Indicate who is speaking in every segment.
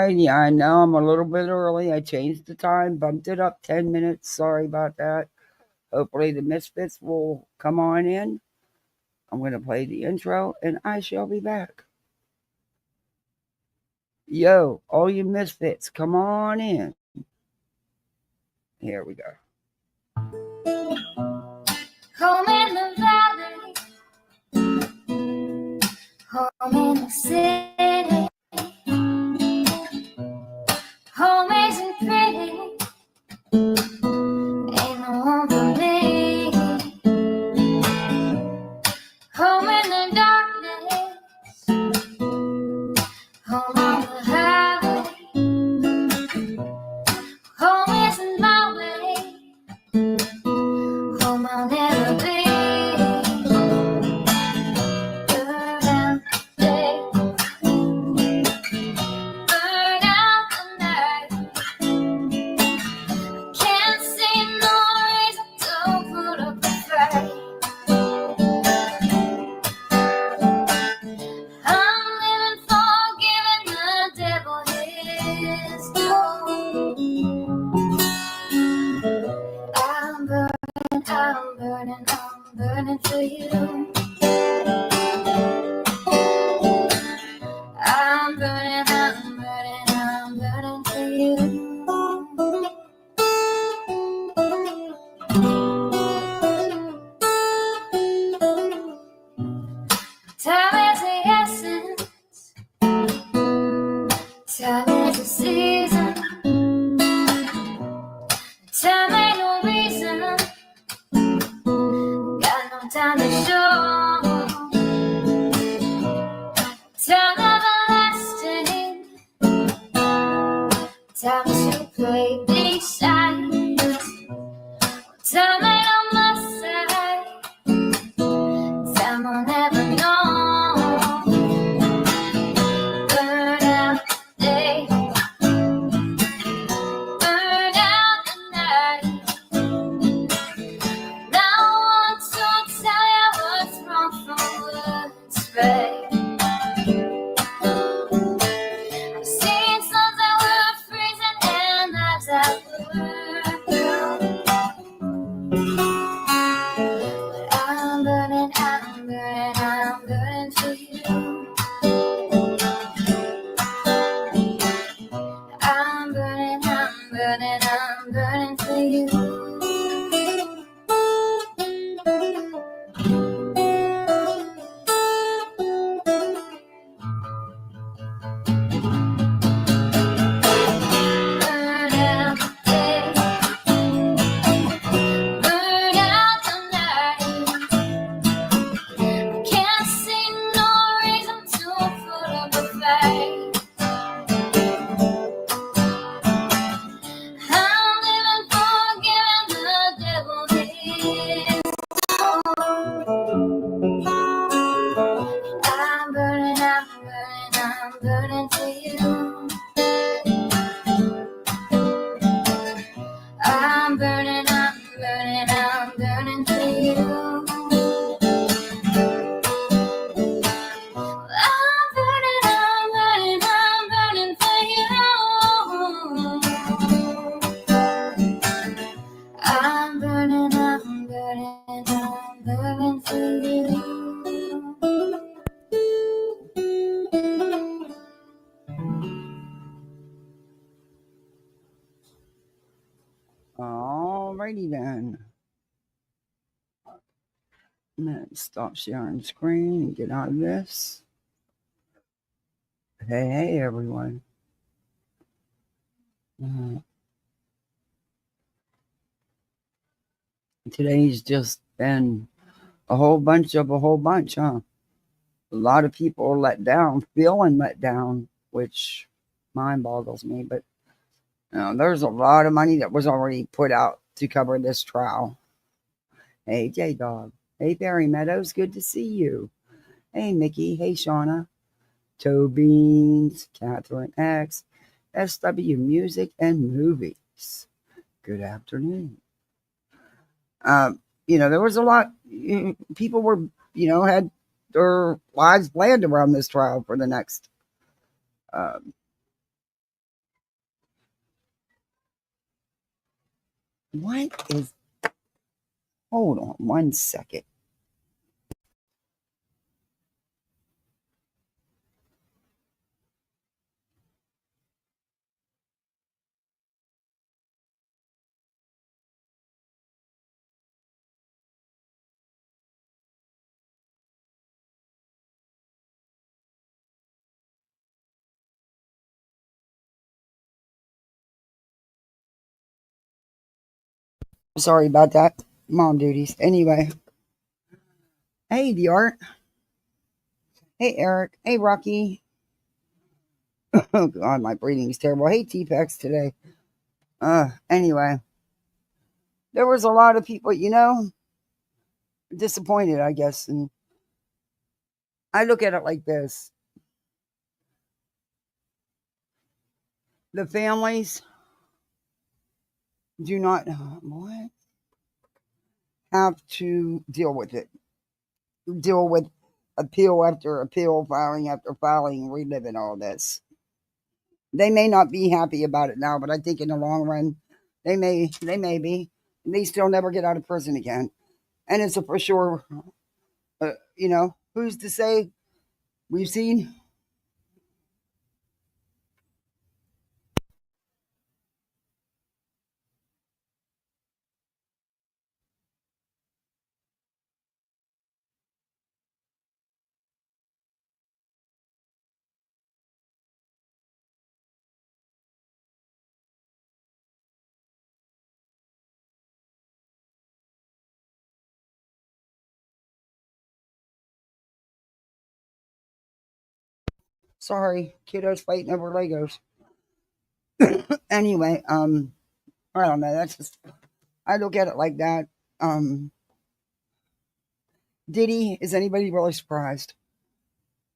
Speaker 1: right, yeah, I know I'm a little bit early. I changed the time, bumped it up 10 minutes. Sorry about that. Hopefully the Misfits will come on in. I'm going to play the intro, and I shall be back. Yo, all you Misfits, come on in. Here we go.
Speaker 2: Home in the valley, home in the city, home isn't pretty, ain't no home for me. Home in the darkness, home on the highway, home isn't my way, home I'll never be. Burn out the day, burn out the night. Can't see no reason to put up a fight. I'm living for giving the devil his due. I'm burning, I'm burning, I'm burning for you. I'm burning, I'm burning, I'm burning for you. Time is the essence, time is the season, time ain't no reason, got no time to show. Time everlasting, time to play these sides. Time ain't on my side, time I'll never know. Burn out the day, burn out the night. Now I want to tell you what's wrong from what's right. I've seen suns that were freezing and lives that were blue. But I'm burning, I'm burning, I'm burning for you. I'm burning, I'm burning, I'm burning for you. Burn out the day, burn out the night. Can't see no reason to put up a fight. I'm living for giving the devil his due. I'm burning, I'm burning, I'm burning for you. I'm burning, I'm burning, I'm burning for you. I'm burning, I'm burning, I'm burning for you. I'm burning, I'm burning, I'm burning for you.
Speaker 1: Alrighty then. I'm going to stop sharing screen and get out of this. Hey, everyone. Today's just been a whole bunch, huh? A lot of people are let down, feeling let down, which mind boggles me. But there's a lot of money that was already put out to cover this trial. Hey, J-Dog. Hey, Barry Meadows. Good to see you. Hey, Mickey. Hey, Shauna. Toe Beans. Catherine X. SW Music and Movies. Good afternoon. There was a lot. People were, had their lives planned around this trial for the next What is. Hold on 1 second. Sorry about that. Mom duties. Anyway. Hey, the art. Hey, Eric. Hey, Rocky. Oh, God, my breathing is terrible. Hey, T-Pex today. Anyway. There was a lot of people, disappointed, I guess. And I look at it like this. The families do not have to deal with it. Deal with appeal after appeal, filing after filing, reliving all this. They may not be happy about it now, but I think in the long run, they may be. They still never get out of prison again. And it's a for sure, who's to say? We've seen. Sorry, kiddos fighting over Legos. Anyway, I don't know. That's just, I look at it like that. Diddy, is anybody really surprised?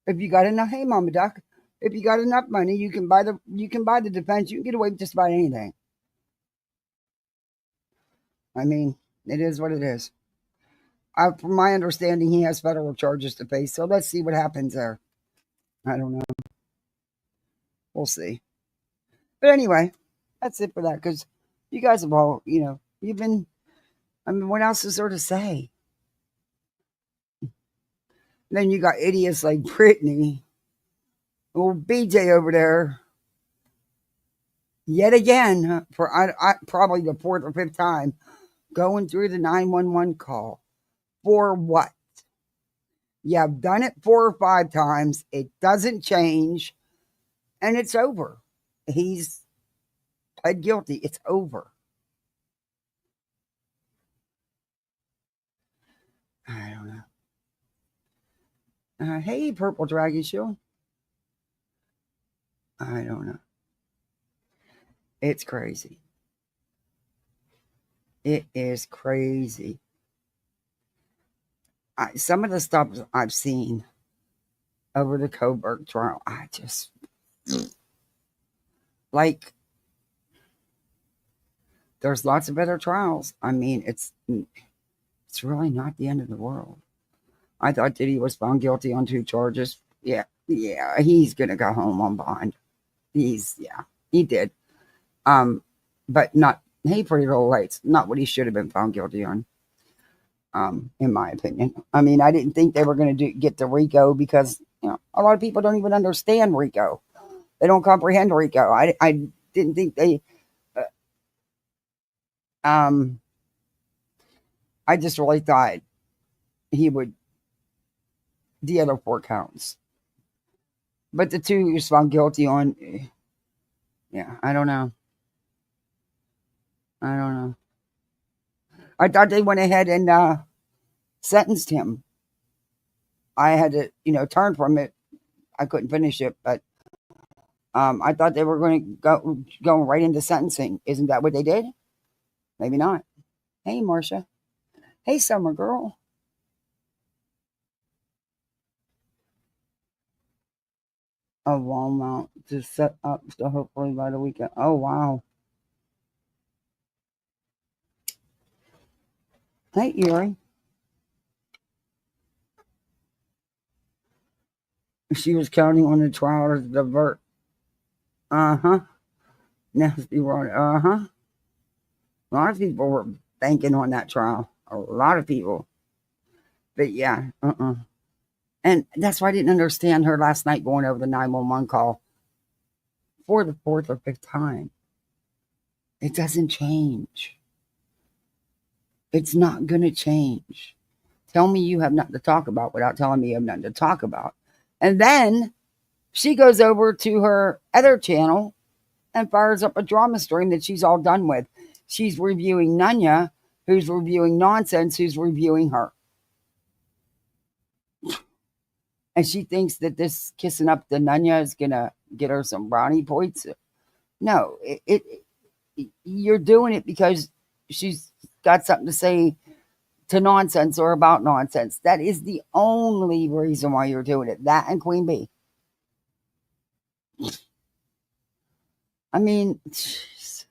Speaker 1: If you got enough, hey, Mama Duck, if you got enough money, you can buy the defense. You can get away with just about anything. I mean, it is what it is. From my understanding, he has federal charges to face. So let's see what happens there. I don't know. We'll see. But anyway, that's it for that. Because you guys have all, you've been. I mean, what else is there to say? Then you got idiots like Brittany. Well, BJ over there, yet again, for probably the fourth or fifth time, going through the 911 call. For what? You have done it 4 or 5 times. It doesn't change. And it's over. He's pled guilty. It's over. I don't know. Hey, Purple Dragon Shield. I don't know. It's crazy. It is crazy. Some of the stuff I've seen over the Coburg trial, I just like. There's lots of other trials. I mean, it's really not the end of the world. I thought Diddy was found guilty on 2 charges. Yeah, he's gonna go home on bond. He did. But not. Hey, Pretty Little Lights, not what he should have been found guilty on. In my opinion. I mean, I didn't think they were going to get to RICO because a lot of people don't even understand RICO. They don't comprehend RICO. I didn't think they. I just really thought he would the other 4 counts, but the 2 he was found guilty on. Yeah, I don't know. I thought they went ahead and sentenced him. I had to, turn from it. I couldn't finish it, but I thought they were going to go right into sentencing. Isn't that what they did? Maybe not. Hey, Marcia. Hey, Summer Girl. A Walmart to set up so hopefully by the weekend. Oh, wow. Hey, Erie. She was counting on the trial to divert. Uh huh. Nasty water. Uh huh. A lot of people were banking on that trial. A lot of people. But yeah, And that's why I didn't understand her last night going over the 911 call for the fourth or fifth time. It doesn't change. It's not going to change. Tell me you have nothing to talk about without telling me you have nothing to talk about. And then she goes over to her other channel and fires up a drama stream that she's all done with. She's reviewing Nunya, who's reviewing nonsense, who's reviewing her. And she thinks that this kissing up the Nunya is going to get her some brownie points. No, you're doing it because she's got something to say to nonsense or about nonsense. That is the only reason why you're doing it. That and Queen Bee. I mean, geez.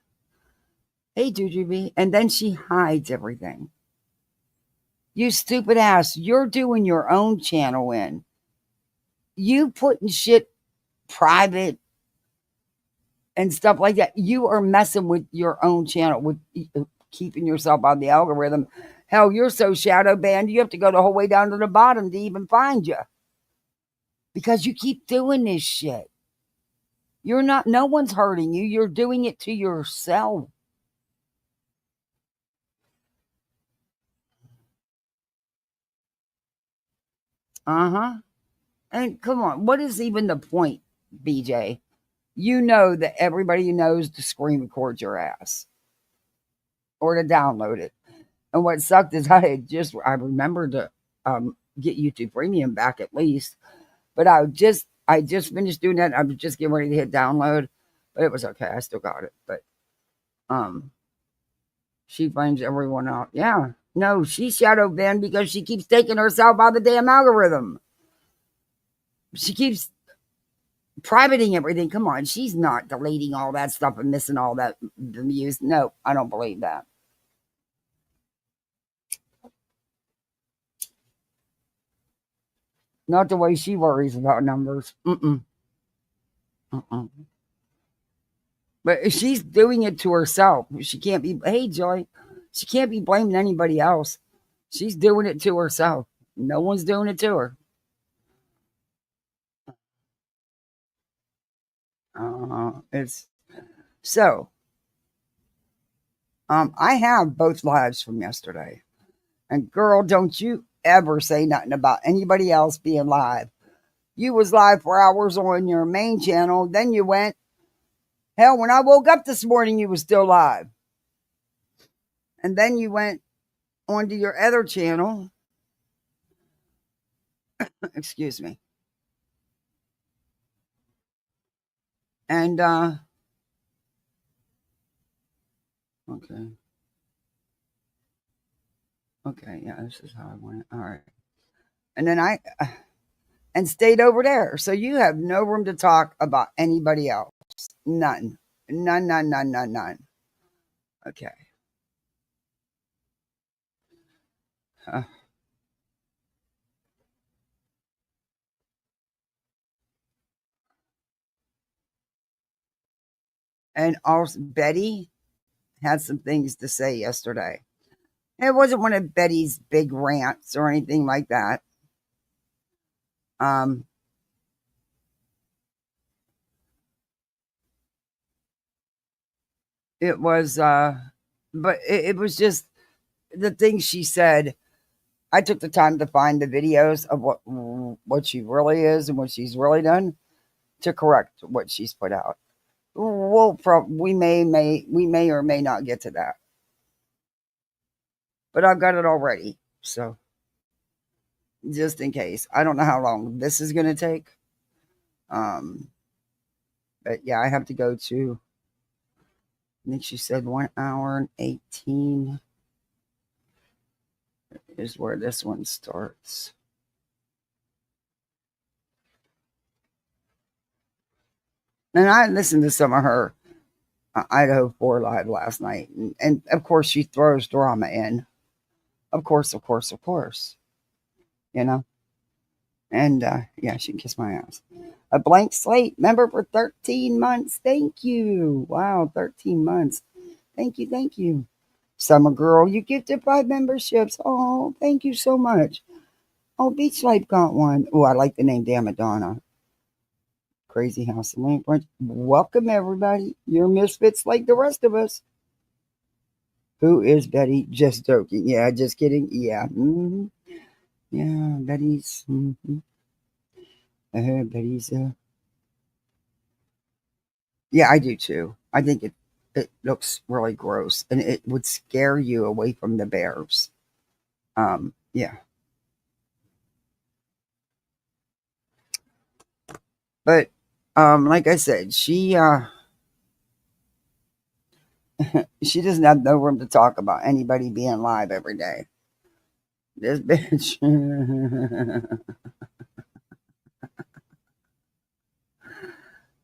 Speaker 1: Hey, Jujubee. And then she hides everything. You stupid ass. You're doing your own channel in. You putting shit private and stuff like that. You are messing with your own channel, with keeping yourself on the algorithm. Hell, you're so shadow banned, you have to go the whole way down to the bottom to even find you. Because you keep doing this shit. You're not, no one's hurting you. You're doing it to yourself. And come on, what is even the point, BJ? You know that everybody knows to screen record your ass or to download it. And what sucked is I remembered to get YouTube Premium back at least, but I just finished doing that. I was just getting ready to hit download, but it was okay. I still got it. But she finds everyone out. Yeah, no, she's shadow banned because she keeps taking herself out of the damn algorithm. She keeps privating everything. Come on, she's not deleting all that stuff and missing all that views. No, I don't believe that. Not the way she worries about numbers. But she's doing it to herself. She can't be, hey, Joy, she can't be blaming anybody else. She's doing it to herself. No one's doing it to her. It's so. I have both lives from yesterday. And girl, don't you ever say nothing about anybody else being live. You was live for hours on your main channel. Then you went. Hell, when I woke up this morning, you was still live. And then you went onto your other channel. Excuse me. And, okay. Okay, yeah, this is how I want it. All right. And then and stayed over there. So you have no room to talk about anybody else. None. None. Okay. And also, Betty had some things to say yesterday. It wasn't one of Betty's big rants or anything like that. It was, but it was just the things she said. I took the time to find the videos of what she really is and what she's really done to correct what she's put out. We may or may not get to that, but I've got it already. So just in case, I don't know how long this is going to take. But yeah, I have to go to. I think she said 1 hour and 18 is where this one starts. And I listened to some of her Idaho 4 live last night. And of course, she throws drama in. Of course. You know? And yeah, she can kiss my ass. A blank slate member for 13 months. Thank you. Wow, 13 months. Thank you. Summer Girl, you gifted 5 memberships. Oh, thank you so much. Oh, Beach Life got one. Oh, I like the name Damn Madonna. Crazy House of Link. Welcome, everybody. You're misfits like the rest of us. Who is Betty? Just joking. Yeah, just kidding. Yeah. Mm-hmm. Yeah, Betty's. Mm-hmm. Betty's. Yeah, I do too. I think it looks really gross, and it would scare you away from the bears. Yeah. But like I said, she doesn't have no room to talk about anybody being live every day. This bitch.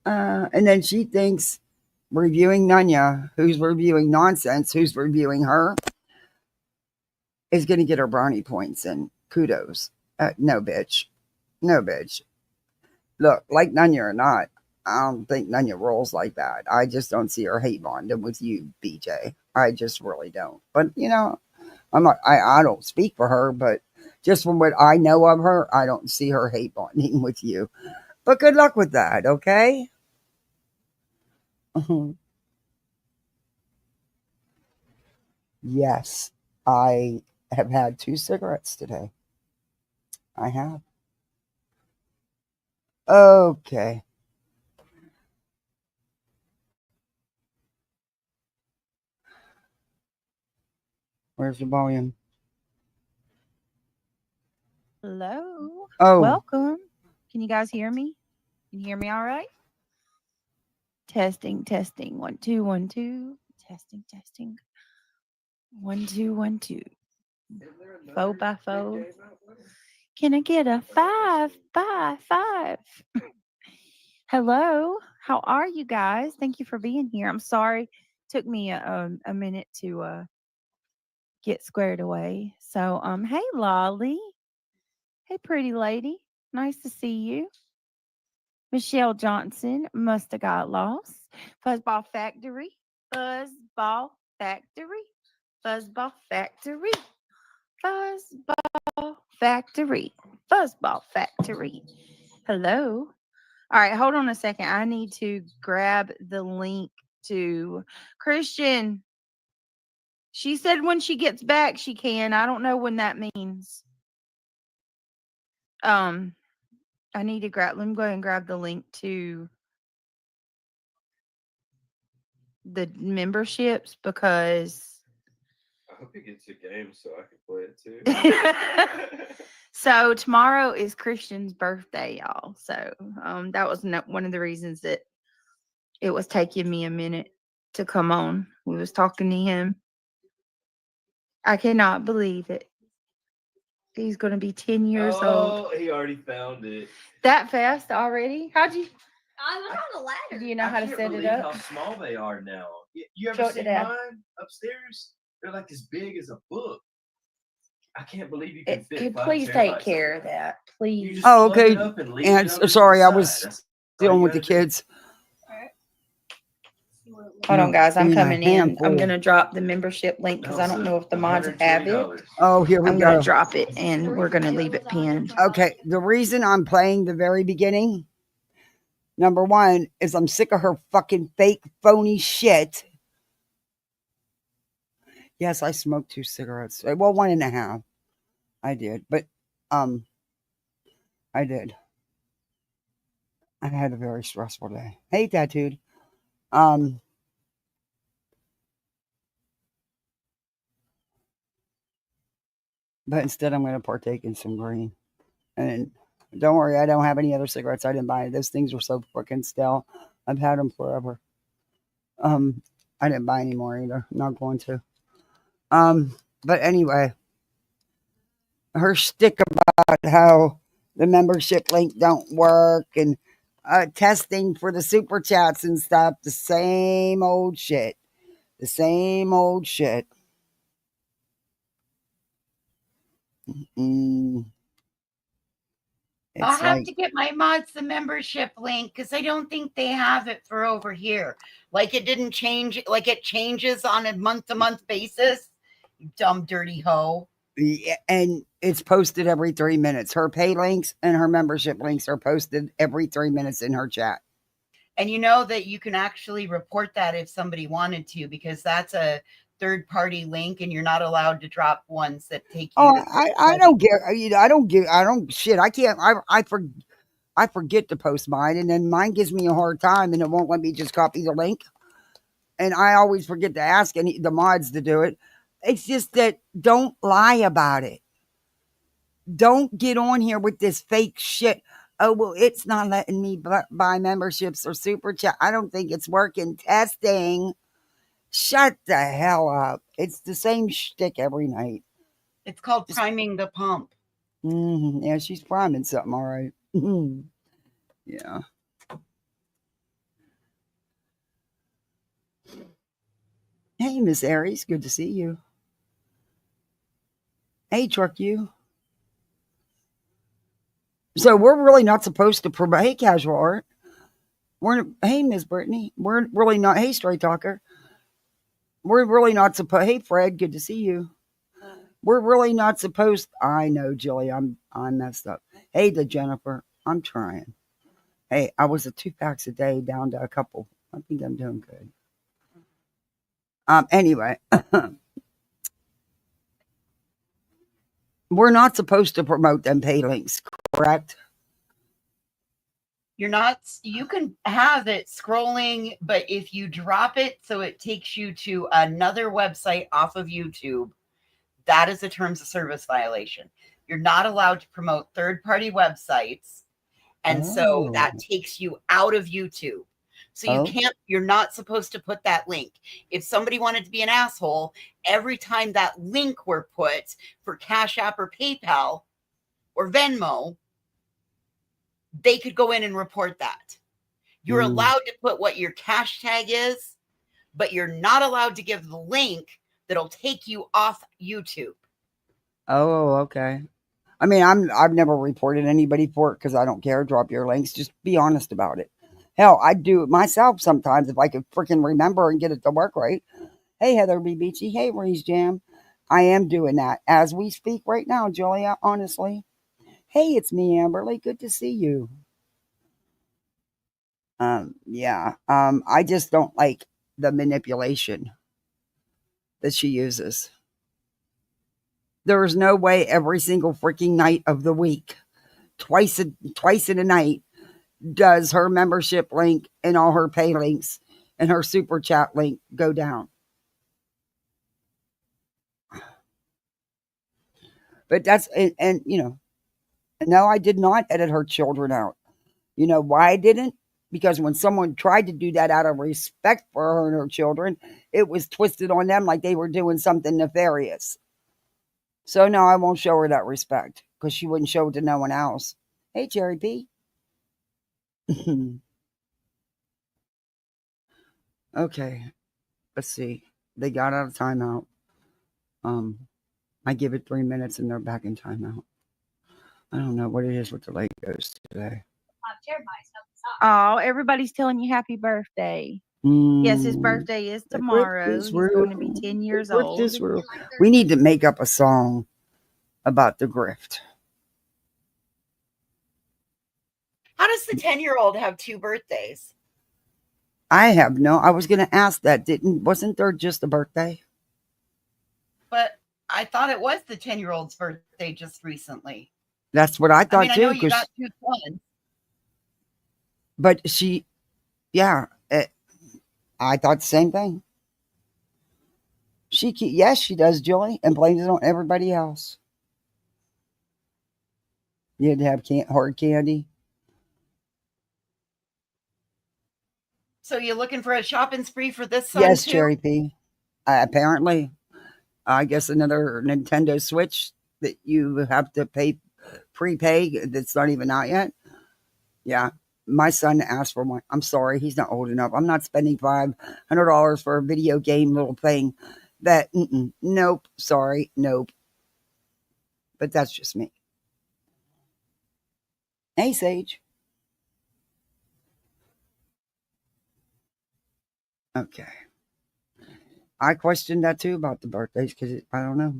Speaker 1: And then she thinks reviewing Nunya, who's reviewing nonsense, who's reviewing her, is going to get her brownie points and kudos. No, bitch. No, bitch. Look, like Nunya or not, I don't think Nunya rolls like that. I just don't see her hate bonding with you, BJ. I just really don't. But I'm not. I don't speak for her, but just from what I know of her, I don't see her hate bonding with you. But good luck with that, okay? Yes, I have had 2 cigarettes today. I have. Okay. Where's the volume?
Speaker 3: Hello.
Speaker 1: Oh.
Speaker 3: Welcome. Can you guys hear me? Can you hear me all right? Testing, testing. 1, 2, 1, 2. Testing, testing. 1, 2, 1, 2. 4 by 4. Can I get a 5 by 5? Hello. How are you guys? Thank you for being here. I'm sorry. It took me a minute to get squared away. So, hey, Lolly. Hey, pretty lady. Nice to see you. Michelle Johnson must have got lost. Fuzzball Factory. Fuzzball Factory. Fuzzball Factory. Fuzzball Factory. Fuzzball Factory. Hello. All right, hold on a second. I need to grab the link to Christian. She said when she gets back she can. I don't know when that means. I need to grab. Let me go ahead and grab the link to the memberships because
Speaker 4: I hope he gets a game so I can play it too.
Speaker 3: So tomorrow is Christian's birthday, y'all. So that was one of the reasons that it was taking me a minute to come on. We was talking to him. I cannot believe it. He's going to be 10 years old.
Speaker 4: Oh, he already found it.
Speaker 3: That fast already? How'd you?
Speaker 2: I was on the ladder.
Speaker 3: Do you know how to set it up?
Speaker 4: How small they are now. You
Speaker 3: Show
Speaker 4: ever
Speaker 3: it to
Speaker 4: seen
Speaker 3: Dad.
Speaker 4: mine upstairs? They're like as big as a book. I can't believe you can fit 5
Speaker 3: Please
Speaker 4: terabytes
Speaker 3: take
Speaker 4: on
Speaker 3: care
Speaker 4: it.
Speaker 3: of that.
Speaker 4: You
Speaker 3: Please.
Speaker 4: just
Speaker 1: Oh,
Speaker 4: plug
Speaker 1: okay.
Speaker 4: it up and leave
Speaker 1: And
Speaker 4: it over to
Speaker 1: sorry,
Speaker 4: the
Speaker 1: I
Speaker 4: side.
Speaker 1: was
Speaker 4: That's
Speaker 1: dealing
Speaker 4: all you
Speaker 1: with the
Speaker 4: gotta do.
Speaker 1: kids.
Speaker 3: Hold on, guys. I'm
Speaker 1: Being a
Speaker 3: coming in. I'm
Speaker 1: handful.
Speaker 3: going to drop the membership link because I don't know if the mods have it.
Speaker 4: $120.
Speaker 1: Oh, here we
Speaker 3: I'm going
Speaker 1: go.
Speaker 3: to drop it and we're going to leave it pinned.
Speaker 1: Okay, the reason I'm playing the very beginning, number one, is I'm sick of her fucking fake, phony shit. Yes, I smoked 2 cigarettes. Well, 1.5. I did, but I did. I had a very stressful day. Hey, tattooed. But instead, I'm going to partake in some green. And don't worry, I don't have any other cigarettes. I didn't buy. Those things were so freaking stale. I've had them forever. I didn't buy any more either. I'm not going to. But anyway, her shtick about how the membership link don't work and testing for the super chats and stuff, the same old shit. The same old shit.
Speaker 2: I'll
Speaker 1: It's
Speaker 2: have
Speaker 1: like,
Speaker 2: to get my mods the membership link because I don't think they have it for over here. Like it didn't change, like it changes on a month-to-month basis. You dumb dirty hoe.
Speaker 1: yeah, and it's posted every 3 minutes. Her pay links and her membership links are posted every 3 minutes in her chat.
Speaker 2: And you know that you can actually report that if somebody wanted to, because that's a third-party link, and you're not allowed to drop ones that take you
Speaker 1: Oh,
Speaker 2: to.
Speaker 1: I don't care. You know, I don't shit. I can't. I forget to post mine, and then mine gives me a hard time, and it won't let me just copy the link. And I always forget to ask the mods to do it. It's just that don't lie about it. Don't get on here with this fake shit. Oh, well, it's not letting me buy memberships or super chat. I don't think it's working. Testing. Shut the hell up. It's the same shtick every night.
Speaker 2: It's called priming the pump.
Speaker 1: Yeah, she's priming something, all right. Yeah. Hey, Miss Aries, good to see you. Hey, Truck You. So we're really not supposed to promote. Hey, Casual Art. Hey, Miss Brittany. We're really not. Hey, Straight Talker. We're really not supposed. Hey, Fred. Good to see you. We're really not supposed. I know, Jilly. I'm messed up. Hey, to Jennifer. I'm trying. Hey, I was at 2 packs a day down to a couple. I think I'm doing good. Anyway, we're not supposed to promote them pay links, correct?
Speaker 2: You're not, you can have it scrolling, but if you drop it so it takes you to another website off of YouTube, that is a terms of service violation. You're not allowed to promote third-party websites, and so that takes you out of YouTube. So you can't, you're not supposed to put that link. If somebody wanted to be an asshole, every time that link were put for Cash App or PayPal or Venmo, they could go in and report that. You're allowed to put what your cash tag is, but you're not allowed to give the link that'll take you off YouTube.
Speaker 1: Oh, okay. I mean, I've never reported anybody for it because I don't care. Drop your links. Just be honest about it. Hell, I'd do it myself sometimes if I could freaking remember and get it to work right. Hey, Heather B. Beachy. Hey, Reese Jam. I am doing that as we speak right now, Julia, honestly. Hey, it's me, Amberly. Good to see you. Yeah. I just don't like the manipulation that she uses. There is no way every single freaking night of the week, twice in a night, does her membership link and all her pay links and her super chat link go down. But that's, and you know, no, I did not edit her children out. You know why I didn't? Because when someone tried to do that out of respect for her and her children, it was twisted on them like they were doing something nefarious. So no, I won't show her that respect because she wouldn't show it to no one else. Hey, Cherry P. Okay, let's see. They got out of timeout. I give it 3 minutes and they're back in timeout. I don't know what it is with the Legos today.
Speaker 3: Oh, everybody's telling you happy birthday. Yes, his birthday is tomorrow. He's going to be 10 years old.
Speaker 1: We need to make up a song about the Grift.
Speaker 2: How does the 10-year-old have 2 birthdays?
Speaker 1: I was going to ask that. Wasn't there just a birthday?
Speaker 2: But I thought it was the 10-year-old's birthday just recently.
Speaker 1: That's what I thought too.
Speaker 2: I know you got 2 sons.
Speaker 1: But she, yeah, I thought the same thing. Yes, she does, Julie, and blames it on everybody else. You had to have hard candy.
Speaker 2: So you're looking for a shopping spree for this son
Speaker 1: Yes,
Speaker 2: too?
Speaker 1: Cherry P. Apparently, I guess another Nintendo Switch that you have to prepay that's not even out yet. Yeah, my son asked for one. I'm sorry, he's not old enough. I'm not spending $500 for a video game little thing. Nope, sorry, nope. But that's just me. Hey, Sage. Okay. I questioned that too about the birthdays because I don't know.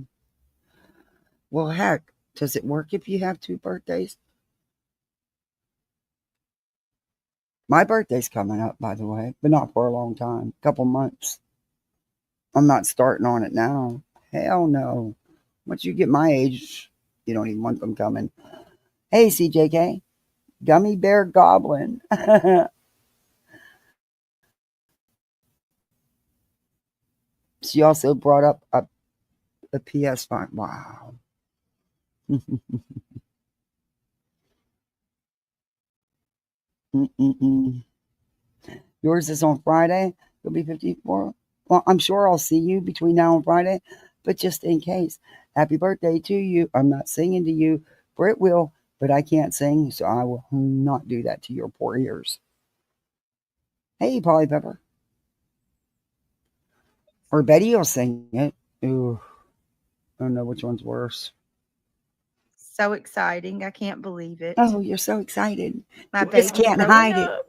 Speaker 1: Well, heck, does it work if you have 2 birthdays? My birthday's coming up, by the way, but not for a long time, a couple months. I'm not starting on it now. Hell no. Once you get my age, you don't even want them coming. Hey, CJK, Gummy Bear Goblin. She also brought up a PS5. Wow. Mm-mm-mm. Yours is on Friday. You'll be 54. Well, I'm sure I'll see you between now and Friday, but just in case, happy birthday to you. I'm not singing to you. Britt will, but I can't sing, so I will not do that to your poor ears. Hey, Polly Pepper. Or Betty will sing it. Ooh, I don't know which one's worse.
Speaker 3: So exciting. I can't believe it.
Speaker 1: Oh, you're so excited.
Speaker 3: My
Speaker 1: You just
Speaker 3: baby's
Speaker 1: can't
Speaker 3: growing
Speaker 1: hide it.
Speaker 3: up.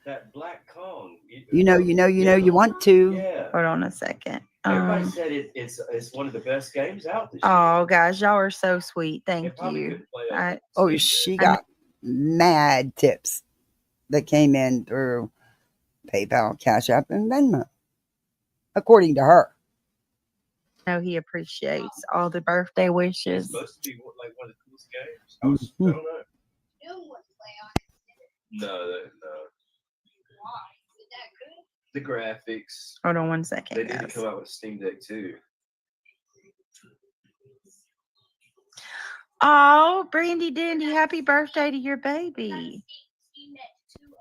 Speaker 4: That black Kong.
Speaker 1: You want to.
Speaker 4: Yeah.
Speaker 3: Hold on a second.
Speaker 4: Everybody said it's one of the best games out this
Speaker 3: Oh,
Speaker 4: year.
Speaker 3: guys, y'all are so sweet. Thank
Speaker 4: It probably
Speaker 3: you.
Speaker 4: couldn't play on the
Speaker 1: Oh,
Speaker 4: Steam
Speaker 1: she
Speaker 4: Deck.
Speaker 1: got mad tips that came in through PayPal, Cash App, and Venmo, according to her.
Speaker 3: I know he appreciates all the birthday
Speaker 4: It's
Speaker 3: wishes.
Speaker 4: supposed to be like one of the coolest games. I don't know. No. The graphics.
Speaker 3: Hold on one second,
Speaker 4: They need to
Speaker 3: guys.
Speaker 4: come out with a Steam Deck too.
Speaker 3: Oh, Brandy Dandy, happy birthday to your baby.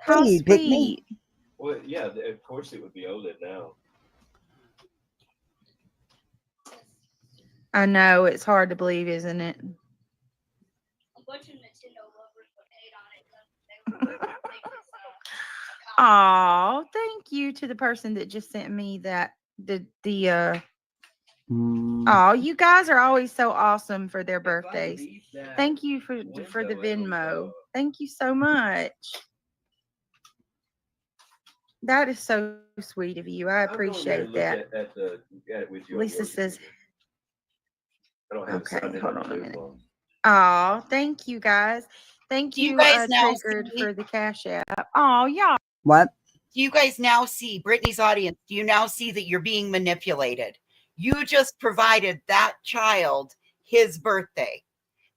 Speaker 3: How
Speaker 1: Hey, pick me.
Speaker 3: sweet.
Speaker 4: Well, yeah, of course it would be OLED now.
Speaker 3: I know, it's hard to believe, isn't it?
Speaker 5: A bunch of Nintendo lovers would hate on it.
Speaker 3: Oh, thank you to the person that just sent me that Oh, you guys are always so awesome for their birthdays. Thank you for the Venmo. Thank you so much. That is so sweet of you. I appreciate that.
Speaker 4: At it with you
Speaker 3: Lisa says,
Speaker 4: I don't have
Speaker 3: okay, hold on a minute.
Speaker 4: Phone.
Speaker 3: Oh, thank you guys. Thank
Speaker 2: Do you
Speaker 3: you,
Speaker 2: guys now
Speaker 3: Triggered,
Speaker 2: see-
Speaker 3: for the Cash App. Oh, yeah.
Speaker 1: What?
Speaker 2: Do you guys now see, Brittany's audience, do you now see that you're being manipulated? You just provided that child his birthday.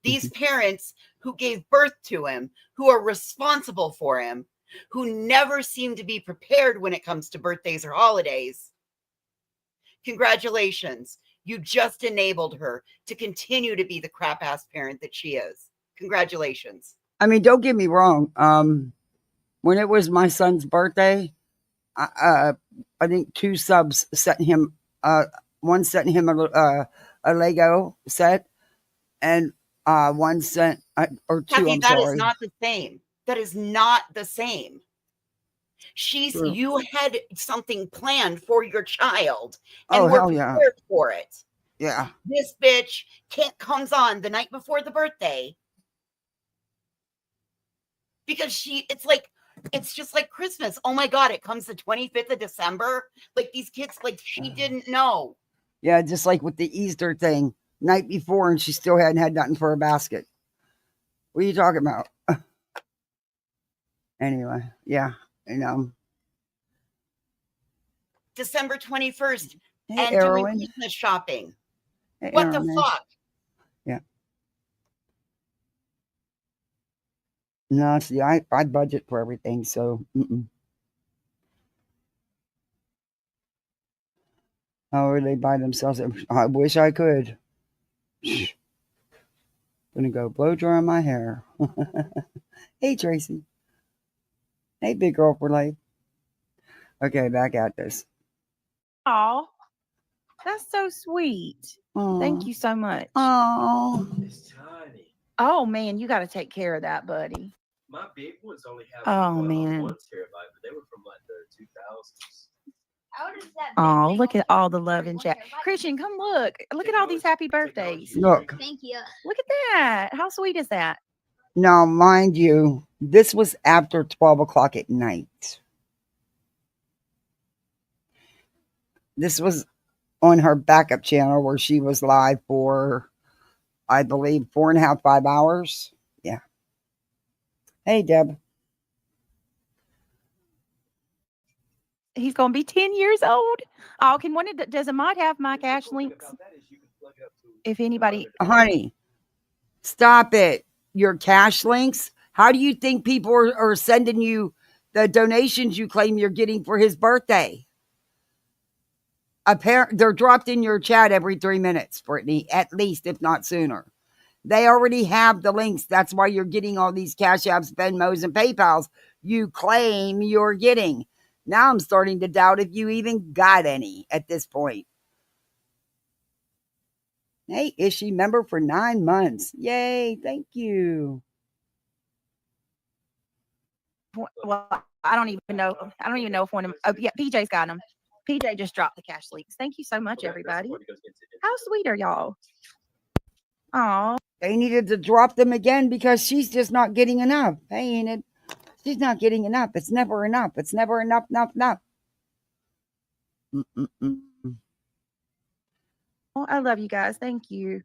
Speaker 2: These parents who gave birth to him, who are responsible for him, who never seem to be prepared when it comes to birthdays or holidays. Congratulations. You just enabled her to continue to be the crap ass parent that she is. Congratulations.
Speaker 1: I mean, don't get me wrong. When it was my son's birthday, I think 2 subs sent him. One sent him a Lego set, and one sent or 2.
Speaker 2: Kathy,
Speaker 1: I'm
Speaker 2: that
Speaker 1: sorry.
Speaker 2: is not the same. That is not the same.
Speaker 1: True.
Speaker 2: You had something planned for your child and
Speaker 1: Oh,
Speaker 2: were
Speaker 1: hell yeah.
Speaker 2: prepared for it.
Speaker 1: Yeah.
Speaker 2: This bitch comes on the night before the birthday because it's just like Christmas. Oh my God, it comes the 25th of December. Like these kids, like she didn't know.
Speaker 1: Yeah, just like with the Easter thing, night before, and she still hadn't had nothing for a basket. What are you talking about? Anyway, yeah,
Speaker 2: December 21st
Speaker 1: Hey,
Speaker 2: and doing
Speaker 1: Erwin.
Speaker 2: Christmas shopping.
Speaker 1: Hey,
Speaker 2: What
Speaker 1: Erwin.
Speaker 2: the fuck?
Speaker 1: Yeah. No, see, I budget for everything, so. Oh, they buy themselves. I wish I could. Gonna go blow dry my hair. Hey, Tracy. Hey, big girl for life. Okay, back at this.
Speaker 3: Oh, that's so sweet. Thank you so much.
Speaker 1: Oh.
Speaker 4: It's tiny.
Speaker 3: Oh, man, you got to take care of that, buddy.
Speaker 4: My big ones only have
Speaker 3: man.
Speaker 4: 1 terabyte, but they were from like the 2000s.
Speaker 5: How does that
Speaker 3: Oh,
Speaker 5: big
Speaker 3: look
Speaker 5: thing
Speaker 3: at all the love in chat. Christian, come look. Look at all these happy birthdays.
Speaker 1: Look.
Speaker 5: Thank you.
Speaker 3: Look at that. How sweet is that?
Speaker 1: Now, mind you, this was after 12 o'clock at night. This was on her backup channel where she was live for, I believe, 4.5, 5 hours. Yeah. Hey, Deb.
Speaker 3: He's going to be 10 years old. Oh, can one of does a mod have my cash links? If anybody,
Speaker 1: Honey, stop it. Your cash links? How do you think people are sending you the donations you claim you're getting for his birthday? They're dropped in your chat every 3 minutes, Brittany, at least, if not sooner. They already have the links. That's why you're getting all these Cash Apps, Venmos, and PayPals you claim you're getting. Now I'm starting to doubt if you even got any at this point. Hey, is she member for 9 months? Yay, thank you.
Speaker 3: well, I don't even know. I don't even know if one of them. Oh, yeah, PJ's got them. PJ just dropped the cash links. Thank you so much, everybody. How sweet are y'all? Oh,
Speaker 1: They needed to drop them again because she's just not getting enough. Hey, Enid, she's not getting enough. It's never enough. It's never enough. Mm-mm-mm.
Speaker 3: well, I love you guys. Thank you.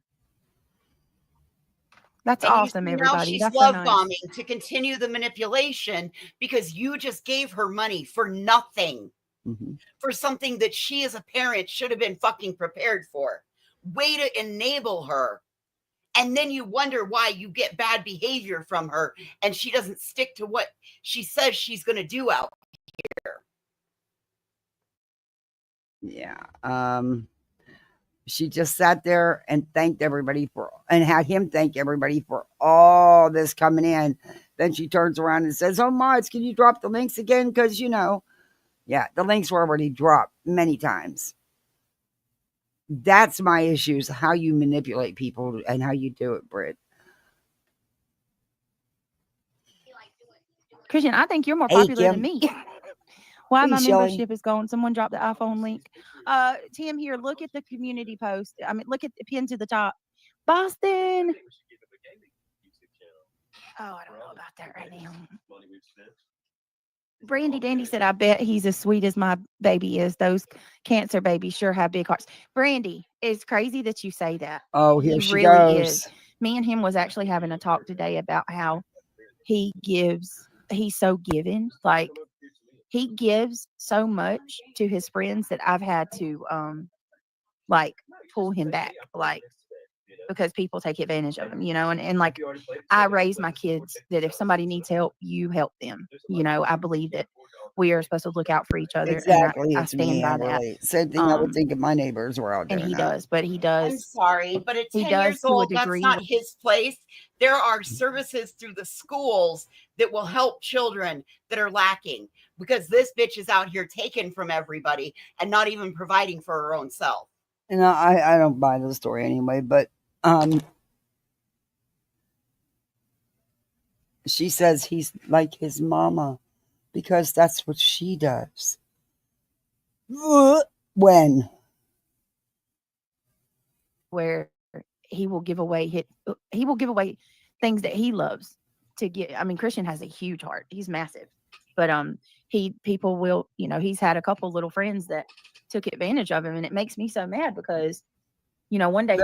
Speaker 3: That's
Speaker 2: And you
Speaker 3: awesome,
Speaker 2: see, now
Speaker 3: everybody.
Speaker 2: she's
Speaker 3: That's so
Speaker 2: love
Speaker 3: nice.
Speaker 2: bombing to continue the manipulation because you just gave her money for nothing, for something that she as a parent should have been fucking prepared for. Way to enable her. And then you wonder why you get bad behavior from her and she doesn't stick to what she says she's going to do out here.
Speaker 1: Yeah. She just sat there and thanked everybody and had him thank everybody for all this coming in. Then she turns around and says, "Oh, mods, can you drop the links again? Because, yeah, the links were already dropped many times." That's my issues, how you manipulate people and how you do it, Britt.
Speaker 3: Christian, I think you're more
Speaker 1: Hey,
Speaker 3: popular than
Speaker 1: Kim.
Speaker 3: me. Why
Speaker 1: Hey,
Speaker 3: my
Speaker 1: Shelley.
Speaker 3: membership is going? Someone dropped the iPhone link. Tim, here, look at the community post. I mean, look at the pin to the top. Boston. Oh, I don't know about that right now. Brandy Dandy said, I bet he's as sweet as my baby is. Those cancer babies sure have big hearts. Brandy, it's crazy that you say that.
Speaker 1: Oh, here
Speaker 3: He
Speaker 1: she
Speaker 3: really
Speaker 1: goes.
Speaker 3: is. Me and him was actually having a talk today about how he gives, he's so giving. Like, he gives so much to his friends that I've had to, like, pull him back. Like, because people take advantage of him, and like I raise my kids that if somebody needs help, you help them. I believe that we are supposed to look out for each other.
Speaker 1: Exactly.
Speaker 3: And I
Speaker 1: It's
Speaker 3: stand
Speaker 1: me,
Speaker 3: by that.
Speaker 1: Emily. Same thing I would think if my neighbors were out there.
Speaker 3: And he
Speaker 1: now.
Speaker 3: does, but he
Speaker 2: I'm
Speaker 3: does.
Speaker 2: sorry, but at
Speaker 3: He
Speaker 2: 10
Speaker 3: does
Speaker 2: years
Speaker 3: to a
Speaker 2: old, that's
Speaker 3: degree.
Speaker 2: not his place. There are services through the schools that will help children that are lacking because this bitch is out here taking from everybody and not even providing for her own self.
Speaker 1: And I don't buy the story anyway, but she says he's like his mama because that's what she does. When?
Speaker 3: Where he will give away things that he loves to get. I mean, Christian has a huge heart. He's massive. But people will, he's had a couple little friends that took advantage of him, and it makes me so mad because, one day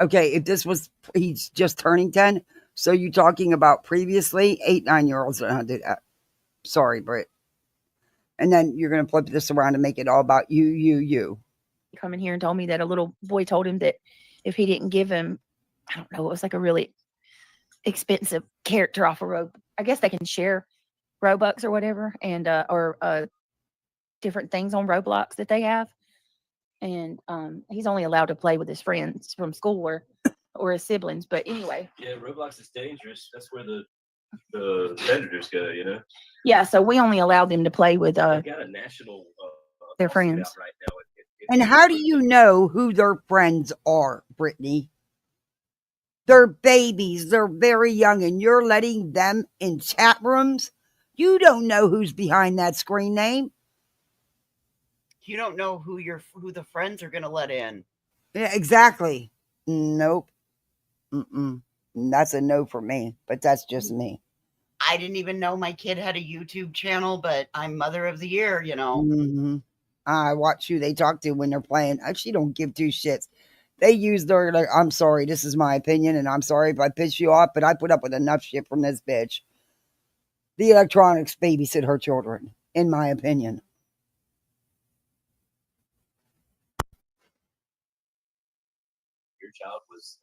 Speaker 1: okay, if this was he's just turning 10, so you talking about previously 8, 9-year-olds don't know how to do that. Sorry, Britt. And then you're gonna flip this around and make it all about you.
Speaker 3: Come in here and told me that a little boy told him that if he didn't give him, I don't know, it was like a really expensive character off a road. I guess they can share Robux or whatever, and or different things on Roblox that they have. And he's only allowed to play with his friends from school or his siblings. But anyway.
Speaker 4: Yeah, Roblox is dangerous. That's where the predators go,
Speaker 3: Yeah, so we only allowed them to play with
Speaker 4: they got a national
Speaker 3: their friends.
Speaker 4: right now.
Speaker 1: And how do you know who their friends are, Brittany? They're babies. They're very young, and you're letting them in chat rooms. You don't know who's behind that screen name.
Speaker 2: You don't know who the friends are going to let in.
Speaker 1: Yeah, exactly. Nope. That's a no for me, but that's just me.
Speaker 2: I didn't even know my kid had a YouTube channel, but I'm Mother of the Year, you know.
Speaker 1: Mm-hmm. I watch who they talk to when they're playing. She don't give two shits. They use their, like, I'm sorry, this is my opinion, and I'm sorry if I piss you off, but I put up with enough shit from this bitch. The electronics babysit her children, in my opinion.
Speaker 4: Your child was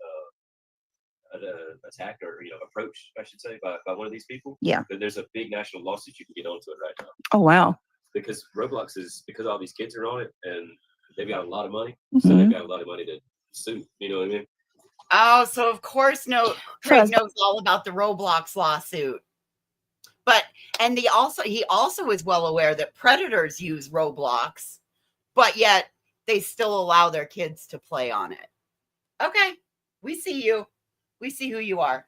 Speaker 4: attacked or approached, I should say, by one of these people.
Speaker 3: Yeah.
Speaker 4: Then there's a big national lawsuit you can get onto it right now.
Speaker 3: Oh, wow.
Speaker 4: Because Roblox is because all these kids are on it and they've got a lot of money,
Speaker 3: Mm-hmm.
Speaker 4: so they've got a lot of money to sue. You know what I mean?
Speaker 2: Oh, so of course, Craig knows all about the Roblox lawsuit. But he also is well aware that predators use Roblox, but yet they still allow their kids to play on it. Okay, we see you. We see who you are.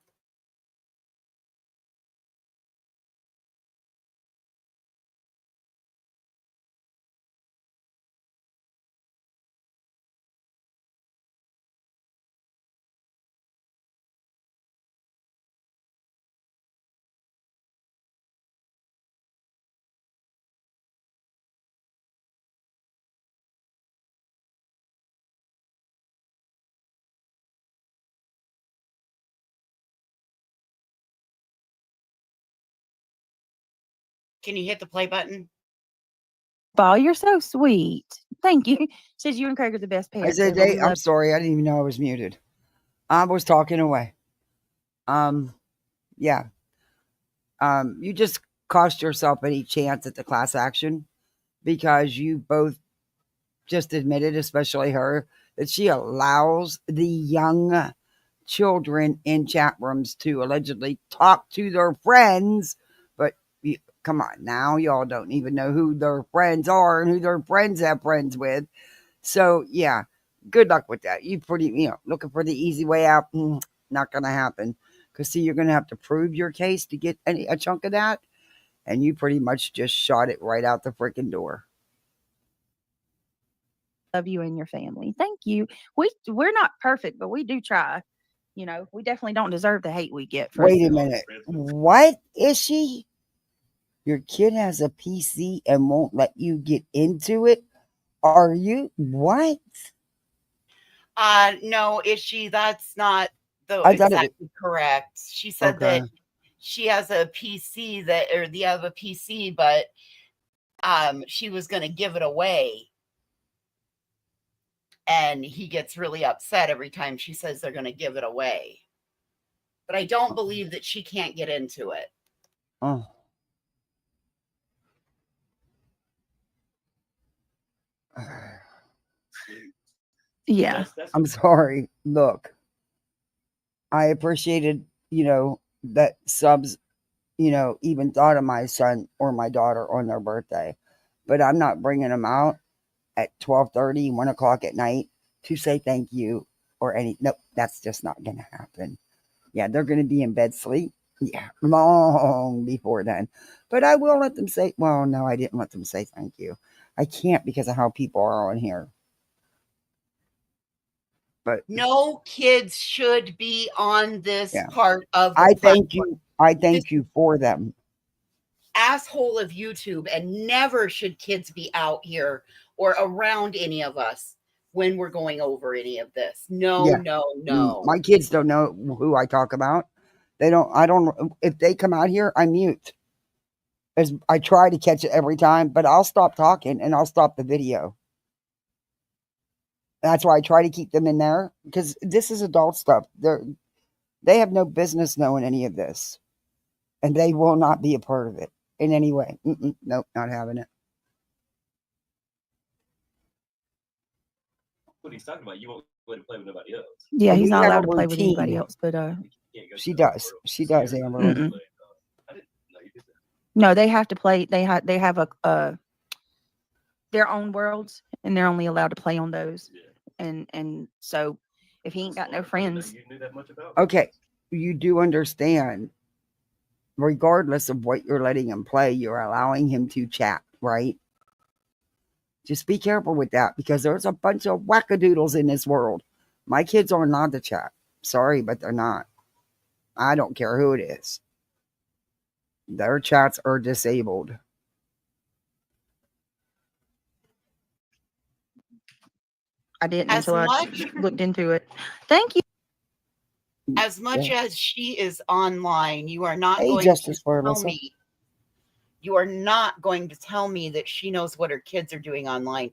Speaker 2: Can you hit the play button?
Speaker 3: Paul, you're so sweet. Thank you. Says you and Craig are the best parents.
Speaker 1: I said,
Speaker 3: ever. We
Speaker 1: I'm
Speaker 3: love
Speaker 1: sorry. I didn't even know I was muted. I was talking away. Yeah. You just cost yourself any chance at the class action because you both just admitted, especially her, that she allows the young children in chat rooms to allegedly talk to their friends. But come on, now y'all don't even know who their friends are and who their friends have friends with. So yeah, good luck with that. You looking for the easy way out. Not gonna happen. Because see, you're gonna have to prove your case to get a chunk of that. And you pretty much just shot it right out the freaking door.
Speaker 3: you and your family. Thank you. We're not perfect, but we do try. We definitely don't deserve the hate we get.
Speaker 1: Wait a minute. What is she? Your kid has a PC and won't let you get into it? Are you what?
Speaker 2: No, is she? That's not exactly correct. She said that she has a PC but she was going to give it away. And he gets really upset every time she says they're going to give it away. But I don't believe that she can't get into it.
Speaker 1: Oh.
Speaker 3: Yeah.
Speaker 1: I'm sorry. Look, I appreciated, that subs, even thought of my son or my daughter on their birthday. But I'm not bringing them out at 12:30, 1 o'clock at night to say thank you or any. Nope, that's just not going to happen. Yeah, they're going to be in bed sleep. Yeah, long before then. But I will let them say, well, no, I didn't let them say thank you. I can't because of how people are on here. But
Speaker 2: no kids should be on this part of the
Speaker 1: I thank
Speaker 2: platform.
Speaker 1: you. I thank you for them.
Speaker 2: Asshole of YouTube, and never should kids be out here or around any of us when we're going over any of this. No.
Speaker 1: My kids don't know who I talk about. They don't. I don't. If they come out here, I mute. As I try to catch it every time, but I'll stop talking and I'll stop the video. That's why I try to keep them in there because this is adult stuff. They have no business knowing any of this, and they will not be a part of it in any way. Nope, not having it.
Speaker 4: What he's talking about, you won't let him play with nobody else.
Speaker 3: Yeah, he's not allowed to play with anybody else. But
Speaker 1: she does. She does, Amber.
Speaker 4: I didn't know you did that.
Speaker 3: No, they have to play. They have their own worlds, and they're only allowed to play on those. Yeah. And so, if he ain't got no friends,
Speaker 4: you knew that much about.
Speaker 1: Okay, you do understand. Regardless of what you're letting him play, you're allowing him to chat, right? Just be careful with that because there's a bunch of wackadoodles in this world. My kids aren't allowed to chat. Sorry, but they're not. I don't care who it is. Their chats are disabled.
Speaker 3: I didn't
Speaker 2: As
Speaker 3: until I
Speaker 2: much
Speaker 3: looked into it. Thank you.
Speaker 2: as much as she is online, you are not
Speaker 1: Hey,
Speaker 2: going
Speaker 1: Justice
Speaker 2: to
Speaker 1: for
Speaker 2: tell
Speaker 1: Alyssa.
Speaker 2: me. You are not going to tell me that she knows what her kids are doing online.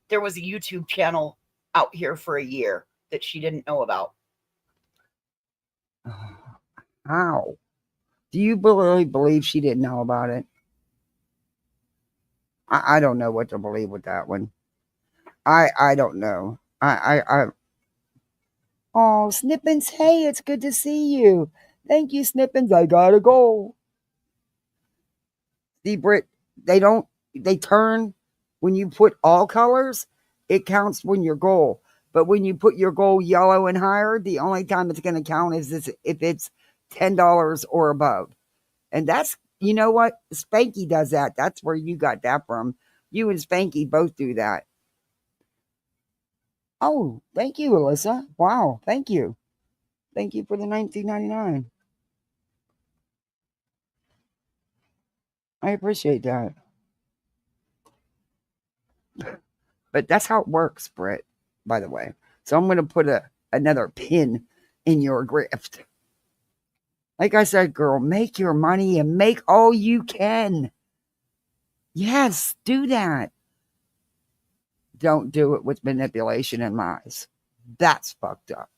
Speaker 2: There was a YouTube channel out here for a year that she didn't know about.
Speaker 1: How? Do you really believe she didn't know about it? I don't know what to believe with that one. I don't know. Oh, Snippins, hey, it's good to see you. Thank you, Snippins. I gotta go. See, Britt, they turn when you put all colors, it counts when your goal. But when you put your goal yellow and higher, the only time it's going to count is if it's $10 or above. And that's, you know what? Spanky does that. That's where you got that from. You and Spanky both do that. Oh, thank you, Alyssa. Wow, thank you. Thank you for the $19.99. I appreciate that. But that's how it works, Britt, by the way. So I'm going to put another pin in your grift. Like I said, girl, make your money and make all you can. Yes, do that. Don't do it with manipulation and lies. That's fucked up.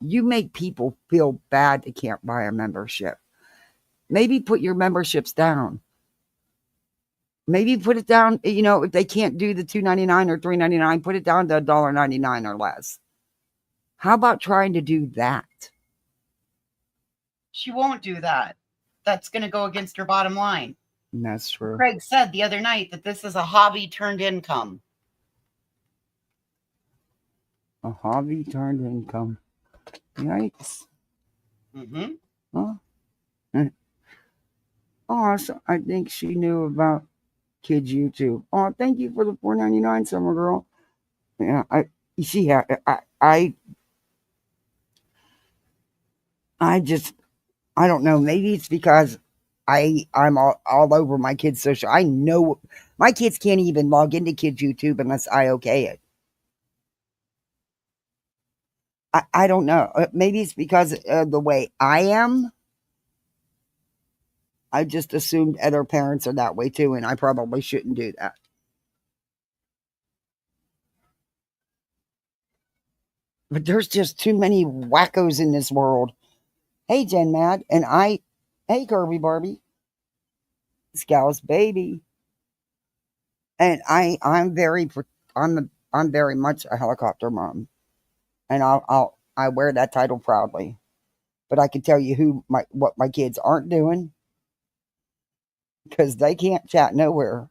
Speaker 1: You make people feel bad they can't buy a membership. Maybe put your memberships down. Maybe put it down, if they can't do the $2.99 or $3.99, put it down to $1.99 or less. How about trying to do that?
Speaker 2: She won't do that. That's going to go against her bottom line.
Speaker 1: And that's true.
Speaker 2: Craig said the other night that this is a hobby turned income.
Speaker 1: A hobby turned income. Yikes.
Speaker 2: Mm-hmm.
Speaker 1: Huh? Oh, so I think she knew about kids YouTube. Oh, thank you for the $4.99, Summer Girl. Yeah, I don't know. Maybe it's because I'm all over my kids' social. I know my kids can't even log into kids YouTube unless I okay it. I don't know. Maybe it's because of the way I am. I just assumed other parents are that way too, and I probably shouldn't do that. But there's just too many wackos in this world. Hey, Jen Mad, and hey, Kirby Barbie, Scal's baby, and I'm very much a helicopter mom, and I wear that title proudly. But I can tell you what my kids aren't doing because they can't chat nowhere.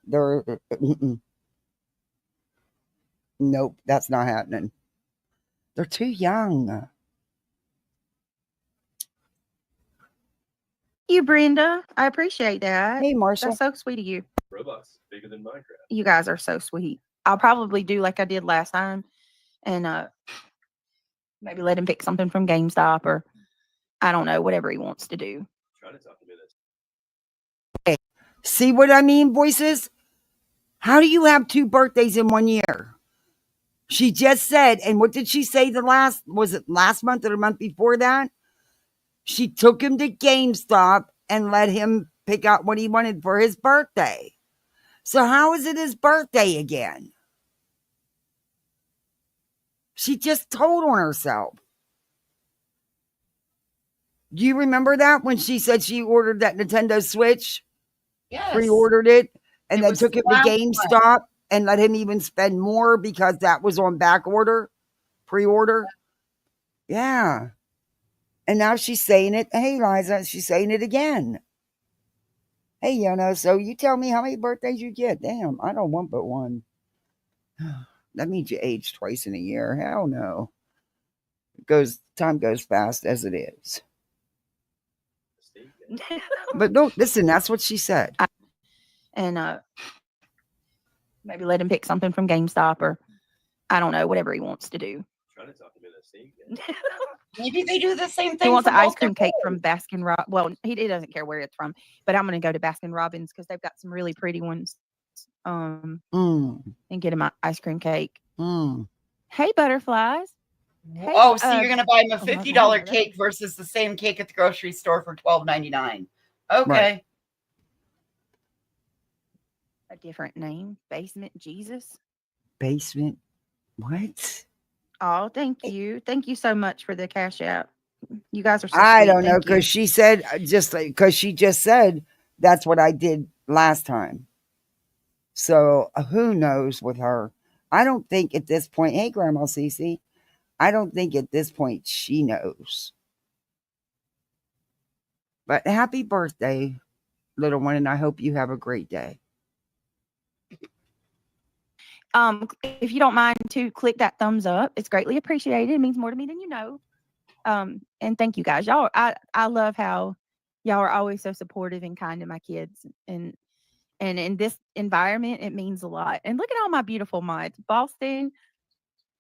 Speaker 1: Nope, that's not happening. They're too young.
Speaker 3: You, Brenda. I appreciate that.
Speaker 1: Hey, Marshall.
Speaker 3: That's so sweet of you.
Speaker 4: Robots bigger than Minecraft.
Speaker 3: You guys are so sweet. I'll probably do like I did last time and maybe let him pick something from GameStop or I don't know, whatever he wants to do.
Speaker 4: Trying to talk to me this.
Speaker 1: Hey, see what I mean, voices? How do you have 2 birthdays in 1 year? She just said, and what did she say was it last month or the month before that? She took him to GameStop and let him pick out what he wanted for his birthday. So how is it his birthday again? She just told on herself. Do you remember that when she said she ordered that Nintendo Switch?
Speaker 2: Yes.
Speaker 1: Pre-ordered it and
Speaker 2: It
Speaker 1: then
Speaker 2: was
Speaker 1: took him to
Speaker 2: last
Speaker 1: GameStop and let him even spend more because that was on back order, pre-order. Yeah. And now she's saying it. Hey, Liza, she's saying it again. Hey, Yono, so you tell me how many birthdays you get. Damn, I don't want but one. That means you age twice in a year. Hell no. Time goes fast as it is. But no, listen, that's what she said.
Speaker 3: And maybe let him pick something from GameStop or I don't know, whatever he wants to do.
Speaker 4: Trying to talk to me this thing.
Speaker 2: Maybe they do the same
Speaker 3: He
Speaker 2: thing.
Speaker 3: wants
Speaker 2: for
Speaker 3: an ice
Speaker 2: Walker
Speaker 3: cream cake
Speaker 2: Bay.
Speaker 3: from Baskin Robbins. Well, he doesn't care where it's from, but I'm going to go to Baskin Robbins because they've got some really pretty ones. And get him an ice cream cake. Hey, butterflies. Hey,
Speaker 2: Oh, so you're gonna buy him a
Speaker 3: oh, my
Speaker 2: $50
Speaker 3: God.
Speaker 2: cake versus the same cake at the grocery store for $12.99. Okay.
Speaker 1: Right.
Speaker 3: A different name. Basement Jesus.
Speaker 1: Basement. What?
Speaker 3: Oh, thank you. Thank you so much for the cash app. You guys are so
Speaker 1: I
Speaker 3: sweet.
Speaker 1: don't know
Speaker 3: Thank you.
Speaker 1: because she said because she just said that's what I did last time. So who knows with her? I don't think at this point. Hey, Grandma Cece. I don't think at this point she knows. But happy birthday, little one, and I hope you have a great day.
Speaker 3: If you don't mind to click that thumbs up, it's greatly appreciated. It means more to me than you know. And thank you guys. Y'all, I love how y'all are always so supportive and kind to my kids. And in this environment, it means a lot. And look at all my beautiful mods. Boston,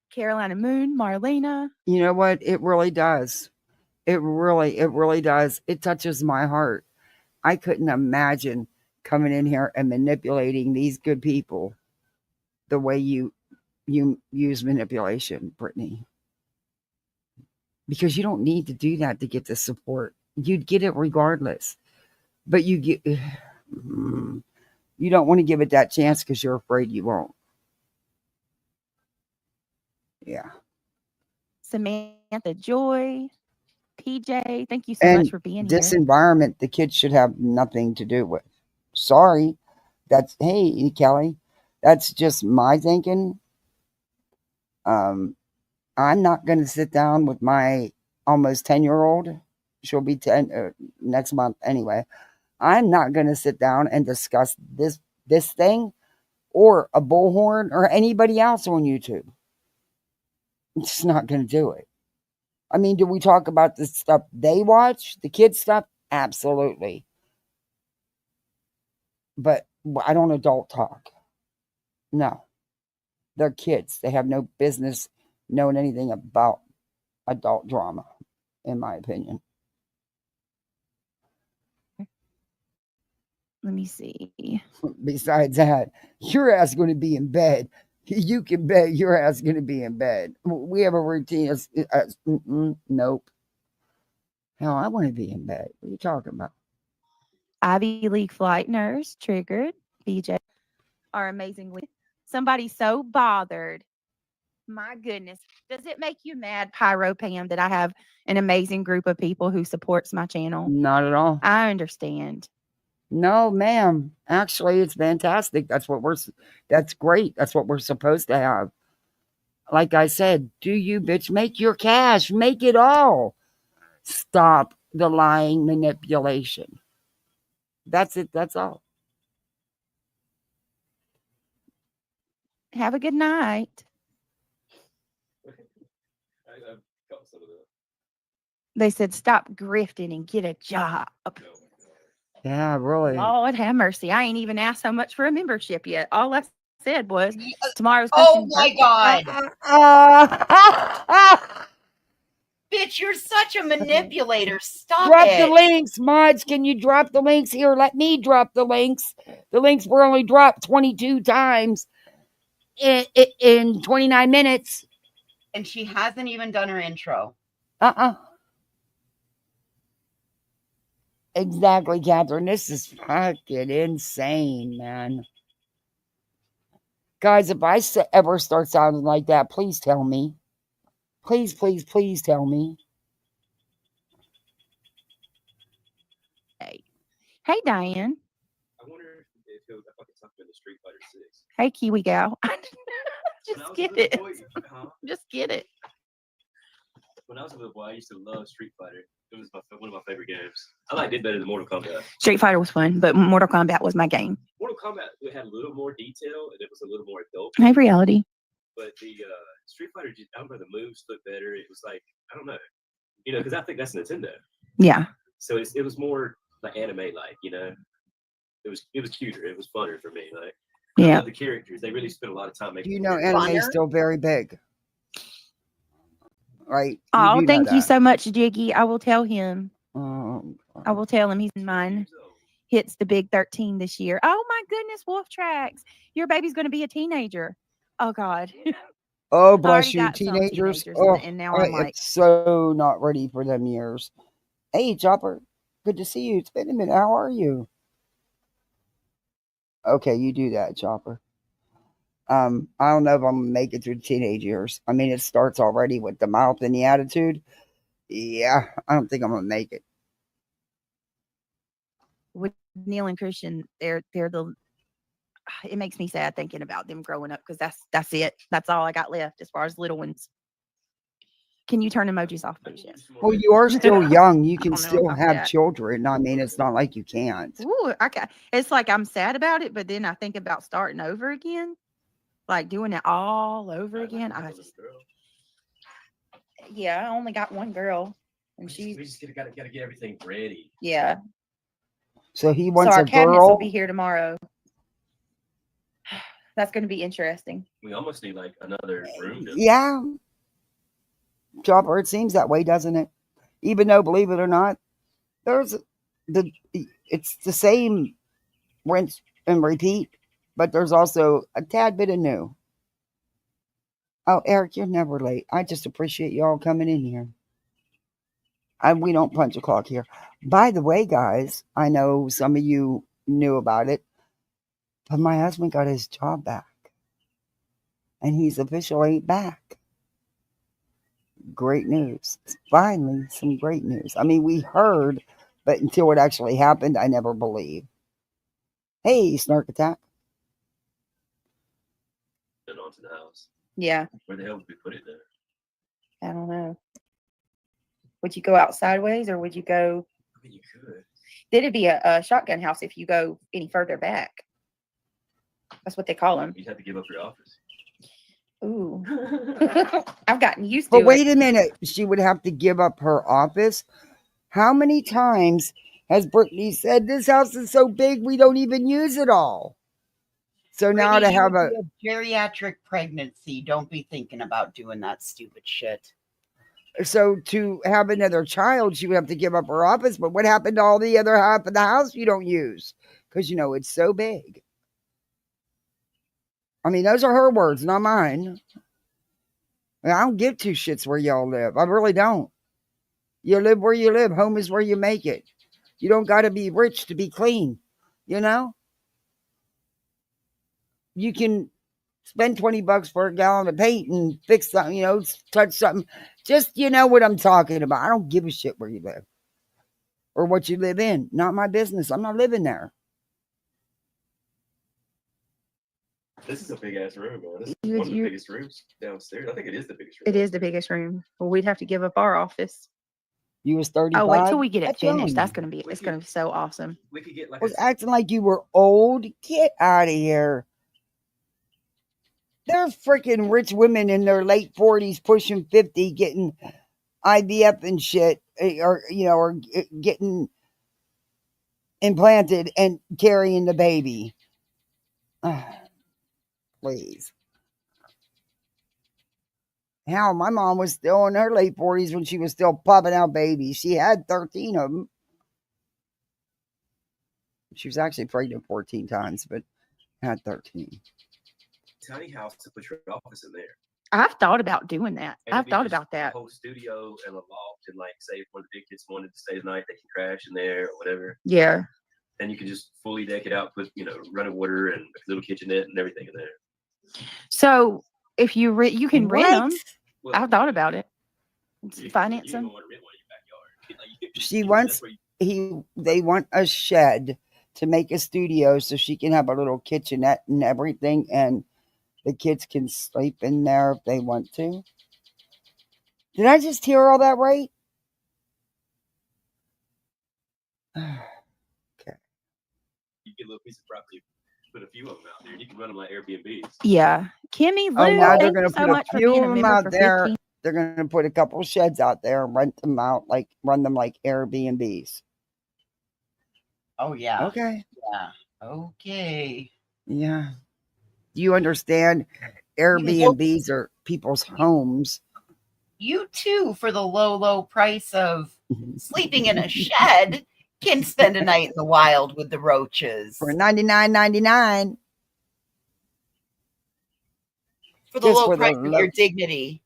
Speaker 3: Carolina Moon, Marlena.
Speaker 1: You know what? It really does. It really does. It touches my heart. I couldn't imagine coming in here and manipulating these good people the way you use manipulation, Brittany. Because you don't need to do that to get the support. You'd get it regardless. But you don't want to give it that chance because you're afraid you won't. Yeah.
Speaker 3: Samantha Joy, PJ, thank you so much for being
Speaker 1: This
Speaker 3: here.
Speaker 1: environment, the kids should have nothing to do with. Sorry. Hey, Kelly, that's just my thinking. I'm not going to sit down with my almost 10-year-old. She'll be 10 next month anyway. I'm not going to sit down and discuss this thing or a Bullhorn or anybody else on YouTube. I'm just not going to do it. I mean, do we talk about the stuff they watch, the kids stuff? Absolutely. But I don't adult talk. No. They're kids. They have no business knowing anything about adult drama, in my opinion.
Speaker 3: Let me see.
Speaker 1: Besides that, your ass going to be in bed. You can bet your ass going to be in bed. We have a routine. Nope. Hell, I want to be in bed. What are you talking about?
Speaker 3: Ivy League flight nurse, triggered. BJ are amazingly. Somebody's so bothered. My goodness. Does it make you mad, Pyro Pam, that I have an amazing group of people who supports my channel?
Speaker 1: Not at all.
Speaker 3: I understand.
Speaker 1: No, ma'am. Actually, it's fantastic. That's great. That's what we're supposed to have. Like I said, do you, bitch, make your cash. Make it all. Stop the lying manipulation. That's it. That's all.
Speaker 3: Have a good night.
Speaker 4: I got some of that.
Speaker 3: They said, stop grifting and get a job.
Speaker 1: Yeah, really.
Speaker 3: Lord have mercy. I ain't even asked how much for a membership yet. All I said was tomorrow's
Speaker 2: Oh
Speaker 3: Christian
Speaker 2: my
Speaker 3: birthday.
Speaker 2: God. Bitch, you're such a manipulator. Stop
Speaker 1: Drop
Speaker 2: it.
Speaker 1: the links, mods. Can you drop the links here? Let me drop the links. The links were only dropped 22 times in 29 minutes.
Speaker 2: And she hasn't even done her intro.
Speaker 1: Exactly, Catherine. This is fucking insane, man. Guys, if I ever start sounding like that, please tell me. Please, please, please tell me.
Speaker 3: Hey, Diane.
Speaker 4: I wonder if I could talk to the Street Fighter 6.
Speaker 3: Hey, Kiwi gal. Just get it. Just get it.
Speaker 4: When I was a little boy, I used to love Street Fighter. It was one of my favorite games. I liked it better than Mortal Kombat.
Speaker 3: Street Fighter was fun, but Mortal Kombat was my game.
Speaker 4: Mortal Kombat, it had a little more detail and it was a little more adult.
Speaker 3: Hey, reality.
Speaker 4: But the Street Fighter, I don't know, the moves looked better. It was like, I don't know, because I think that's Nintendo.
Speaker 3: Yeah.
Speaker 4: So it was more like anime-like, It was cuter. It was funner for me. Like, I love the characters. They really spent a lot of time making.
Speaker 1: Anime is still very big. right?
Speaker 3: Oh,
Speaker 1: do know
Speaker 3: thank you
Speaker 1: that.
Speaker 3: so much, Jiggy. I will tell him.
Speaker 1: Um,
Speaker 3: I will tell him he's mine. Hits the big 13 this year. Oh my goodness, Wolf Tracks. Your baby's going to be a teenager. Oh God.
Speaker 1: Oh,
Speaker 3: I
Speaker 1: bless
Speaker 3: already
Speaker 1: you,
Speaker 3: got some
Speaker 1: teenagers.
Speaker 3: teenagers
Speaker 1: Oh,
Speaker 3: and now
Speaker 1: I
Speaker 3: I'm
Speaker 1: am
Speaker 3: like,
Speaker 1: so not ready for them years. Hey, Chopper. Good to see you. It's been a minute. How are you? Okay, you do that, Chopper. I don't know if I'm gonna make it through the teenage years. I mean, it starts already with the mouth and the attitude. Yeah, I don't think I'm gonna make it.
Speaker 3: with Neil and Christian, they're the it makes me sad thinking about them growing up because that's it. That's all I got left as far as little ones. Can you turn emojis off, please? Yes.
Speaker 1: Well, you are still young. You
Speaker 3: I
Speaker 1: can
Speaker 3: don't know
Speaker 1: still
Speaker 3: about
Speaker 1: have
Speaker 3: that.
Speaker 1: children. I mean, it's not like you can't.
Speaker 3: Ooh, it's like I'm sad about it, but then I think about starting over again, like doing it all over again. I only got one girl, and
Speaker 4: We just gotta get everything ready.
Speaker 3: yeah.
Speaker 1: So he
Speaker 3: So
Speaker 1: wants
Speaker 3: our
Speaker 1: a
Speaker 3: cabinets will
Speaker 1: girl.
Speaker 3: be here tomorrow. That's going to be interesting.
Speaker 4: We almost need like another room.
Speaker 1: Yeah, Chopper. It seems that way, doesn't it? Even though, believe it or not, there's it's the same rinse and repeat, but there's also a tad bit of new. Oh, Eric, you're never late. I just appreciate you all coming in here. We don't punch a clock here. By the way, guys, I know some of you knew about it, but my husband got his job back, and he's officially back. Great news. Finally, some great news. I mean, we heard, but until it actually happened, I never believed. Hey, Snark Attack.
Speaker 4: And onto the house.
Speaker 3: Yeah,
Speaker 4: Where the hell would we put it there?
Speaker 3: I don't know. Would you go out sideways or would you go?
Speaker 4: I mean, you could.
Speaker 3: It'd be a shotgun house if you go any further back. That's what they call them.
Speaker 4: You'd have to give up your office.
Speaker 3: Ooh. I've gotten used to
Speaker 1: But
Speaker 3: it.
Speaker 1: wait a minute. She would have to give up her office. How many times has Brittany said this house is so big we don't even use it all? So now to
Speaker 2: Brittany, you
Speaker 1: have
Speaker 2: would be a geriatric pregnancy. Don't be thinking about doing that stupid shit.
Speaker 1: to have another child, she would have to give up her office. But what happened to all the other half of the house you don't use? Because it's so big. I mean, those are her words, not mine. I don't give two shits where y'all live. I really don't. You live where you live. Home is where you make it. You don't got to be rich to be clean. You can spend $20 for a gallon of paint and fix something, touch something. Just, what I'm talking about. I don't give a shit where you live or what you live in. Not my business. I'm not living there.
Speaker 4: This is a big ass room, man. This is
Speaker 3: You-
Speaker 4: one of the
Speaker 3: you-
Speaker 4: biggest rooms downstairs. I think it is the biggest room.
Speaker 3: It is the biggest room. Well, we'd have to give up our office.
Speaker 1: You was 35.
Speaker 3: Oh, wait till we get it
Speaker 1: That's young.
Speaker 3: finished. It's gonna be so awesome.
Speaker 4: We could get like
Speaker 1: Was acting like you were old. Get out of here. There are freaking rich women in their late 40s, pushing 50, getting IVF and shit, or getting implanted and carrying the baby. Please. Hell, my mom was still in her late 40s when she was still popping out babies. She had 13 of them. She was actually pregnant 14 times, but had 13.
Speaker 4: tiny house to put your office in there.
Speaker 3: I've thought about doing that.
Speaker 4: And
Speaker 3: I've
Speaker 4: it'd be
Speaker 3: thought
Speaker 4: just
Speaker 3: about
Speaker 4: a
Speaker 3: that.
Speaker 4: whole studio and a loft, and like say if one of the big kids wanted to stay the night, they can crash in there or whatever.
Speaker 3: Yeah.
Speaker 4: And you can just fully deck it out, put running water and a little kitchenette and everything in there.
Speaker 3: So if you you can rent
Speaker 1: What?
Speaker 3: them.
Speaker 4: Well,
Speaker 3: I've thought about it. Finance
Speaker 4: you
Speaker 3: them.
Speaker 4: don't want to rent one in your backyard.
Speaker 1: She
Speaker 4: that's
Speaker 1: wants
Speaker 4: where
Speaker 1: they want a shed to make a studio so she can have a little kitchenette and everything, and the kids can sleep in there if they want to. Did I just hear all that right? Okay.
Speaker 4: you get a little piece of property, put a few of them out there, and you can run them like Airbnbs.
Speaker 3: Yeah. Kimmy,
Speaker 1: Oh,
Speaker 3: Lou,
Speaker 1: now they're
Speaker 3: thank
Speaker 1: going
Speaker 3: you
Speaker 1: to
Speaker 3: so
Speaker 1: put a
Speaker 3: much for
Speaker 1: few
Speaker 3: being
Speaker 1: of
Speaker 3: a
Speaker 1: them
Speaker 3: member
Speaker 1: out
Speaker 3: for
Speaker 1: there.
Speaker 3: 15.
Speaker 1: They're going to put a couple sheds out there and rent them out, run them like Airbnbs.
Speaker 2: Oh yeah.
Speaker 1: Okay.
Speaker 2: Yeah. Okay.
Speaker 1: Yeah. Do you understand? Airbnbs are people's homes.
Speaker 2: you too, for the low price of sleeping in a shed, can spend a night in the wild with the roaches.
Speaker 1: For $99.99.
Speaker 2: For the
Speaker 1: Just
Speaker 2: low
Speaker 1: for the
Speaker 2: price of
Speaker 1: low-
Speaker 2: your dignity.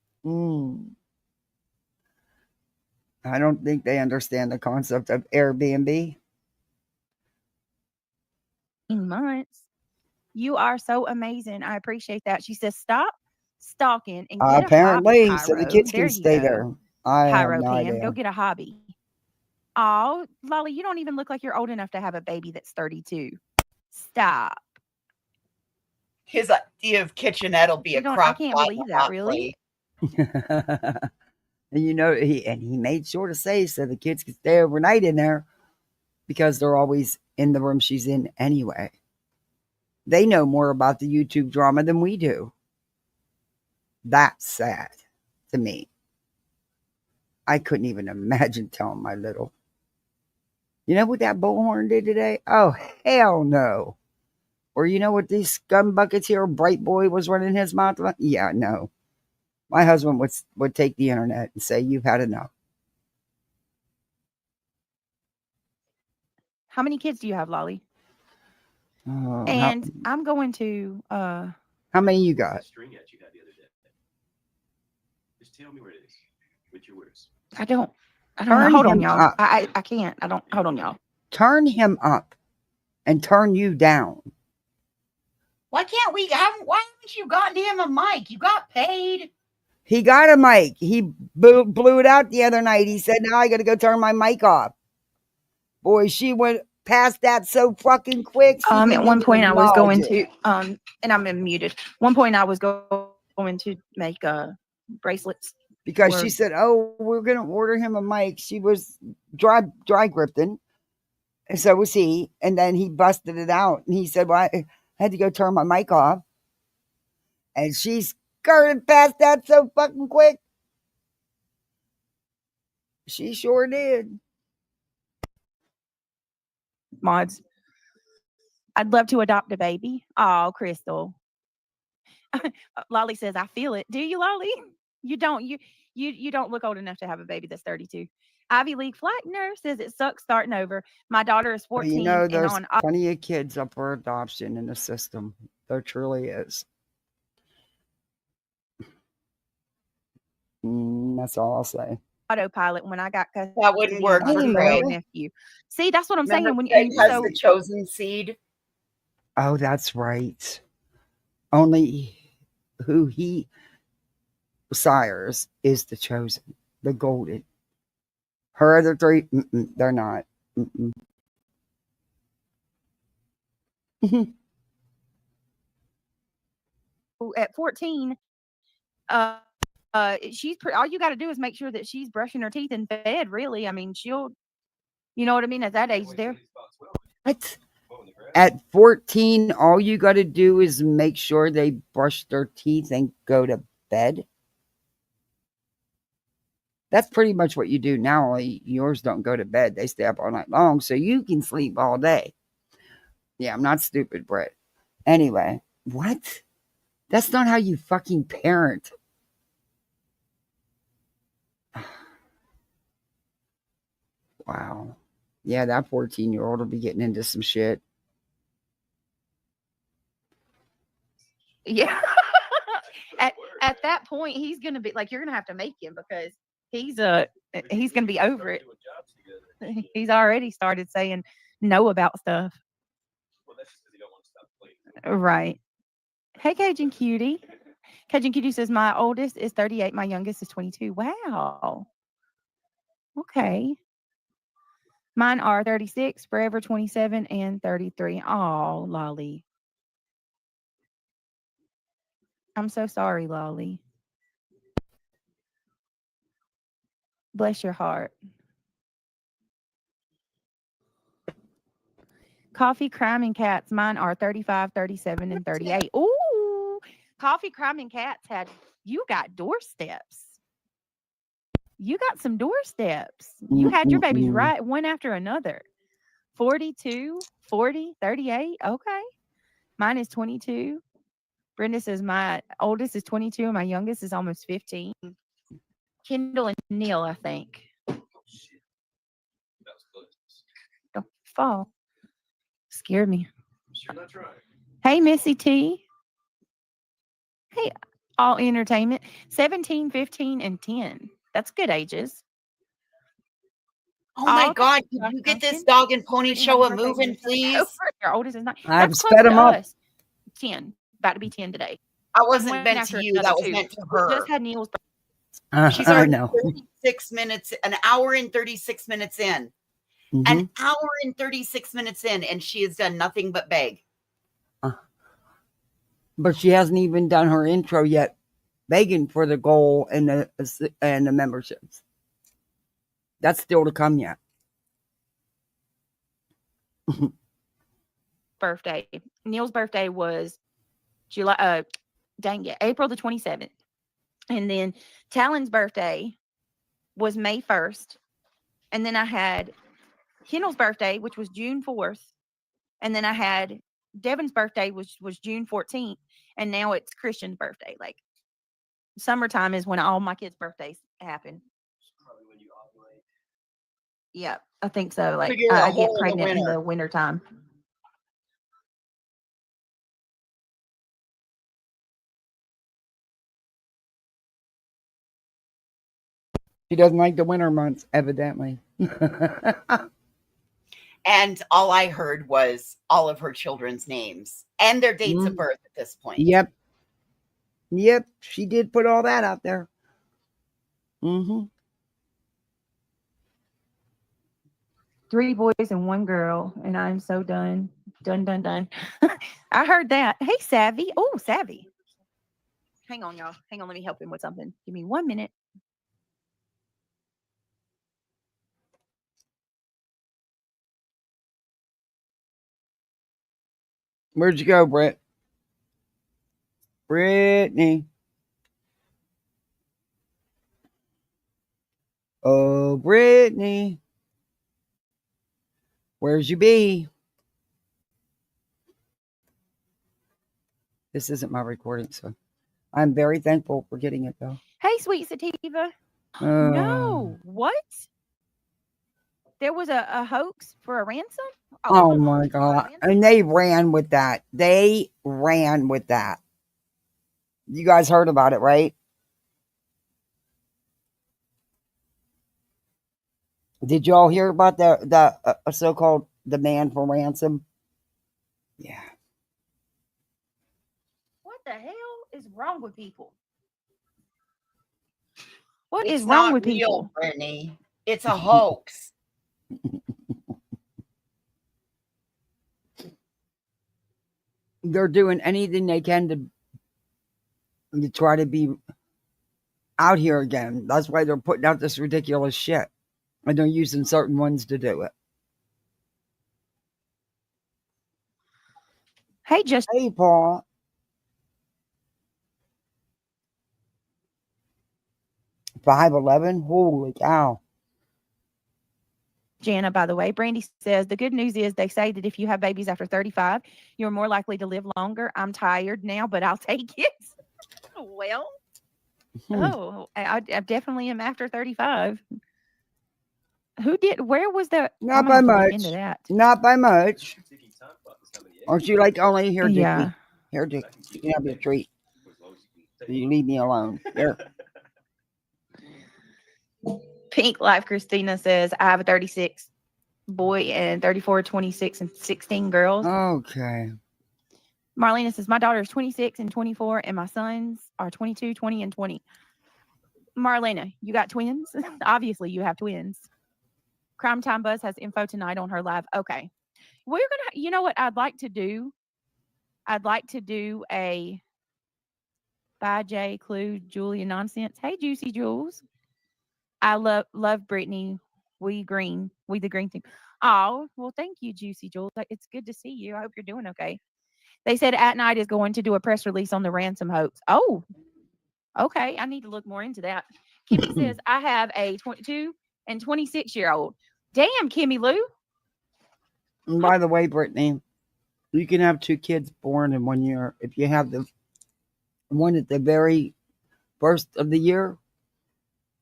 Speaker 1: I don't think they understand the concept of Airbnb.
Speaker 3: Months. You are so amazing. I appreciate that. She says, stop stalking and get a
Speaker 1: Apparently,
Speaker 3: hobby,
Speaker 1: so the
Speaker 3: Pyro.
Speaker 1: kids
Speaker 3: There
Speaker 1: can
Speaker 3: you
Speaker 1: stay
Speaker 3: go.
Speaker 1: there. I have
Speaker 3: Pyro
Speaker 1: no
Speaker 3: Pam,
Speaker 1: idea.
Speaker 3: go get a hobby. Oh, Lolly, you don't even look like you're old enough to have a baby that's 32. Stop.
Speaker 2: His idea of kitchenette will be
Speaker 3: You
Speaker 2: a
Speaker 3: don't. I
Speaker 2: crock
Speaker 3: can't
Speaker 2: pot
Speaker 3: believe
Speaker 2: and a
Speaker 3: that.
Speaker 2: hot
Speaker 3: Really?
Speaker 2: plate.
Speaker 1: And he made sure to say so the kids could stay overnight in there because they're always in the room she's in anyway. They know more about the YouTube drama than we do. That's sad to me. I couldn't even imagine telling my little. You know what that bullhorn did today? Oh, hell no. Or you know what these scum buckets here, Bright Boy was running his mouth about? Yeah, no. My husband would take the internet and say, you've had enough.
Speaker 3: How many kids do you have, Lolly?
Speaker 1: Oh,
Speaker 3: And I'm going to
Speaker 1: how many you got?
Speaker 4: That string at you had the other day. Just tell me where it is with your words.
Speaker 3: I don't know.
Speaker 1: Turn
Speaker 3: Hold on,
Speaker 1: him
Speaker 3: y'all.
Speaker 1: up.
Speaker 3: I can't. I don't. Hold on, y'all.
Speaker 1: Turn him up and turn you down.
Speaker 2: Why haven't you gotten him a mic? You got paid.
Speaker 1: He got a mic. He blew it out the other night. He said, now I got to go turn my mic off. Boy, she went past that so fucking quick.
Speaker 3: At one point I was going to and I'm muted. One point I was going to make bracelets
Speaker 1: because she said, oh, we're going to order him a mic. She was dry grifting. And so was he. And then he busted it out. And he said, well, I had to go turn my mic off. And she skirted past that so fucking quick. She sure did.
Speaker 3: mods. I'd love to adopt a baby. Oh, Crystal. Lolly says, I feel it. Do you, Lolly? You don't. You don't look old enough to have a baby that's 32. Ivy League Flattner says it sucks starting over. My daughter is 14.
Speaker 1: Well, you know, there's
Speaker 3: and
Speaker 1: plenty of kids up for adoption in the system. There truly is. That's all I'll say.
Speaker 3: Autopilot when I got custody.
Speaker 2: That wouldn't work
Speaker 3: of my
Speaker 2: for
Speaker 3: great
Speaker 2: Craig.
Speaker 3: nephew. See, that's what I'm
Speaker 2: Remember,
Speaker 3: saying. When
Speaker 2: Craig has
Speaker 3: so
Speaker 2: the chosen seed.
Speaker 1: Oh, that's right. Only who he sires is the chosen, the golden. Her other three, they're not.
Speaker 3: at 14, she's all you got to do is make sure that she's brushing her teeth and fed. Really, I mean, she'll, you know what I mean. At that age, there.
Speaker 1: What? At 14, all you got to do is make sure they brush their teeth and go to bed. That's pretty much what you do now. Only yours don't go to bed; they stay up all night long, so you can sleep all day. Yeah, I'm not stupid, Brett. Anyway, what? That's not how you fucking parent. Wow. Yeah, that 14-year-old will be getting into some shit.
Speaker 3: Yeah. at that point, he's gonna be like, you're gonna have to make him because he's gonna be over it. He's already started saying no about stuff.
Speaker 4: Well, that's because he don't want to stop playing.
Speaker 3: Right. Hey, Cajun Cutie. Cajun Cutie says, my oldest is 38. My youngest is 22. Wow. Okay. Mine are 36, Forever 27, and 33. Oh, Lolly. I'm so sorry, Lolly. Bless your heart. Coffee, Crime, and Cats. Mine are 35, 37, and 38. Ooh. Coffee, Crime, and Cats you got doorsteps. You got some doorsteps. You had your babies right one after another. 42, 40, 38. Okay. Mine is 22. Brenda says my oldest is 22 and my youngest is almost 15. Kendall and Neil, I think.
Speaker 4: Oh, shit. That was close.
Speaker 3: Don't fall. Scared me.
Speaker 4: I'm sure not trying.
Speaker 3: Hey, Missy T. Hey, All Entertainment. 17, 15, and 10. That's good ages.
Speaker 2: Oh my
Speaker 3: All
Speaker 2: God!
Speaker 3: the
Speaker 2: Could you get
Speaker 3: Duncan.
Speaker 2: this dog and pony
Speaker 3: Brittany,
Speaker 2: show a
Speaker 3: happy birthday,
Speaker 2: moving,
Speaker 3: Lucy.
Speaker 2: please?
Speaker 3: Over. Your oldest is 9.
Speaker 1: I've
Speaker 3: That's close
Speaker 1: sped
Speaker 3: to
Speaker 1: 'em up.
Speaker 3: us. 10. About to be 10 today.
Speaker 2: I
Speaker 3: And
Speaker 2: wasn't
Speaker 3: one
Speaker 2: meant
Speaker 3: after
Speaker 2: to you.
Speaker 3: another
Speaker 2: That was
Speaker 3: 2.
Speaker 2: meant to
Speaker 3: We
Speaker 2: her.
Speaker 3: just had Neil's birthday.
Speaker 2: She's
Speaker 1: I
Speaker 2: already
Speaker 1: know.
Speaker 2: 36 minutes, an hour and 36 minutes in.
Speaker 1: Mhm.
Speaker 2: An hour and 36 minutes in, and she has done nothing but beg.
Speaker 1: But she hasn't even done her intro yet, begging for the goal and the memberships. That's still to come yet.
Speaker 3: Birthday. Neil's birthday was April the 27th. And then Talon's birthday was May 1st. And then I had Kendall's birthday, which was June 4th. And then I had Devin's birthday, which was June 14th. And now it's Christian's birthday. Like summertime is when all my kids' birthdays happen.
Speaker 4: Probably when you ovulate.
Speaker 3: Yeah, I think so. Like
Speaker 2: Figure a
Speaker 3: I get
Speaker 2: hole in the
Speaker 3: pregnant in
Speaker 2: winter.
Speaker 3: the wintertime.
Speaker 1: She doesn't like the winter months, evidently.
Speaker 2: And all I heard was all of her children's names and their dates of birth at this point.
Speaker 1: Yep. Yep. She did put all that out there. Mm-hmm.
Speaker 3: 3 boys and 1 girl, and I'm so done. Done. I heard that. Hey, Savvy. Oh, Savvy. Hang on, y'all. Hang on. Let me help him with something. Give me 1 minute.
Speaker 1: Where'd you go, Britt? Brittany. Oh, Brittany. Where's you be? This isn't my recording, so I'm very thankful for getting it, though.
Speaker 3: Hey, sweet sativa. No. What? There was a hoax for a ransom?
Speaker 1: Oh my God. And they ran with that. They ran with that. You guys heard about it, right? Did y'all hear about the so-called demand for ransom? Yeah.
Speaker 3: What the hell is wrong with people? What
Speaker 2: It's
Speaker 3: is wrong
Speaker 2: not
Speaker 3: with
Speaker 2: real,
Speaker 3: people?
Speaker 2: Brittany. It's a hoax.
Speaker 1: They're doing anything they can to try to be out here again. That's why they're putting out this ridiculous shit. And they're using certain ones to do it.
Speaker 3: Hey, just
Speaker 1: Hey, Paul. $5.11? Holy cow.
Speaker 3: Jana, by the way, Brandy says the good news is they say that if you have babies after 35, you're more likely to live longer. I'm tired now, but I'll take it. Well, I definitely am after 35. Where was that?
Speaker 1: Not by much.
Speaker 3: Into that.
Speaker 1: Not by much. Aren't you like only here, Dickie?
Speaker 3: Yeah.
Speaker 1: Here, Dickie. You can have your treat. You leave me alone. Here.
Speaker 3: Pink Life Christina says, I have a 36 boy and 34, 26, and 16 girls.
Speaker 1: Okay.
Speaker 3: Marlena says, my daughter is 26 and 24, and my sons are 22, 20, and 20. Marlena, you got twins? Obviously, you have twins. Crime Time Buzz has info tonight on her live. Okay. We're going to, you know what I'd like to do? I'd like to do a Bye J, Clue, Julia nonsense. Hey, Juicy Jules. I love Brittany. We the green team. Oh, well, thank you, Juicy Jules. It's good to see you. I hope you're doing okay. They said At Night is going to do a press release on the ransom hoax. Oh, okay. I need to look more into that. Kimmy says, I have a 22 and 26-year-old. Damn, Kimmy Lou.
Speaker 1: And by the way, Brittany, you can have 2 kids born in 1 year if you have the one at the very first of the year.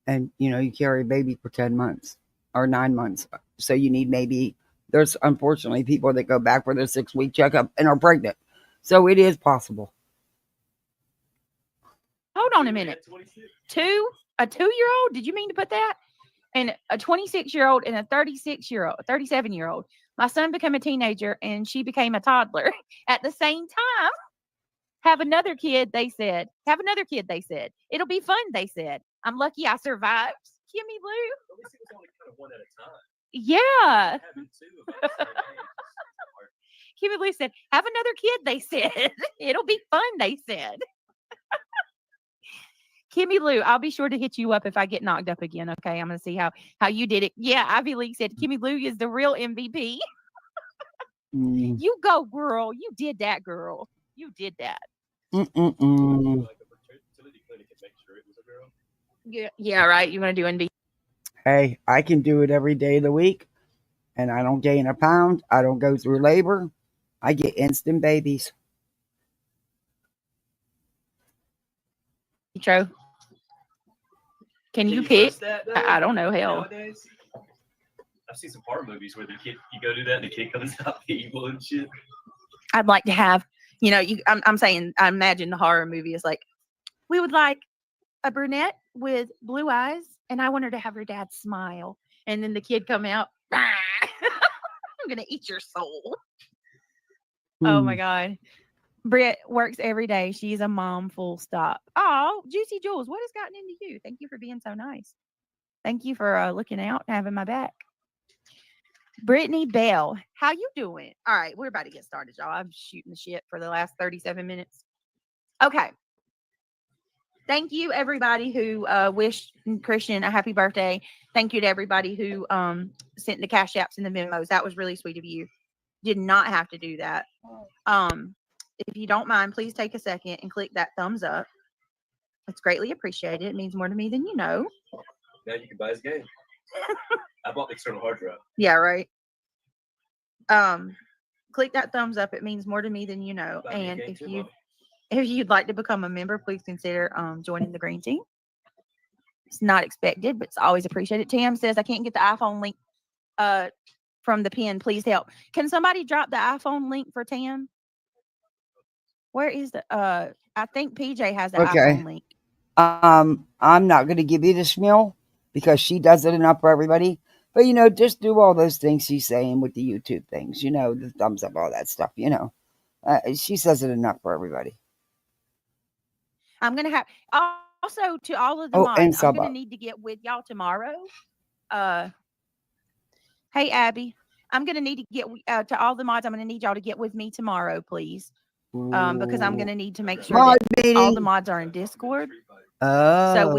Speaker 1: and you carry a baby for 10 months or 9 months. So you need maybe there's unfortunately people that go back for their 6-week checkup and are pregnant. So it is possible.
Speaker 3: Hold on a minute. A 2-year-old? Did you mean to put that? And a 26-year-old and a 36-year-old, 37-year-old. My son became a teenager and she became a toddler at the same time. Have another kid, they said. Have another kid, they said. It'll be fun, they said. I'm lucky I survived. Kimmy Lou.
Speaker 4: At least it was only kind of one at a time.
Speaker 3: Yeah.
Speaker 4: Having two of us at the same age is hard.
Speaker 3: Kimmy Lou said, have another kid, they said. It'll be fun, they said. Kimmy Lou, I'll be sure to hit you up if I get knocked up again. Okay, I'm going to see how you did it. Yeah, Ivy League said Kimmy Lou is the real MVP. You go, girl. You did that, girl. You did that.
Speaker 4: Like a fertility clinic and make sure it was a girl.
Speaker 3: Yeah, right. You want to do NB?
Speaker 1: Hey, I can do it every day of the week, and I don't gain a pound. I don't go through labor. I get instant babies.
Speaker 3: True. Can you pick?
Speaker 4: trust that, though?
Speaker 3: I don't know. Hell.
Speaker 4: Nowadays, I've seen some horror movies where the kid, you go do that and the kid comes out evil and shit.
Speaker 3: I'd like to have, I'm saying, I imagine the horror movie is like, we would like a brunette with blue eyes, and I want her to have her dad smile. And then the kid come out, I'm going to eat your soul. Oh my God. Britt works every day. She's a mom, full stop. Oh, Juicy Jules, what has gotten into you? Thank you for being so nice. Thank you for looking out and having my back. Brittany Bell, how you doing? All right, we're about to get started, y'all. I'm shooting the shit for the last 37 minutes. Okay. Thank you, everybody who wished Christian a happy birthday. Thank you to everybody who sent the cash apps and the memos. That was really sweet of you. Did not have to do that. If you don't mind, please take a second and click that thumbs up. It's greatly appreciated. It means more to me than you know.
Speaker 4: Now you can buy his game. I bought the external hard drive.
Speaker 3: Yeah, right. Click that thumbs up. It means more to me than you know. And if you'd like to become a member, please consider joining the green team. It's not expected, but it's always appreciated. Tam says, I can't get the iPhone link from the pin. Please help. Can somebody drop the iPhone link for Tam? Where is the I think PJ has the iPhone link.
Speaker 1: I'm not going to give you the spiel because she does it enough for everybody. But, just do all those things she's saying with the YouTube things, the thumbs up, all that stuff, she says it enough for everybody.
Speaker 3: I'm going to have, also to all of the mods, I'm going to need to get with y'all tomorrow. Hey, Abby, I'm going to need to get to all the mods. I'm going to need y'all to get with me tomorrow, please. Because I'm going to need to make sure that all the mods are in Discord. So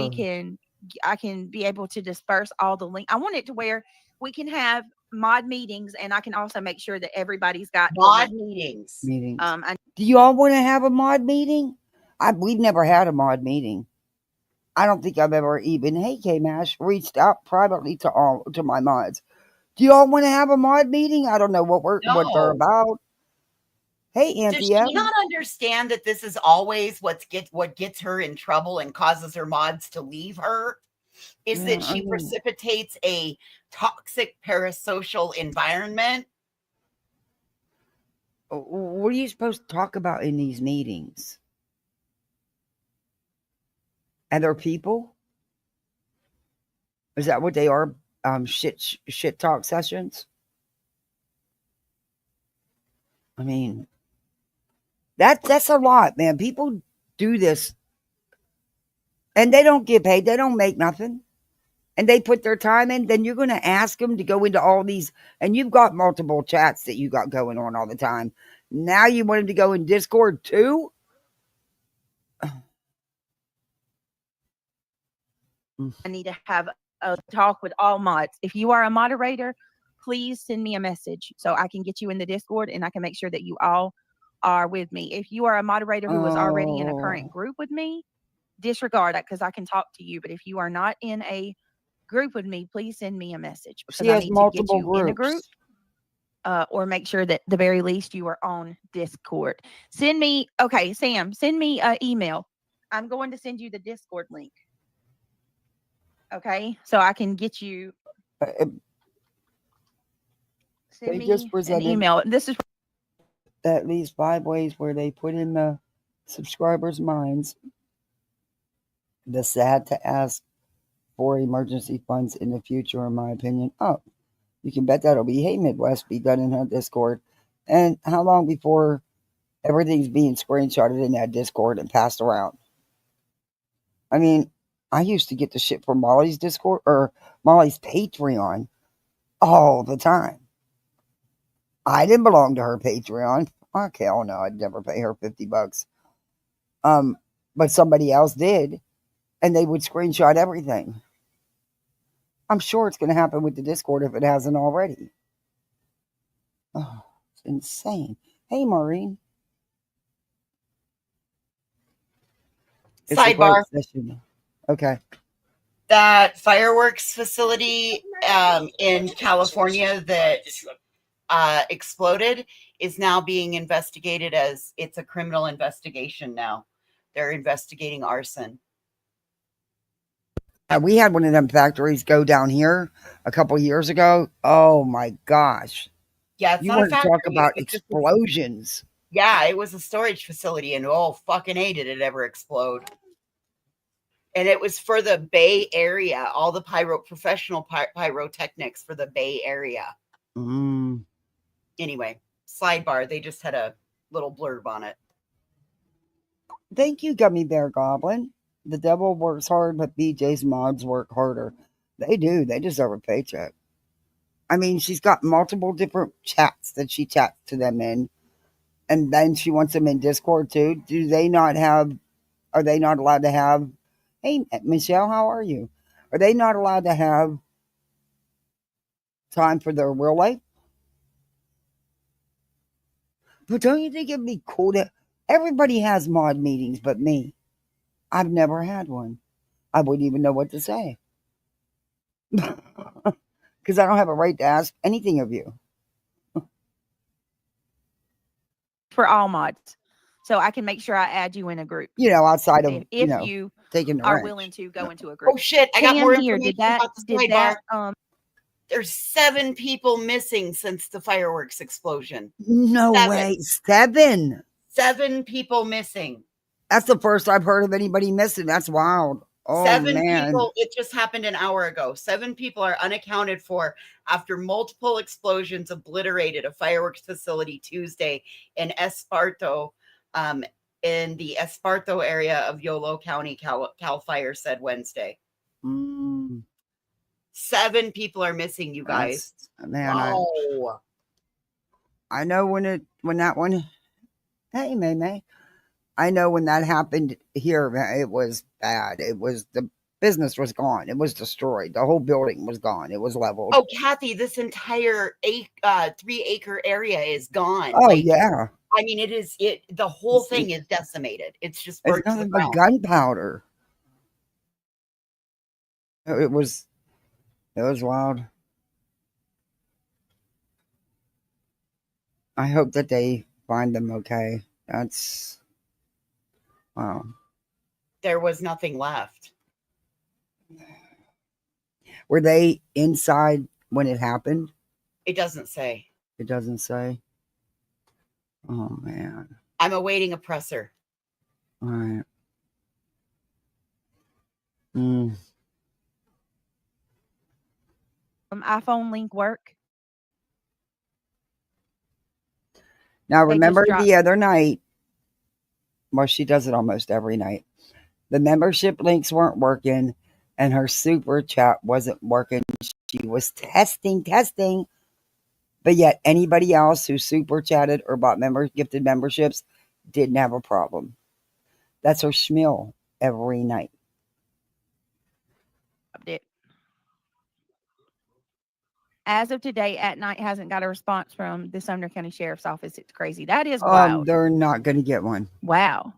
Speaker 3: I can be able to disperse all the links. I want it to where we can have mod meetings, and I can also make sure that everybody's got
Speaker 2: mod meetings.
Speaker 1: Do you all want to have a mod meeting? We've never had a mod meeting. I don't think I've ever even, hey, K-Mash, reached out privately to my mods. Do you all want to have a mod meeting? I don't know what they're about. Hey, Anthea.
Speaker 2: Does she not understand that this is always what gets her in trouble and causes her mods to leave her? Is that she precipitates a toxic parasocial environment?
Speaker 1: What are you supposed to talk about in these meetings? Other people? Is that what they are? Shit talk sessions? I mean, that's a lot, man. People do this and they don't get paid. They don't make nothing. And they put their time in. Then you're going to ask them to go into all these. And you've got multiple chats that you got going on all the time. Now you want them to go in Discord too?
Speaker 3: I need to have a talk with all mods. If you are a moderator, please send me a message so I can get you in the Discord and I can make sure that you all are with me. If you are a moderator who is already in a current group with me, disregard that because I can talk to you. But if you are not in a group with me, please send me a message because I need to get you in a group or make sure that the very least you are on Discord. Sam, send me an email. I'm going to send you the Discord link. Okay, so I can get you
Speaker 1: They
Speaker 3: send
Speaker 1: just
Speaker 3: me an
Speaker 1: presented
Speaker 3: email. This is
Speaker 1: at least 5 ways where they put in the subscribers' minds the sad to ask for emergency funds in the future, in my opinion. Oh, you can bet that'll be, hey, Midwest, be done in her Discord. And how long before everything's being screenshotted in that Discord and passed around? I mean, I used to get the shit from Molly's Discord or Molly's Patreon all the time. I didn't belong to her Patreon. Fuck hell no, I'd never pay her $50. But somebody else did, and they would screenshot everything. I'm sure it's going to happen with the Discord if it hasn't already. Oh, it's insane. Hey, Maureen. It's a great
Speaker 2: Sidebar.
Speaker 1: session. Okay.
Speaker 2: That fireworks facility in California that exploded is now being investigated as it's a criminal investigation now. They're investigating arson.
Speaker 1: We had one of them factories go down here a couple years ago. Oh my gosh.
Speaker 2: Yeah, it's
Speaker 1: You
Speaker 2: not a
Speaker 1: want to
Speaker 2: factory.
Speaker 1: talk about
Speaker 2: It's just
Speaker 1: explosions.
Speaker 2: yeah, it was a storage facility, and oh, fucking A, did it ever explode. And it was for the Bay Area, all the professional pyrotechnics for the Bay Area. Anyway, sidebar, they just had a little blurb on it.
Speaker 1: Thank you, Gummy Bear Goblin. The devil works hard, but BJ's mods work harder. They do. They deserve a paycheck. I mean, she's got multiple different chats that she chats to them in. And then she wants them in Discord too. Do they not have, are they not allowed to have, hey, Michelle, how are you? Are they not allowed to have time for their real life? But don't you think it'd be cool to, everybody has mod meetings but me. I've never had one. I wouldn't even know what to say. Because I don't have a right to ask anything of you.
Speaker 3: for all mods, so I can make sure I add you in a group.
Speaker 1: You know, outside of,
Speaker 3: If
Speaker 1: you
Speaker 3: you
Speaker 1: taking the
Speaker 3: are
Speaker 1: wrench.
Speaker 3: willing to go into a group.
Speaker 2: Oh shit, I got
Speaker 3: Cam
Speaker 2: more
Speaker 3: here,
Speaker 2: information
Speaker 3: did
Speaker 2: about the
Speaker 3: did
Speaker 2: sidebar.
Speaker 3: that
Speaker 2: There's 7 people missing since the fireworks explosion.
Speaker 1: No
Speaker 2: 7.
Speaker 1: way. 7.
Speaker 2: 7 people missing.
Speaker 1: That's the first I've heard of anybody missing. That's wild. Oh,
Speaker 2: 7
Speaker 1: man.
Speaker 2: people, it just happened an hour ago. 7 people are unaccounted for after multiple explosions obliterated a fireworks facility Tuesday in Esparto, in the Esparto area of Yolo County, Cal Fire said Wednesday. 7 people are missing, you guys.
Speaker 1: Man,
Speaker 2: wow.
Speaker 1: I know when that one, hey, May. I know when that happened here, it was bad. It was, the business was gone. It was destroyed. The whole building was gone. It was leveled.
Speaker 2: Oh, Kathy, this entire 3-acre area is gone.
Speaker 1: Oh, yeah.
Speaker 2: I mean, the whole thing is decimated. It's just burnt
Speaker 1: It's
Speaker 2: to the
Speaker 1: nothing but
Speaker 2: ground.
Speaker 1: gunpowder. It was wild. I hope that they find them okay. That's, wow.
Speaker 2: There was nothing left.
Speaker 1: Were they inside when it happened?
Speaker 2: It doesn't say.
Speaker 1: It doesn't say. Oh, man.
Speaker 2: I'm awaiting a presser.
Speaker 1: All right.
Speaker 3: iPhone link work?
Speaker 1: Now,
Speaker 3: They
Speaker 1: remember
Speaker 3: just dropped-
Speaker 1: the other night, well, she does it almost every night. The membership links weren't working and her super chat wasn't working. She was testing, but yet anybody else who super chatted or bought gifted memberships didn't have a problem. That's her schmeal every night.
Speaker 3: As of today, at night hasn't got a response from the Sumner County Sheriff's Office. It's crazy. That is wild.
Speaker 1: They're not going to get one.
Speaker 3: Wow.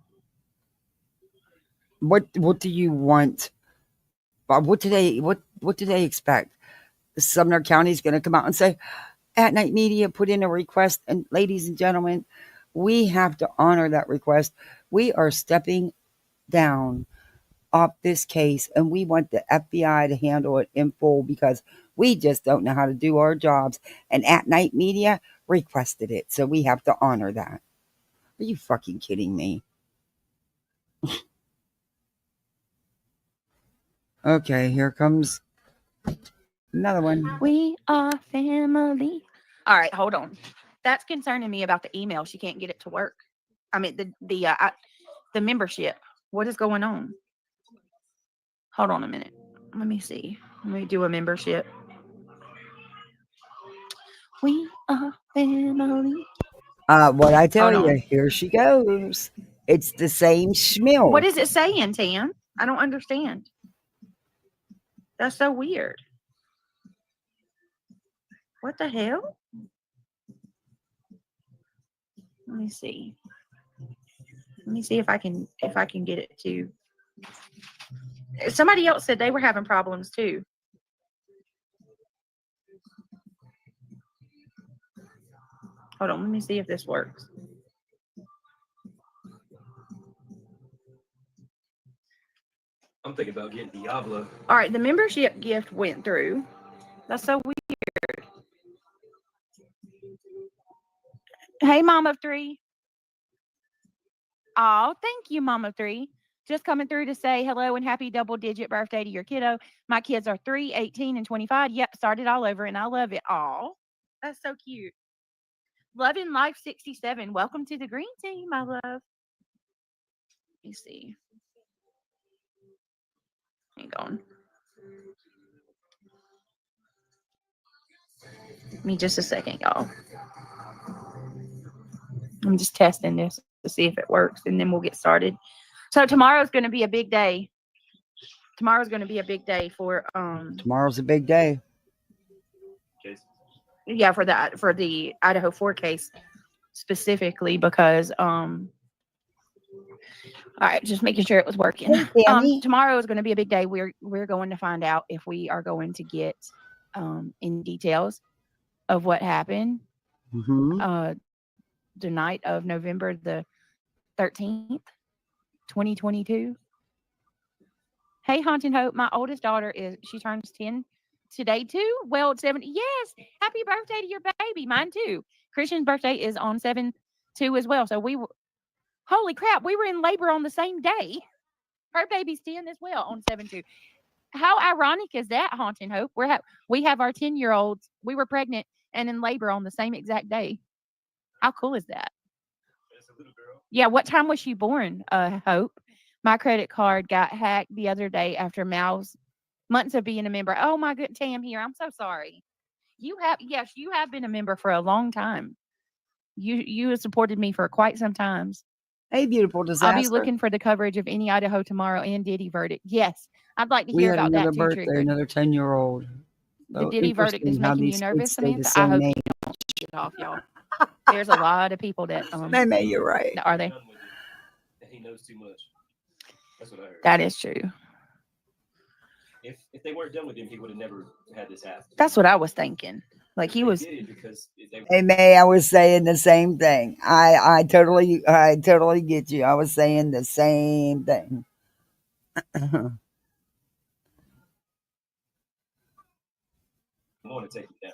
Speaker 1: What do you want? What do they expect? Sumner County is going to come out and say, At Night Media put in a request, and ladies and gentlemen, we have to honor that request. We are stepping down off this case, and we want the FBI to handle it in full because we just don't know how to do our jobs. And At Night Media requested it, so we have to honor that. Are you fucking kidding me? Okay, here comes another one.
Speaker 3: We are family. All right, hold on. That's concerning me about the email. She can't get it to work. I mean the membership. What is going on? Hold on a minute. Let me see. Let me do a membership. We are family.
Speaker 1: What I tell
Speaker 3: Hold
Speaker 1: you,
Speaker 3: on.
Speaker 1: here she goes. It's the same schmill.
Speaker 3: What is it saying, Tam? I don't understand. That's so weird. What the hell? Let me see. Let me see if I can get it to. Somebody else said they were having problems too. Hold on, let me see if this works.
Speaker 4: I'm thinking about getting Diablo.
Speaker 3: All right, the membership gift went through. That's so weird. Hey, Mom of Three. Oh, thank you, Mom of Three. Just coming through to say hello and happy double-digit birthday to your kiddo. My kids are 3, 18, and 25. Yep, started all over, and I love it. Oh, that's so cute. Loving Life 67. Welcome to the green team, my love. Let me see. Hang on. Give me just a second, y'all. I'm just testing this to see if it works, and then we'll get started. So tomorrow's going to be a big day. Tomorrow's going to be a big day for
Speaker 1: Tomorrow's a big day.
Speaker 3: Yeah, for the Idaho 4 case specifically because all right, just making sure it was working.
Speaker 1: Hey, Tammy.
Speaker 3: Tomorrow is going to be a big day. We're going to find out if we are going to get in details of what happened the night of November the 13th, 2022. Hey, Haunting Hope, my oldest daughter she turns 10 today too. Well, 70. Yes, happy birthday to your baby. Mine too. Christian's birthday is on 7/2 as well. So holy crap, we were in labor on the same day. Her baby's 10 as well on 7/2. How ironic is that, Haunting Hope? We have our 10-year-olds. We were pregnant and in labor on the same exact day. How cool is that?
Speaker 4: That's a little girl.
Speaker 3: Yeah, what time was she born, Hope? My credit card got hacked the other day after months of being a member. Oh my good Tam here. I'm so sorry. You have been a member for a long time. You have supported me for quite some times.
Speaker 1: Hey, beautiful disaster.
Speaker 3: I'll be looking for the coverage of any Idaho tomorrow and Diddy verdict. Yes, I'd like to
Speaker 1: we
Speaker 3: hear
Speaker 1: had
Speaker 3: about
Speaker 1: another
Speaker 3: that too.
Speaker 1: birthday,
Speaker 3: Triggered.
Speaker 1: another 10-year-old.
Speaker 3: The Diddy verdict is making you nervous, Samantha. I hope you don't get off, y'all. There's a lot of people that
Speaker 1: Maybe you're right.
Speaker 3: Are they?
Speaker 4: He knows too much. That's what I heard.
Speaker 3: That is true.
Speaker 4: If they weren't done with him, he would have never had this happen.
Speaker 3: That's what I was thinking. Like he was.
Speaker 1: Hey May, I was saying the same thing. I totally get you. I was saying the same thing.
Speaker 4: I want to take it down.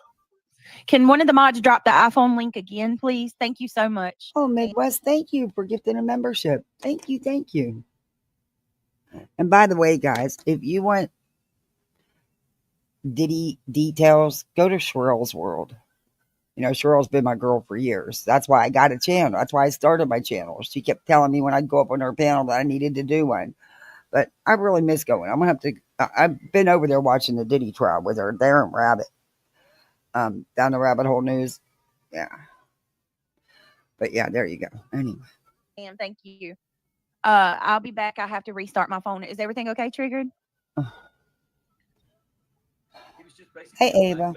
Speaker 3: Can one of the mods drop the iPhone link again, please? Thank you so much.
Speaker 1: Oh, Midwest, thank you for gifting a membership. Thank you. And by the way, guys, if you want Diddy details, go to Sherrill's World. You know, Cheryl's been my girl for years. That's why I got a channel. That's why I started my channel. She kept telling me when I'd go up on her panel that I needed to do one. But I really miss going. I'm going to have to. I've been over there watching the Diddy trial with her there in Rabbit. Down the Rabbit Hole News. Yeah. But yeah, there you go. Anyway.
Speaker 3: And thank you. I'll be back. I have to restart my phone. Is everything okay, Triggered?
Speaker 1: Hey, Ava.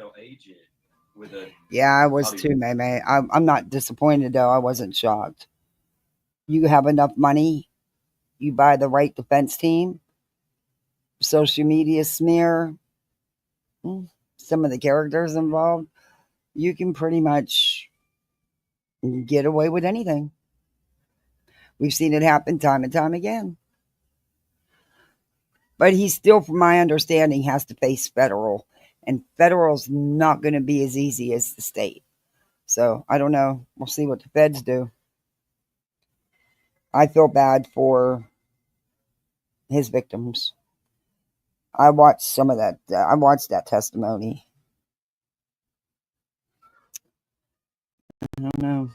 Speaker 1: Yeah, I was too, May. I'm not disappointed, though. I wasn't shocked. You have enough money, you buy the right defense team, social media smear, some of the characters involved, you can pretty much get away with anything. We've seen it happen time and time again. But he still, from my understanding, has to face federal. And federal's not going to be as easy as the state. So I don't know. We'll see what the feds do. I feel bad for his victims. I watched some of that. I watched that testimony. I don't know.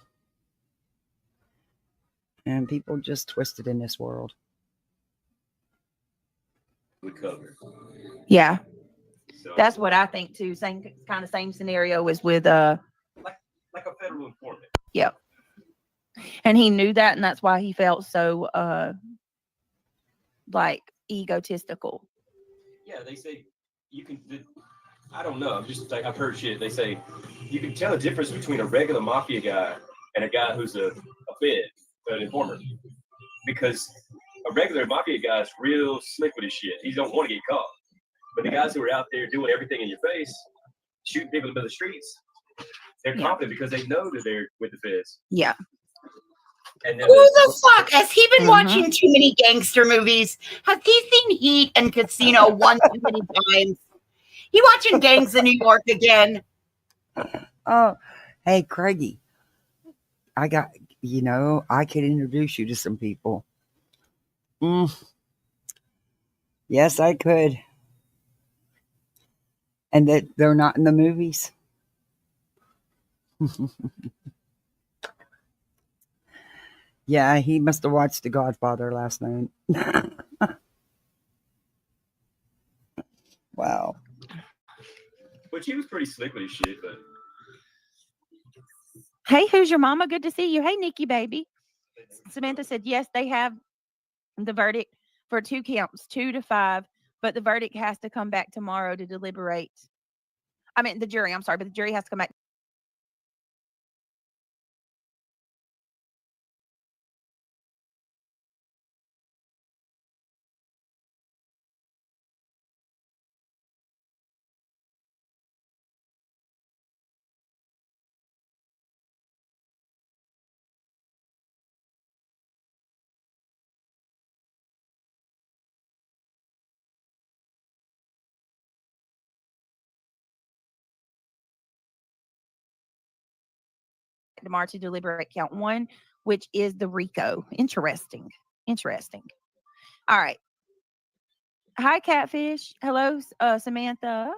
Speaker 1: And people just twisted in this world.
Speaker 4: We covered.
Speaker 3: Yeah,
Speaker 4: So,
Speaker 3: that's what I think too. Same scenario as with
Speaker 4: like a federal informant.
Speaker 3: yeah. And he knew that, and that's why he felt so like egotistical.
Speaker 4: Yeah, they say you can. I don't know. I'm just like I've heard shit. They say you can tell the difference between a regular mafia guy and a guy who's a fed, an informant, because a regular mafia guy is real slick with his shit. He don't want to get caught. But the guys who are out there doing everything in your face, shooting people in the streets, they're confident because they know that they're with the feds.
Speaker 3: Yeah.
Speaker 2: And who the fuck? Has he been watching too many gangster movies? Has he seen Heat and Casino one too many times? He watching Gangs in New York again.
Speaker 1: Oh, hey, Craigie. I could introduce you to some people. Yes, I could. And that they're not in the movies. Yeah, he must have watched The Godfather last night. Wow.
Speaker 4: Which he was pretty slick with his shit, but.
Speaker 3: Hey, who's your mama? Good to see you. Hey, Nikki, baby. Samantha said, yes, they have the verdict for 2 counts, 2 to 5, but the verdict has to come back tomorrow to deliberate. I mean, the jury, I'm sorry, but the jury has to come back. Tomorrow to deliberate count 1, which is the RICO. Interesting. All right. Hi, Catfish. Hello, Samantha.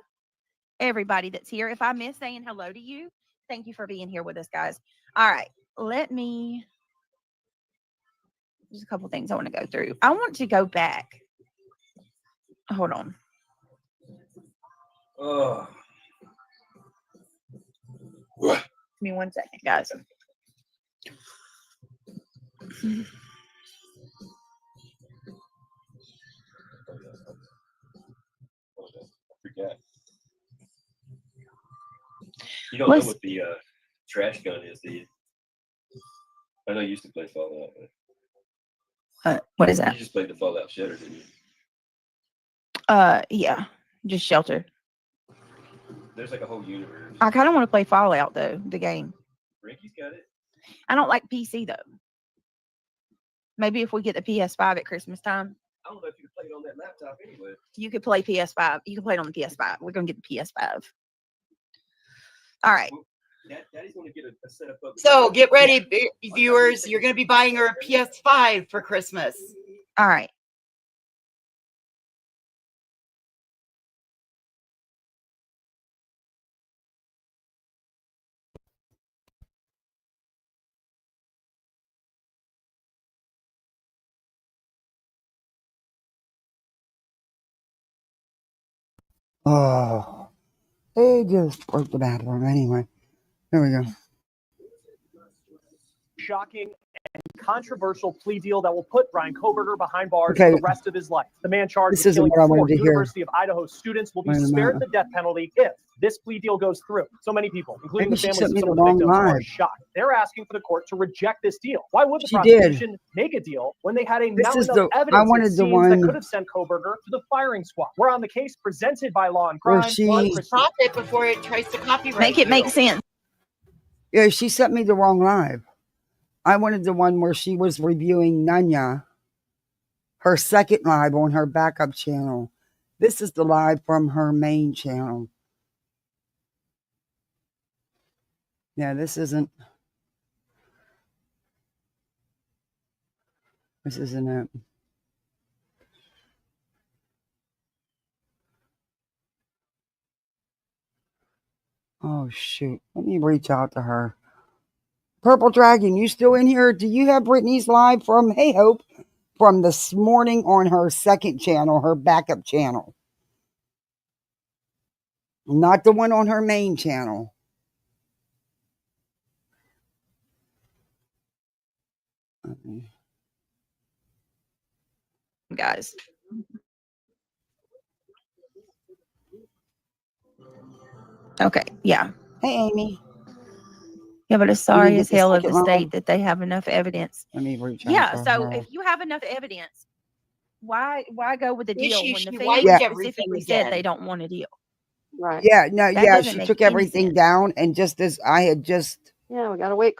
Speaker 3: Everybody that's here. If I miss saying hello to you, thank you for being here with us, guys. All right. There's a couple things I want to go through. I want to go back. Hold on.
Speaker 4: Oh.
Speaker 3: Give me 1 second, guys.
Speaker 4: Forget. You don't know what the trash gun is, do you? I know you used to play Fallout. But
Speaker 3: What is that?
Speaker 4: You just played the Fallout Shutter, didn't you?
Speaker 3: Yeah, just Shelter.
Speaker 4: There's like a whole universe.
Speaker 3: I kind of want to play Fallout though, the game.
Speaker 4: Ricky's got it.
Speaker 3: I don't like PC though. Maybe if we get the PS5 at Christmas time.
Speaker 4: I don't know if you can play it on that laptop anyway.
Speaker 3: You could play PS5. You can play it on the PS5. We're gonna get the PS5. All right.
Speaker 4: Daddy's gonna get a setup up.
Speaker 2: So get ready, viewers. You're going to be buying her a PS5 for Christmas.
Speaker 3: All right.
Speaker 1: Oh, they just broke the bathroom anyway. There we go.
Speaker 6: Shocking and controversial plea deal that will put Brian Kohberger behind bars for the rest of his life. The man charged with killing 4 University of Idaho students will be spared the death penalty if this plea deal goes through. So many people, including the families of some of the victims, are shocked. They're asking for the court to reject this deal. Why would the prosecution make a deal when they had a mountain of evidence that could have sent Kohberger to the firing squad? We're on the case presented by Law and Crime.
Speaker 2: Stop it before it tries to copyright.
Speaker 3: Make it make sense.
Speaker 1: Yeah, she sent me the wrong live. I wanted the one where she was reviewing Nunya, her second live on her backup channel. This is the live from her main channel. Yeah, this isn't it. Oh, shoot. Let me reach out to her. Purple Dragon, you still in here? Do you have Brittany's live from Hey Hope from this morning on her second channel, her backup channel? Not the one on her main channel.
Speaker 3: Guys. Okay, yeah.
Speaker 1: Hey, Amy.
Speaker 3: Yeah, but it's
Speaker 1: Did you
Speaker 3: sorry
Speaker 1: get
Speaker 3: as
Speaker 1: the
Speaker 3: hell of
Speaker 1: second
Speaker 3: the
Speaker 1: line?
Speaker 3: state that they have enough evidence.
Speaker 1: Let me reach out
Speaker 3: Yeah,
Speaker 1: to
Speaker 3: so
Speaker 1: her.
Speaker 3: if you have enough evidence, why go with the deal
Speaker 2: Issue,
Speaker 3: when the
Speaker 2: she
Speaker 3: family
Speaker 2: wiped
Speaker 3: specifically
Speaker 2: everything
Speaker 3: said they
Speaker 2: again.
Speaker 3: don't want a deal?
Speaker 7: Right.
Speaker 1: Yeah, no,
Speaker 3: That
Speaker 1: yeah,
Speaker 3: doesn't
Speaker 1: she
Speaker 3: make
Speaker 1: took
Speaker 3: any
Speaker 1: everything
Speaker 3: sense.
Speaker 1: down, and just as I had just
Speaker 7: Yeah, we gotta wait.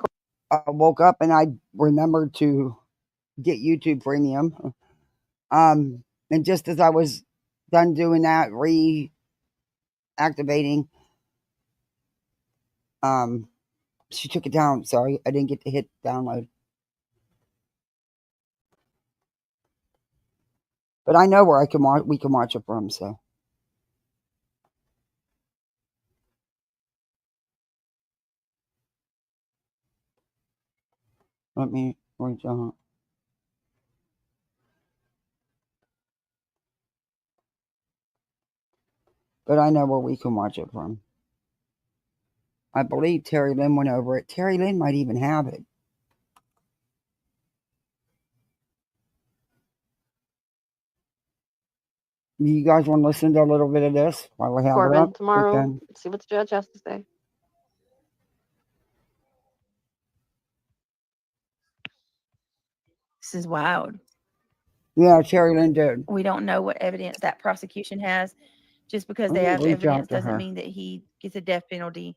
Speaker 1: woke up and I remembered to get YouTube Premium. And just as I was done doing that, reactivating, she took it down. Sorry, I didn't get to hit download. But I know where we can watch it from, so. Let me reach out. But I know where we can watch it from. I believe Terry Lynn went over it. Terry Lynn might even have it. You guys want to listen to a little bit of this while we have her
Speaker 7: Corbin
Speaker 1: up?
Speaker 7: tomorrow. See what the judge has to say.
Speaker 3: This is wild.
Speaker 1: Yeah, Terry Lynn did.
Speaker 3: We don't know what evidence that prosecution has. Just because
Speaker 1: Let
Speaker 3: they
Speaker 1: me
Speaker 3: have
Speaker 1: reach
Speaker 3: evidence
Speaker 1: out to
Speaker 3: doesn't
Speaker 1: her.
Speaker 3: mean that he gets a death penalty.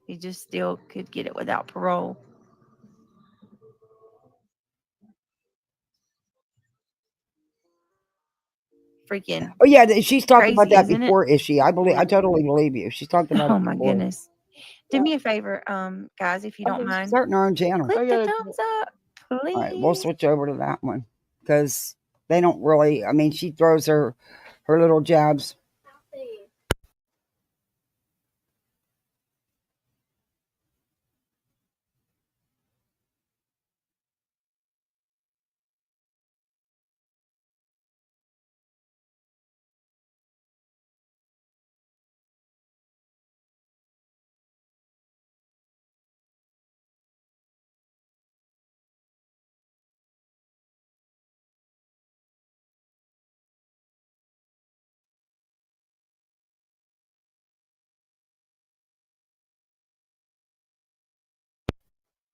Speaker 3: He just still could get it without parole. Freaking.
Speaker 1: Oh yeah, she's talked about
Speaker 3: crazy,
Speaker 1: that
Speaker 3: isn't it?
Speaker 1: before, is she? I totally believe you. She's talked about
Speaker 3: Oh
Speaker 1: it
Speaker 3: my
Speaker 1: before.
Speaker 3: goodness. Do me a favor, guys, if you don't mind.
Speaker 1: Starting our own channel.
Speaker 3: Click the thumbs up, please.
Speaker 1: All right, we'll switch over to that one because they don't really. I mean, she throws her little jabs.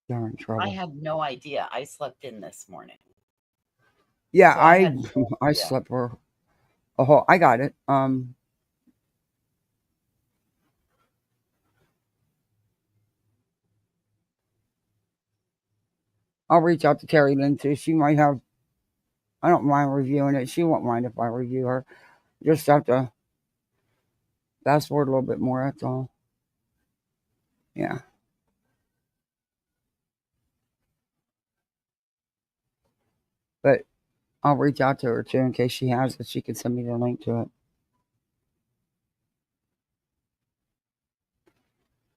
Speaker 1: You're in trouble.
Speaker 2: I had no idea. I slept in this morning.
Speaker 1: Yeah,
Speaker 2: So I had no
Speaker 1: I
Speaker 2: idea.
Speaker 1: slept for a whole. I got it. I'll reach out to Terry Lynn too. She might have. I don't mind reviewing it. She won't mind if I review her. Just have to fast forward a little bit more. That's all. Yeah. But I'll reach out to her too in case she has it. She can send me the link to it.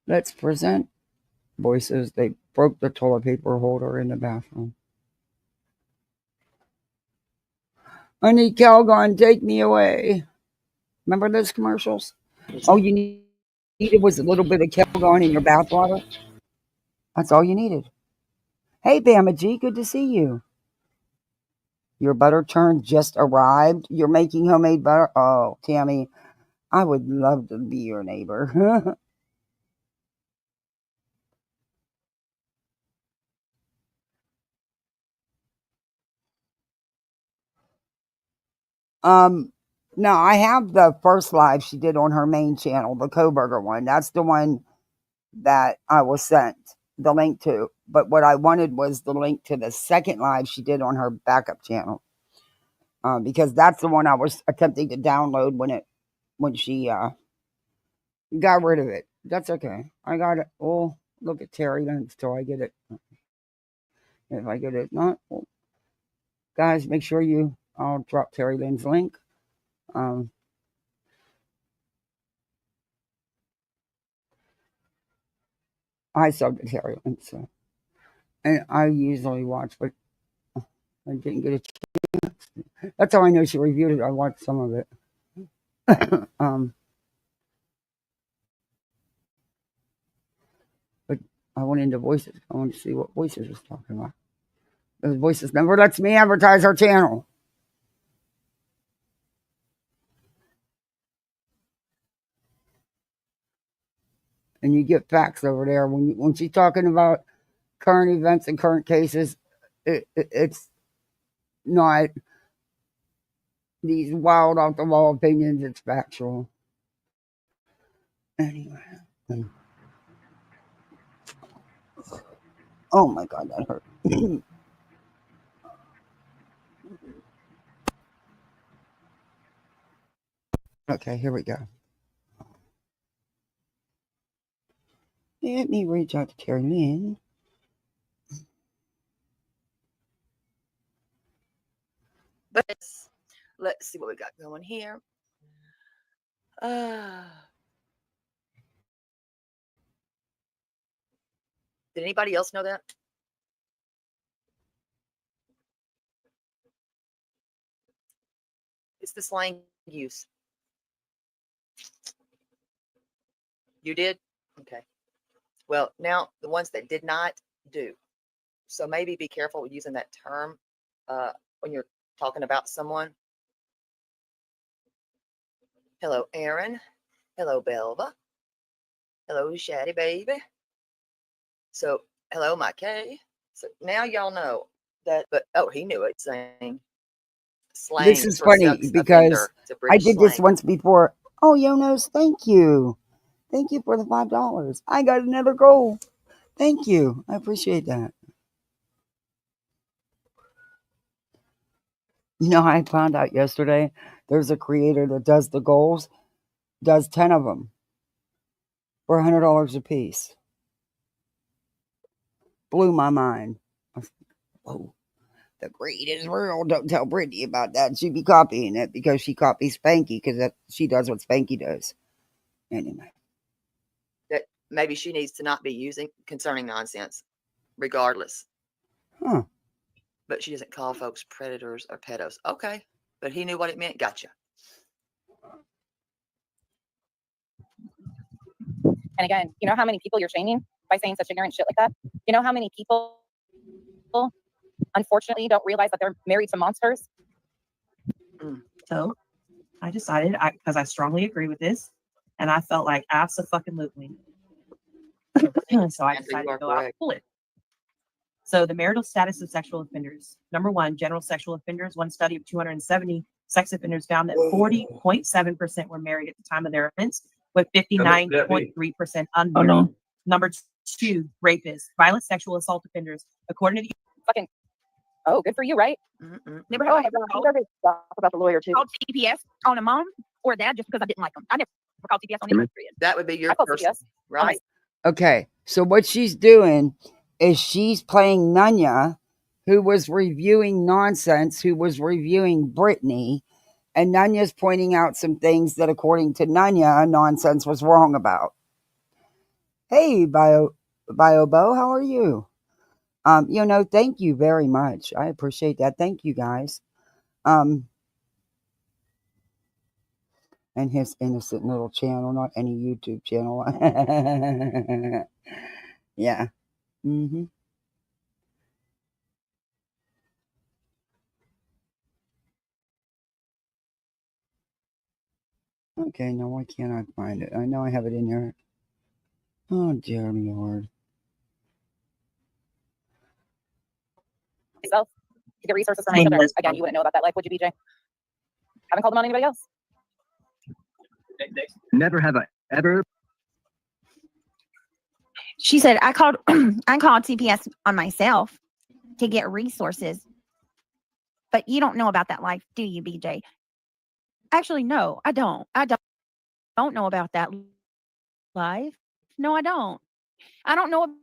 Speaker 1: Let's present voices. They broke the toilet paper holder in the bathroom. I need Calgon, take me away. Remember those commercials? All you needed was a little bit of Calgon in your bathwater. That's all you needed. Hey, Bama G, good to see you. Your butter churn just arrived. You're making homemade butter. Oh, Tammy, I would love to be your neighbor. No, I have the first live she did on her main channel, the Coburger one. That's the one that I was sent the link to. But what I wanted was the link to the second live she did on her backup channel, because that's the one I was attempting to download when she got rid of it. That's okay. I got it. Oh, look at Terry Lynch till I get it. If I get it not, well, guys, make sure I'll drop Terry Lynn's link. I subbed to Terry Lynn, so, and I usually watch, but I didn't get a chance. That's how I know she reviewed it. I watched some of it. But I went into Voices. I want to see what Voices was talking about. Those Voices never lets me advertise our channel. And you get facts over there when she's talking about current events and current cases. It's not these wild off the wall opinions. It's factual. Anyway. Oh my God, that hurt. Okay, here we go. Let me reach out to Terry Lynn.
Speaker 8: But let's see what we got going here. Did anybody else know that? It's the slang use. You did? Okay. Well, now the ones that did not do. So maybe be careful with using that term when you're talking about someone. Hello, Aaron. Hello, Belva. Hello, Shaddy Baby. So, hello, my K. So now y'all know that, but oh, he knew it saying slang.
Speaker 1: This is funny because I did this once before. Oh, Jonas, thank you. Thank you for the $5. I got another goal. Thank you. I appreciate that. You know, I found out yesterday there's a creator that does the goals, does 10 of them for $100 a piece. Blew my mind. Whoa, the greed is real. Don't tell Brittany about that. She'd be copying it because she copies Spanky because she does what Spanky does. Anyway.
Speaker 8: That maybe she needs to not be using concerning nonsense, regardless.
Speaker 1: Huh.
Speaker 8: But she doesn't call folks predators or pedos. Okay. But he knew what it meant. Gotcha.
Speaker 9: And again, you know how many people you're shaming by saying such ignorant shit like that? You know how many people, unfortunately, don't realize that they're married to monsters?
Speaker 10: So I decided, because I strongly agree with this, and I felt like abso-fucking-lutely. So I decided to go out and pull it. So the marital status of sexual offenders. Number one, general sexual offenders. One study of 270 sex offenders found that 40.7% were married at the time of their offense, with 59.3% unmarried. Number two, rapists. Violent sexual assault offenders. According to the
Speaker 9: fucking, oh, good for you, right?
Speaker 7: Never have talk about the lawyer too.
Speaker 9: Called TPS on a mom or a dad just because I didn't like them. I never called TPS on anyone.
Speaker 8: That would be your person, right?
Speaker 1: Okay, so what she's doing is she's playing Nunya, who was reviewing nonsense, who was reviewing Brittany, and Nunya's pointing out some things that, according to Nunya, nonsense was wrong about. Hey, Bio Bo, how are you? You know, thank you very much. I appreciate that. Thank you, guys. And his innocent little channel, not any YouTube channel. Yeah. Mm-hmm. Okay, now why can't I find it? I know I have it in here. Oh, dear Lord.
Speaker 9: Myself to get resources for my children. Again, you wouldn't know about that life, would you, BJ? Haven't called them on anybody else.
Speaker 11: Never have I ever.
Speaker 3: She said, I called CPS on myself to get resources. But you don't know about that life, do you, BJ? Actually, no, I don't. I don't know about that life. No, I don't. I don't know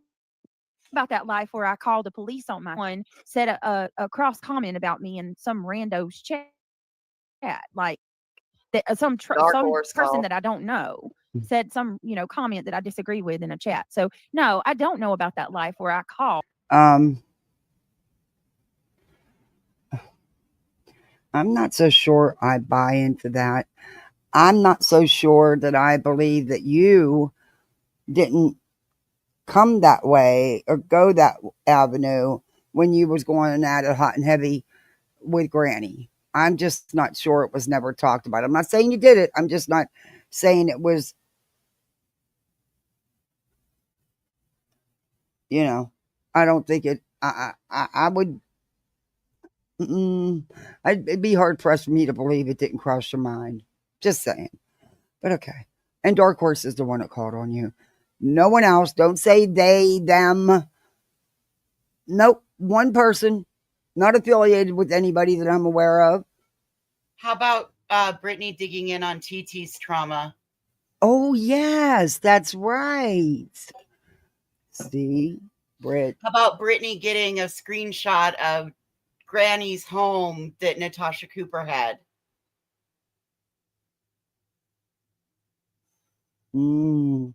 Speaker 3: about that life where I called the police on my one, said a cross comment about me in some rando's chat. Like that some person that I don't know said some, comment that I disagree with in a chat. So no, I don't know about that life where I call.
Speaker 1: I'm not so sure I buy into that. I'm not so sure that I believe that you didn't come that way or go that avenue when you was going at it hot and heavy with Granny. I'm just not sure it was never talked about. I'm not saying you did it. I'm just not saying it was, I don't think it, I would, it'd be hard pressed for me to believe it didn't cross your mind. Just saying. But okay. And Dark Horse is the one that called on you. No one else. Don't say they, them. Nope. One person, not affiliated with anybody that I'm aware of.
Speaker 2: How about Brittany digging in on TT's trauma?
Speaker 1: Oh, yes. That's right. See, Britt.
Speaker 2: How about Brittany getting a screenshot of Granny's home that Natasha Cooper had? So,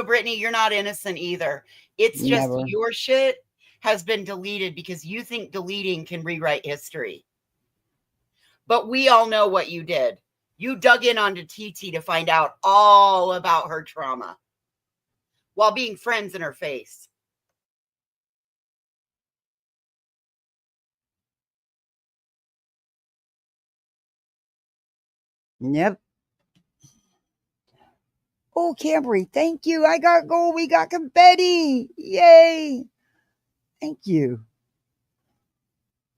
Speaker 2: Brittany, you're not innocent either. It's just your shit has been deleted because you think deleting can rewrite history. But we all know what you did. You dug in onto TT to find out all about her trauma while being friends in her face.
Speaker 1: Yep. Oh, Camry, thank you. I got gold. We got confetti. Yay. Thank you.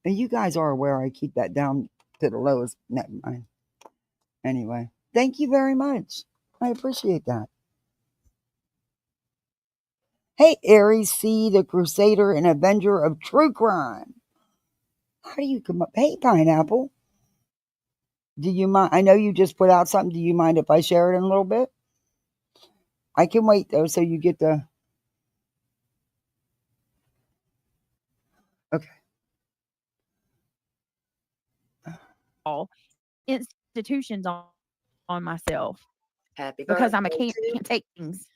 Speaker 1: And you guys are aware I keep that down to the lowest. Never mind. Anyway, thank you very much. I appreciate that. Hey, Aries C, the Crusader and Avenger of True Crime. How do you come up? Hey, Pineapple. Do you mind? I know you just put out something. Do you mind if I share it in a little bit? I can wait, though, so you get the... Okay.
Speaker 3: All institutions on myself.
Speaker 8: Happy
Speaker 3: because I
Speaker 8: birthday
Speaker 3: can't take things.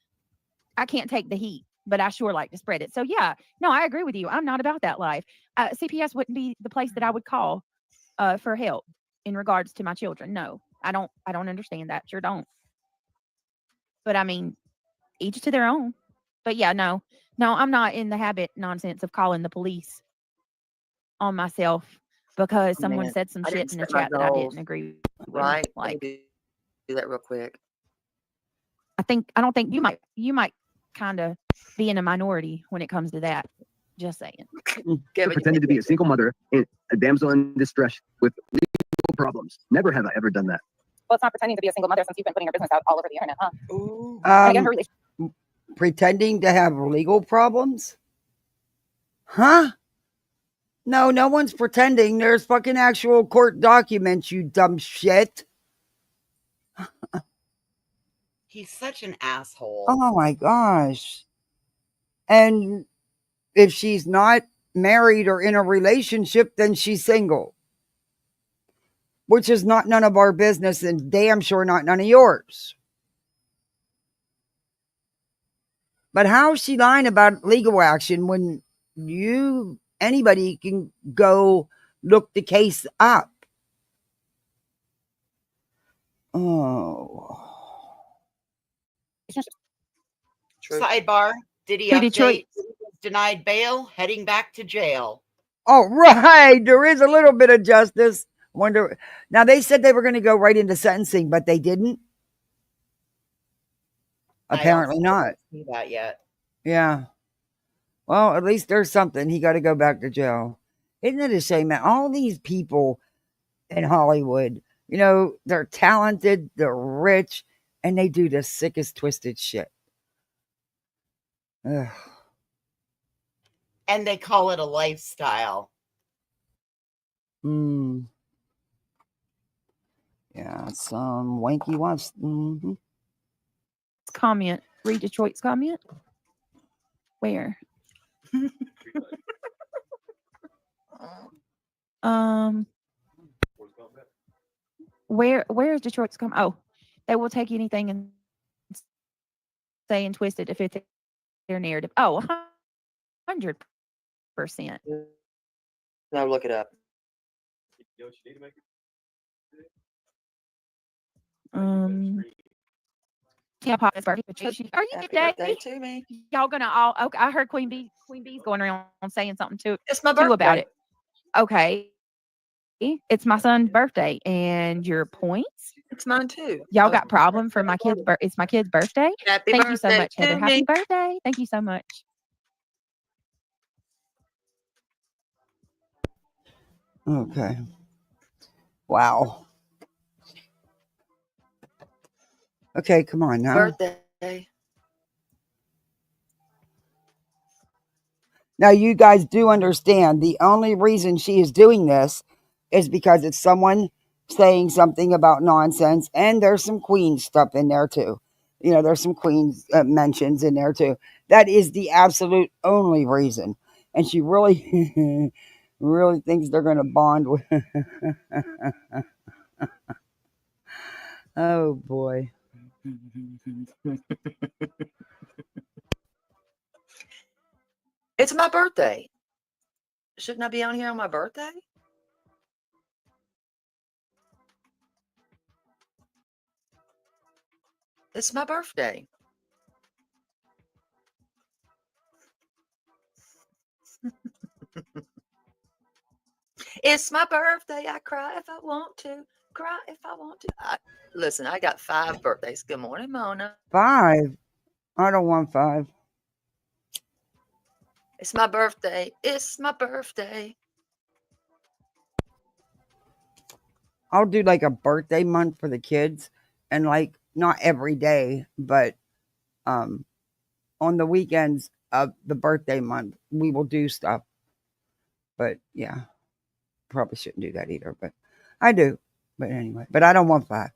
Speaker 3: I can't take the heat, but I sure like to spread it. So yeah, no, I agree with you. I'm not about that life. CPS wouldn't be the place that I would call for help in regards to my children. No, I don't understand that. Sure don't. But I mean, each to their own. But yeah, no, I'm not in the habit nonsense of calling the police on myself because someone said some shit in the chat that I didn't agree with.
Speaker 8: Right.
Speaker 3: Like,
Speaker 8: do that real quick.
Speaker 3: I don't think you might kind of be in a minority when it comes to that. Just saying.
Speaker 11: Kevin, pretended to be a single mother, a damsel in distress with legal problems. Never have I ever done that.
Speaker 9: Well, it's not pretending to be a single mother since you've been putting your business out all over the internet, huh?
Speaker 8: Ooh.
Speaker 1: Pretending to have legal problems? Huh? No one's pretending. There's fucking actual court documents, you dumb shit.
Speaker 2: He's such an asshole.
Speaker 1: Oh my gosh. And if she's not married or in a relationship, then she's single. Which is not none of our business and damn sure not none of yours. But how is she lying about legal action when anybody can go look the case up? Oh.
Speaker 2: True. Sidebar, did he update? Denied bail, heading back to jail.
Speaker 1: Oh, right. There is a little bit of justice. Wonder. Now, they said they were going to go right into sentencing, but they didn't. Apparently not.
Speaker 2: See that yet.
Speaker 1: Yeah. Well, at least there's something. He got to go back to jail. Isn't it a shame, man? All these people in Hollywood, they're talented, they're rich, And they do the sickest, twisted shit. Ugh.
Speaker 2: And they call it a lifestyle.
Speaker 1: Yeah, some wanky ones.
Speaker 3: Comment. Read Detroit's comment. Where? Where is Detroit's comment? Oh, they will take anything and say and twist it to fit their narrative. Oh, 100%.
Speaker 8: No, look it up.
Speaker 3: Yeah, Papa's birthday. Are you
Speaker 8: Happy
Speaker 3: today?
Speaker 8: birthday to me.
Speaker 3: Y'all gonna all? Okay, I heard Queen Bee's going around saying something too
Speaker 8: It's my birthday.
Speaker 3: about it. Okay, it's my son's birthday, and your points.
Speaker 8: It's mine too.
Speaker 3: Y'all got problem for my kid's birthday? It's my kid's birthday.
Speaker 8: Happy
Speaker 3: Thank
Speaker 8: birthday
Speaker 3: you so much, Heather.
Speaker 8: to
Speaker 3: Happy
Speaker 8: me.
Speaker 3: birthday! Thank you so much.
Speaker 1: Okay. Wow. Okay, come on now.
Speaker 8: Birthday.
Speaker 1: Now, you guys do understand the only reason she is doing this is because it's someone saying something about nonsense, and there's some queen stuff in there too. You know, there's some queen mentions in there too. That is the absolute only reason. And she really, really thinks they're going to bond with. Oh, boy.
Speaker 8: It's my birthday. Shouldn't I be on here on my birthday? It's my birthday. It's my birthday. I cry if I want to. Cry if I want to. Listen, I got 5 birthdays. Good morning, Mona.
Speaker 1: 5? I don't want 5.
Speaker 8: It's my birthday. It's my birthday.
Speaker 1: I'll do like a birthday month for the kids, and like not every day, but on the weekends of the birthday month, we will do stuff. But yeah, probably shouldn't do that either, but I do. But anyway, but I don't want 5.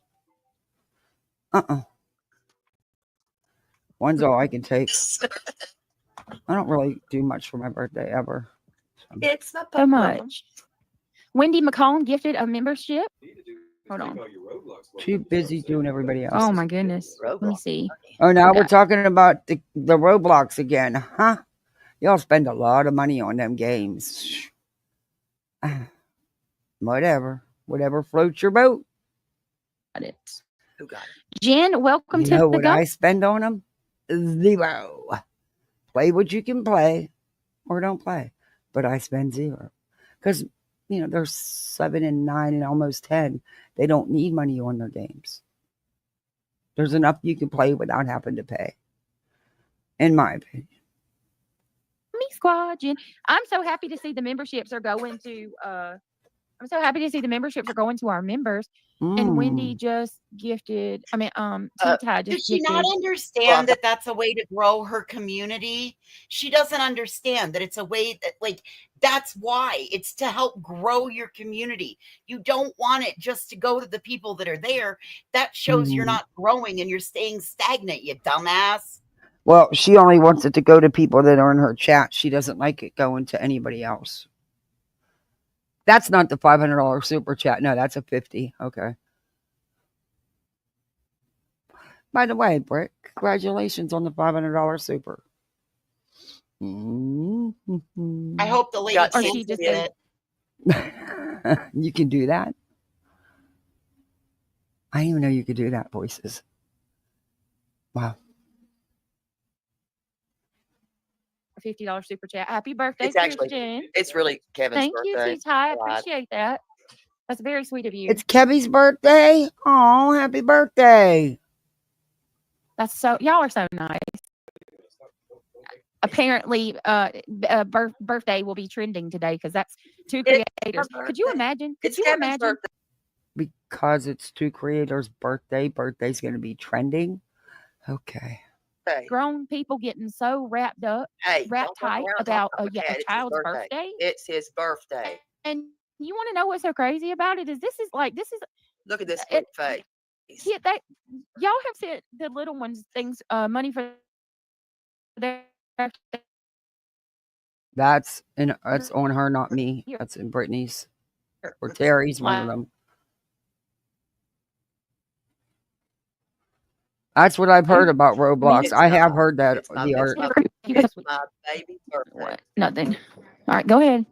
Speaker 1: One's all I can take. I don't really do much for my birthday ever.
Speaker 8: It's my
Speaker 3: So much. Wendy McCollum gifted a membership. Hold on.
Speaker 1: Too busy doing everybody else.
Speaker 3: Oh my goodness. Let me see.
Speaker 1: Oh, now we're talking about the Roblox again, huh? Y'all spend a lot of money on them games. Whatever floats your boat.
Speaker 3: Got it.
Speaker 8: Who got it?
Speaker 3: Jen, welcome to
Speaker 1: know
Speaker 3: the
Speaker 1: what I spend on them? 0. Play what you can play, or don't play. But I spend 0 because they're 7 and 9 and almost 10. They don't need money on their games. There's enough you can play without having to pay, in my opinion.
Speaker 3: Me squad, Jen. I'm so happy to see the memberships are going to. I'm so happy to see the memberships are going to our members. And Wendy just gifted. I mean, Ty just
Speaker 2: Does she
Speaker 3: gifted.
Speaker 2: not understand that that's a way to grow her community? She doesn't understand that it's a way that, like, that's why it's to help grow your community. You don't want it just to go to the people that are there. That shows you're not growing and you're staying stagnant, you dumbass.
Speaker 1: Well, she only wants it to go to people that are in her chat. She doesn't like it going to anybody else. That's not the $500 super chat. No, that's a 50. Okay. By the way, Britt, congratulations on the $500 super.
Speaker 2: I hope the lady can't
Speaker 3: just
Speaker 2: it.
Speaker 1: You can do that? I didn't even know you could do that, voices. Wow.
Speaker 3: $50 super chat. Happy birthday,
Speaker 8: It's actually,
Speaker 3: Kirsten.
Speaker 8: it's really Kevin's
Speaker 3: Thank
Speaker 8: birthday.
Speaker 3: you, Ty. I appreciate that. That's very sweet of you.
Speaker 1: It's Kevin's birthday? Oh, happy birthday.
Speaker 3: That's so, y'all are so nice. Apparently, birthday will be trending today because that's 2 creators. Could you imagine? Could you imagine?
Speaker 1: because it's two creators' birthday. Birthday's going to be trending. Okay.
Speaker 8: Hey,
Speaker 3: Grown people getting so wrapped up,
Speaker 8: hey,
Speaker 3: wrapped
Speaker 8: don't fuck
Speaker 3: tight
Speaker 8: around
Speaker 3: about
Speaker 8: talking about
Speaker 3: a
Speaker 8: Cat. It's his
Speaker 3: child's
Speaker 8: birthday.
Speaker 3: birthday.
Speaker 8: It's his birthday.
Speaker 3: And you want to know what's so crazy about it is this is
Speaker 8: Look at this
Speaker 3: it,
Speaker 8: sweet face.
Speaker 3: kid that y'all have sent the little ones things money for their
Speaker 1: That's on her, not me. That's in Brittany's or Terry's, one of them. That's what I've heard about Roblox. I have heard that the art.
Speaker 8: It's my baby birthday.
Speaker 3: What? Nothing. All right, go ahead.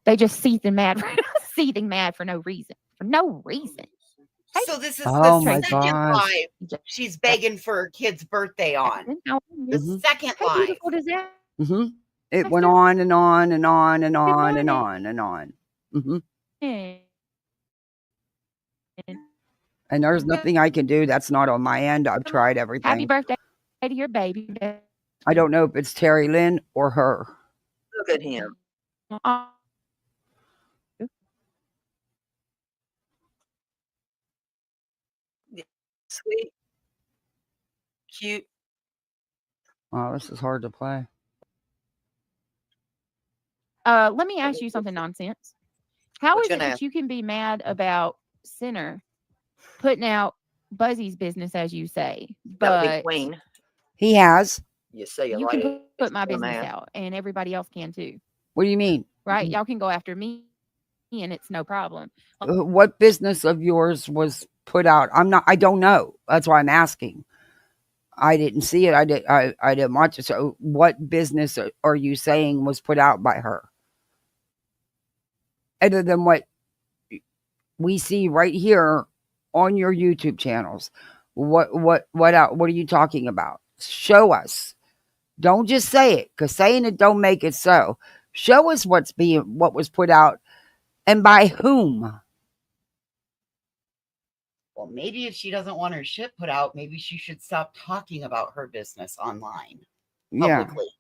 Speaker 3: They just seething mad for no reason. For no reason.
Speaker 2: So this is
Speaker 1: Oh
Speaker 2: the
Speaker 1: my
Speaker 2: second
Speaker 1: gosh.
Speaker 2: live she's begging for her kid's birthday on. The
Speaker 1: Mhm.
Speaker 2: second
Speaker 3: How
Speaker 2: live.
Speaker 3: beautiful does that?
Speaker 1: Mm-hmm. It went on and on and on and on and
Speaker 3: morning.
Speaker 1: on and on. Mm-hmm.
Speaker 3: And
Speaker 1: And there's nothing I can do. That's not on my end. I've tried
Speaker 3: happy
Speaker 1: everything.
Speaker 3: birthday to your baby.
Speaker 1: I don't know if it's Terry Lynn or her.
Speaker 8: Look at him. Sweet, cute.
Speaker 1: Oh, this is hard to play.
Speaker 3: Let me ask you something nonsense. How
Speaker 8: What
Speaker 3: is
Speaker 8: you
Speaker 3: it
Speaker 8: gonna
Speaker 3: that
Speaker 8: ask?
Speaker 3: you can be mad about Sinner putting out Buzzy's business, as you say,
Speaker 8: That would be
Speaker 3: but
Speaker 8: Queen.
Speaker 1: He has.
Speaker 8: You say you
Speaker 3: you
Speaker 8: like
Speaker 3: can put my
Speaker 8: it,
Speaker 3: business
Speaker 8: man.
Speaker 3: out, and everybody else can too,
Speaker 1: What do you mean?
Speaker 3: right? Y'all can go after me, and it's no problem.
Speaker 1: What business of yours was put out? I don't know. That's why I'm asking. I didn't see it. I didn't watch it. So what business are you saying was put out by her? Other than what we see right here on your YouTube channels. What are you talking about? Show us. Don't just say it, because saying it don't make it so. Show us what was put out and by whom.
Speaker 2: Well, maybe if she doesn't want her shit put out, maybe she should stop talking about her business online publicly.
Speaker 1: Yeah.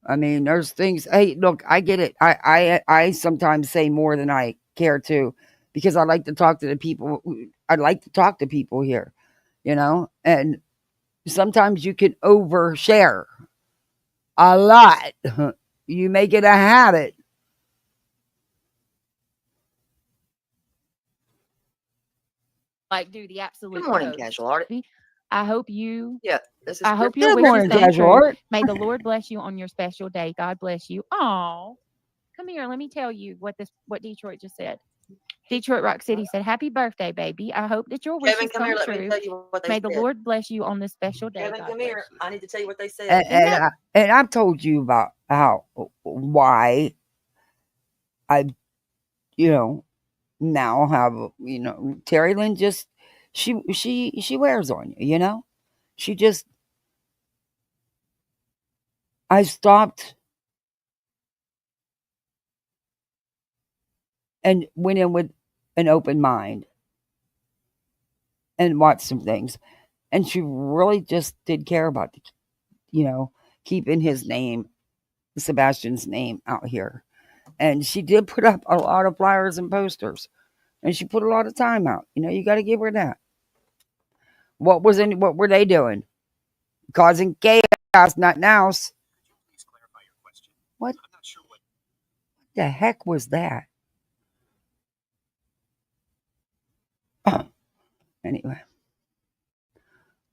Speaker 1: I mean, there's things. Hey, look, I get it. I sometimes say more than I care to, because I like to talk to the people. I like to talk to people here, and sometimes you can overshare a lot. You make it a habit.
Speaker 3: Like, do the absolute.
Speaker 8: Good morning,
Speaker 3: most.
Speaker 8: casual art.
Speaker 3: I hope you.
Speaker 8: Yeah, this is
Speaker 3: I hope
Speaker 8: Grift.
Speaker 3: your
Speaker 1: Good
Speaker 3: wishes
Speaker 1: morning,
Speaker 3: come
Speaker 1: Casual
Speaker 3: true.
Speaker 1: Art.
Speaker 3: May the Lord bless you on your special day. God bless you. Oh, come here. Let me tell you what Detroit just said. Detroit Rock City said, "Happy birthday, baby. I hope that your wishes
Speaker 8: Kevin, come
Speaker 3: come
Speaker 8: here. Let
Speaker 3: true.
Speaker 8: me tell you what they
Speaker 3: May
Speaker 8: said.
Speaker 3: the Lord bless you on this special day.
Speaker 8: Kevin,
Speaker 3: God
Speaker 8: come
Speaker 3: bless
Speaker 8: here.
Speaker 3: you."
Speaker 8: I need to tell you what they said.
Speaker 1: And I've told you about why I, now have, Terry Lynn just, she wears on you, she just, I stopped and went in with an open mind and watched some things. And she really just did care about, keeping his name, Sebastian's name out here. And she did put up a lot of flyers and posters. And she put a lot of time out. You got to give her that. What were they doing? Causing chaos, nothing else. What the heck was that? Anyway.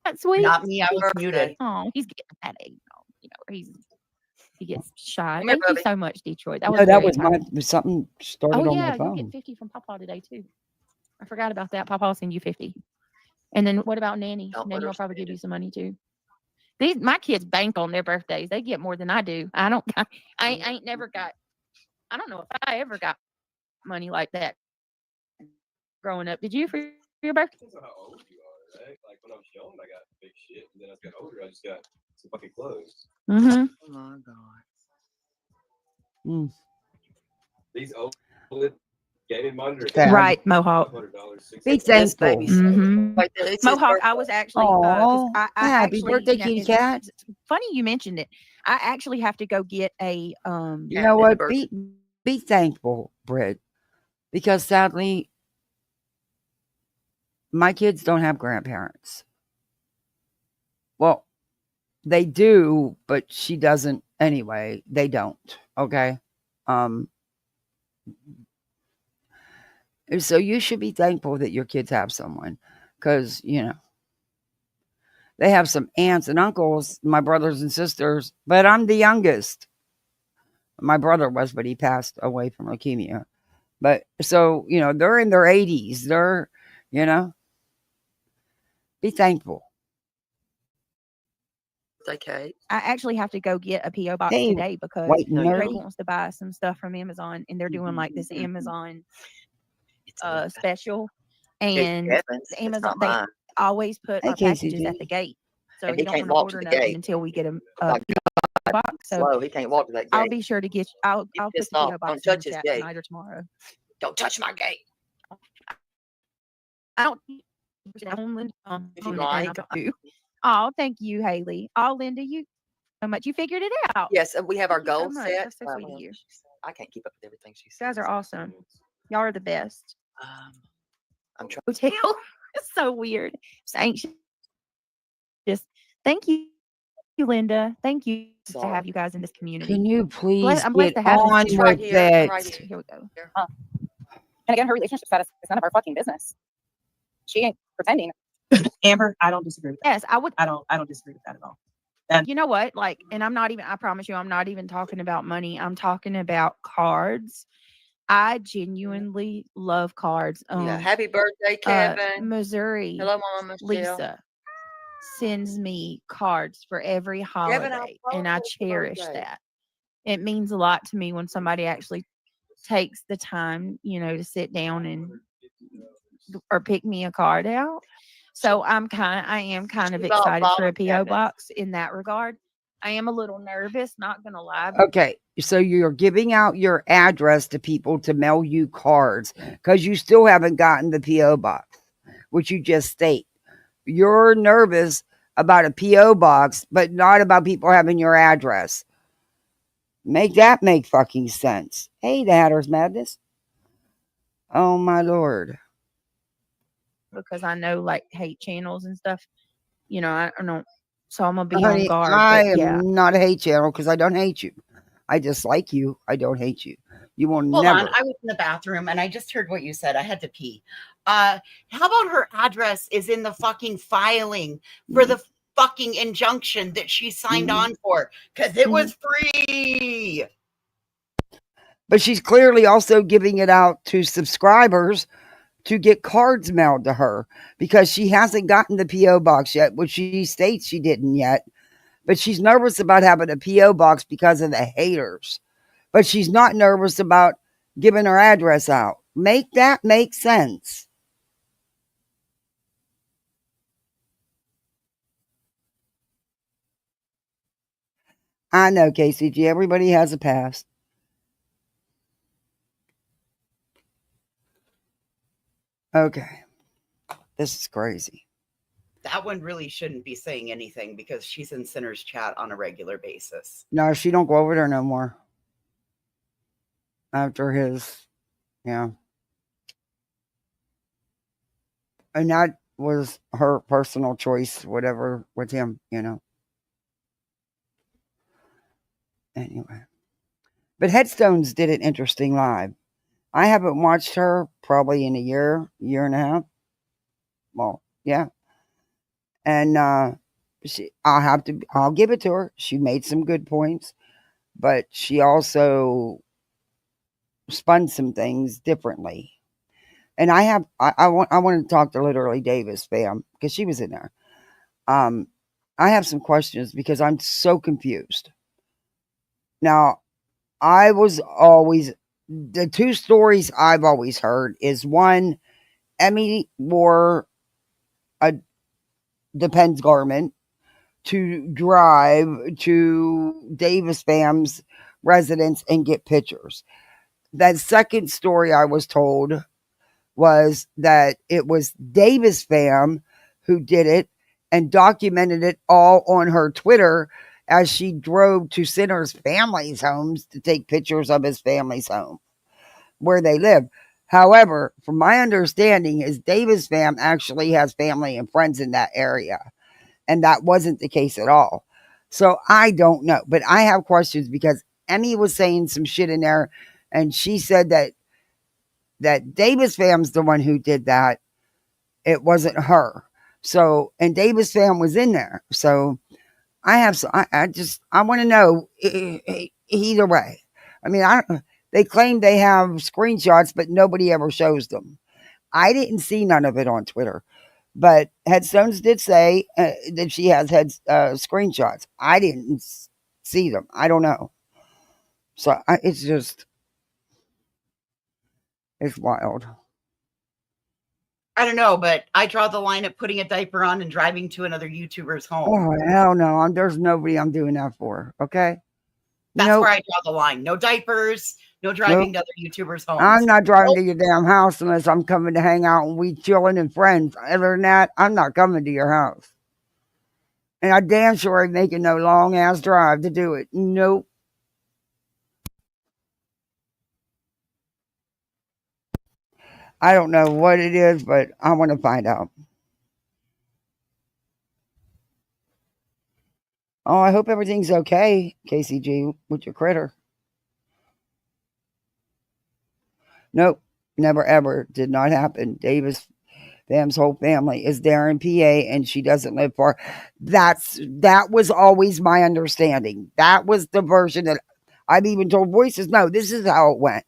Speaker 3: That's sweet.
Speaker 2: Not me. I was muted.
Speaker 3: Oh, he's getting that age. He gets shy.
Speaker 8: Come here,
Speaker 3: Thank you
Speaker 8: Bubby.
Speaker 3: so much, Detroit. That
Speaker 1: No,
Speaker 3: was
Speaker 1: that
Speaker 3: very
Speaker 1: was
Speaker 3: kind.
Speaker 1: something started
Speaker 3: Oh
Speaker 1: on
Speaker 3: yeah,
Speaker 1: my
Speaker 3: you'll
Speaker 1: phone.
Speaker 3: get 50 from Papa today too. I forgot about that. Papa will send you 50. And then what about Nanny?
Speaker 8: Don't
Speaker 3: Nanny will probably
Speaker 8: understand
Speaker 3: give you some money too. My kids bank on their birthdays. They get more than I do. I ain't never got. I don't know if I ever got money like that growing up. Did you for your birthday?
Speaker 4: Depends on how old you are, right? Like when I was young, I got big shit, and then as I got older, I just got some fucking clothes.
Speaker 3: Mm-hmm.
Speaker 8: Oh my god.
Speaker 4: These old gaming monitors,
Speaker 3: Right, Mohawk.
Speaker 1: Be
Speaker 8: This
Speaker 1: thankful.
Speaker 8: baby's
Speaker 3: Mm-hmm.
Speaker 8: like it's his
Speaker 3: Mohawk, I
Speaker 8: birthday.
Speaker 3: was actually, 'cause
Speaker 1: Oh,
Speaker 3: I
Speaker 1: happy
Speaker 3: actually,
Speaker 1: birthday, kitty cat.
Speaker 3: it's funny you mentioned it. I actually have to go get a,
Speaker 1: You know
Speaker 8: Happy
Speaker 1: what?
Speaker 8: birthday.
Speaker 1: Be thankful, Britt. Because sadly, my kids don't have grandparents. Well, they do, but she doesn't anyway. They don't. Okay. So you should be thankful that your kids have someone, because, they have some aunts and uncles, my brothers and sisters, but I'm the youngest. My brother was, but he passed away from leukemia. But so, they're in their 80s. They're, be thankful.
Speaker 8: Okay.
Speaker 3: I actually have to go get a PO box
Speaker 1: Hey,
Speaker 3: today because
Speaker 1: white
Speaker 3: Greg
Speaker 1: nerd.
Speaker 3: wants to buy some stuff from Amazon, and they're doing like this Amazon special. And
Speaker 8: Evans,
Speaker 3: the Amazon, they
Speaker 8: mine.
Speaker 3: always put
Speaker 1: Hey,
Speaker 3: our packages
Speaker 1: KCG.
Speaker 3: at the gate, so
Speaker 8: And
Speaker 3: you
Speaker 8: he
Speaker 3: don't
Speaker 8: can't
Speaker 3: want to
Speaker 8: walk to
Speaker 3: order
Speaker 8: the
Speaker 3: nothing
Speaker 8: gate.
Speaker 3: until we get a
Speaker 8: Like,
Speaker 3: PO box. So
Speaker 8: slow. He can't walk to that gate.
Speaker 3: I'll be sure to get. I'll
Speaker 8: He's
Speaker 3: put
Speaker 8: pissed
Speaker 3: the PO
Speaker 8: off.
Speaker 3: box
Speaker 8: Don't
Speaker 3: in
Speaker 8: touch
Speaker 3: the
Speaker 8: his
Speaker 3: chat
Speaker 8: gate.
Speaker 3: tonight or tomorrow.
Speaker 8: Don't touch my gate.
Speaker 3: I don't.
Speaker 8: If you like.
Speaker 3: Oh, thank you, Haley. Oh, Linda, you so much. You figured it out.
Speaker 8: Yes, and we have our
Speaker 3: Thank you so
Speaker 8: goal
Speaker 3: much.
Speaker 8: set.
Speaker 3: That's so sweet of you.
Speaker 8: I can't keep up with everything she says.
Speaker 3: You guys are awesome. Y'all are the best.
Speaker 8: I'm trying.
Speaker 3: Hotel. It's so weird. It's anxious. Just thank you, Linda. Thank you to have you guys in this community.
Speaker 1: Can you please
Speaker 3: I'm blessed
Speaker 1: get
Speaker 3: to have
Speaker 1: on
Speaker 3: this.
Speaker 1: with it?
Speaker 8: right here.
Speaker 3: Here we go.
Speaker 9: And again, her relationship status is none of our fucking business. She ain't pretending.
Speaker 10: Amber, I don't disagree with that.
Speaker 3: Yes, I would.
Speaker 10: I don't disagree with that at all.
Speaker 3: You know what? Like, and I'm not even, I promise you, I'm not even talking about money. I'm talking about cards. I genuinely love cards.
Speaker 8: Yeah. Happy birthday, Kevin.
Speaker 3: Missouri.
Speaker 8: Hello, Mama Michelle.
Speaker 3: Lisa sends me cards for every holiday, and I cherish that. It means a lot to me when somebody actually takes the time, to sit down or pick me a card out. So I am kind of excited for a PO box in that regard. I am a little nervous, not gonna lie.
Speaker 1: Okay, so you're giving out your address to people to mail you cards because you still haven't gotten the PO box, which you just state. You're nervous about a PO box, but not about people having your address. Make that make fucking sense. Hey, the Hatter's Madness. Oh my Lord.
Speaker 3: Because I know like hate channels and stuff. I don't. So I'm gonna be
Speaker 1: Honey,
Speaker 3: on guard.
Speaker 1: I
Speaker 3: but yeah.
Speaker 1: am not a hate channel because I don't hate you. I dislike you. I don't hate you. You will
Speaker 2: Hold
Speaker 1: never.
Speaker 2: on. I was in the bathroom and I just heard what you said. I had to pee. How about her address is in the fucking filing for the fucking injunction that she signed on for? Because it was free.
Speaker 1: But she's clearly also giving it out to subscribers to get cards mailed to her because she hasn't gotten the PO box yet, which she states she didn't yet. But she's nervous about having a PO box because of the haters. But she's not nervous about giving her address out. Make that make sense. I know, KCG. Everybody has a past. Okay. This is crazy.
Speaker 2: That one really shouldn't be saying anything because she's in Sinner's chat on a regular basis.
Speaker 1: No, she don't go over there no more. After his, And that was her personal choice, whatever, with him, Anyway. But Headstones did an interesting live. I haven't watched her probably in a year and a half. Well, yeah. And I'll give it to her. She made some good points, but she also spun some things differently. And I want to talk to literally Davis fam because she was in there. I have some questions because I'm so confused. Now, I was always, the two stories I've always heard is one, Emmy wore a Depends garment to drive to Davis fam's residence and get pictures. That second story I was told was that it was Davis fam who did it and documented it all on her Twitter as she drove to Sinner's family's homes to take pictures of his family's home where they live. However, from my understanding, is Davis fam actually has family and friends in that area. And that wasn't the case at all. So I don't know. But I have questions because Emmy was saying some shit in there. And she said that Davis fam's the one who did that. It wasn't her. So, and Davis fam was in there. So I want to know either way. I mean, they claim they have screenshots, but nobody ever shows them. I didn't see none of it on Twitter, but Headstones did say that she has screenshots. I didn't see them. I don't know. So it's wild.
Speaker 2: I don't know, but I draw the line at putting a diaper on and driving to another YouTuber's home.
Speaker 1: Oh, hell no. There's nobody I'm doing that for. Okay.
Speaker 2: That's where I draw the line. No diapers, no driving to other YouTubers' homes.
Speaker 1: I'm not driving to your damn house unless I'm coming to hang out and we chilling and friends. Other than that, I'm not coming to your house. And I damn sure ain't making no long ass drive to do it. Nope. I don't know what it is, but I want to find out. Oh, I hope everything's okay, KCG, with your critter. Nope, never ever. Did not happen. Davis fam's whole family is there in PA and she doesn't live far. That was always my understanding. That was the version that I've even told Voices, no, this is how it went.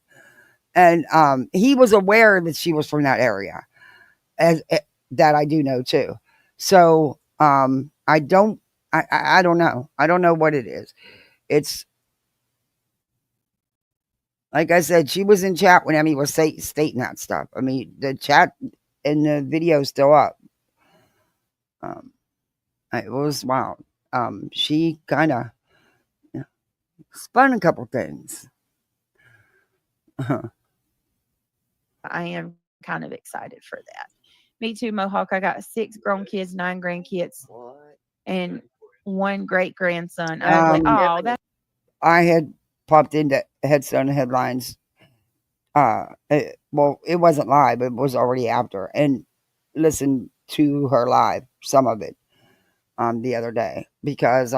Speaker 1: And he was aware that she was from that area. That I do know too. So I don't know. I don't know what it is. It's like I said, she was in chat when Emmy was stating that stuff. I mean, the chat and the video is still up. It was wild. She kind of spun a couple things.
Speaker 3: I am kind of excited for that. Me too, Mohawk. I got 6 grown kids, 9 grandkids, and 1 great grandson. I was like, oh, that.
Speaker 1: I had popped into Headstone Headlines. It wasn't live, it was already after, and listened to her live, some of it, the other day, because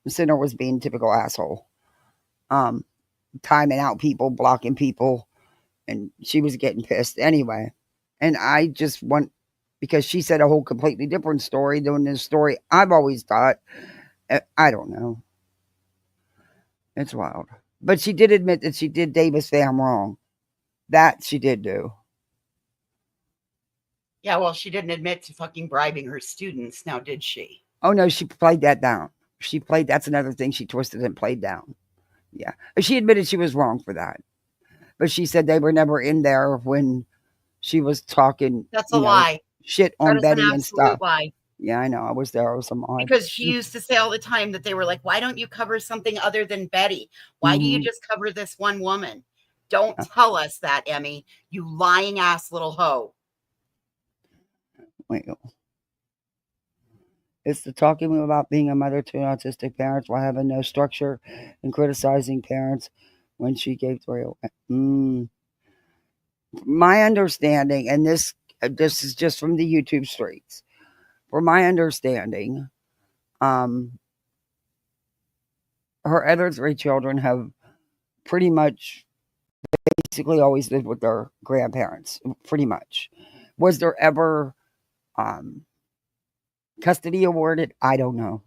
Speaker 1: Sinner was being typical asshole, timing out people, blocking people, and she was getting pissed anyway. And I just because she said a whole completely different story than this story I've always thought. I don't know. It's wild. But she did admit that she did Davis fam wrong. That she did do.
Speaker 2: Yeah, well, she didn't admit to fucking bribing her students, now did she?
Speaker 1: Oh no, she played that down. That's another thing she twisted and played down. Yeah. She admitted she was wrong for that. But she said they were never in there when she was talking.
Speaker 2: That's a lie.
Speaker 1: Shit on Betty and stuff.
Speaker 2: Lie.
Speaker 1: Yeah, I know. I was there. I was some odd.
Speaker 2: Because she used to say all the time that they were like, why don't you cover something other than Betty? Why do you just cover this one woman? Don't tell us that, Emmy. You lying ass little hoe.
Speaker 1: Wait. It's the talking about being a mother to autistic parents while having no structure and criticizing parents when she gave 3 away. My understanding, and this is just from the YouTube streets. For my understanding, her other 3 children have pretty much basically always lived with their grandparents. Pretty much. Was there ever custody awarded? I don't know.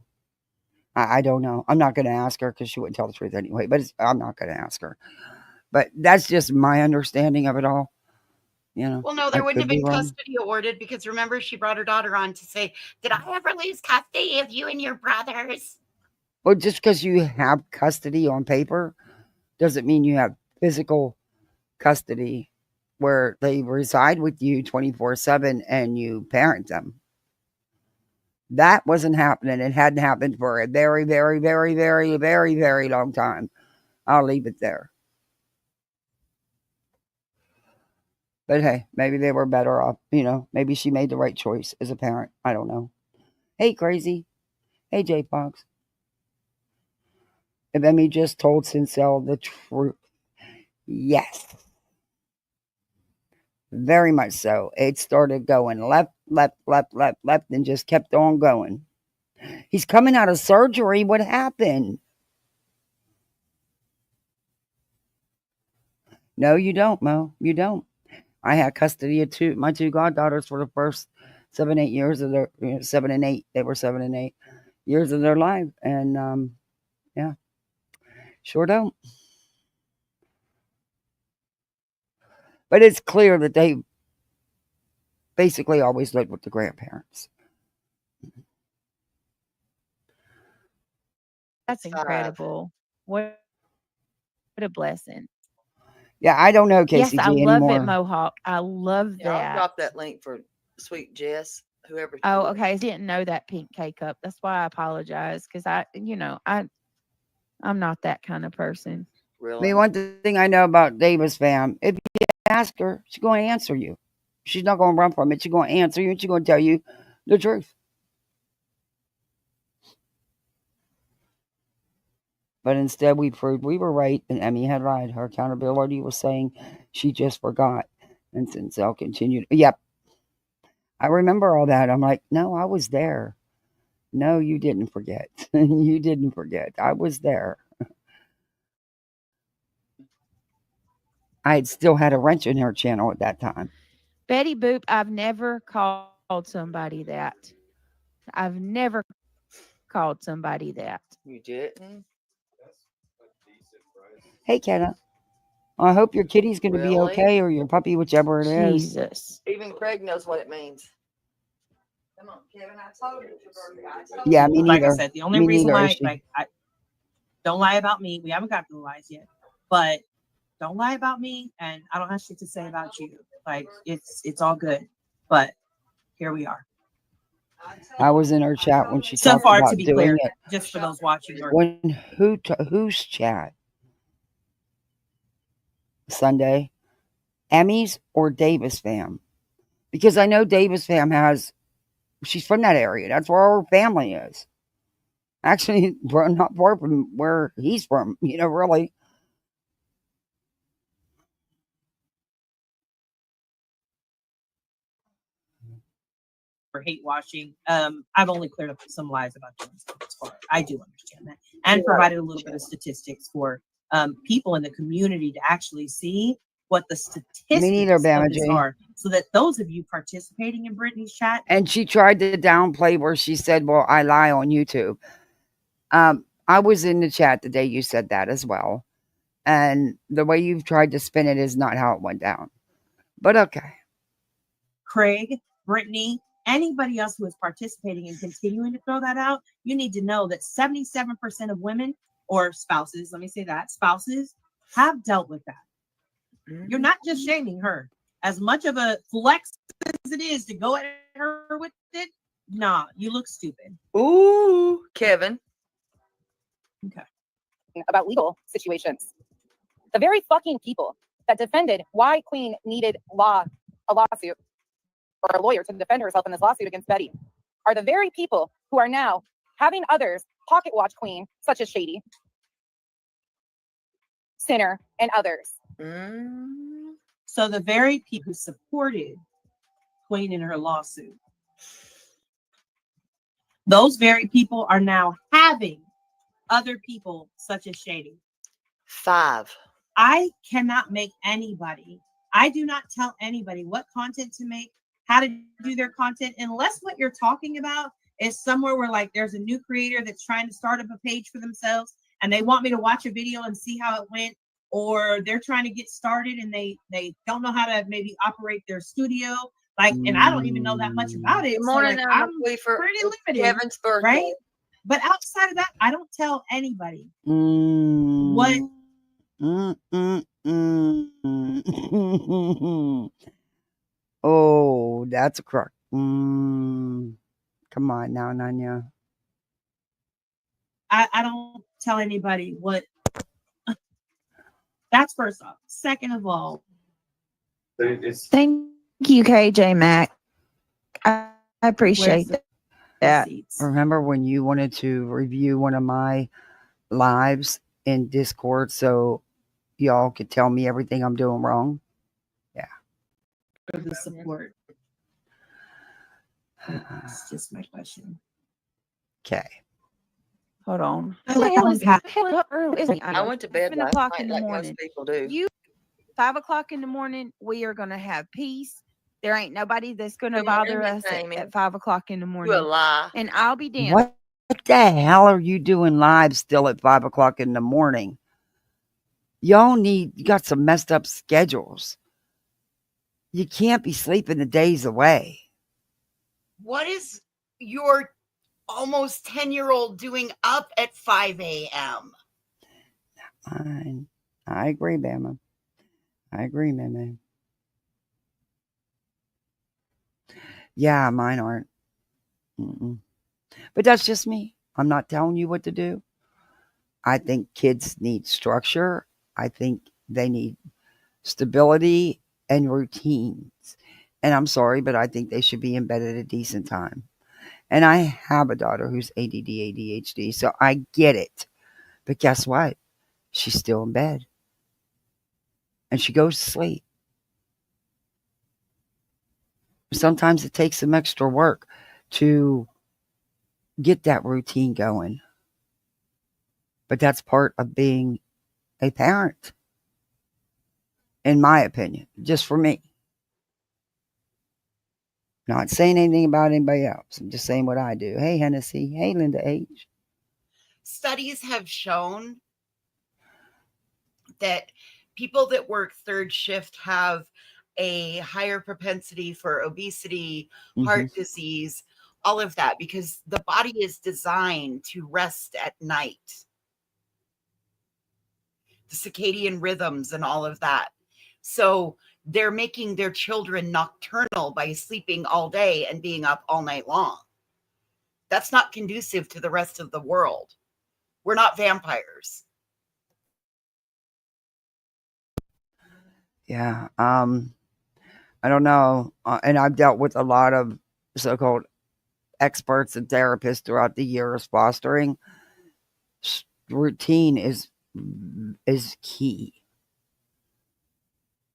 Speaker 1: I don't know. I'm not going to ask her because she wouldn't tell the truth anyway. But I'm not going to ask her. But that's just my understanding of it all.
Speaker 2: Well, no, there wouldn't have been custody awarded because remember, she brought her daughter on to say, did I ever lose custody of you and your brothers?
Speaker 1: Well, just because you have custody on paper doesn't mean you have physical custody where they reside with you 24/7 and you parent them. That wasn't happening. It hadn't happened for a very, very, very, very, very, very long time. I'll leave it there. But hey, maybe they were better off. Maybe she made the right choice as a parent. I don't know. Hey, Crazy. Hey, J Fox. If Emmy just told Sincel the truth. Yes. Very much so. It started going left, and just kept on going. He's coming out of surgery. What happened? No, you don't, Mo. You don't. I had custody of my two goddaughters for the first 7-8 years of their 7 and 8. They were 7 and 8 years of their life, and yeah, sure don't. But it's clear that they basically always lived with the grandparents.
Speaker 3: That's incredible. What a blessing.
Speaker 1: Yeah, I don't know KCG
Speaker 3: Yes, I love
Speaker 1: anymore.
Speaker 3: it, Mohawk. I love
Speaker 8: Yeah, I'll
Speaker 3: that.
Speaker 8: drop that link for Sweet Jess, whoever.
Speaker 3: Oh, okay. I didn't know that pink K cup. That's why I apologize because I'm not that kind of person.
Speaker 1: I
Speaker 8: Really?
Speaker 1: mean, one thing I know about Davis fam, if you ask her, she's going to answer you. She's not going to run from it. She's going to answer you, and she's going to tell you the truth. But instead, we proved we were right, and Emmy had lied. Her accountability was saying she just forgot. And since I'll continue, yep. I remember all that. I'm like, no, I was there. No, you didn't forget. You didn't forget. I was there. I had still had a wrench in her channel at that time.
Speaker 3: Betty Boop, I've never called somebody that. I've never called somebody that.
Speaker 8: You didn't?
Speaker 1: Hey, Kenna. I hope your kitty's going to be
Speaker 8: Really?
Speaker 1: okay, or your puppy, whichever it is.
Speaker 3: Jesus.
Speaker 8: Even Craig knows what it means. Come on, Kevin. I told you it's your birthday. I told
Speaker 1: Yeah,
Speaker 8: you.
Speaker 1: me
Speaker 10: Like I
Speaker 1: neither.
Speaker 10: said, the only
Speaker 1: Me
Speaker 10: reason
Speaker 1: neither,
Speaker 10: why,
Speaker 1: is she?
Speaker 10: don't lie about me. We haven't got to the lies yet, but don't lie about me, and I don't have shit to say about you. Like it's all good, but here we are.
Speaker 1: I was in her chat when she
Speaker 10: So
Speaker 1: talked
Speaker 10: far,
Speaker 1: about
Speaker 10: to be
Speaker 1: doing
Speaker 10: clear,
Speaker 1: it.
Speaker 10: just for those watching.
Speaker 1: When whose chat? Sunday, Emmy's or Davis fam? Because I know Davis fam she's from that area. That's where her family is. Actually, not far from where he's from. Really.
Speaker 10: For hate watching, I've only cleared up some lies about Jones. I do understand that, and provided a little bit of statistics for people in the community to actually see what the statistics of this are, so that those of you participating in Brittany's chat.
Speaker 1: And she tried to downplay where she said, "Well, I lie on YouTube." I was in the chat the day you said that as well, and the way you've tried to spin it is not how it went down. But okay.
Speaker 10: Craig, Brittany, anybody else who is participating and continuing to throw that out, you need to know that 77% of women or spouses, let me say that, spouses have dealt with that. You're not just shaming her. As much of a flex as it is to go at her with it, nah, you look stupid.
Speaker 8: Ooh, Kevin.
Speaker 9: Okay. About legal situations. The very fucking people that defended why Queen needed a lawsuit, or a lawyer to defend herself in this lawsuit against Betty, are the very people who are now having others pocket watch Queen, such as Shady, Sinner, and others.
Speaker 10: So the very people who supported Queen in her lawsuit, those very people are now having other people such as Shady.
Speaker 8: 5.
Speaker 10: I cannot make anybody, I do not tell anybody what content to make, how to do their content, unless what you're talking about is somewhere where like there's a new creator that's trying to start up a page for themselves and they want me to watch a video and see how it went, or they're trying to get started and they don't know how to maybe operate their studio. Like, and I don't even know that much about it.
Speaker 8: Good
Speaker 10: So
Speaker 8: morning,
Speaker 10: like, I'm pretty limited.
Speaker 8: Kevin's birthday.
Speaker 10: Right? But outside of that, I don't tell anybody what.
Speaker 1: Oh, that's a crook. Come on now, Nunya.
Speaker 10: I don't tell anybody what. That's first off. Second of all,
Speaker 3: thank you, KJ Mac. I appreciate that.
Speaker 1: Remember when you wanted to review one of my lives in Discord so y'all could tell me everything I'm doing wrong? Yeah.
Speaker 10: for the support? That's just my question.
Speaker 1: Okay.
Speaker 3: Hold on.
Speaker 10: I like how it's happening.
Speaker 8: I went to bed
Speaker 3: 7
Speaker 8: last
Speaker 3: o'clock
Speaker 8: night
Speaker 3: in the
Speaker 8: like
Speaker 3: morning.
Speaker 8: most people do.
Speaker 3: You 5 o'clock in the morning, we are gonna have peace. There ain't nobody that's gonna
Speaker 8: Good
Speaker 3: bother
Speaker 8: morning,
Speaker 3: us
Speaker 8: Miss Amy.
Speaker 3: at 5 o'clock in the
Speaker 8: You a
Speaker 3: morning.
Speaker 8: lie.
Speaker 3: And I'll be damned.
Speaker 1: What the hell are you doing live still at 5 o'clock in the morning? You got some messed up schedules. You can't be sleeping the days away.
Speaker 2: What is your almost 10-year-old doing up at 5 a.m.?
Speaker 1: I agree, Bama. I agree, man. Yeah, mine aren't. Mm-mm. But that's just me. I'm not telling you what to do. I think kids need structure. I think they need stability and routines. And I'm sorry, but I think they should be in bed at a decent time. And I have a daughter who's ADD, ADHD, so I get it. But guess what? She's still in bed. And she goes to sleep. Sometimes it takes some extra work to get that routine going. But that's part of being a parent, in my opinion, just for me. Not saying anything about anybody else. I'm just saying what I do. Hey, Hennessy. Hey, Linda H.
Speaker 2: Studies have shown that people that work third shift have a higher propensity for obesity, heart disease, all of that, because the body is designed to rest at night. The circadian rhythms and all of that. So they're making their children nocturnal by sleeping all day and being up all night long. That's not conducive to the rest of the world. We're not vampires.
Speaker 1: Yeah. I don't know. And I've dealt with a lot of so-called experts and therapists throughout the years fostering. Routine is key.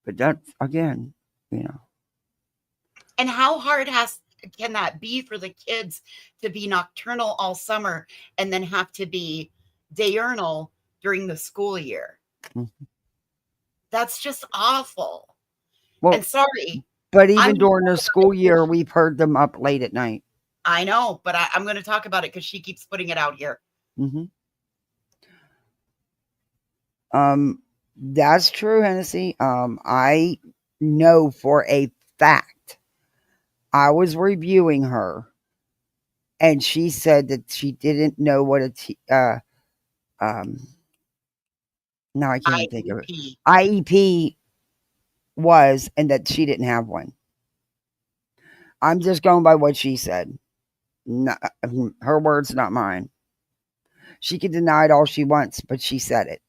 Speaker 1: But that's, again,
Speaker 2: And how hard can that be for the kids to be nocturnal all summer and then have to be diurnal during the school year?
Speaker 1: Mm-hmm.
Speaker 2: That's just awful.
Speaker 1: Well,
Speaker 2: and sorry.
Speaker 1: But even during the school year, we've heard them up late at night.
Speaker 2: I know, but I'm going to talk about it because she keeps putting it out here.
Speaker 1: Mm-hmm. That's true, Hennessy. I know for a fact. I was reviewing her, and she said that she didn't know what now I can't even think of it. IEP was, and that she didn't have one. I'm just going by what she said. Not, her words, not mine. She can deny it all she wants, but she said it.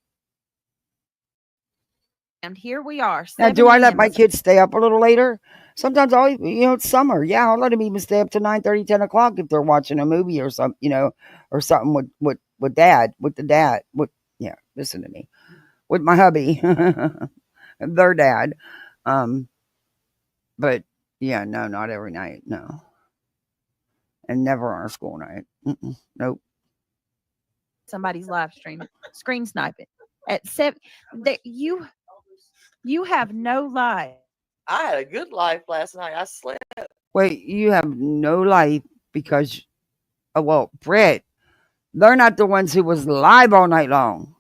Speaker 3: And here we are.
Speaker 1: Now, do I let my kids stay up a little later? Sometimes it's summer. Yeah, I'll let them even stay up to 9:30, 10 o'clock if they're watching a movie or something, or something with dad, yeah, listen to me, with my hubby, their dad. But yeah, no, not every night. No. And never on a school night. Nope.
Speaker 3: Somebody's live streaming, screen sniping at 7. You have no life.
Speaker 8: I had a good life last night. I slept.
Speaker 1: Wait, you have no life because, Brett, they're not the ones who was live all night long.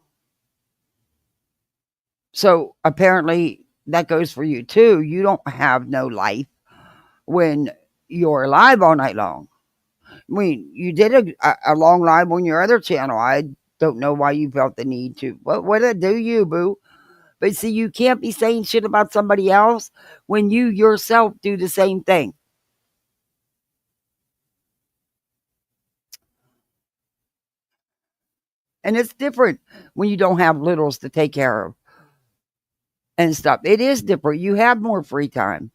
Speaker 1: So apparently that goes for you too. You don't have no life when you're live all night long. I mean, you did a long live on your other channel. I don't know why you felt the need to. What did it do you, boo? But see, you can't be saying shit about somebody else when you yourself do the same thing. And it's different when you don't have littles to take care of and stuff. It is different. You have more free time.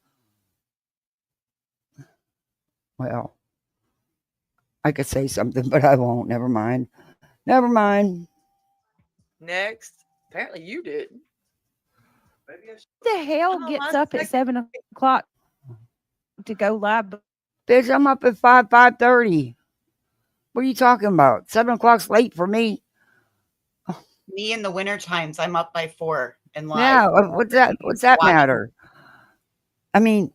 Speaker 1: Well, I could say something, but I won't. Never mind. Never mind.
Speaker 8: Next. Apparently you didn't.
Speaker 3: Who the hell gets up at 7 o'clock to go live.
Speaker 1: Bitch, I'm up at 5:30. What are you talking about? 7 o'clock's late for me.
Speaker 2: Me in the winter times, I'm up by 4 and live.
Speaker 1: Yeah, what's that matter? I mean,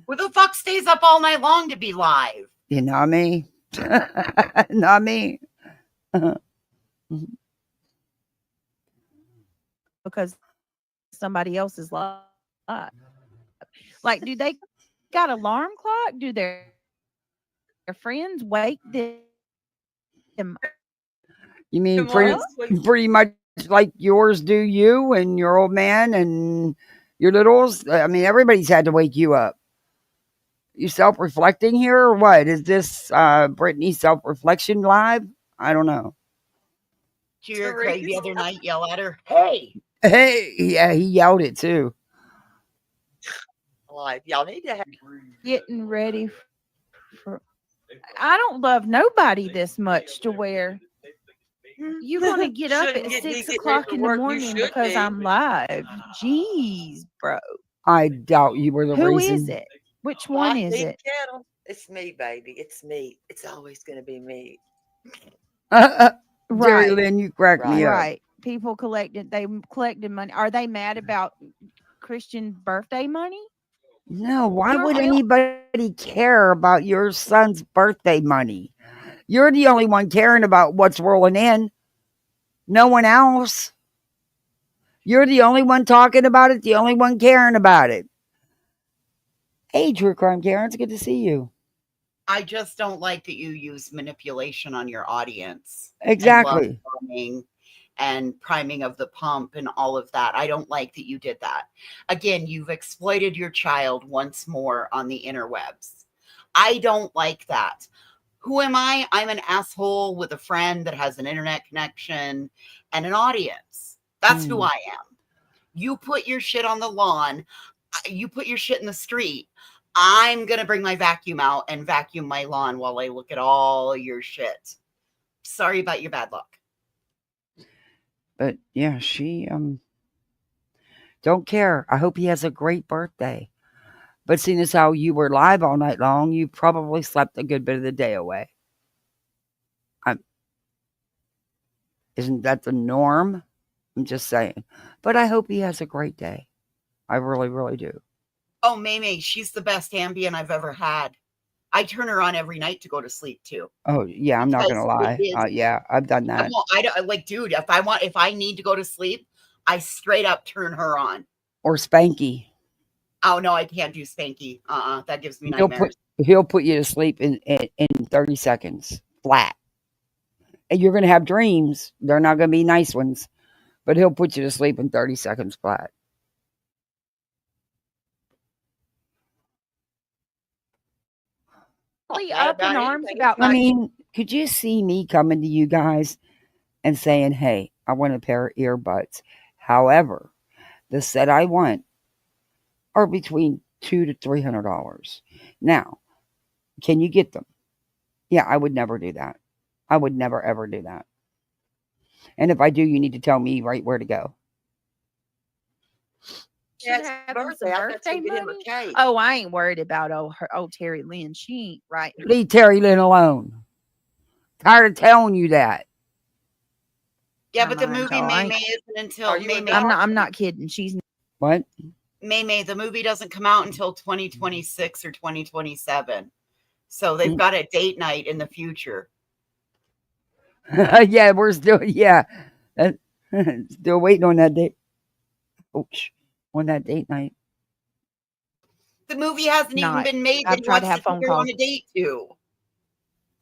Speaker 2: who the fuck stays up all night long to be live?
Speaker 1: You know me. Not me.
Speaker 3: Because somebody else is live. Like, do they got alarm clock? Do their friends wake them?
Speaker 1: You mean pretty much like yours do you and your old man and your littles? I mean, everybody's had to wake you up. You self-reflecting here or what? Is this Brittany self-reflection live? I don't know.
Speaker 2: Did you hear Craig the other night yell at her? Hey!
Speaker 1: Hey! Yeah, he yelled it too.
Speaker 8: Live. Y'all need to have
Speaker 3: Getting ready for. I don't love nobody this much to where you want to get up at 6 o'clock in the morning because I'm live. Jeez, bro.
Speaker 1: I doubt you were the reason.
Speaker 3: Who is it? Which one is it?
Speaker 8: It's me, baby. It's me. It's always going to be me.
Speaker 1: Jerry Lynn, you crack me up.
Speaker 3: Right. People collected money. Are they mad about Christian birthday money?
Speaker 1: No, why would anybody care about your son's birthday money? You're the only one caring about what's rolling in. No one else. You're the only one talking about it, the only one caring about it. Hey, True Crime Karen, it's good to see you.
Speaker 2: I just don't like that you use manipulation on your audience.
Speaker 1: Exactly.
Speaker 2: And priming of the pump and all of that. I don't like that you did that. Again, you've exploited your child once more on the interwebs. I don't like that. Who am I? I'm an asshole with a friend that has an internet connection and an audience. That's who I am. You put your shit on the lawn. You put your shit in the street. I'm going to bring my vacuum out and vacuum my lawn while I look at all your shit. Sorry about your bad luck.
Speaker 1: But yeah, she don't care. I hope he has a great birthday. But seeing as how you were live all night long, you probably slept a good bit of the day away. Isn't that the norm? I'm just saying. But I hope he has a great day. I really, really do.
Speaker 2: Oh, May, she's the best Ambien I've ever had. I turn her on every night to go to sleep too.
Speaker 1: Oh yeah, I'm not gonna lie. Yeah, I've done that.
Speaker 2: Dude, if I need to go to sleep, I straight up turn her on.
Speaker 1: Or Spanky.
Speaker 2: Oh no, I can't do Spanky. That gives me nightmares.
Speaker 1: He'll put you to sleep in 30 seconds flat. And you're gonna have dreams. They're not gonna be nice ones, but he'll put you to sleep in 30 seconds flat.
Speaker 3: Up in arms about.
Speaker 1: I mean, could you see me coming to you guys and saying, "Hey, I want a pair of earbuds." However, the set I want are between $200 to $300. Now, can you get them? Yeah, I would never do that. I would never ever do that. And if I do, you need to tell me right where to go.
Speaker 8: Yeah, birthday money?
Speaker 3: Oh, I ain't worried about old Terry Lynn. She ain't right.
Speaker 1: Leave Terry Lynn alone. Tired of telling you that.
Speaker 2: Yeah, but the movie May isn't until May.
Speaker 3: I'm not kidding. She's
Speaker 1: what?
Speaker 2: May, the movie doesn't come out until 2026 or 2027. So they've got a date night in the future.
Speaker 1: Yeah, we're still still waiting on that date. Ouch. On that date night.
Speaker 2: The movie hasn't even been made.
Speaker 3: I've tried to have phone calls
Speaker 2: on a date too.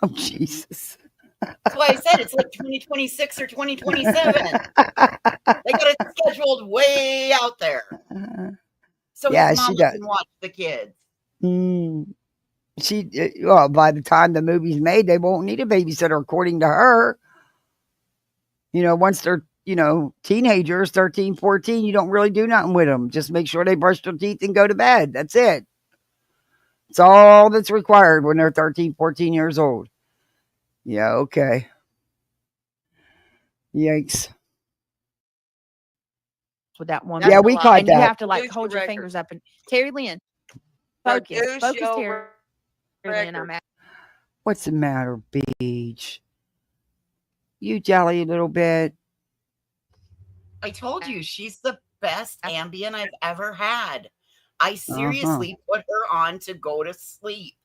Speaker 1: Oh Jesus.
Speaker 2: That's why I said it's like 2026 or 2027. They got it scheduled way out there. So his mom can watch the kids.
Speaker 1: Well, by the time the movie's made, they won't need a babysitter, according to her. Once they're, teenagers, 13, 14, you don't really do nothing with them. Just make sure they brush their teeth and go to bed. That's it. It's all that's required when they're 13, 14 years old. Yeah, okay. Yikes.
Speaker 3: With that one.
Speaker 1: Yeah, we caught
Speaker 3: and
Speaker 1: that.
Speaker 3: You have to hold your fingers up. And Terry Lynn, Focus.
Speaker 8: Produce
Speaker 3: Focus
Speaker 8: your
Speaker 3: here. Lynn, I'm
Speaker 8: record.
Speaker 3: at.
Speaker 1: What's the matter, Beach? You jelly a little bit.
Speaker 2: I told you she's the best Ambien I've ever had. I seriously put her on to go to sleep.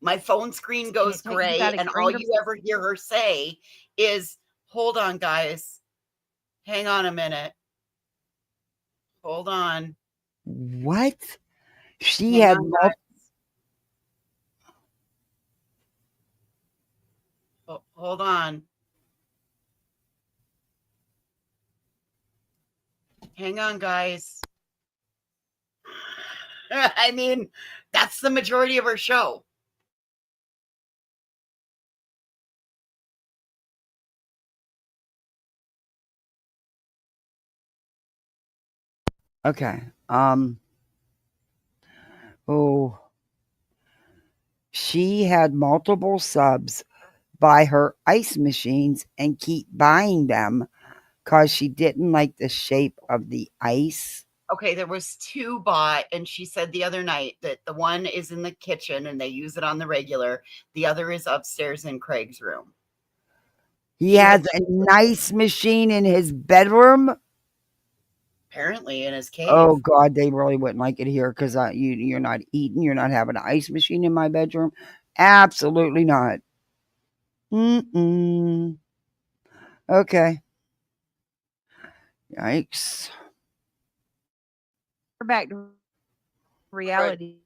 Speaker 2: My phone screen goes gray, and all you ever hear her say is, "Hold on, guys. Hang on a minute. Hold on."
Speaker 1: What? She
Speaker 2: Hang
Speaker 1: had
Speaker 2: on, hold on. Hang on, guys. I mean, that's the majority of her show.
Speaker 1: Okay. Oh, she had multiple subs buy her ice machines and keep buying them because she didn't like the shape of the ice.
Speaker 2: Okay, there was 2 bought, and she said the other night that the one is in the kitchen and they use it on the regular. The other is upstairs in Craig's room.
Speaker 1: He has a nice machine in his bedroom.
Speaker 2: Apparently in his cave.
Speaker 1: Oh God, they really wouldn't like it here because you're not eating. You're not having an ice machine in my bedroom. Absolutely not. Okay. Yikes.
Speaker 3: We're back to reality.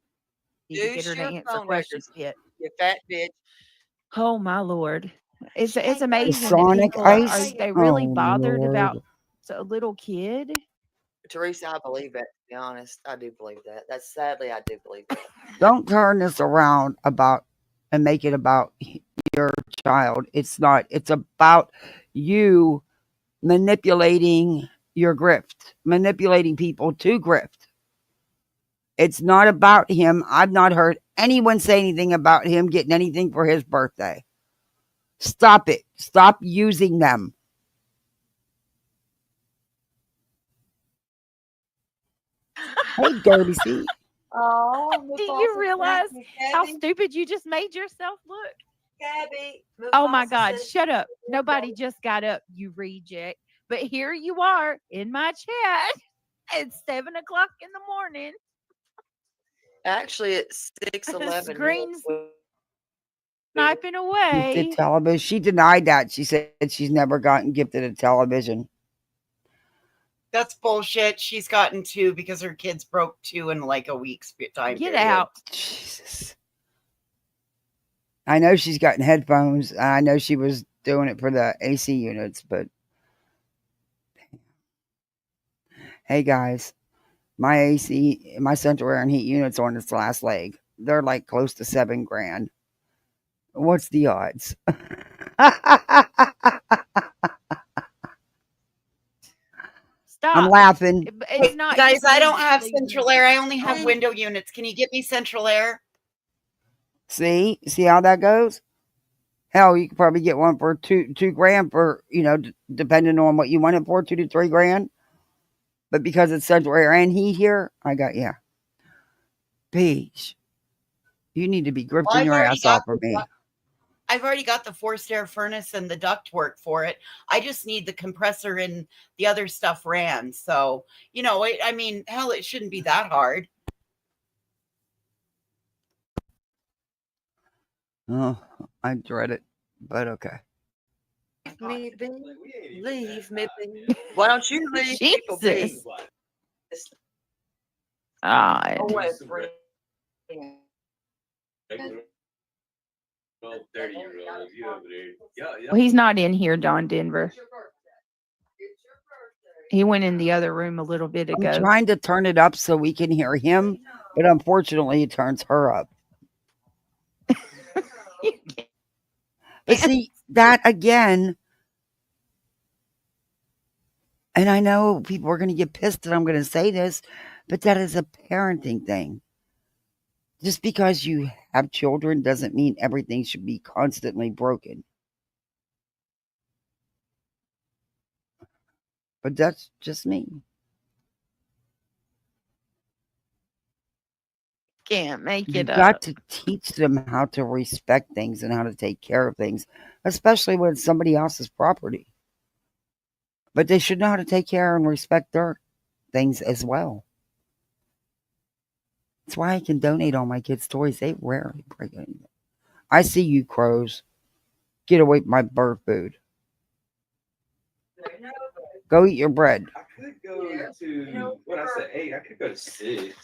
Speaker 3: To get
Speaker 8: Produce
Speaker 3: her to
Speaker 8: your
Speaker 3: answer
Speaker 8: phone
Speaker 3: questions
Speaker 8: records,
Speaker 3: yet.
Speaker 8: you fat bitch.
Speaker 3: Oh my Lord. It's amazing that
Speaker 1: Sonic
Speaker 3: people are
Speaker 1: ice?
Speaker 3: they really
Speaker 1: Oh,
Speaker 3: bothered
Speaker 1: Lord.
Speaker 3: about a little kid.
Speaker 8: Teresa, I believe that. To be honest, I do believe that. That's sadly, I do believe that.
Speaker 1: Don't turn this around and make it about your child. It's not. It's about you manipulating your grift, manipulating people to grift. It's not about him. I've not heard anyone say anything about him getting anything for his birthday. Stop it. Stop using them. Hey, Derby C.
Speaker 8: Oh,
Speaker 3: Do you realize how stupid you just made yourself look?
Speaker 8: Gabby.
Speaker 3: Oh my God, shut up. Nobody just got up, you reject. But here you are in my chat. It's 7 o'clock in the morning.
Speaker 8: Actually, it's 6:11.
Speaker 3: Screen's sniping away.
Speaker 1: Gifted television. She denied that. She said she's never gotten gifted a television.
Speaker 2: That's bullshit. She's gotten 2 because her kids broke 2 in like a week's time.
Speaker 3: Get
Speaker 2: period.
Speaker 3: out.
Speaker 1: Jesus. I know she's gotten headphones. I know she was doing it for the AC units, but hey guys, my AC, my central air and heat units on its last leg. They're like close to $7,000. What's the odds?
Speaker 3: Stop.
Speaker 1: I'm laughing.
Speaker 3: It's not.
Speaker 2: Guys, I don't have central air. I only have window units. Can you get me central air?
Speaker 1: See how that goes? Hell, you could probably get one for $2,000 for, depending on what you want it for, $2,000 to $3,000. But because it's central air and heat here, I got, yeah. Peach, you need to be grifting your ass off for me.
Speaker 2: I've already got the forced air furnace and the duct work for it. I just need the compressor and the other stuff ran. So, I mean, hell, it shouldn't be that hard.
Speaker 1: Oh, I dread it, but okay.
Speaker 8: Leave me be. Why don't you leave people be?
Speaker 3: God. Well, he's not in here, Don Denver. He went in the other room a little bit ago.
Speaker 1: I'm trying to turn it up so we can hear him, but unfortunately it turns her up. But see, that again, and I know people are going to get pissed that I'm going to say this, but that is a parenting thing. Just because you have children doesn't mean everything should be constantly broken. But that's just me.
Speaker 3: Can't make
Speaker 1: You
Speaker 3: it
Speaker 1: got
Speaker 3: up.
Speaker 1: to teach them how to respect things and how to take care of things, especially when it's somebody else's property. But they should know how to take care and respect their things as well. That's why I can donate all my kids' toys. They rarely break anything. I see you, crows. Get away from my bird food. Go eat your bread.
Speaker 4: I could go to, when I said 8, I could go to 6.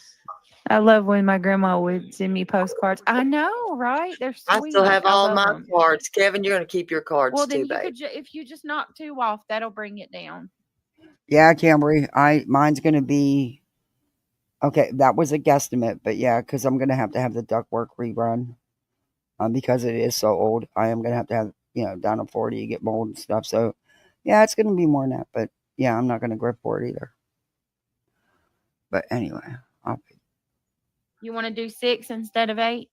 Speaker 3: I love when my grandma would send me postcards. I know, right? They're sweet.
Speaker 8: I still have all
Speaker 3: love
Speaker 8: my
Speaker 3: 'em.
Speaker 8: cards. Kevin, you're gonna keep your cards
Speaker 3: Well, then
Speaker 8: too,
Speaker 3: you
Speaker 8: babe.
Speaker 3: could, if you just knock 2 off, that'll bring it down.
Speaker 1: Yeah, Camry. Mine's gonna be okay. That was a guesstimate, but yeah, because I'm gonna have to have the ductwork rerun. Because it is so old, I am gonna have to have down to 40 to get mold and stuff. So yeah, it's gonna be more than that. But yeah, I'm not gonna grip for it either. But anyway,
Speaker 3: You want to do 6 instead of 8?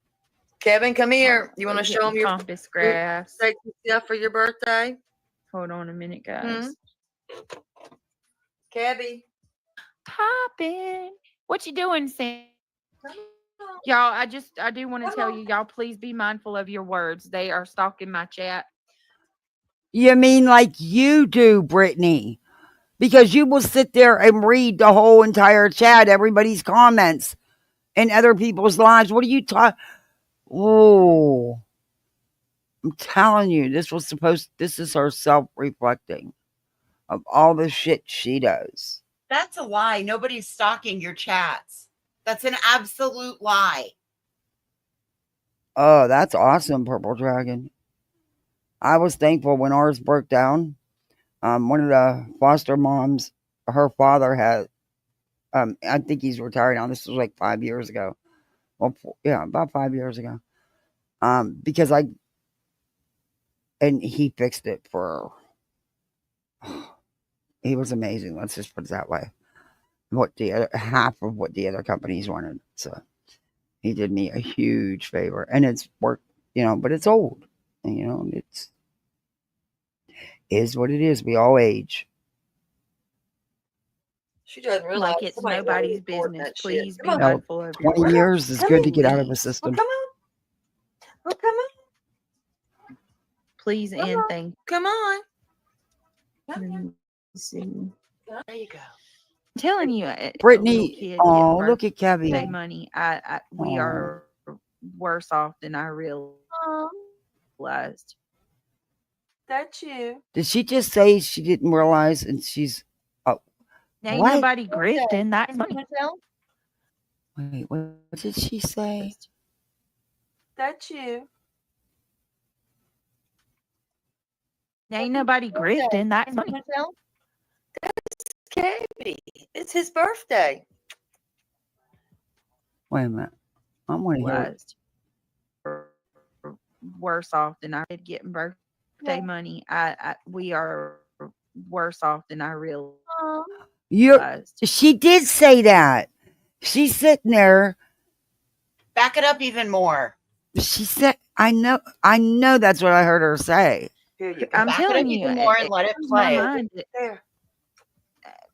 Speaker 8: Kevin, come here.
Speaker 3: Oh,
Speaker 8: You want to
Speaker 3: get
Speaker 8: show
Speaker 3: the
Speaker 8: them your
Speaker 3: compass graphs.
Speaker 8: take stuff for your birthday?
Speaker 3: Hold on a minute, guys.
Speaker 8: Kevin.
Speaker 3: Poppin'. What you doing, Sam? Y'all, I do want to tell you, y'all, please be mindful of your words. They are stalking my chat.
Speaker 1: you mean like you do, Brittany? Because you will sit there and read the whole entire chat, everybody's comments, and other people's lives. What are you talking? Oh, I'm telling you, this is her self-reflecting of all the shit she does.
Speaker 2: That's a lie. Nobody's stalking your chats. That's an absolute lie.
Speaker 1: Oh, that's awesome, Purple Dragon. I was thankful when ours broke down. One of the foster moms, her father had, I think he's retired now. This was like 5 years ago. Well, yeah, about 5 years ago. Because and he fixed it for her. He was amazing. Let's just put it that way. Half of what the other companies wanted. So he did me a huge favor, and it's worked, but it's old, and it's is what it is. We all age.
Speaker 8: She doesn't realize
Speaker 3: Like it's nobody's business. Please be
Speaker 8: Come on.
Speaker 3: mindful of your
Speaker 1: 20
Speaker 3: words.
Speaker 1: years is good to get out of a system.
Speaker 8: Come on. Oh, come on.
Speaker 3: Please and thank.
Speaker 8: Come on.
Speaker 3: Let me see.
Speaker 8: There you go.
Speaker 3: I'm telling you,
Speaker 1: Brittany, oh, look at
Speaker 3: birthday
Speaker 1: Kevin.
Speaker 3: money. We are worse off than I realized.
Speaker 8: That's you.
Speaker 1: Did she just say she didn't realize and she's
Speaker 3: Ain't
Speaker 1: what?
Speaker 3: nobody grifting. That's money.
Speaker 1: Wait, what did she say?
Speaker 8: That's you.
Speaker 3: Ain't nobody grifting. That's money.
Speaker 8: That's Kevin. It's his birthday.
Speaker 1: Wait a minute. I want to hear
Speaker 3: worse off than I did getting birthday money. We are worse off than I realized.
Speaker 1: She did say that. She's sitting there.
Speaker 2: Back it up even more.
Speaker 1: She said, I know that's what I heard her say.
Speaker 3: I'm
Speaker 2: Back
Speaker 3: telling
Speaker 2: it up
Speaker 3: you,
Speaker 2: even more and let it play.
Speaker 8: There.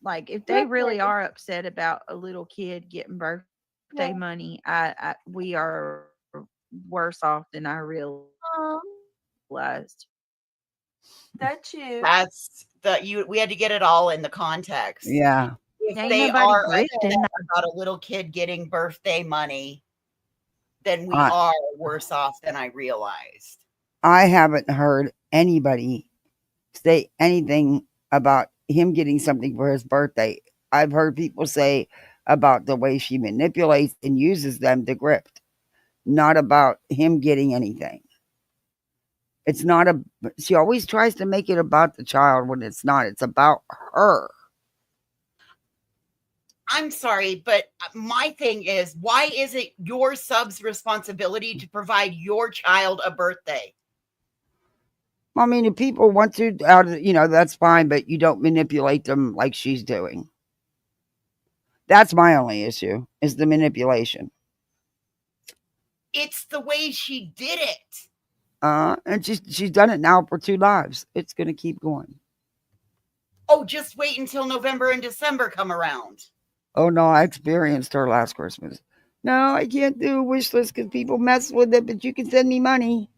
Speaker 3: Like if they really are upset about a little kid getting birthday money, we are worse off than I realized.
Speaker 8: That's you.
Speaker 2: We had to get it all in the context.
Speaker 1: Yeah.
Speaker 2: If
Speaker 3: Ain't
Speaker 2: they
Speaker 3: nobody
Speaker 2: are
Speaker 3: grifting.
Speaker 2: upset about a little kid getting birthday money, then we are worse off than I realized.
Speaker 1: I haven't heard anybody say anything about him getting something for his birthday. I've heard people say about the way she manipulates and uses them to grift, not about him getting anything. It's not she always tries to make it about the child when it's not. It's about her.
Speaker 2: I'm sorry, but my thing is, why is it your sub's responsibility to provide your child a birthday?
Speaker 1: I mean, if people want to, that's fine, but you don't manipulate them like she's doing. That's my only issue, is the manipulation.
Speaker 2: It's the way she did it.
Speaker 1: And she's done it now for 2 lives. It's going to keep going.
Speaker 2: Oh, just wait until November and December come around.
Speaker 1: Oh, no, I experienced her last Christmas. No, I can't do a wish list because people mess with it, but you can send me money.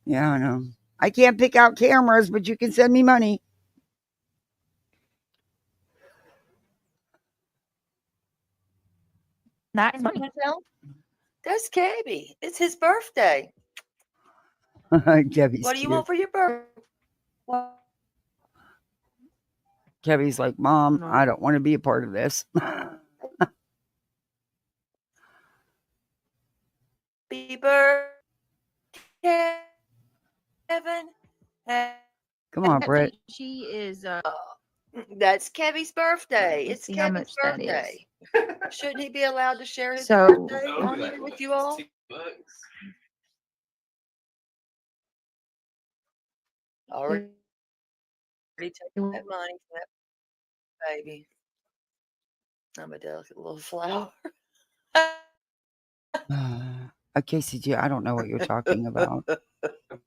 Speaker 1: Yeah, I know. I can't pick out cameras, but you can send me money.
Speaker 3: That's money.
Speaker 8: That's Cabby. It's his birthday.
Speaker 1: Kevy's
Speaker 8: What do you
Speaker 1: cute.
Speaker 8: want for your birthday?
Speaker 1: Kevy's like, Mom, I don't want to be a part of this.
Speaker 8: Happy birthday, Kevin.
Speaker 1: Come on, Brett.
Speaker 3: She is.
Speaker 8: That's Kevy's birthday.
Speaker 3: Let's
Speaker 8: It's
Speaker 3: see how
Speaker 8: Kevy's
Speaker 3: much that is.
Speaker 8: birthday. Shouldn't he be allowed to share his
Speaker 3: So-
Speaker 8: birthday on here with you all? Already taking that money from that baby. I'm a delicate little flower.
Speaker 1: KCG, I don't know what you're talking about.
Speaker 3: Let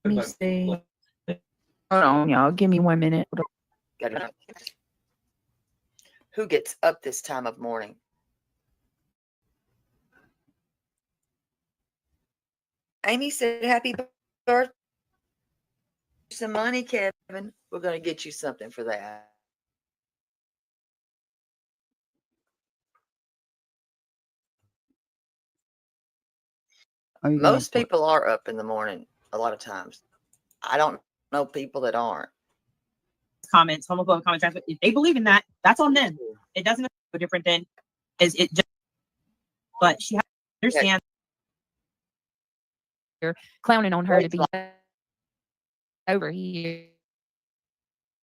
Speaker 3: me see. Hold on, y'all. Give me 1 minute.
Speaker 8: Who gets up this time of morning? Amy said, happy birthday. Some money, Kevin. We're going to get you something for that. Most people are up in the morning a lot of times. I don't know people that aren't.
Speaker 10: Comments, homophobic comments, if they believe in that, that's on them. It doesn't no different than is it just, but she has to understand.
Speaker 3: You're clowning on her to be over here.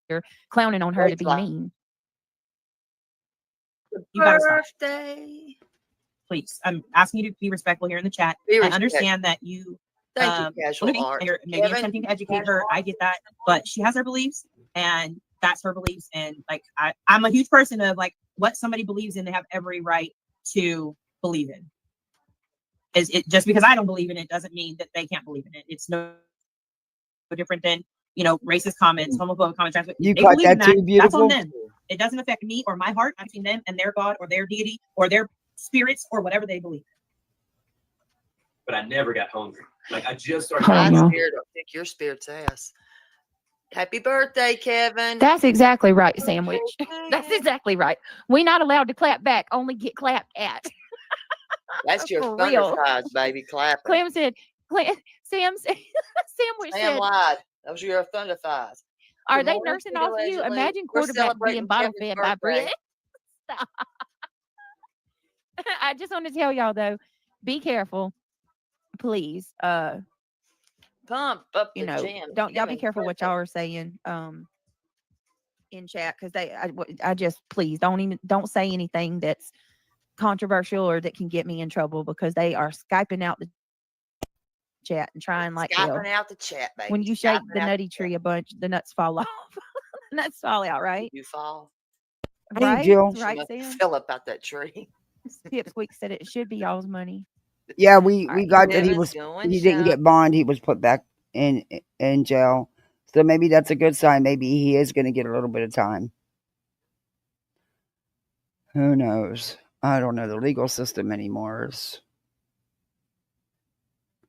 Speaker 3: You're clowning on her to be mean.
Speaker 10: You gotta stop.
Speaker 8: Birthday.
Speaker 10: Please, I'm asking you to be respectful here in the chat. I understand that you,
Speaker 8: Thank you, casual art.
Speaker 10: you're maybe
Speaker 8: Kevin,
Speaker 10: attempting to educate her. I get that, but she has her beliefs, and that's her beliefs. And like, I'm a huge person of like what somebody believes in, they have every right to believe in. Is it just because I don't believe in it doesn't mean that they can't believe in it? It's no different than, you know, racist comments, homophobic comments.
Speaker 1: You
Speaker 10: they
Speaker 1: caught
Speaker 10: believe in
Speaker 1: that too,
Speaker 10: that's on
Speaker 1: beautiful?
Speaker 10: them. It doesn't affect me or my heart. I've seen them and their God or their deity or their spirits or whatever they believe.
Speaker 4: But I never got hungry. Like I just started.
Speaker 8: My spirit will kick your spirit's ass. Happy birthday, Kevin.
Speaker 3: That's exactly right, Sandwich. That's exactly right. We're not allowed to clap back, only get clapped at.
Speaker 8: That's your
Speaker 3: For
Speaker 8: thunder
Speaker 3: real.
Speaker 8: thighs, baby, clapping.
Speaker 3: Sam said, Sandwich
Speaker 8: Sam
Speaker 3: said,
Speaker 8: lied. Those are your thunder thighs.
Speaker 3: are
Speaker 8: Good
Speaker 3: they
Speaker 8: morning,
Speaker 3: nursing
Speaker 8: Peter
Speaker 3: off you?
Speaker 8: Allegedly.
Speaker 3: Imagine
Speaker 8: We're
Speaker 3: quarterback being
Speaker 8: celebrating
Speaker 3: bottle
Speaker 8: Kevin's
Speaker 3: fed by
Speaker 8: birthday.
Speaker 3: Brit. Stop. I just want to tell y'all though, be careful, please.
Speaker 8: Pump up
Speaker 3: You
Speaker 8: the
Speaker 3: know,
Speaker 8: jam.
Speaker 3: don't y'all be
Speaker 8: Kevin's
Speaker 3: careful what
Speaker 8: birthday.
Speaker 3: y'all are saying in chat, because I just please don't say anything that's controversial or that can get me in trouble, because they are Skyping out the chat and trying like hell.
Speaker 8: Skyping out the chat, baby.
Speaker 3: When you shake
Speaker 8: Skyping
Speaker 3: the
Speaker 8: out
Speaker 3: nutty tree a bunch, the nuts fall off. The nuts fall out, right?
Speaker 8: You fall.
Speaker 1: Hey,
Speaker 3: Right?
Speaker 1: Jill.
Speaker 3: Right, Sam?
Speaker 8: Fill up out that tree.
Speaker 3: Pipsqueak said it should be y'all's money.
Speaker 1: Yeah, we
Speaker 3: All right.
Speaker 1: got that
Speaker 8: Kevin's going
Speaker 1: he didn't
Speaker 8: shop.
Speaker 1: get bond. He was put back in jail. So maybe that's a good sign. Maybe he is going to get a little bit of time. Who knows? I don't know the legal system anymore.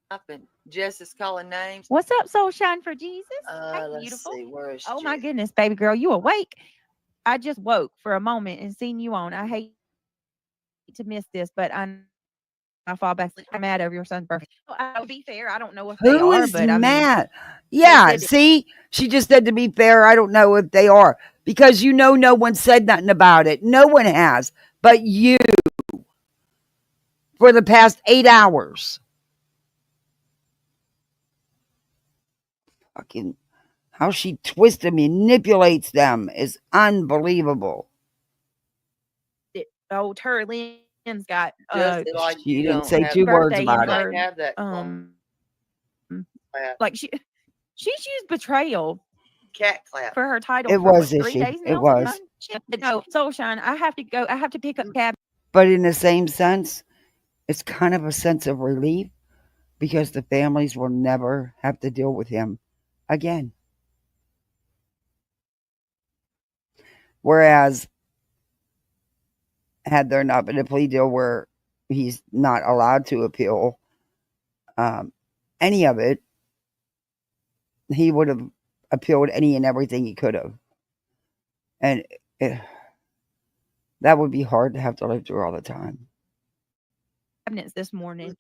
Speaker 8: Up and Jess is calling names.
Speaker 3: What's up, Soul Shine for Jesus? Hey,
Speaker 8: Let's
Speaker 3: beautiful.
Speaker 8: see, where is
Speaker 3: Oh my
Speaker 8: Jess?
Speaker 3: goodness, baby girl, you awake? I just woke for a moment and seen you on. I hate to miss this, but I fall back. I'm mad over your son's birthday. To be fair, I don't know if they
Speaker 1: Who
Speaker 3: are,
Speaker 1: is
Speaker 3: but I mean,
Speaker 1: mad? Yeah,
Speaker 3: said it-
Speaker 1: see, she just said to be fair. I don't know if they are, because no one said nothing about it. No one has, but you, for the past 8 hours. Fucking how she twists and manipulates them is unbelievable.
Speaker 3: old Terry Lynn's got
Speaker 8: Just like
Speaker 1: She
Speaker 8: you
Speaker 1: didn't
Speaker 8: don't
Speaker 1: say
Speaker 8: have
Speaker 1: 2 words
Speaker 3: birthday
Speaker 1: about
Speaker 3: in
Speaker 1: it.
Speaker 3: her,
Speaker 8: have that
Speaker 3: like she's used betrayal
Speaker 8: cat clap
Speaker 3: for her title
Speaker 1: It
Speaker 3: for
Speaker 1: was,
Speaker 3: what,
Speaker 1: is
Speaker 3: 3
Speaker 1: she?
Speaker 3: days now.
Speaker 1: It was.
Speaker 3: No, Soul Shine. I have to go. I have to pick up cab.
Speaker 1: But in the same sense, it's kind of a sense of relief, because the families will never have to deal with him again. Whereas, had there not been a plea deal where he's not allowed to appeal any of it. He would have appealed any and everything he could have. And that would be hard to have to live through all the time.
Speaker 3: Evidence this morning.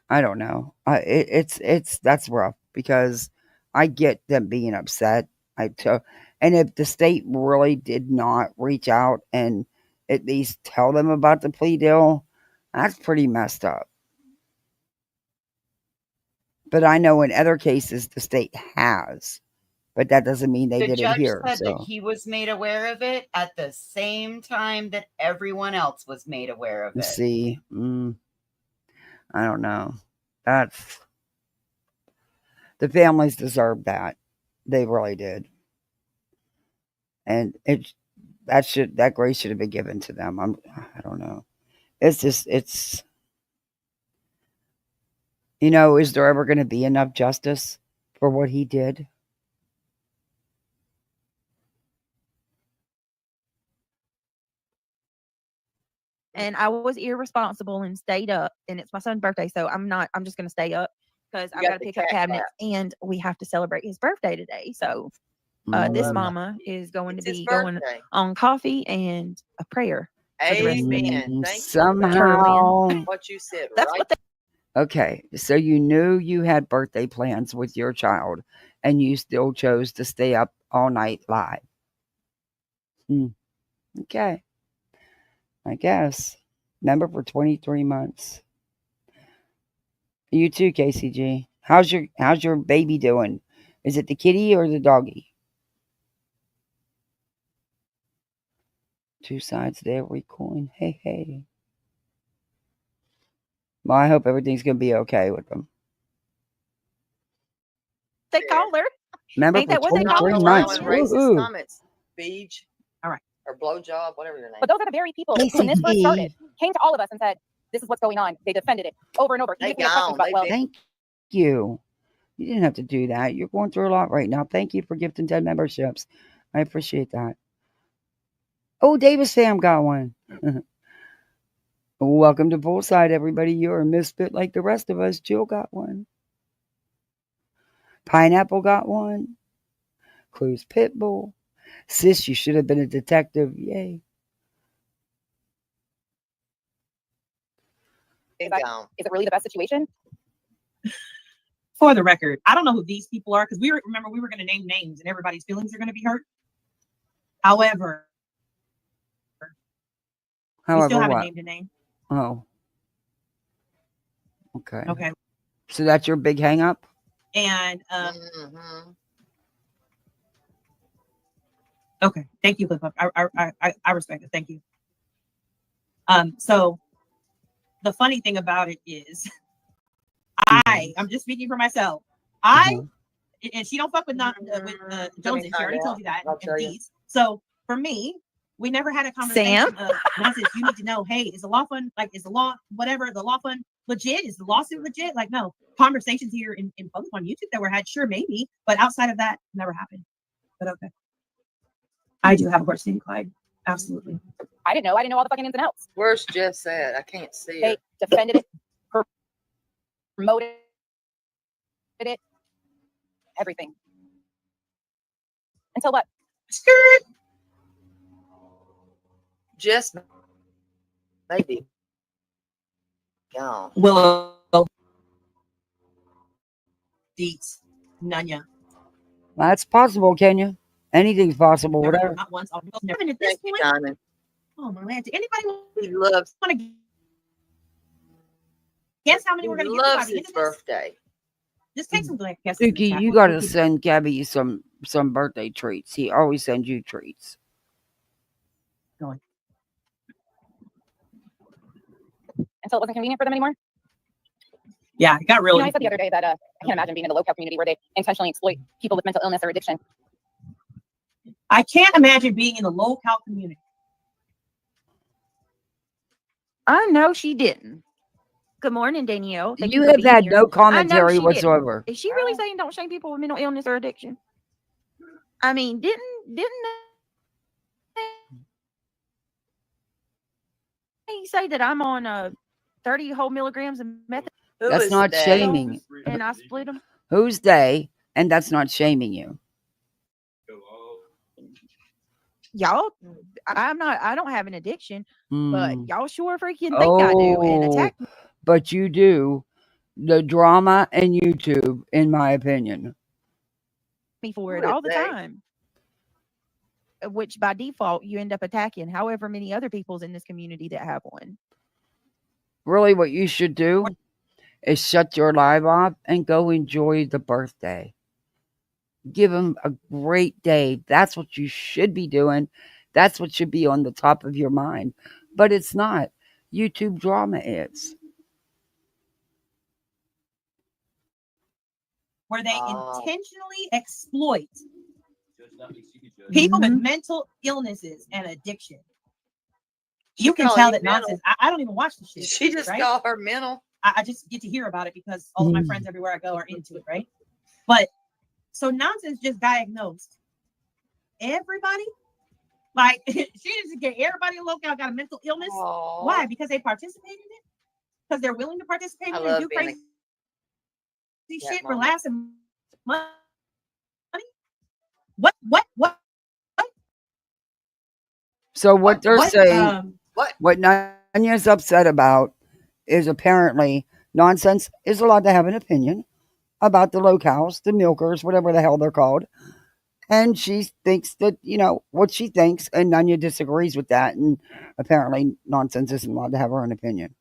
Speaker 1: I don't know. That's rough because I get them being upset. And if the state really did not reach out and at least tell them about the plea deal, that's pretty messed up. But I know in other cases the state has, but that doesn't mean they
Speaker 2: The
Speaker 1: did it
Speaker 2: judge
Speaker 1: here.
Speaker 2: said that
Speaker 1: So
Speaker 2: he was made aware of it at the same time that everyone else was made aware of it.
Speaker 1: see, I don't know. That's the families deserve that. They really did. And that grace should have been given to them. I don't know. It's is there ever going to be enough justice for what he did?
Speaker 3: And I was irresponsible and stayed up. And it's my son's birthday, so I'm just going to stay up because I've got to pick up cabinets and we have to celebrate his birthday today. So this mama is going to be going on coffee and a prayer.
Speaker 8: Amen. Thank
Speaker 1: Somehow.
Speaker 8: you. What you said,
Speaker 3: That's
Speaker 8: right?
Speaker 3: what they
Speaker 1: Okay, so you knew you had birthday plans with your child, and you still chose to stay up all night live. Okay, I guess. Member for 23 months. You too, KCG. How's your baby doing? Is it the kitty or the doggy? Two sides to every coin. Hey, hey. Well, I hope everything's gonna be okay with them.
Speaker 3: They call her.
Speaker 1: Remember
Speaker 3: Ain't
Speaker 1: for
Speaker 3: that what they call
Speaker 1: 23
Speaker 3: it?
Speaker 1: months.
Speaker 8: Racist comments. Beach.
Speaker 10: All right.
Speaker 8: Or blowjob, whatever your name.
Speaker 9: But those are the very people who, when this first started, came to all of us and said, "This is what's going on." They defended it over and over.
Speaker 8: They
Speaker 9: Even if we had questions about, well,
Speaker 1: Thank you. You didn't have to do that. You're going through a lot right now. Thank you for gifting 10 memberships. I appreciate that. Oh, Davis Sam got one. Welcome to Poolside, everybody. You're a misfit like the rest of us. Jill got one. Pineapple got one. Clues Pitbull. Sis, you should have been a detective. Yay.
Speaker 9: is it really the best situation?
Speaker 10: For the record, I don't know who these people are because we were going to name names and everybody's feelings are going to be hurt. However, we still haven't named a name.
Speaker 1: Oh. Okay.
Speaker 10: Okay.
Speaker 1: So that's your big hang up?
Speaker 10: And okay, thank you, Flip. I respect it. Thank you. So the funny thing about it is, I'm just speaking for myself. And she don't fuck with Jonesy. She already told you that. And these. So for me, we never had a conversation of nonsense. You need to know, hey, is the law fund is the law whatever the law fund legit? Is the lawsuit legit? Like, no. Conversations here in public on YouTube that were had, sure, maybe, but outside of that, never happened. But okay. I do have a question, Clyde. Absolutely.
Speaker 9: I didn't know all the fucking ins and outs.
Speaker 8: Where's Jess at? I can't see
Speaker 9: They
Speaker 8: it.
Speaker 9: defended it, promoted it, everything. Until what?
Speaker 10: Skirt.
Speaker 8: Jess maybe gone.
Speaker 10: Willow. Deets. Nunya.
Speaker 1: That's possible, Kenya. Anything's possible, whatever.
Speaker 10: Not once. I've never
Speaker 8: Thank you, Diamond.
Speaker 10: Oh my land. Anybody
Speaker 8: He loves.
Speaker 10: want to guess how many we're going to get by
Speaker 8: Loves
Speaker 10: the end
Speaker 8: his
Speaker 10: of this?
Speaker 8: birthday.
Speaker 10: Just take some guesses. in the
Speaker 1: Suki,
Speaker 10: chat.
Speaker 1: you got to send Gabby some birthday treats. He always sends you treats.
Speaker 10: Going.
Speaker 9: Until it wasn't convenient for them anymore.
Speaker 10: Yeah, it got really.
Speaker 9: I said the other day that I can't imagine being in the Lolcow community where they intentionally exploit people with mental illness or addiction.
Speaker 10: I can't imagine being in the Lolcow community.
Speaker 3: I know she didn't. Good morning, Danielle. Thank
Speaker 1: You
Speaker 3: for
Speaker 1: have
Speaker 3: being
Speaker 1: had
Speaker 3: here.
Speaker 1: no
Speaker 3: I know
Speaker 1: commentary
Speaker 3: she didn't.
Speaker 1: whatsoever.
Speaker 3: Is she really saying don't shame people with mental illness or addiction? I mean, didn't they say that I'm on 30 whole milligrams of meth,
Speaker 8: Who
Speaker 1: That's
Speaker 8: is
Speaker 1: not
Speaker 8: they?
Speaker 1: shaming.
Speaker 3: and I split them.
Speaker 1: Who's they? And that's not shaming you.
Speaker 3: Y'all, I don't have an addiction, but
Speaker 1: Hmm.
Speaker 3: y'all sure freaking think I do and attack
Speaker 1: Oh, but you do. The drama and YouTube, in my opinion.
Speaker 3: me for
Speaker 8: Who
Speaker 3: it
Speaker 8: is
Speaker 3: all the
Speaker 8: they?
Speaker 3: time. Which by default you end up attacking however many other people's in this community that have one.
Speaker 1: Really, what you should do is shut your live off and go enjoy the birthday. Give them a great day. That's what you should be doing. That's what should be on the top of your mind. But it's not. YouTube drama is.
Speaker 10: Where they
Speaker 8: Oh.
Speaker 10: intentionally exploit people
Speaker 1: Mhm.
Speaker 10: with mental illnesses and addiction. You can
Speaker 8: call
Speaker 10: tell
Speaker 8: you
Speaker 10: that
Speaker 8: mental.
Speaker 10: nonsense. I don't even watch the shit.
Speaker 8: She just
Speaker 10: right?
Speaker 8: call her mental.
Speaker 10: I just get to hear about it because all of my friends everywhere I go are into it, right? But so nonsense just diagnosed everybody. Like she just get everybody in Lolcow got a mental illness.
Speaker 8: Aw.
Speaker 10: Why? Because they participate in it? Because they're willing to participate
Speaker 8: I
Speaker 10: in it and
Speaker 8: love
Speaker 10: do
Speaker 8: being
Speaker 10: crazy
Speaker 8: that
Speaker 10: shit for
Speaker 8: moment.
Speaker 10: laughs and money? What?
Speaker 1: So what they're saying,
Speaker 8: What?
Speaker 1: what Nunya's upset about is apparently nonsense is allowed to have an opinion about the Lolcows, the milkers, whatever the hell they're called. And she thinks that, what she thinks, and Nunya disagrees with that. And apparently nonsense isn't allowed to have her own opinion.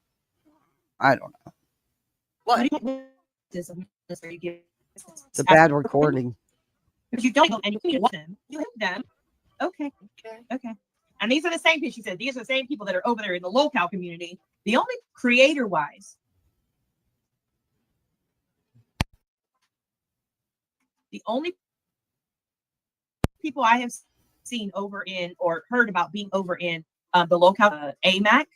Speaker 1: I don't know.
Speaker 8: What?
Speaker 1: It's a bad recording.
Speaker 10: Because you don't and you can watch them. You hate them. Okay. And these are the same people. She said these are the same people that are over there in the Lolcow community. The only creator-wise, the only people I have seen over in or heard about being over in the Lolcow, AMAC,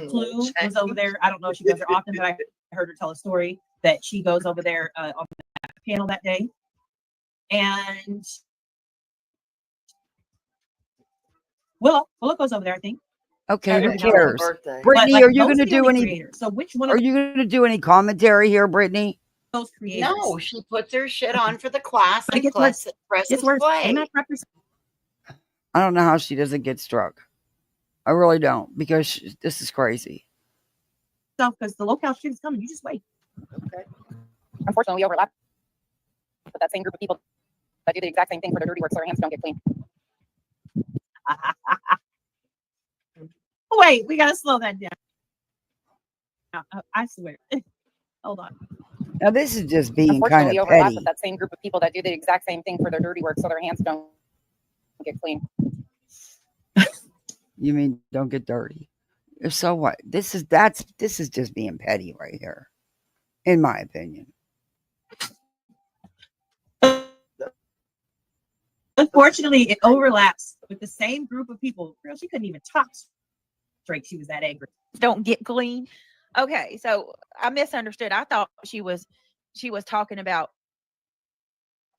Speaker 10: Clue was over there. I don't know if she goes there often, but I heard her tell a story that she goes over there on that panel that day. And Willow goes over there, I think.
Speaker 1: Okay, who
Speaker 10: Every
Speaker 1: cares?
Speaker 8: birthday.
Speaker 1: Brittany,
Speaker 10: But,
Speaker 1: are you
Speaker 10: those
Speaker 1: going to
Speaker 10: are the
Speaker 1: do
Speaker 10: only
Speaker 1: any?
Speaker 10: creators. So which one
Speaker 1: Are
Speaker 10: of
Speaker 1: you going to do any commentary here, Brittany?
Speaker 10: those creators?
Speaker 2: No, she puts her shit on for the class
Speaker 10: But it
Speaker 2: and
Speaker 10: gets worse.
Speaker 2: presses
Speaker 10: It's worse.
Speaker 2: play.
Speaker 10: AMAC represents
Speaker 1: I don't know how she doesn't get struck. I really don't, because this is crazy.
Speaker 10: stuff because the Lolcow shit is coming. You just wait.
Speaker 8: Okay.
Speaker 9: Unfortunately, we overlap with that same group of people that do the exact same thing for their dirty work so their hands don't get clean.
Speaker 10: Wait, we gotta slow that down. I swear. Hold on.
Speaker 1: Now, this is just being kind
Speaker 9: Unfortunately, we
Speaker 1: of
Speaker 9: overlap
Speaker 1: petty.
Speaker 9: with that same group of people that do the exact same thing for their dirty work so their hands don't get clean.
Speaker 1: You mean don't get dirty? So what? This is just being petty right here, in my opinion.
Speaker 10: Unfortunately, it overlaps with the same group of people. Girl, she couldn't even talk straight. She was that angry.
Speaker 3: Don't get clean. Okay, so I misunderstood. I thought she was talking about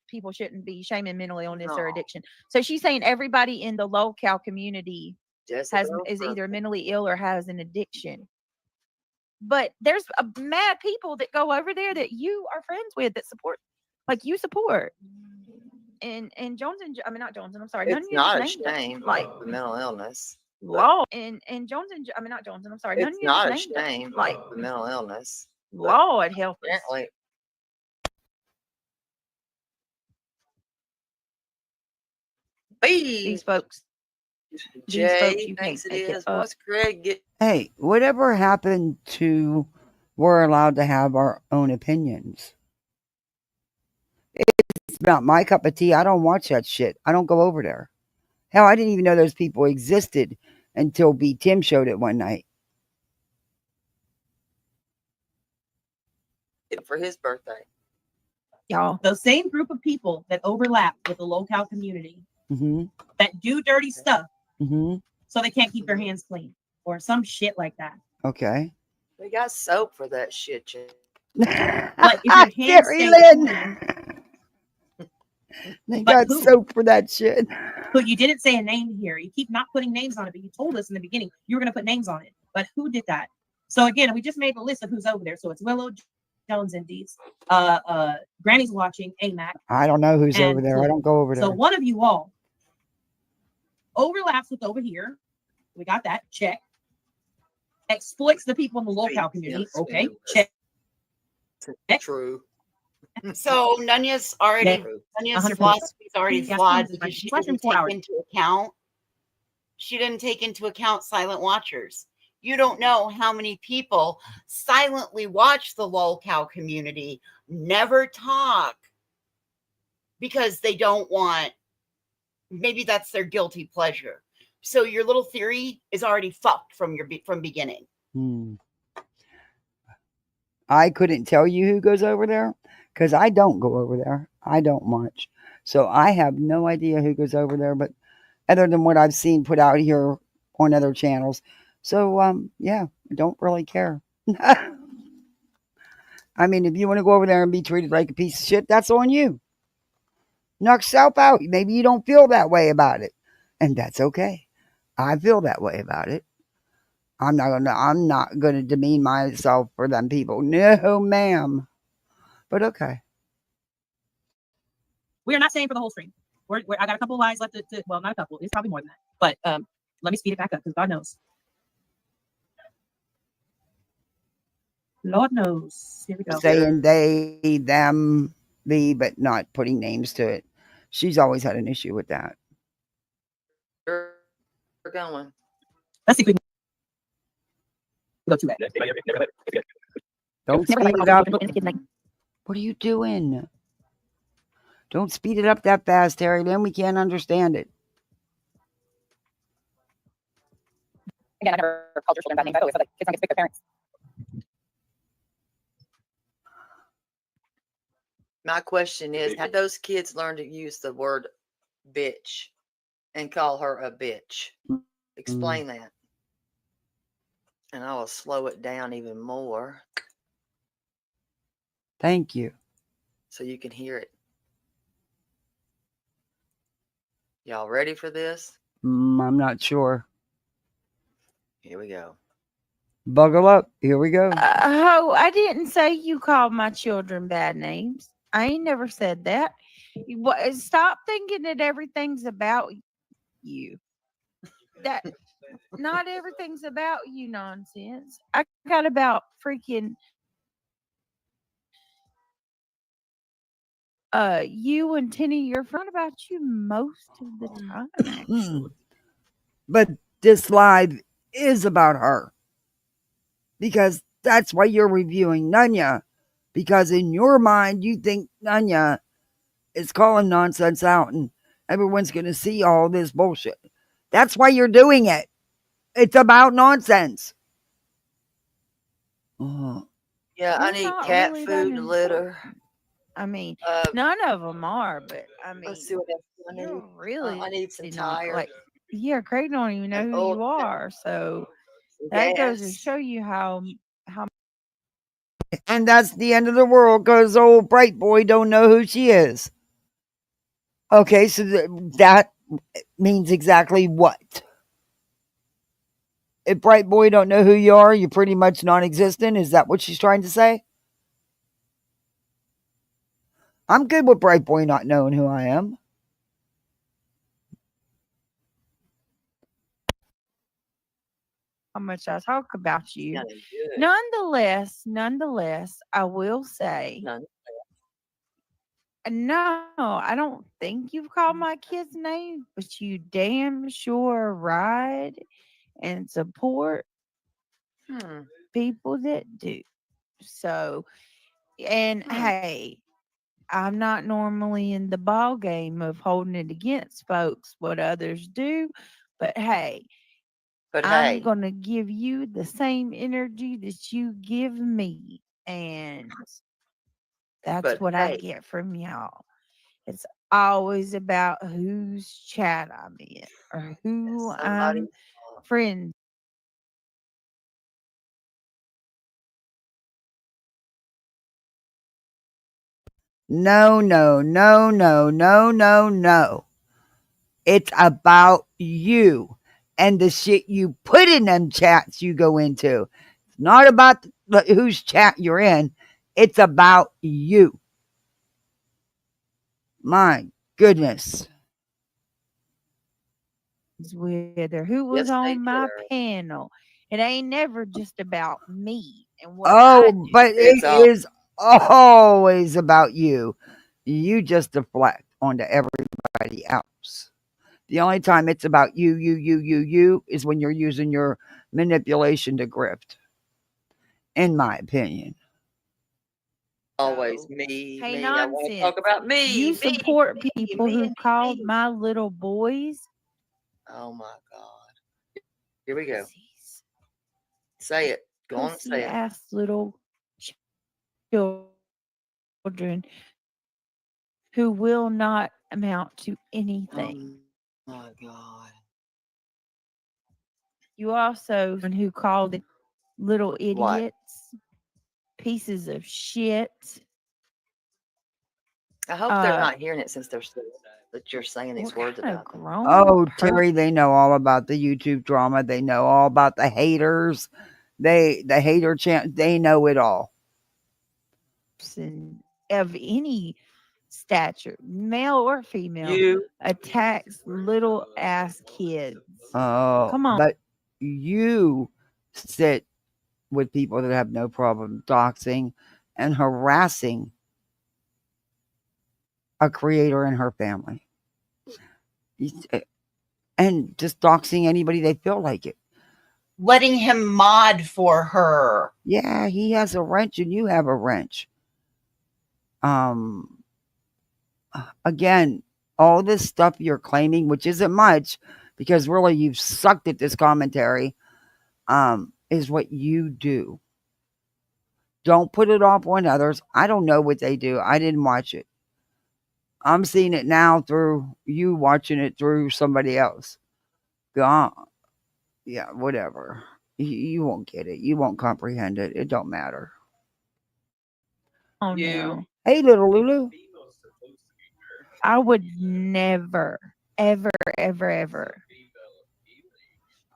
Speaker 3: people shouldn't be shaming mental illness or addiction. So she's saying everybody in the Lolcow community is either mentally ill or has an addiction. But there's mad people that go over there that you are friends with that support, like you support. And Jones and not Jones, and I'm sorry,
Speaker 8: It's not a shame, like the mental illness.
Speaker 3: Law and Jones and not Jones, and I'm sorry,
Speaker 8: It's not a shame, like the mental illness.
Speaker 3: Lord help us.
Speaker 8: Apparently,
Speaker 3: These folks.
Speaker 8: Jay thinks it is. What's Craig get?
Speaker 1: Hey, whatever happened to we're allowed to have our own opinions? It's not my cup of tea. I don't watch that shit. I don't go over there. Hell, I didn't even know those people existed until B. Tim showed it one night.
Speaker 8: For his birthday.
Speaker 10: Y'all, the same group of people that overlap with the Lolcow community that do dirty stuff so they can't keep their hands clean or some shit like that.
Speaker 1: Okay.
Speaker 8: They got soap for that shit, Jay.
Speaker 10: But if your hands
Speaker 1: Gary
Speaker 10: stay
Speaker 1: Lynn.
Speaker 10: clean,
Speaker 1: They got soap for that shit.
Speaker 10: But you didn't say a name here. You keep not putting names on it, but you told us in the beginning you were going to put names on it. But who did that? So again, we just made the list of who's over there. So it's Willow, Jones, Indies, Granny's watching, AMAC.
Speaker 1: I don't know who's over there. I don't go over there.
Speaker 10: So one of you all overlaps with over here. We got that. Check. Exploits the people in the Lolcow community. Okay. Check.
Speaker 8: True.
Speaker 2: So Nunya's already, Nunya's
Speaker 10: 100%.
Speaker 2: philosophy is already
Speaker 10: Yeah,
Speaker 2: flawed
Speaker 10: it's
Speaker 2: because she
Speaker 10: less than
Speaker 2: didn't
Speaker 10: 4
Speaker 2: take
Speaker 10: hours.
Speaker 2: into account. She didn't take into account silent watchers. You don't know how many people silently watch the Lolcow community, never talk because they don't want, maybe that's their guilty pleasure. So your little theory is already fucked from beginning.
Speaker 1: I couldn't tell you who goes over there because I don't go over there. I don't much. So I have no idea who goes over there, but other than what I've seen put out here on other channels. So, yeah, I don't really care. I mean, if you want to go over there and be treated like a piece of shit, that's on you. Knock yourself out. Maybe you don't feel that way about it. And that's okay. I feel that way about it. I'm not gonna demean myself for them people. No, ma'am. But okay.
Speaker 10: We are not staying for the whole stream. I got a couple of lines left to, well, not a couple. It's probably more than that. But let me speed it back up because God knows. Lord knows. Here we go.
Speaker 1: Saying they, them, thee, but not putting names to it. She's always had an issue with that.
Speaker 8: We're going.
Speaker 10: Let's see if we can go to it.
Speaker 1: Don't speed it up. What are you doing? Don't speed it up that fast, Terry. Then we can't understand it.
Speaker 9: Again, I never called your children bad names. I always said that kids don't get to pick their parents.
Speaker 8: My question is, how those kids learn to use the word bitch and call her a bitch? Explain that. And I will slow it down even more.
Speaker 1: Thank you.
Speaker 8: So you can hear it. Y'all ready for this?
Speaker 1: I'm not sure.
Speaker 8: Here we go.
Speaker 1: Buckle up. Here we go.
Speaker 3: Oh, I didn't say you called my children bad names. I ain't never said that. Stop thinking that everything's about you. That not everything's about you nonsense. I got about freaking you and Tenny, your friend about you most of the time, actually.
Speaker 1: But this live is about her. Because that's why you're reviewing Nunya. Because in your mind, you think Nunya is calling nonsense out and everyone's going to see all this bullshit. That's why you're doing it. It's about nonsense. Oh.
Speaker 8: Yeah, I need cat really food, litter.
Speaker 3: I mean, none of them are, but I mean,
Speaker 8: let's see what I need.
Speaker 3: Really,
Speaker 8: I need some tires.
Speaker 3: Like, yeah, Craig don't even know who you are, so that goes to show you how.
Speaker 1: And that's the end of the world because old bright boy don't know who she is. Okay, so that means exactly what? If bright boy don't know who you are, you're pretty much non-existent. Is that what she's trying to say? I'm good with bright boy not knowing who I am.
Speaker 3: How much I talk about you. Nonetheless, I will say, no, I don't think you've called my kid's name, but you damn sure ride and support people that do. So, and hey, I'm not normally in the ball game of holding it against folks what others do, but hey, I'm going to give you the same energy that you give me. And that's what I get from y'all. It's always about whose chat I'm in or who I'm friends.
Speaker 1: No. It's about you and the shit you put in them chats you go into. It's not about whose chat you're in. It's about you. My goodness.
Speaker 3: With her, who was
Speaker 8: Yes, they
Speaker 3: on my
Speaker 8: did.
Speaker 3: panel. It ain't never just about me and what I
Speaker 1: Oh,
Speaker 3: do.
Speaker 1: but
Speaker 8: It's
Speaker 1: it
Speaker 8: all
Speaker 1: is always about you. You just deflect onto everybody else. The only time it's about you is when you're using your manipulation to grift, in my opinion.
Speaker 8: always me,
Speaker 3: Hey,
Speaker 8: me. I want to talk
Speaker 3: nonsense.
Speaker 8: about me,
Speaker 3: You
Speaker 8: me,
Speaker 3: support
Speaker 8: me,
Speaker 3: people
Speaker 8: me,
Speaker 3: who
Speaker 8: me,
Speaker 3: called
Speaker 8: me.
Speaker 3: my little boys
Speaker 8: Oh my God. Here we go.
Speaker 3: pussies.
Speaker 8: Say it. Go on and
Speaker 3: Pussy
Speaker 8: say it.
Speaker 3: ass little children who will not amount to anything.
Speaker 8: Oh my God.
Speaker 3: You also who called it little
Speaker 8: What?
Speaker 3: idiots, pieces of shit.
Speaker 8: I hope they're not hearing it since they're still that you're saying these
Speaker 3: What
Speaker 8: words
Speaker 3: kind of
Speaker 8: about them.
Speaker 3: grown
Speaker 1: Oh, Terry, they know all about the YouTube drama. They know all about the haters. The hater chant. They know it all.
Speaker 3: person of any stature, male or female,
Speaker 8: You
Speaker 3: attacks little ass kids.
Speaker 1: Oh,
Speaker 3: Come on.
Speaker 1: but you sit with people that have no problem doxing and harassing a creator and her family. And just doxing anybody they feel like it.
Speaker 2: Letting him mod for her.
Speaker 1: Yeah, he has a wrench and you have a wrench. Again, all this stuff you're claiming, which isn't much, because really you've sucked at this commentary, is what you do. Don't put it off on others. I don't know what they do. I didn't watch it. I'm seeing it now through you watching it through somebody else. God, yeah, whatever. You won't get it. You won't comprehend it. It don't matter.
Speaker 3: Oh,
Speaker 8: You
Speaker 3: no.
Speaker 1: Hey, little Lulu.
Speaker 3: I would never, ever, ever.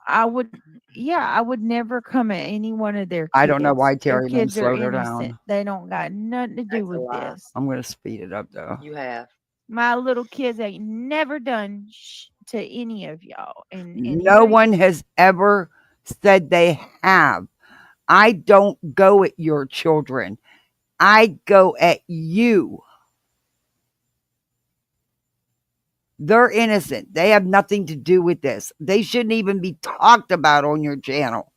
Speaker 3: I would, I would never come at any one of their kids.
Speaker 1: I don't know why
Speaker 3: Their
Speaker 1: Terry then
Speaker 3: kids are
Speaker 1: slowed her
Speaker 3: innocent.
Speaker 1: down.
Speaker 3: They don't got nothing to do
Speaker 8: That's a
Speaker 3: with
Speaker 8: lie.
Speaker 3: this.
Speaker 1: I'm going to speed it up, though.
Speaker 8: You have.
Speaker 3: My little kids ain't never done to any of y'all. And
Speaker 1: No one has ever said they have. I don't go at your children. I go at you. They're innocent. They have nothing to do with this. They shouldn't even be talked about on your channel.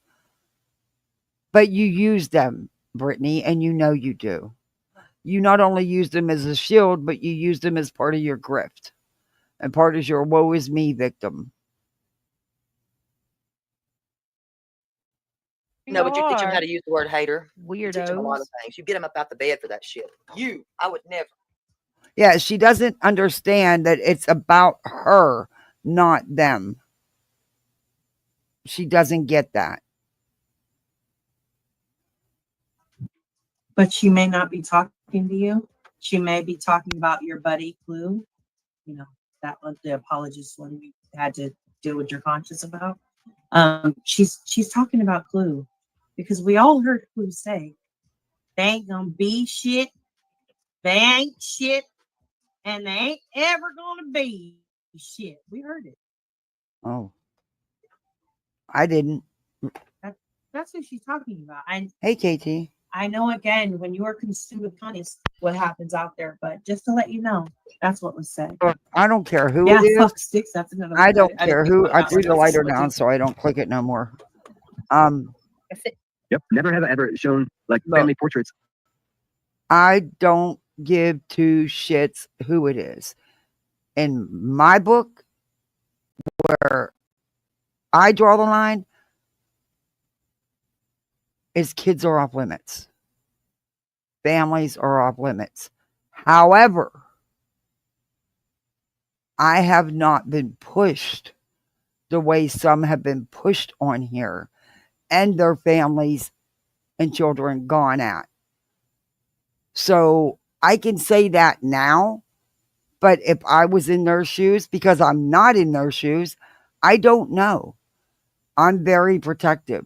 Speaker 1: But you use them, Brittany, and you know you do. You not only use them as a shield, but you use them as part of your grift and part of your woe is me victim.
Speaker 8: No, but you teach them how to use the word hater.
Speaker 3: Weirdos.
Speaker 8: You teach them a lot of things. You get them up out the bed for that shit. I would never.
Speaker 1: Yeah, she doesn't understand that it's about her, not them. She doesn't get that.
Speaker 10: But she may not be talking to you. She may be talking about your buddy Clue. You know, that was the apologist one we had to deal with your conscience about. She's talking about Clue because we all heard Clue say, they ain't gonna be shit, they ain't shit, and they ain't ever gonna be shit. We heard it.
Speaker 1: Oh. I didn't.
Speaker 10: That's what she's talking about. And
Speaker 1: hey, KT.
Speaker 10: I know, again, when you are consumed with kindness, what happens out there. But just to let you know, that's what was said.
Speaker 1: I don't care who it is.
Speaker 10: Fuck sticks. That's another
Speaker 1: I
Speaker 10: one.
Speaker 1: don't
Speaker 10: I
Speaker 1: care
Speaker 10: didn't
Speaker 1: who.
Speaker 10: think
Speaker 1: I
Speaker 10: about
Speaker 1: threw
Speaker 10: that
Speaker 1: the
Speaker 10: one.
Speaker 1: lighter down, so I don't click it no more.
Speaker 11: Yep. Never have I ever shown like
Speaker 1: Look.
Speaker 11: family portraits.
Speaker 1: I don't give two shits who it is. In my book, where I draw the line, is kids are off limits. Families are off limits. However, I have not been pushed the way some have been pushed on here and their families and children gone at. So I can say that now, but if I was in their shoes, because I'm not in their shoes, I don't know. I'm very protective.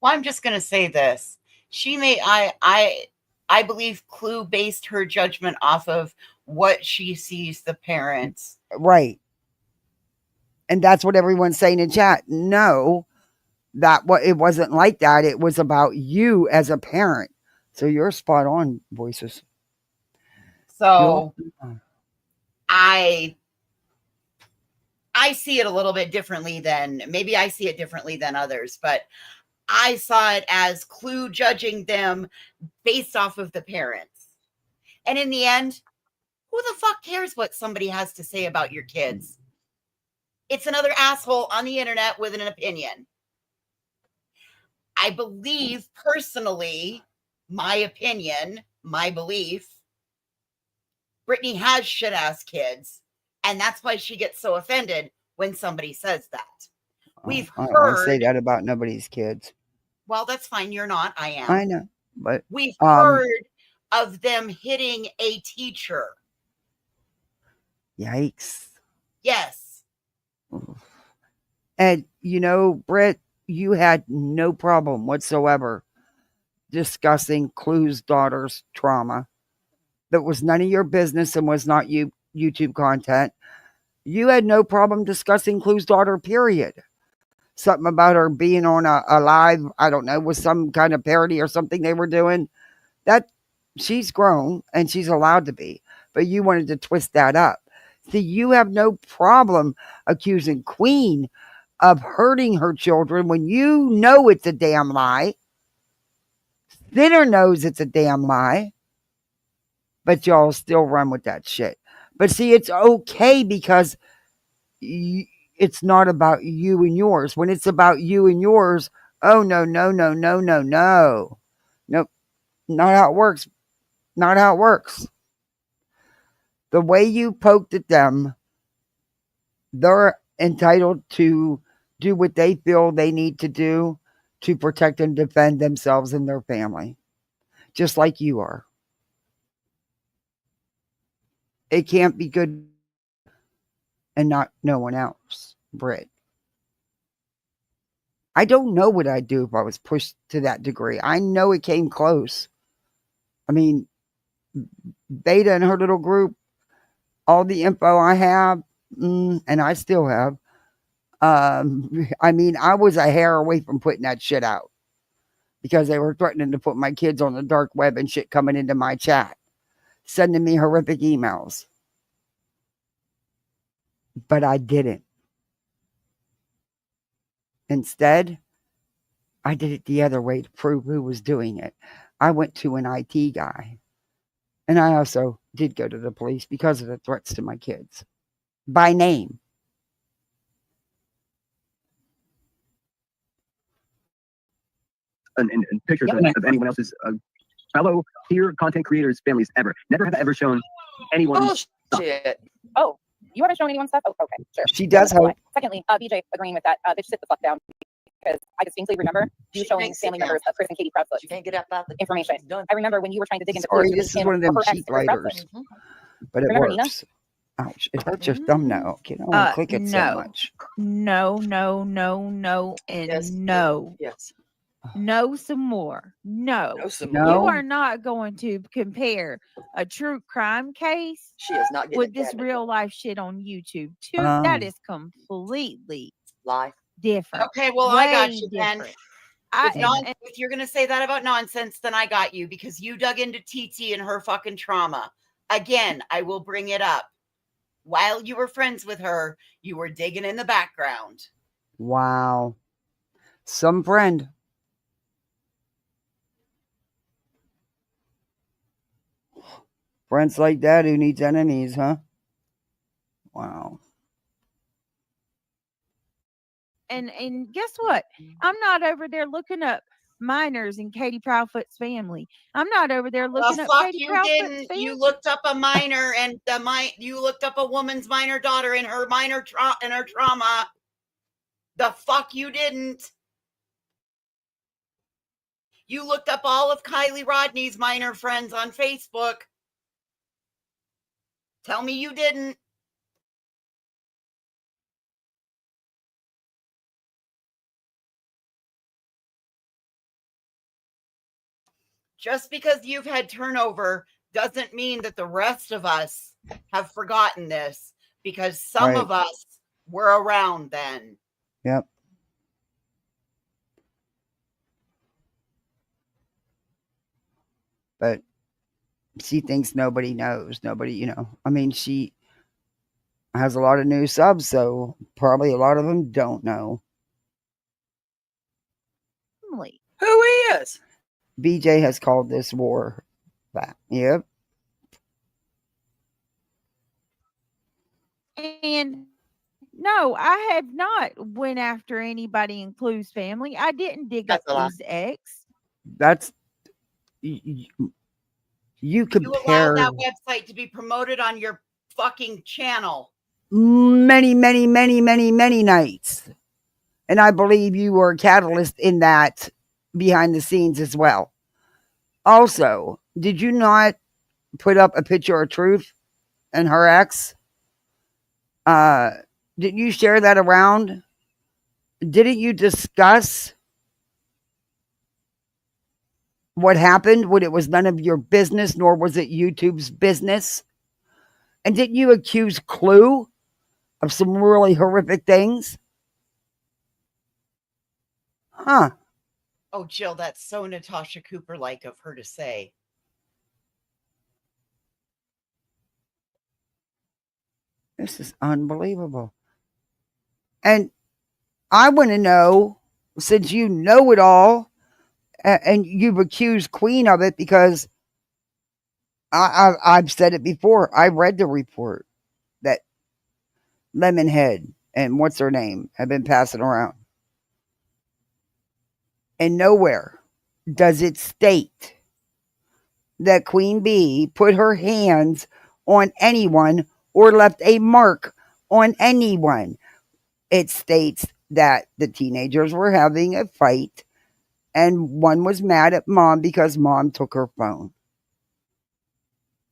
Speaker 2: Well, I'm just going to say this. I believe Clue based her judgment off of what she sees the parents.
Speaker 1: Right. And that's what everyone's saying in chat. No, it wasn't like that. It was about you as a parent. So you're spot on, Voices.
Speaker 2: So I see it a little bit differently maybe I see it differently than others, but I saw it as Clue judging them based off of the parents. And in the end, who the fuck cares what somebody has to say about your kids? It's another asshole on the internet with an opinion. I believe personally, my opinion, my belief, Brittany has shit ass kids. And that's why she gets so offended when somebody says that. We've
Speaker 1: I don't
Speaker 2: heard.
Speaker 1: say that about nobody's kids.
Speaker 2: Well, that's fine. You're not. I am.
Speaker 1: I know. But
Speaker 2: we've heard of them hitting a teacher.
Speaker 1: Yikes.
Speaker 2: Yes.
Speaker 1: And, you know, Britt, you had no problem whatsoever discussing Clue's daughter's trauma. That was none of your business and was not YouTube content. You had no problem discussing Clue's daughter, period. Something about her being on a live, I don't know, with some kind of parody or something they were doing. That she's grown and she's allowed to be. But you wanted to twist that up. See, you have no problem accusing Queen of hurting her children when you know it's a damn lie. Thinner knows it's a damn lie. But y'all still run with that shit. But see, it's okay because it's not about you and yours. When it's about you and yours, oh, no. Nope. Not how it works. Not how it works. The way you poked at them, they're entitled to do what they feel they need to do to protect and defend themselves and their family. Just like you are. It can't be good and not no one else, Britt. I don't know what I'd do if I was pushed to that degree. I know it came close. I mean, Beta and her little group, all the info I have, and I still have, I mean, I was a hair away from putting that shit out because they were threatening to put my kids on the dark web and shit coming into my chat, sending me horrific emails. But I didn't. Instead, I did it the other way to prove who was doing it. I went to an IT guy. And I also did go to the police because of the threats to my kids. By name.
Speaker 11: And pictures of anyone else's fellow peer content creators' families ever. Never have I ever shown anyone
Speaker 8: shit.
Speaker 9: Oh, you haven't shown anyone stuff? Oh, okay, sure.
Speaker 1: She does hope.
Speaker 9: Secondly, BJ agreeing with that. Bitch, sit the fuck down. Because I distinctly remember you showing family members of Chris and Katie Proudfoot.
Speaker 8: You can't get up out the
Speaker 9: information. I remember when you were trying to dig into
Speaker 1: Sorry, this is one of them cheat
Speaker 9: Chris
Speaker 1: writers. But it
Speaker 9: Remember
Speaker 1: works. Ouch, it hurts your thumbnail. You don't want to click it so much.
Speaker 3: No, and
Speaker 8: Yes.
Speaker 3: no.
Speaker 8: Yes.
Speaker 3: No, some more. No.
Speaker 1: more.
Speaker 3: You are not going to compare a true crime case
Speaker 8: She is not getting
Speaker 3: with
Speaker 8: a
Speaker 3: this
Speaker 8: cabinet.
Speaker 3: real life shit on YouTube. That is completely
Speaker 8: Lie.
Speaker 3: different.
Speaker 2: Okay, well, I got you then.
Speaker 3: different.
Speaker 2: If you're going to say that about nonsense, then I got you because you dug into TT and her fucking trauma. Again, I will bring it up. While you were friends with her, you were digging in the background.
Speaker 1: Wow. Some friend. Friends like that who needs enemies, huh? Wow.
Speaker 3: And guess what? I'm not over there looking up minors in Katie Proudfoot's family. I'm not over there looking up
Speaker 2: fuck
Speaker 3: Katie
Speaker 2: you
Speaker 3: Proudfoot's
Speaker 2: didn't.
Speaker 3: family.
Speaker 2: You looked up a minor and you looked up a woman's minor daughter and her minor trauma. The fuck you didn't. You looked up all of Kylie Rodney's minor friends on Facebook. Tell me you didn't. Just because you've had turnover doesn't mean that the rest of us have forgotten this, because some of us were around then.
Speaker 1: Yep. But she thinks nobody knows. Nobody, I mean, she has a lot of new subs, so probably a lot of them don't know.
Speaker 8: Who is?
Speaker 1: BJ has called this war back. Yep.
Speaker 3: And no, I have not went after anybody in Clue's family. I didn't dig
Speaker 8: That's
Speaker 3: up
Speaker 8: a lie.
Speaker 3: Clue's ex.
Speaker 1: That's you compare
Speaker 2: You allow that website to be promoted on your fucking channel
Speaker 1: many nights, and I believe you were a catalyst in that behind the scenes as well. Also, did you not put up a picture of Truth and her ex? Didn't you share that around? Didn't you discuss what happened when it was none of your business, nor was it YouTube's business? And didn't you accuse Clue of some really horrific things? Huh.
Speaker 2: Oh, Jill, that's so Natasha Cooper-like of her to say.
Speaker 1: This is unbelievable. And I want to know, since you know it all, and you've accused Queen of it, because I've said it before. I read the report that Lemonhead and what's her name have been passing around. And nowhere does it state that Queen Bee put her hands on anyone or left a mark on anyone. It states that the teenagers were having a fight and one was mad at mom because mom took her phone.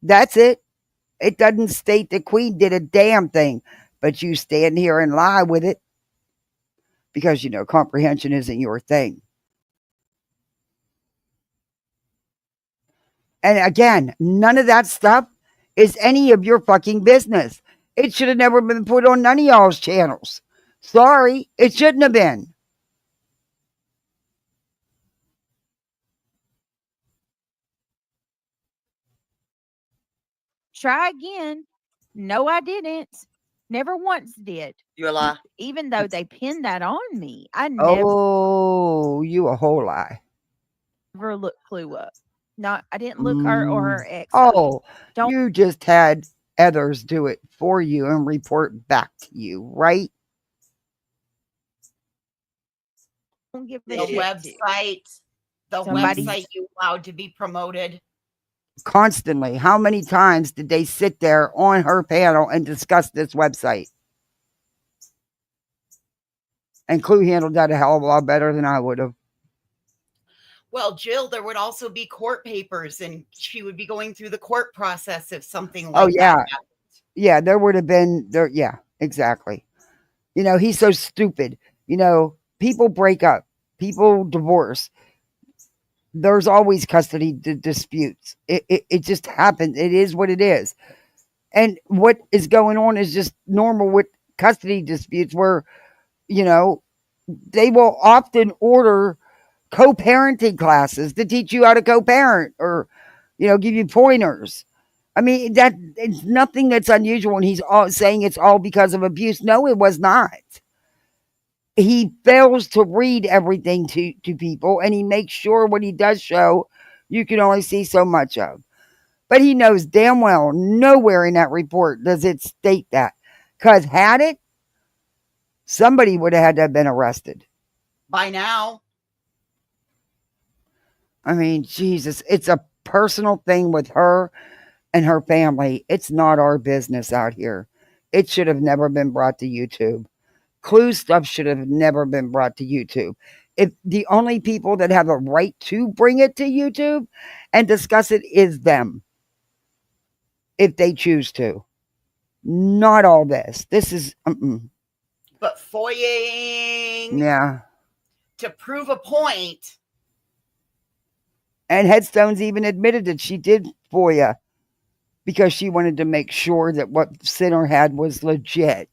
Speaker 1: That's it. It doesn't state that Queen did a damn thing, but you stand here and lie with it because, comprehension isn't your thing. And again, none of that stuff is any of your fucking business. It should have never been put on none of y'all's channels. Sorry, it shouldn't have been.
Speaker 3: Try again. No, I didn't. Never once did.
Speaker 8: You a lie?
Speaker 3: Even though they pinned that on me, I
Speaker 1: Oh, you a whole lie.
Speaker 3: never looked Clue up. Not, I didn't look her or her ex.
Speaker 1: Oh,
Speaker 3: Don't
Speaker 1: you just had others do it for you and report back to you, right?
Speaker 3: give
Speaker 2: The
Speaker 3: a shit.
Speaker 2: website you allowed to be promoted.
Speaker 1: Constantly. How many times did they sit there on her panel and discuss this website? And Clue handled that a hell of a lot better than I would have.
Speaker 2: Well, Jill, there would also be court papers, and she would be going through the court process if something like that happened.
Speaker 1: Yeah, there would have been there. Yeah, exactly. He's so stupid. People break up, people divorce. There's always custody disputes. It just happens. It is what it is. And what is going on is just normal with custody disputes where, they will often order co-parenting classes to teach you how to co-parent or, give you pointers. I mean, that it's nothing that's unusual. And he's saying it's all because of abuse. No, it was not. He fails to read everything to people, and he makes sure what he does show, you can only see so much of. But he knows damn well nowhere in that report does it state that. Because had it, somebody would have had to have been arrested.
Speaker 2: By now.
Speaker 1: I mean, Jesus, it's a personal thing with her and her family. It's not our business out here. It should have never been brought to YouTube. Clue stuff should have never been brought to YouTube. If the only people that have a right to bring it to YouTube and discuss it is them, if they choose to. Not all this. This is
Speaker 2: But foying
Speaker 1: to
Speaker 2: prove a point.
Speaker 1: And Headstones even admitted that she did FOIA because she wanted to make sure that what Center had was legit.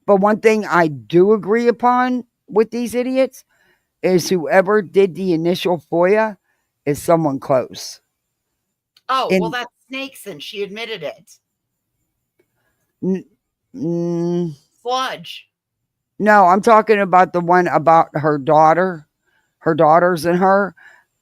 Speaker 1: But one thing I do agree upon with these idiots is whoever did the initial FOIA is someone close.
Speaker 2: Oh, well, that's Snakeson. She admitted it. Sludge.
Speaker 1: No, I'm talking about the one about her daughter, her daughters and her.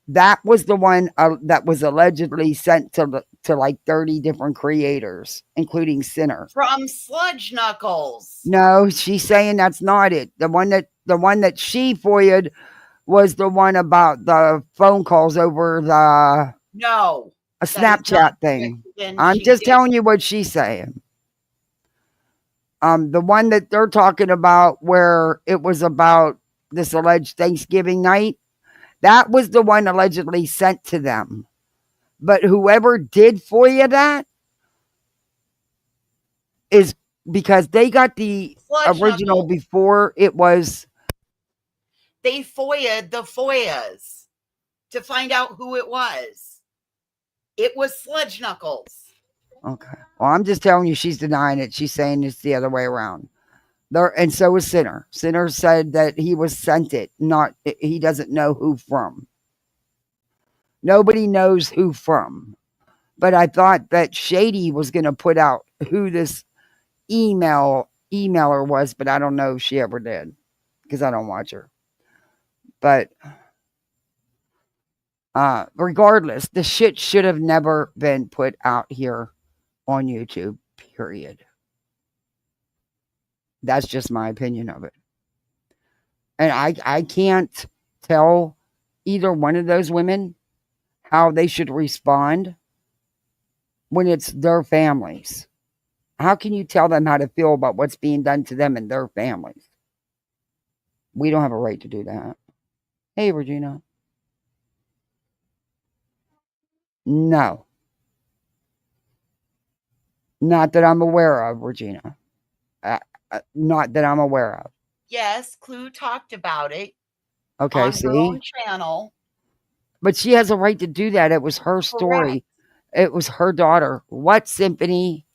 Speaker 1: That was the one that was allegedly sent to like 30 different creators, including Sinner.
Speaker 2: From Sludge Knuckles.
Speaker 1: No, she's saying that's not it. The one that she FOIA'd was the one about the phone calls over a Snapchat thing. I'm just telling you what she's saying. The one that they're talking about where it was about this alleged Thanksgiving night, that was the one allegedly sent to them. But whoever did FOIA that is because they got the original before it was.
Speaker 2: They FOIA'd the FOIAs to find out who it was. It was Sludge Knuckles.
Speaker 1: Okay. Well, I'm just telling you she's denying it. She's saying it's the other way around. And so is Sinner. Sinner said that he was sent it, he doesn't know who from. Nobody knows who from. But I thought that Shady was going to put out who this emailer was, but I don't know if she ever did because I don't watch her. But regardless, the shit should have never been put out here on YouTube, period. That's just my opinion of it. And I can't tell either one of those women how they should respond when it's their families. How can you tell them how to feel about what's being done to them and their families? We don't have a right to do that. Hey, Regina. No. Not that I'm aware of, Regina. Not that I'm aware of.
Speaker 2: Yes, Clue talked about it.
Speaker 1: Okay,
Speaker 2: on
Speaker 1: see?
Speaker 2: her own channel.
Speaker 1: But she has a right to do that. It was her story. Correct. It was her daughter. What, Symphony?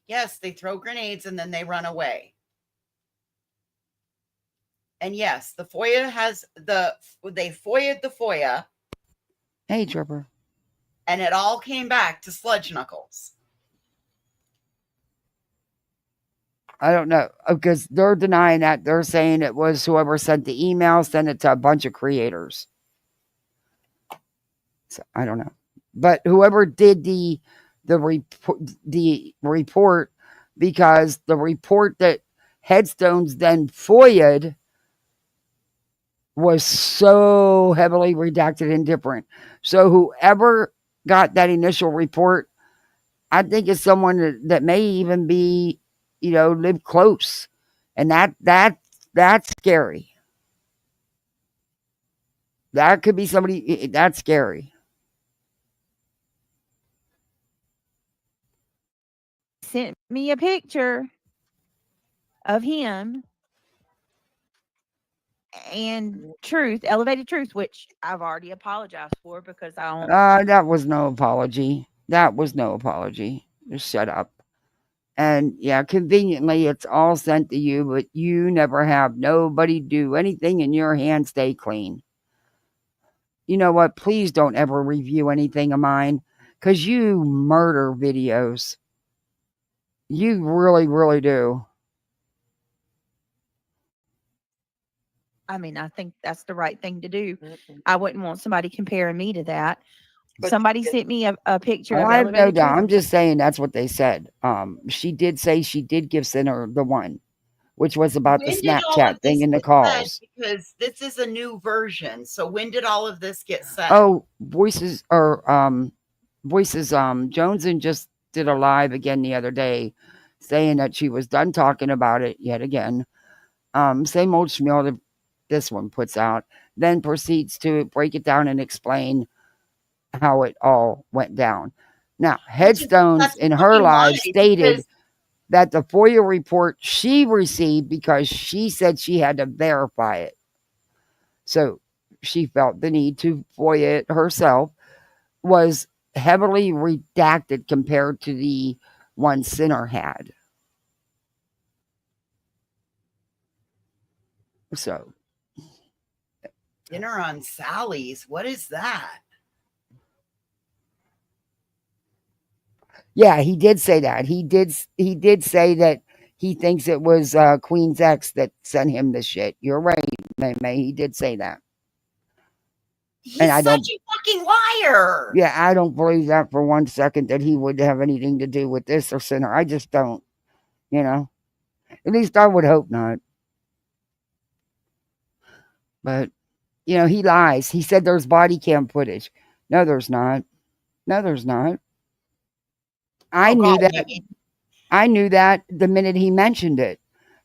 Speaker 2: Yes, they throw grenades and then they run away. And yes, the FOIA they FOIA'd the FOIA.
Speaker 1: Hey, Trevor.
Speaker 2: And it all came back to Sludge Knuckles.
Speaker 1: I don't know, because they're denying that. They're saying it was whoever sent the email, sent it to a bunch of creators. So I don't know. But whoever did the report, because the report that Headstones then FOIA'd was so heavily redacted and different. So whoever got that initial report, I think is someone that may even be, live close. And that's scary. That could be somebody, that's scary.
Speaker 3: Sent me a picture of him and elevated truth, which I've already apologized for because I don't.
Speaker 1: That was no apology. Just shut up. And yeah, conveniently, it's all sent to you, but you never have nobody do anything and your hands stay clean. You know what? Please don't ever review anything of mine because you murder videos. You really, really do.
Speaker 3: I mean, I think that's the right thing to do. I wouldn't want somebody comparing me to that.
Speaker 8: But
Speaker 3: somebody sent me a picture of
Speaker 1: I have no
Speaker 3: elevated
Speaker 1: doubt.
Speaker 3: truth.
Speaker 1: I'm just saying that's what they said. She did say she did give Sinner the one, which was about the Snapchat thing and the calls.
Speaker 2: Because this is a new version. So when did all of this get said?
Speaker 1: Oh, Voices. Joneson just did a live again the other day saying that she was done talking about it yet again. Same old schmeal that this one puts out, then proceeds to break it down and explain how it all went down. Now, Headstones in her live stated that the FOIA report she received, because she said she had to verify it. So she felt the need to FOIA it herself, was heavily redacted compared to the one Sinner had. So.
Speaker 2: Dinner on Sally's. What is that?
Speaker 1: Yeah, he did say that. He did say that he thinks it was Queen's ex that sent him the shit. You're right, May. He did say that.
Speaker 2: He's such a fucking liar.
Speaker 1: Yeah, I don't believe that for 1 second that he would have anything to do with this or Sinner. I just don't. At least I would hope not. But, he lies. He said there's body cam footage. No, there's not. No, there's not. I knew that. I knew that the minute he mentioned it.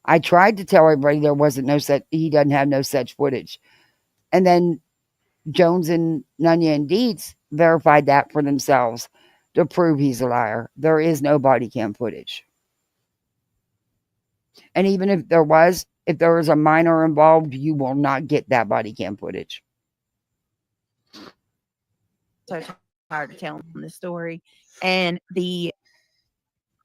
Speaker 1: I tried to tell everybody there wasn't he doesn't have no such footage. And then Jones and Nunya and Dietz verified that for themselves to prove he's a liar. There is no body cam footage. And even if there was a minor involved, you will not get that body cam footage.
Speaker 3: So tired of telling the story. And the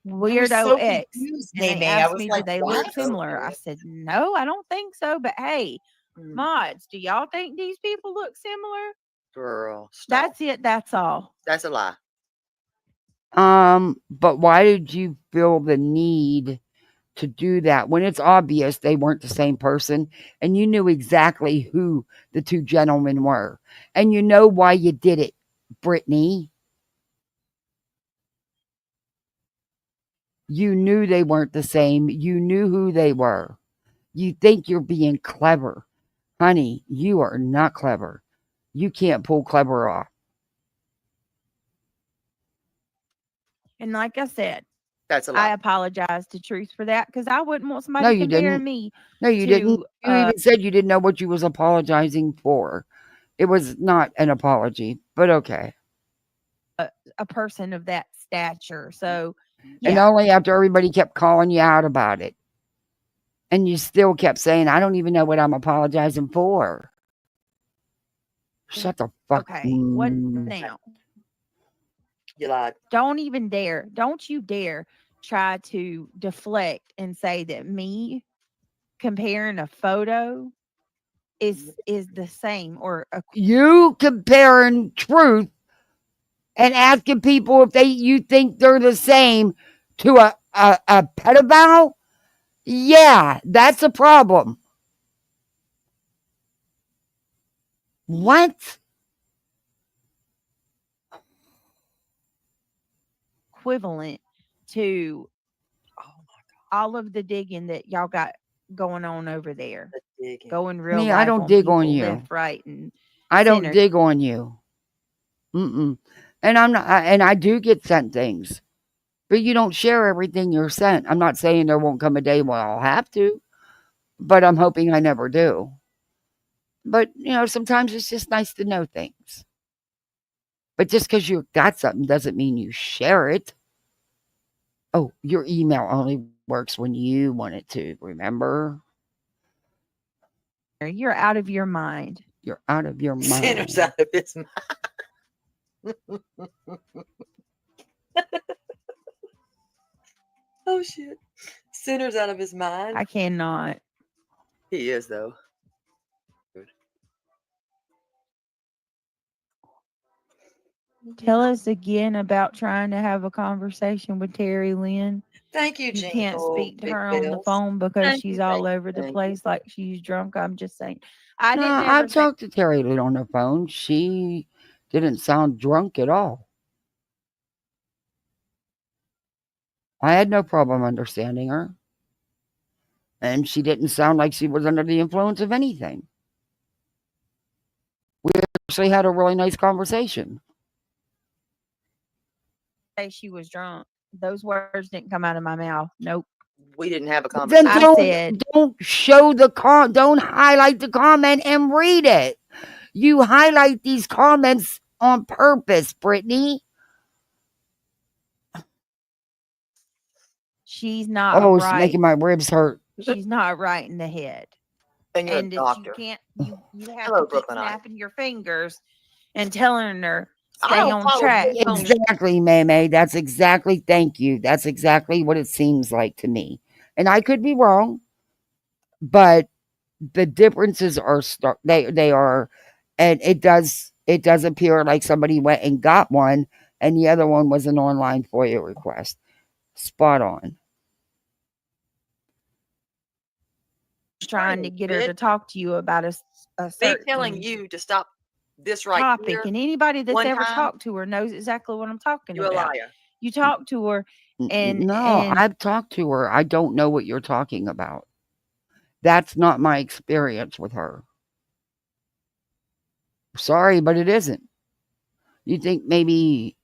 Speaker 3: weirdo
Speaker 2: so
Speaker 3: ex,
Speaker 2: confused,
Speaker 3: and they
Speaker 2: May.
Speaker 3: asked
Speaker 2: I was
Speaker 3: me,
Speaker 2: like,
Speaker 3: do they
Speaker 2: what?
Speaker 3: look similar? I said, no, I don't think so. But hey, mods, do y'all think these people look similar?
Speaker 8: Girl, stop.
Speaker 3: That's it. That's all.
Speaker 8: That's a lie.
Speaker 1: But why did you feel the need to do that when it's obvious they weren't the same person and you knew exactly who the two gentlemen were? And you know why you did it, Brittany. You knew they weren't the same. You knew who they were. You think you're being clever. Honey, you are not clever. You can't pull clever off.
Speaker 3: And like I said,
Speaker 8: that's a
Speaker 3: I
Speaker 8: lie.
Speaker 3: apologize to Truth for that because I wouldn't want somebody comparing me.
Speaker 1: No, you didn't. You even said you didn't know what you was apologizing for. It was not an apology, but okay.
Speaker 3: A person of that stature. So,
Speaker 1: and only after everybody kept calling you out about it. And you still kept saying, I don't even know what I'm apologizing for. Shut the fuck up.
Speaker 3: Okay, what now?
Speaker 8: You lied.
Speaker 3: Don't even dare. Don't you dare try to deflect and say that me comparing a photo is the same or
Speaker 1: you comparing Truth and asking people if you think they're the same to a pedophile. Yeah, that's a problem. What?
Speaker 3: Equivalent to all of the digging that y'all got going on over there. Going real live
Speaker 1: I don't dig on
Speaker 3: people,
Speaker 1: you.
Speaker 3: left, right, and
Speaker 1: I don't
Speaker 3: center.
Speaker 1: dig on you. And I'm not, and I do get sent things, but you don't share everything you're sent. I'm not saying there won't come a day when I'll have to, but I'm hoping I never do. But sometimes it's just nice to know things. But just because you got something doesn't mean you share it. Oh, your email only works when you want it to, remember?
Speaker 3: You're out of your mind.
Speaker 1: You're out of your mind.
Speaker 8: Sinner's out of his mind. Oh, shit. Sinner's out of his mind.
Speaker 3: I cannot.
Speaker 8: He is, though.
Speaker 3: Tell us again about trying to have a conversation with Terry Lynn.
Speaker 8: Thank you,
Speaker 3: You
Speaker 8: Jean.
Speaker 3: can't speak to her on the phone because she's all over the place like she's drunk. I'm just saying.
Speaker 1: I've talked to Terry Lynn on the phone. She didn't sound drunk at all. I had no problem understanding her. And she didn't sound like she was under the influence of anything. We actually had a really nice conversation.
Speaker 3: Say she was drunk. Those words didn't come out of my mouth. Nope.
Speaker 8: We didn't have a conversation.
Speaker 1: Then don't show don't highlight the comment and read it. You highlight these comments on purpose, Brittany.
Speaker 3: she's not
Speaker 1: Oh, it's
Speaker 3: right.
Speaker 1: making my ribs hurt.
Speaker 3: She's not right in the head.
Speaker 8: And you're
Speaker 3: And
Speaker 8: a
Speaker 3: that
Speaker 8: doctor.
Speaker 3: you have
Speaker 8: Hello,
Speaker 3: to keep
Speaker 8: Brooklynite.
Speaker 3: snapping your fingers and telling her
Speaker 8: I
Speaker 3: stay
Speaker 8: don't
Speaker 3: on
Speaker 8: follow
Speaker 3: track.
Speaker 8: you.
Speaker 1: Exactly, May. That's exactly. Thank you. That's exactly what it seems like to me. And I could be wrong, but the differences are they are, and it does appear like somebody went and got one, and the other one was an online FOIA request. Spot on.
Speaker 3: Trying to get her to talk to you about a
Speaker 8: Me
Speaker 3: certain
Speaker 8: telling you to stop this right
Speaker 3: topic,
Speaker 8: here,
Speaker 3: and anybody that's
Speaker 8: one
Speaker 3: ever
Speaker 8: time,
Speaker 3: talked to her knows exactly what I'm talking
Speaker 8: you're a
Speaker 3: about.
Speaker 8: liar.
Speaker 3: You talk to her, and
Speaker 1: No, I've talked to her. I don't know what you're talking about. That's not my experience with her. Sorry, but it isn't. You think maybe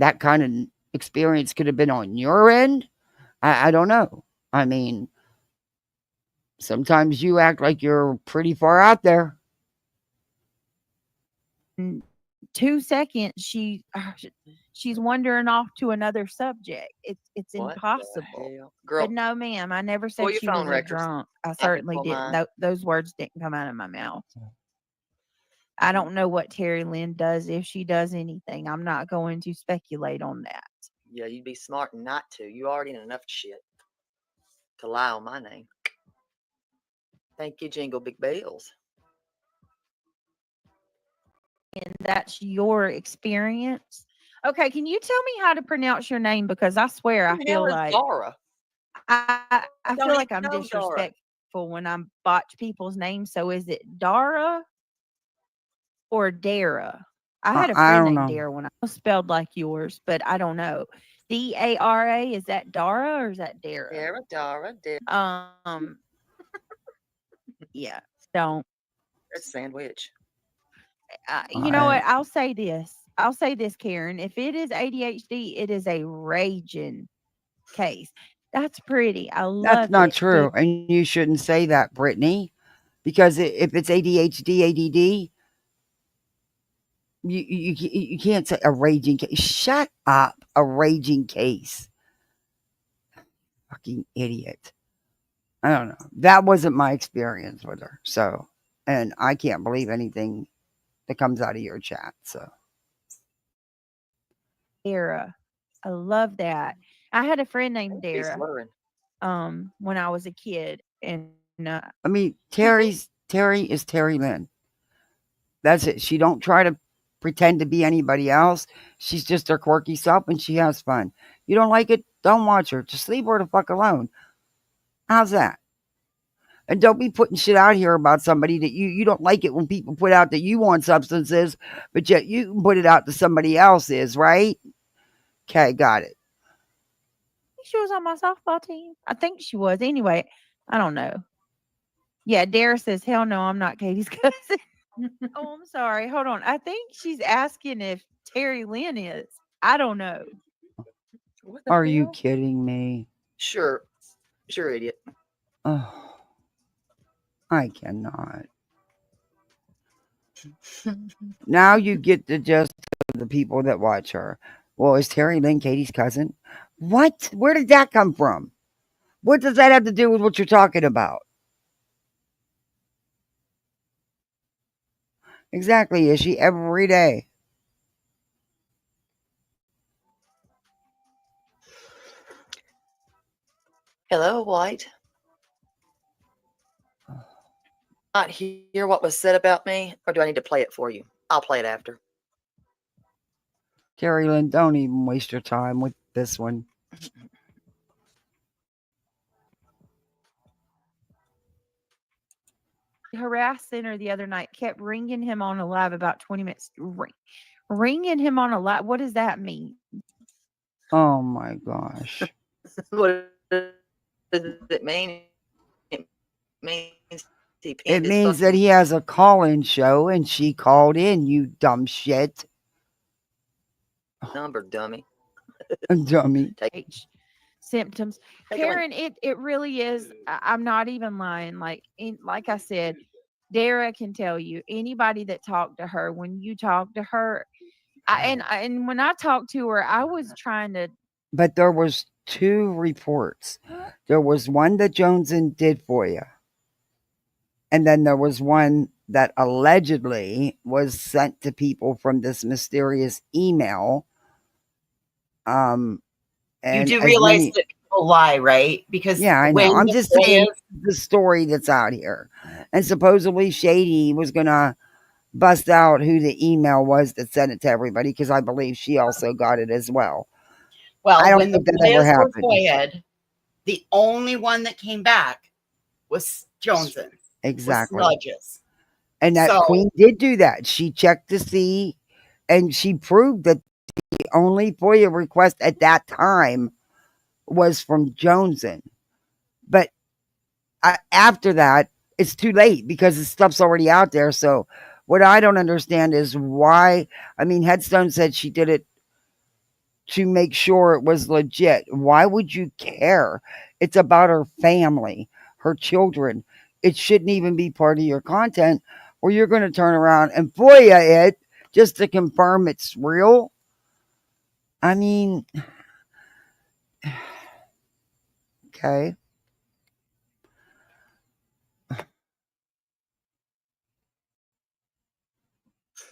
Speaker 1: that kind of experience could have been on your end? I don't know. I mean, sometimes you act like you're pretty far out there.
Speaker 3: in 2 seconds she's wandering off to another subject. It's
Speaker 8: What the
Speaker 3: impossible.
Speaker 8: hell? Girl,
Speaker 3: But no, ma'am, I never
Speaker 8: pull
Speaker 3: said
Speaker 8: your
Speaker 3: she
Speaker 8: phone
Speaker 3: was a
Speaker 8: records.
Speaker 3: drunk. I
Speaker 8: I can
Speaker 3: certainly
Speaker 8: pull
Speaker 3: didn't.
Speaker 8: mine.
Speaker 3: Those words didn't come out of my mouth. I don't know what Terry Lynn does, if she does anything. I'm not going to speculate on that.
Speaker 8: Yeah, you'd be smart not to. You already in enough shit to lie on my name. Thank you, Jingle Big Bells.
Speaker 3: And that's your experience. Okay, can you tell me how to pronounce your name? Because I swear I
Speaker 8: Who the hell
Speaker 3: feel
Speaker 8: is
Speaker 3: like
Speaker 8: Dara?
Speaker 3: I
Speaker 8: don't
Speaker 3: feel like
Speaker 8: even
Speaker 3: I'm
Speaker 8: know Dara.
Speaker 3: disrespectful when I botch people's names. So is it Dara or Dara? I had a
Speaker 1: I
Speaker 3: friend
Speaker 1: don't
Speaker 3: named
Speaker 1: know.
Speaker 3: Dara when I was spelled like yours, but I don't know. Dara, is that Dara or is that Dara?
Speaker 8: Dara.
Speaker 3: Yeah, don't.
Speaker 8: It's a sandwich.
Speaker 3: You know what? I'll say this, Karen. If it is ADHD, it is a raging case. That's pretty. I love
Speaker 1: That's not
Speaker 3: it.
Speaker 1: true. And you shouldn't say that, Brittany, because if it's ADHD, ADD, you can't say a raging case. Shut up. A raging case. Fucking idiot. I don't know. That wasn't my experience with her. So, and I can't believe anything that comes out of your chat. So,
Speaker 3: Dara. I love that. I had a friend named
Speaker 8: He's
Speaker 3: Dara
Speaker 8: slurring.
Speaker 3: when I was a kid, and
Speaker 1: I mean, Terry is Terry Lynn. That's it. She don't try to pretend to be anybody else. She's just her quirky self, and she has fun. You don't like it? Don't watch her. Just leave her the fuck alone. How's that? And don't be putting shit out here about somebody that you don't like it when people put out that you want substances, but yet you can put it out to somebody else's, right? Okay, got it.
Speaker 3: she was on my softball team. I think she was. Anyway, I don't know. Yeah, Dara says, hell no, I'm not Katie's cousin. Oh, I'm sorry. Hold on. I think she's asking if Terry Lynn is. I don't know.
Speaker 8: What the
Speaker 1: Are
Speaker 8: hell?
Speaker 1: you kidding me?
Speaker 8: Sure, idiot.
Speaker 1: Oh, I cannot. Now you get the gist of the people that watch her. Well, is Terry Lynn Katie's cousin? What? Where did that come from? What does that have to do with what you're talking about? Exactly. Is she every day?
Speaker 8: Hello, White. Not hear what was said about me, or do I need to play it for you? I'll play it after.
Speaker 1: Terry Lynn, don't even waste your time with this one.
Speaker 3: Harassing her the other night, kept ringing him on a live about 20 minutes. Ringing him on a live. What does that mean?
Speaker 1: Oh my gosh.
Speaker 8: What does it mean? It means he
Speaker 1: It
Speaker 8: pinned his
Speaker 1: means that
Speaker 8: fucking
Speaker 1: he has a call-in show and she called in, you dumb shit.
Speaker 8: number, dummy.
Speaker 1: Dummy.
Speaker 3: Symptoms. Karen, it really is. I'm not even lying. Like I said, Dara can tell you, anybody that talked to her, when you talk to her, and when I talked to her, I was trying to
Speaker 1: But there was 2 reports. There was one that Joneson did for you. And then there was one that allegedly was sent to people from this mysterious email.
Speaker 2: You
Speaker 1: And
Speaker 2: do
Speaker 1: as
Speaker 2: realize
Speaker 1: many,
Speaker 2: that people lie, right? Because
Speaker 1: yeah, I know.
Speaker 2: when
Speaker 1: I'm
Speaker 2: the
Speaker 1: just saying
Speaker 2: FOIA
Speaker 1: the story that's out here. And supposedly Shady was going to bust out who the email was that sent it to everybody, because I believe she also got it as well. I
Speaker 2: well,
Speaker 1: don't
Speaker 2: when the
Speaker 1: think that ever
Speaker 2: FOIAs were
Speaker 1: happened.
Speaker 2: FOIA'd, the only one that came back was Joneson.
Speaker 1: Exactly.
Speaker 2: Was Smudges.
Speaker 1: And that
Speaker 2: So-
Speaker 1: Queen did do that. She checked to see, and she proved that the only FOIA request at that time was from Joneson. But after that, it's too late because the stuff's already out there. So what I don't understand is why. I mean, Headstone said she did it to make sure it was legit. Why would you care? It's about her family, her children. It shouldn't even be part of your content, or you're going to turn around and FOIA it just to confirm it's real. I mean, okay.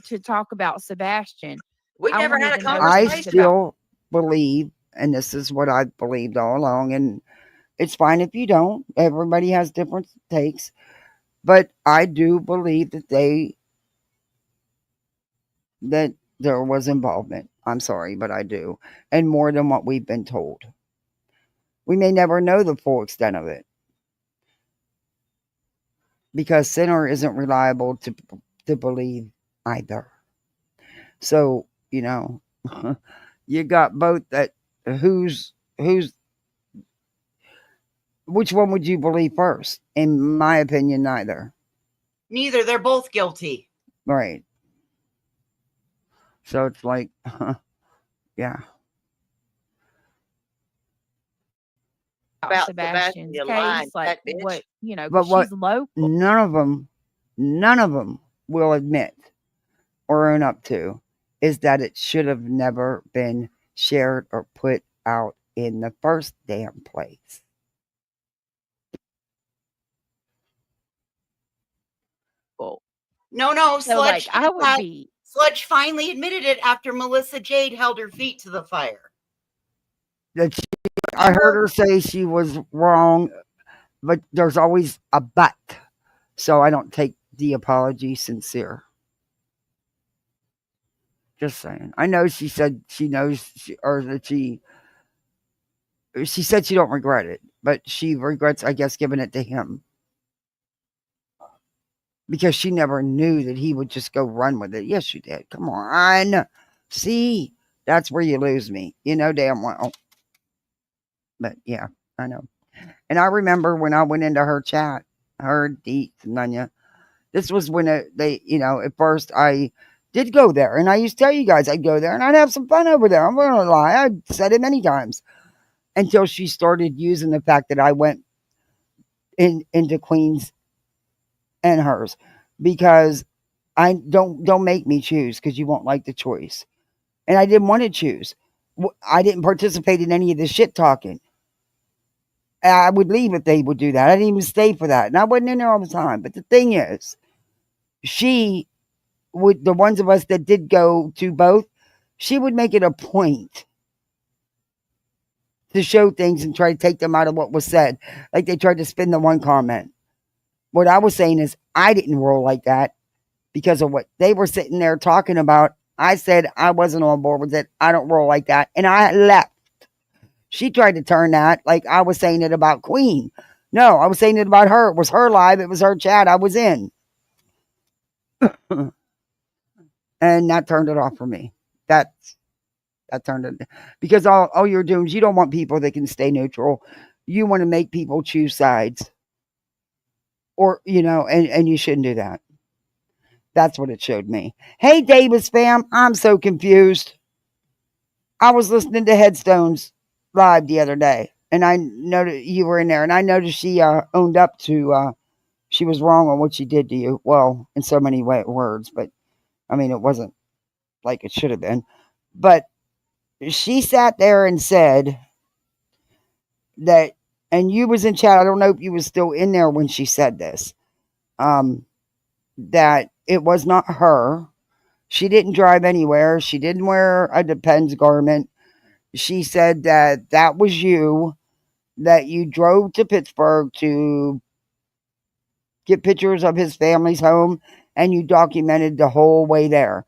Speaker 3: To talk about Sebastian.
Speaker 8: We
Speaker 3: I
Speaker 8: never had a
Speaker 3: wanted to know
Speaker 1: I
Speaker 8: conversation.
Speaker 3: things
Speaker 1: still believe, and this is what I've believed all along, and it's fine if you don't. Everybody has different takes. But I do believe that there was involvement. I'm sorry, but I do. And more than what we've been told. We may never know the full extent of it, because Sinner isn't reliable to believe either. So, you know, you got both that. Which one would you believe first? In my opinion, neither.
Speaker 2: Neither. They're both guilty.
Speaker 1: Right. So it's like, yeah.
Speaker 8: About
Speaker 3: Sebastian's
Speaker 8: Sebastian lying,
Speaker 3: case, like
Speaker 8: that bitch.
Speaker 3: what, you know,
Speaker 1: But
Speaker 3: 'cause
Speaker 1: what
Speaker 3: she's local.
Speaker 1: none of them will admit or own up to is that it should have never been shared or put out in the first damn place.
Speaker 3: Well,
Speaker 2: No,
Speaker 3: so
Speaker 2: Sludge.
Speaker 3: like I would be.
Speaker 2: Sludge finally admitted it after Melissa Jade held her feet to the fire.
Speaker 1: That I heard her say she was wrong, but there's always a but. So I don't take the apology sincere. Just saying. I know she said she knows, or that she said she don't regret it, but she regrets, I guess, giving it to him, because she never knew that he would just go run with it. Yes, you did. Come on. See, that's where you lose me. You know damn well. But yeah, I know. And I remember when I went into her chat, her Deet, Nunya. This was when they, at first I did go there. And I used to tell you guys I'd go there and I'd have some fun over there. I'm going to lie. I said it many times. Until she started using the fact that I went into Queen's and hers. Because I don't make me choose, because you won't like the choice. And I didn't want to choose. I didn't participate in any of the shit talking. I would leave if they would do that. I didn't even stay for that. And I wasn't in there all the time. But the thing is, she would, the ones of us that did go to both, she would make it a point to show things and try to take them out of what was said. Like they tried to spin the one comment. What I was saying is I didn't roll like that because of what they were sitting there talking about. I said I wasn't on board with it. I don't roll like that. And I left. She tried to turn that like I was saying it about Queen. No, I was saying it about her. It was her live. It was her chat I was in. And that turned it off for me. That turned it, because all you're doing is you don't want people that can stay neutral. You want to make people choose sides. Or, and you shouldn't do that. That's what it showed me. Hey, Davis fam, I'm so confused. I was listening to Headstones live the other day, and I noticed you were in there, and I noticed she owned up to she was wrong on what she did to you. Well, in so many words, but I mean, it wasn't like it should have been. But she sat there and said that, and you was in chat. I don't know if you was still in there when she said this. That it was not her. She didn't drive anywhere. She didn't wear a Depends garment. She said that that was you, that you drove to Pittsburgh to get pictures of his family's home, and you documented the whole way there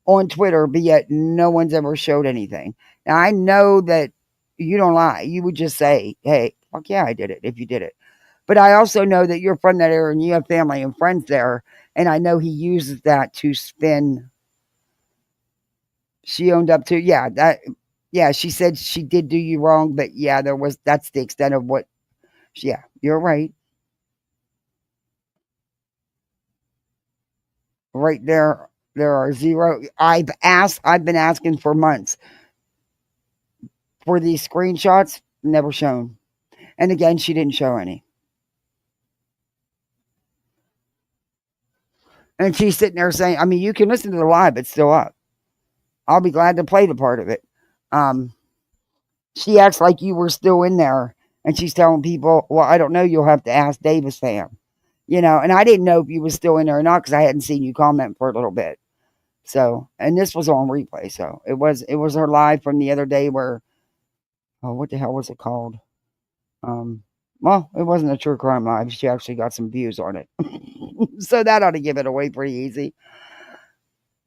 Speaker 1: on Twitter, but yet no one's ever showed anything. Now, I know that you don't lie. You would just say, hey, fuck yeah, I did it, if you did it. But I also know that you're from that area and you have family and friends there, and I know he uses that to spin. She owned up to, yeah, she said she did do you wrong, but yeah, that's the extent of what, yeah, you're right. Right there are zero. I've been asking for months for these screenshots, never shown. And again, she didn't show any. And she's sitting there saying, I mean, you can listen to the live, it's still up. I'll be glad to play the part of it. She acts like you were still in there, and she's telling people, well, I don't know, you'll have to ask Davis fam. You know, and I didn't know if you was still in there or not because I hadn't seen you comment for a little bit. So, and this was on replay, so it was her live from the other day where, oh, what the hell was it called? Well, it wasn't a true crime live. She actually got some views on it. So that ought to give it away pretty easy.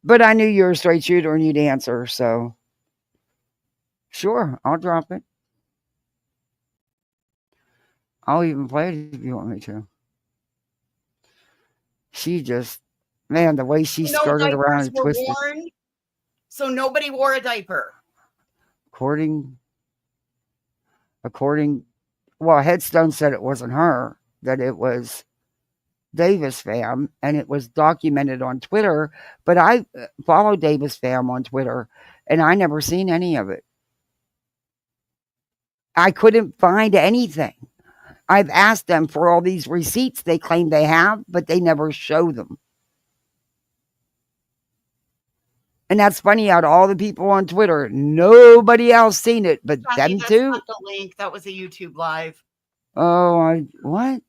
Speaker 1: But I knew you were a straight shooter and you'd answer, so sure, I'll drop it. I'll even play it if you want me to. She just, man, the way she skirted around and twisted.
Speaker 2: So nobody wore a diaper.
Speaker 1: According, well, Headstone said it wasn't her, that it was Davis fam, and it was documented on Twitter, but I follow Davis fam on Twitter, and I never seen any of it. I couldn't find anything. I've asked them for all these receipts they claim they have, but they never show them. And that's funny, out of all the people on Twitter, nobody else seen it, but them too.
Speaker 2: Not the link. That was a YouTube live.
Speaker 1: Oh, what?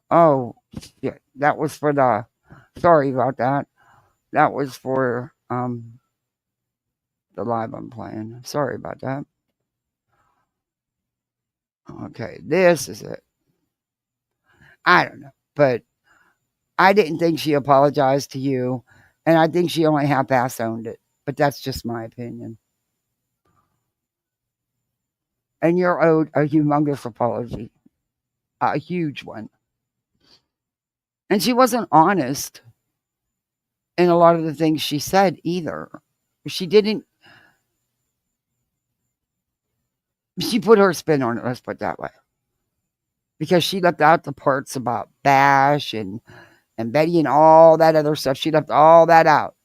Speaker 1: Oh, yeah, that was for the, sorry about that. That was for the live I'm playing. Sorry about that. Okay, this is it. I don't know, but I didn't think she apologized to you, and I think she only half-ass owned it, but that's just my opinion. And you're owed a humongous apology, a huge one. And she wasn't honest in a lot of the things she said either. She put her spin on it, let's put it that way. Because she left out the parts about Bash and Betty and all that other stuff. She left all that out.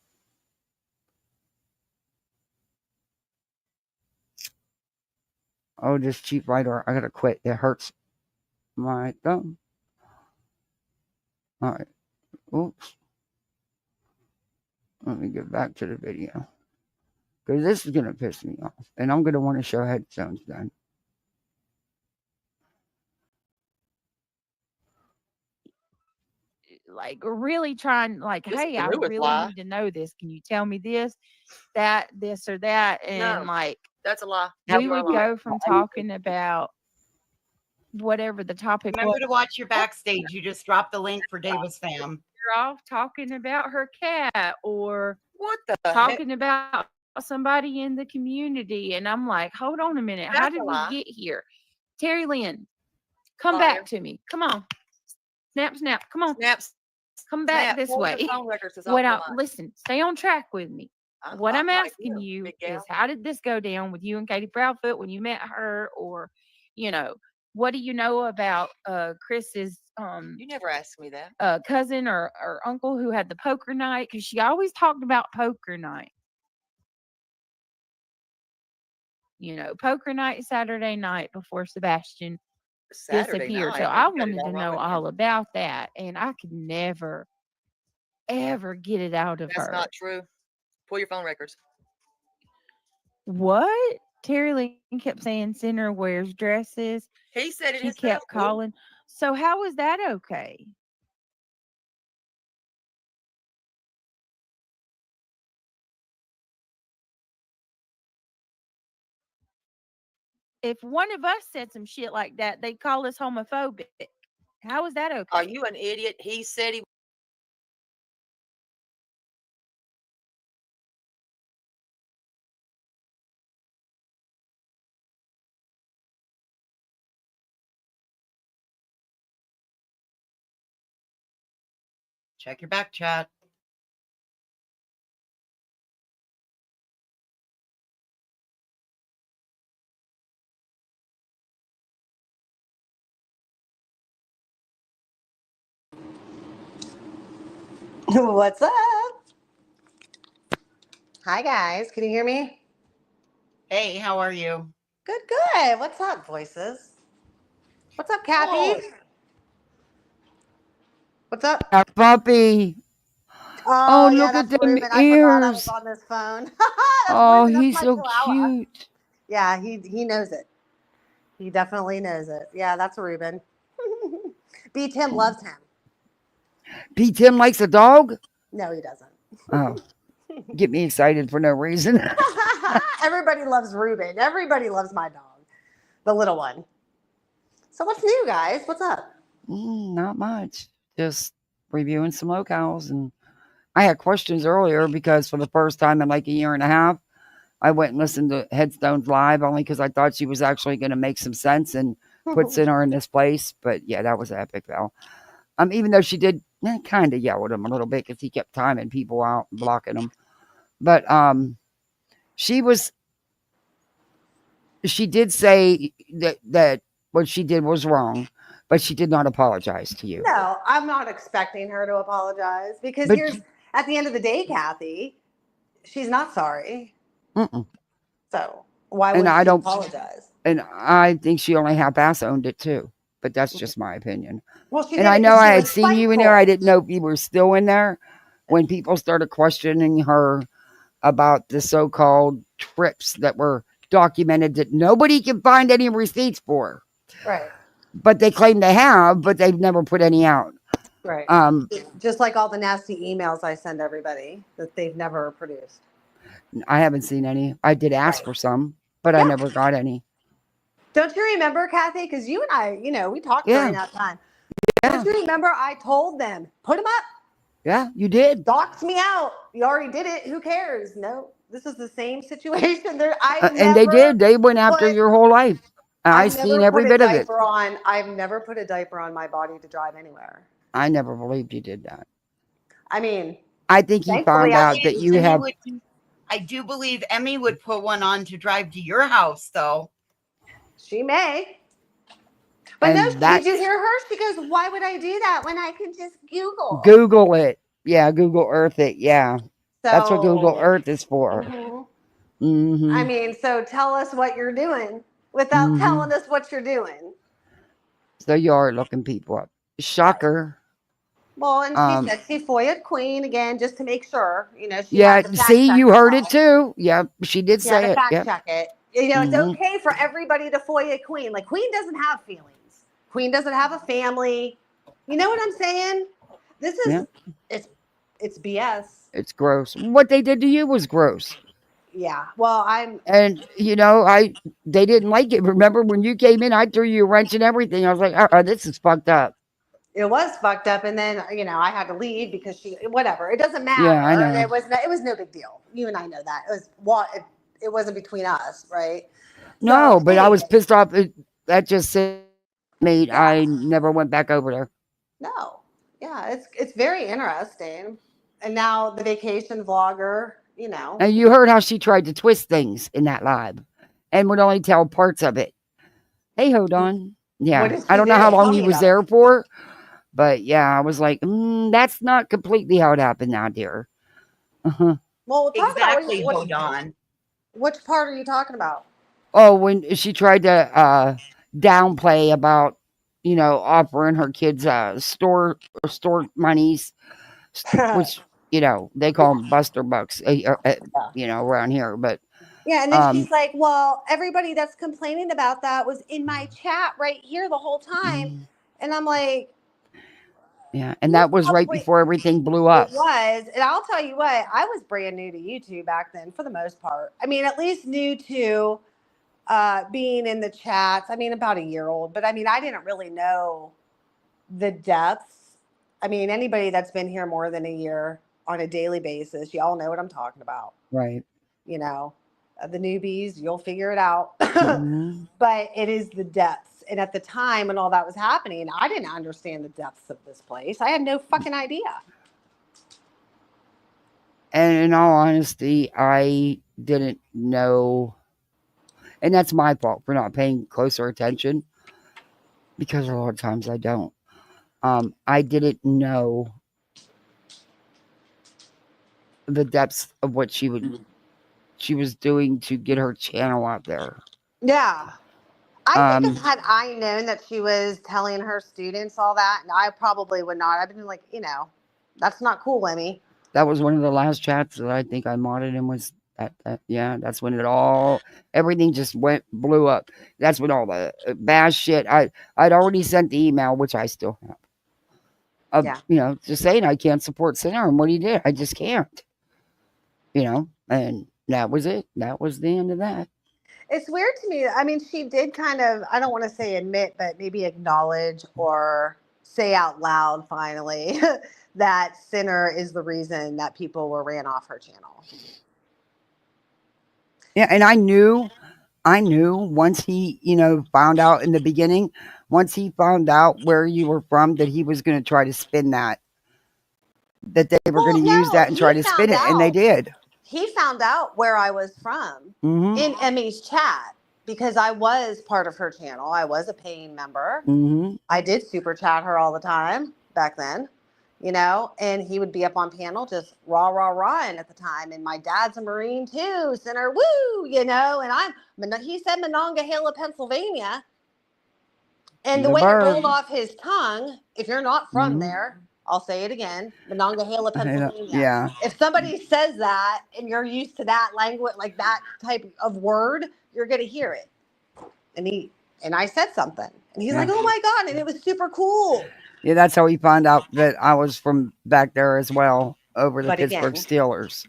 Speaker 1: Oh, this cheap writer, I gotta quit. It hurts my thumb. All right. Oops. Let me get back to the video. Because this is going to piss me off. And I'm going to want to show Headstones then.
Speaker 3: Like really trying, like, hey, I really need to know this. Can you tell me this, that, this or that? And like,
Speaker 8: that's a lie.
Speaker 3: We would go from talking about whatever the topic
Speaker 2: Remember
Speaker 3: was.
Speaker 2: to watch your backstage. You just dropped the link for Davis fam.
Speaker 3: You're off talking about her cat or
Speaker 8: what the
Speaker 3: talking about somebody in the community. And I'm like, hold on a minute. How did we get here? Terry Lynn, come back to me. Come on. Snap. Come on.
Speaker 8: Snaps.
Speaker 3: Come back this way. Listen, stay on track with me. What I'm asking you is, how did this go down with you and Katie Proudfoot when you met her? Or, what do you know about Chris's
Speaker 8: you never asked me that.
Speaker 3: Cousin or uncle who had the poker night? Because she always talked about poker night. Poker night Saturday night before Sebastian disappeared. So I wanted to know all about that, and I could never, ever get it out of her.
Speaker 8: That's not true. Pull your phone records.
Speaker 3: What? Terry Lee kept saying Sinner wears dresses.
Speaker 8: He said it
Speaker 3: She
Speaker 8: himself.
Speaker 3: kept calling. So how is that okay? If one of us said some shit like that, they'd call us homophobic. How is that okay?
Speaker 8: Are you an idiot? He said he.
Speaker 2: Check your back chat.
Speaker 12: What's up? Hi, guys. Can you hear me?
Speaker 2: Hey, how are you?
Speaker 12: Good, good. What's up, voices? What's up, Kathy?
Speaker 2: Oh.
Speaker 12: What's up?
Speaker 1: Our puppy.
Speaker 12: Oh, yeah,
Speaker 1: look at
Speaker 12: that's
Speaker 1: them
Speaker 12: Ruben. I forgot I was
Speaker 1: ears.
Speaker 12: on this phone. That's
Speaker 1: Oh,
Speaker 12: Ruben. That's
Speaker 1: he's
Speaker 12: my
Speaker 1: so
Speaker 12: chihuahua.
Speaker 1: cute.
Speaker 12: Yeah, he knows it. He definitely knows it. Yeah, that's Ruben. B. Tim loves him.
Speaker 1: P. Tim likes a dog?
Speaker 12: No, he doesn't.
Speaker 1: Oh, get me excited for no reason.
Speaker 12: Everybody loves Ruben. Everybody loves my dog, the little one. So what's new, guys? What's up?
Speaker 1: Not much. Just reviewing some locales. And I had questions earlier because for the first time in like a year and a half, I went and listened to Headstones live only because I thought she was actually going to make some sense and put Sinner in this place. But yeah, that was epic, though. Even though she did kind of yell at him a little bit because he kept timing people out and blocking them. But she did say that what she did was wrong, but she did not apologize to you.
Speaker 12: No, I'm not expecting her to apologize because
Speaker 1: But
Speaker 12: here's at the end of the day, Kathy, she's not sorry.
Speaker 1: Mm-mm.
Speaker 12: So why would she apologize?
Speaker 1: And I think she only half-ass owned it too. But that's just my opinion.
Speaker 12: Well, she
Speaker 1: and
Speaker 12: did
Speaker 1: I
Speaker 12: it
Speaker 1: know
Speaker 12: 'cause
Speaker 1: I
Speaker 12: she
Speaker 1: had
Speaker 12: was
Speaker 1: seen you in there. I
Speaker 12: spiteful.
Speaker 1: didn't know if you were still in there when people started questioning her about the so-called trips that were documented that nobody can find any receipts for.
Speaker 12: Right.
Speaker 1: But they claim they have, but they've never put any out.
Speaker 12: Right. Just like all the nasty emails I send everybody that they've never produced.
Speaker 1: I haven't seen any. I did ask for some, but I never got any.
Speaker 12: Don't you remember, Kathy? Because you and I, we talked during that time. Don't you remember I told them, put them up.
Speaker 1: Yeah, you did.
Speaker 12: Doxed me out. You already did it. Who cares? No, this is the same situation.
Speaker 1: And they did. They went after your whole life. I've seen every bit of it.
Speaker 12: I've never put a diaper on my body to drive anywhere.
Speaker 1: I never believed you did that.
Speaker 12: I mean,
Speaker 1: I think he found out that you have.
Speaker 2: I do believe Emmy would put one on to drive to your house, though.
Speaker 12: She may. But no, did you hear her? She goes, why would I do that when I can just Google?
Speaker 1: Google it. Yeah, Google Earth it. Yeah. That's what Google Earth is for.
Speaker 12: I mean, so tell us what you're doing without telling us what you're doing.
Speaker 1: So you are looking people up. Shocker.
Speaker 12: Well, and she said she FOIA'd Queen again just to make sure, she
Speaker 1: yeah,
Speaker 12: had to fact
Speaker 1: see,
Speaker 12: check
Speaker 1: you heard it
Speaker 12: herself.
Speaker 1: too. Yeah, she did say it.
Speaker 12: Fact check it. It's okay for everybody to FOIA Queen. Like, Queen doesn't have feelings. Queen doesn't have a family. You know what I'm saying? This is, it's BS.
Speaker 1: It's gross. What they did to you was gross.
Speaker 12: Yeah. Well,
Speaker 1: and they didn't like it. Remember when you came in, I threw you a wrench and everything. I was like, this is fucked up.
Speaker 12: It was fucked up, and then I had to leave because whatever. It doesn't matter.
Speaker 1: Yeah, I know.
Speaker 12: It was no big deal. You and I know that. It wasn't between us, right?
Speaker 1: No, but I was pissed off. That just made I never went back over there.
Speaker 12: No. Yeah, it's very interesting. And now the vacation vlogger,
Speaker 1: And you heard how she tried to twist things in that live and would only tell parts of it. Hey, hold on. Yeah. I don't know how long he was there for, but yeah, I was like, that's not completely how it happened now, dear.
Speaker 12: Well,
Speaker 2: exactly, hold on.
Speaker 12: Which part are you talking about?
Speaker 1: Oh, when she tried to downplay about, offering her kids store monies, which, they call them Buster Bucks, around here. But
Speaker 12: Yeah, and then she's like, well, everybody that's complaining about that was in my chat right here the whole time. And I'm like,
Speaker 1: yeah, and that was right before everything blew up.
Speaker 12: It was. And I'll tell you what, I was brand new to YouTube back then for the most part. I mean, at least new to being in the chats. I mean, about a year old, but I mean, I didn't really know the depths. I mean, anybody that's been here more than a year on a daily basis, y'all know what I'm talking about.
Speaker 1: Right.
Speaker 12: You know, the newbies, you'll figure it out. But it is the depths. And at the time when all that was happening, I didn't understand the depths of this place. I had no fucking idea.
Speaker 1: And in all honesty, I didn't know. And that's my fault for not paying closer attention, because a lot of times I don't. I didn't know the depths of what she was doing to get her channel out there.
Speaker 12: Yeah. I think had I known that she was telling her students all that, I probably would not. I've been like, you know, that's not cool, Emmy.
Speaker 1: That was one of the last chats that I think I modded and was yeah, that's when everything just blew up. That's when all the bad shit, I'd already sent the email, which I still have. You know, just saying I can't support Sinner and what he did. I just can't. You know, and that was it. That was the end of that.
Speaker 12: It's weird to me. I mean, she did kind of, I don't want to say admit, but maybe acknowledge or say out loud finally that Sinner is the reason that people were ran off her channel.
Speaker 1: Yeah, and I knew once he, you know, found out in the beginning, once he found out where you were from, that he was going to try to spin that they were going to use that and try to spin it, and they did.
Speaker 12: He found out where I was from in Emmy's chat because I was part of her channel. I was a paying member. I did super chat her all the time back then, you know, and he would be up on panel just rah-ing at the time. And my dad's a Marine too, Sinner, woo, you know, and he said Monongahela, Pennsylvania. And the way it rolled off his tongue, if you're not from there, I'll say it again, Monongahela, Pennsylvania.
Speaker 1: Yeah.
Speaker 12: If somebody says that and you're used to that language, like that type of word, you're going to hear it. And I said something. And he's like, oh my God. And it was super cool.
Speaker 1: Yeah, that's how he found out that I was from back there as well, over the Pittsburgh Steelers.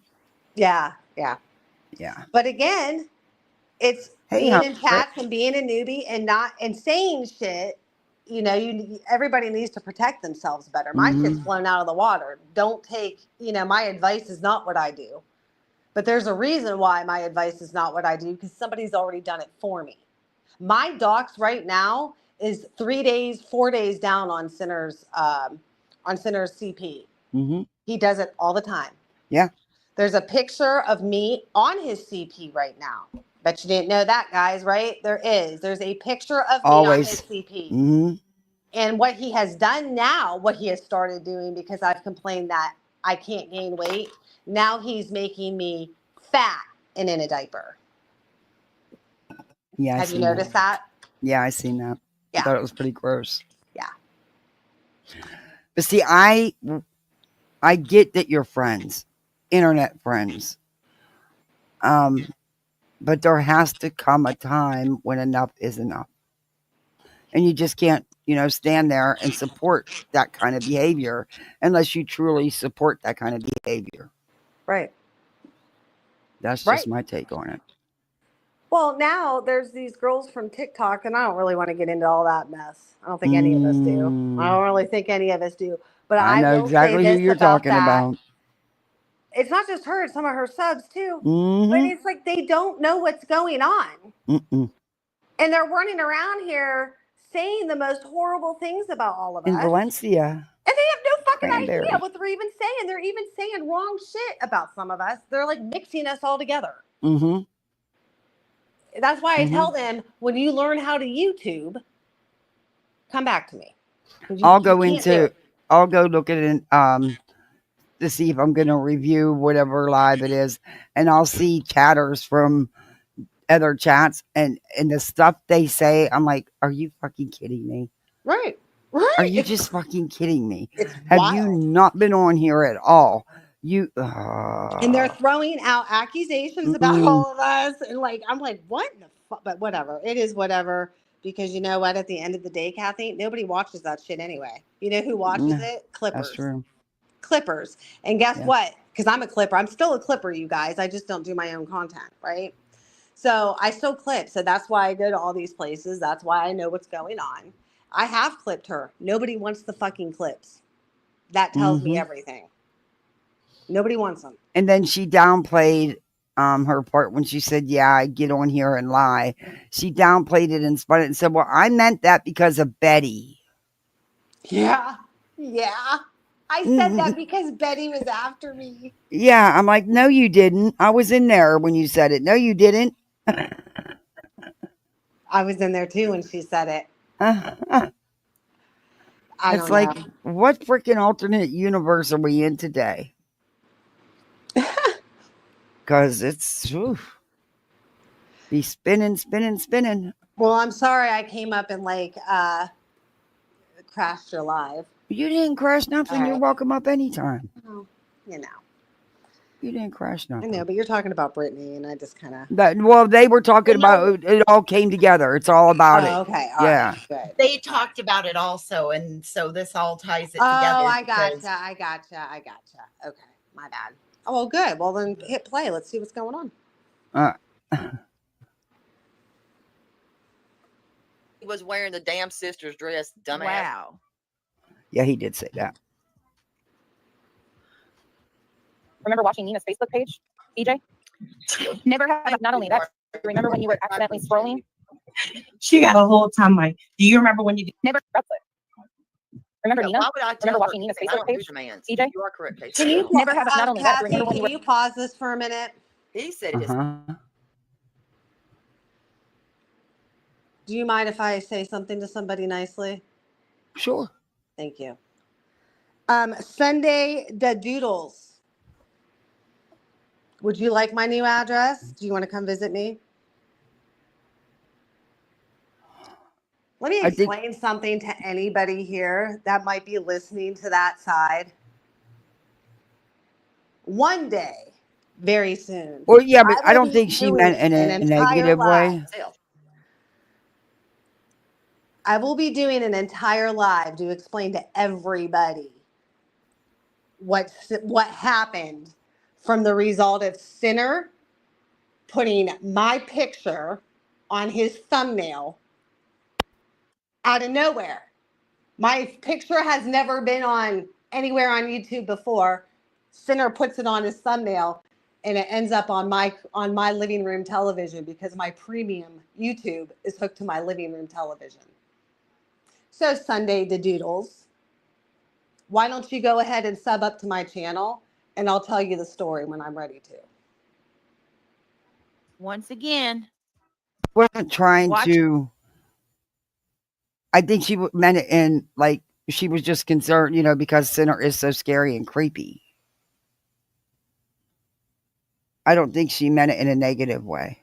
Speaker 12: Yeah. But again, it's being in chats and being a newbie and saying shit. You know, everybody needs to protect themselves better. My shit's blown out of the water. Don't take, you know, my advice is not what I do. But there's a reason why my advice is not what I do, because somebody's already done it for me. My docs right now is 4 days down on Sinner's CP. He does it all the time.
Speaker 1: Yeah.
Speaker 12: There's a picture of me on his CP right now. Bet you didn't know that, guys, right? There is. There's a picture of me on his CP. And what he has done now, what he has started doing, because I've complained that I can't gain weight, now he's making me fat and in a diaper.
Speaker 1: Yeah.
Speaker 12: Have you noticed that?
Speaker 1: Yeah, I seen that.
Speaker 12: Yeah.
Speaker 1: I thought it was pretty gross.
Speaker 12: Yeah.
Speaker 1: But see, I get that you're friends, internet friends. But there has to come a time when enough is enough. And you just can't, you know, stand there and support that kind of behavior unless you truly support that kind of behavior.
Speaker 12: Right.
Speaker 1: That's just my take on it.
Speaker 12: Well, now there's these girls from TikTok, and I don't really want to get into all that mess. I don't think any of us do. I don't really think any of us do. But I
Speaker 1: know
Speaker 12: will
Speaker 1: exactly
Speaker 12: say
Speaker 1: who you're talking about.
Speaker 12: It's not just her, it's some of her subs too. But it's like they don't know what's going on. And they're running around here saying the most horrible things about all of us.
Speaker 1: In Valencia.
Speaker 12: And they have no fucking idea what they're even saying. They're even saying wrong shit about some of us. They're like mixing us all together. That's why I tell them, when you learn how to YouTube, come back to me.
Speaker 1: I'll go look at it to see if I'm going to review whatever live it is, and I'll see chatters from other chats, and the stuff they say, I'm like, are you fucking kidding me?
Speaker 12: Right.
Speaker 1: Are you just fucking kidding me? Have you not been on here at all
Speaker 12: And they're throwing out accusations about all of us. And like, I'm like, what the fuck? But whatever. It is whatever. Because you know what? At the end of the day, Kathy, nobody watches that shit anyway. You know who watches it? Clippers.
Speaker 1: That's true.
Speaker 12: Clippers. And guess what? Because I'm a clipper. I'm still a clipper, you guys. I just don't do my own content, right? So I still clip. So that's why I go to all these places. That's why I know what's going on. I have clipped her. Nobody wants the fucking clips. That tells me everything. Nobody wants them.
Speaker 1: And then she downplayed her part when she said, yeah, I get on here and lie. She downplayed it and spun it and said, well, I meant that because of Betty.
Speaker 12: Yeah. Yeah. I said that because Betty was after me.
Speaker 1: Yeah. I'm like, no, you didn't. I was in there when you said it. No, you didn't.
Speaker 12: I was in there too when she said it.
Speaker 1: It's like, what freaking alternate universe are we in today? Because it's be spinning.
Speaker 12: Well, I'm sorry I came up and like crashed your live.
Speaker 1: You didn't crash nothing. You're welcome up anytime.
Speaker 12: Well, you know.
Speaker 1: You didn't crash nothing.
Speaker 12: I know, but you're talking about Brittany, and I just kind of.
Speaker 1: Well, they were talking about it. All came together. It's all about it.
Speaker 12: Okay.
Speaker 1: Yeah.
Speaker 12: Right, good.
Speaker 2: They talked about it also, and so this all ties it together.
Speaker 12: Oh, I gotcha. Okay, my bad. Oh, well, good. Well, then hit play. Let's see what's going on.
Speaker 8: He was wearing the damn sister's dress, dumbass.
Speaker 3: Wow.
Speaker 1: Yeah, he did say that.
Speaker 9: Remember watching Nina's Facebook page, BJ? Never have. Not only that, remember when you were accidentally scrolling?
Speaker 10: She got a whole time like, do you remember when you did?
Speaker 9: Never. Remember
Speaker 8: Yeah,
Speaker 9: Nina?
Speaker 8: why would I
Speaker 9: Remember
Speaker 8: tell
Speaker 9: watching
Speaker 8: her?
Speaker 9: Nina's
Speaker 8: I don't
Speaker 9: Facebook
Speaker 8: do
Speaker 9: page?
Speaker 8: demands.
Speaker 9: BJ?
Speaker 8: You are correct, Casey.
Speaker 12: Can you
Speaker 9: never have it? Not only that,
Speaker 12: Kathy,
Speaker 9: remember when
Speaker 12: can
Speaker 9: you were.
Speaker 12: you pause this for a minute?
Speaker 8: He said it is.
Speaker 12: Do you mind if I say something to somebody nicely?
Speaker 1: Sure.
Speaker 12: Thank you. Sunday the Doodles. Would you like my new address? Do you want to come visit me? Let me explain something to anybody here that might be listening to that side. One day, very soon.
Speaker 1: Well, yeah, but I don't think she meant in a negative way.
Speaker 12: I will be doing an entire live to explain to everybody what happened from the result of Sinner putting my picture on his thumbnail out of nowhere. My picture has never been on anywhere on YouTube before. Sinner puts it on his thumbnail and it ends up on my living room television because my premium YouTube is hooked to my living room television. So Sunday the Doodles, why don't you go ahead and sub up to my channel and I'll tell you the story when I'm ready to.
Speaker 3: Once again,
Speaker 1: Wasn't trying to. I think she meant it in like she was just concerned, because Sinner is so scary and creepy. I don't think she meant it in a negative way.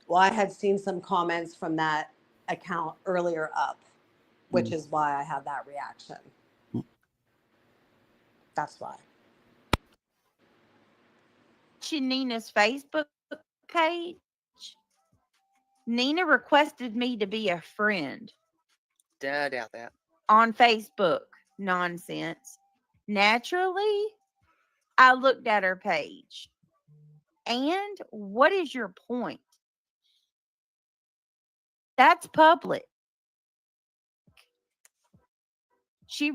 Speaker 12: Well, I had seen some comments from that account earlier up, which is why I had that reaction. That's why.
Speaker 3: Nina's Facebook page. Nina requested me to be a friend.
Speaker 8: I doubt that.
Speaker 3: On Facebook. Nonsense. Naturally, I looked at her page. And what is your point? That's public. She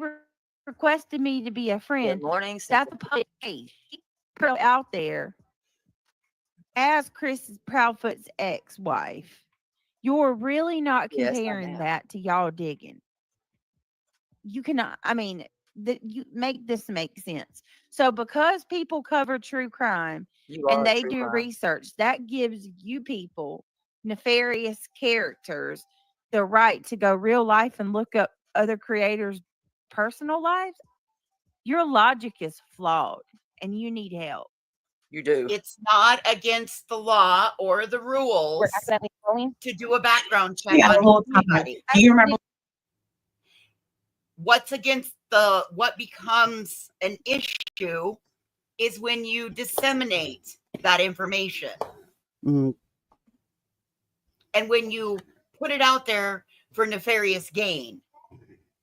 Speaker 3: requested me to be a friend.
Speaker 8: Good morning.
Speaker 3: That's a public page. She put it out there as Chris Proudfoot's ex-wife. You're really not comparing that to y'all digging. You cannot. I mean, you make this make sense. So because people cover true crime and they do research, that gives you people, nefarious characters, the right to go real life and look up other creators' personal lives. Your logic is flawed and you need help.
Speaker 8: You do.
Speaker 2: It's not against the law or the rules to do a background check on anybody.
Speaker 10: Do you remember?
Speaker 2: what becomes an issue is when you disseminate that information.
Speaker 1: Mm.
Speaker 2: And when you put it out there for nefarious gain.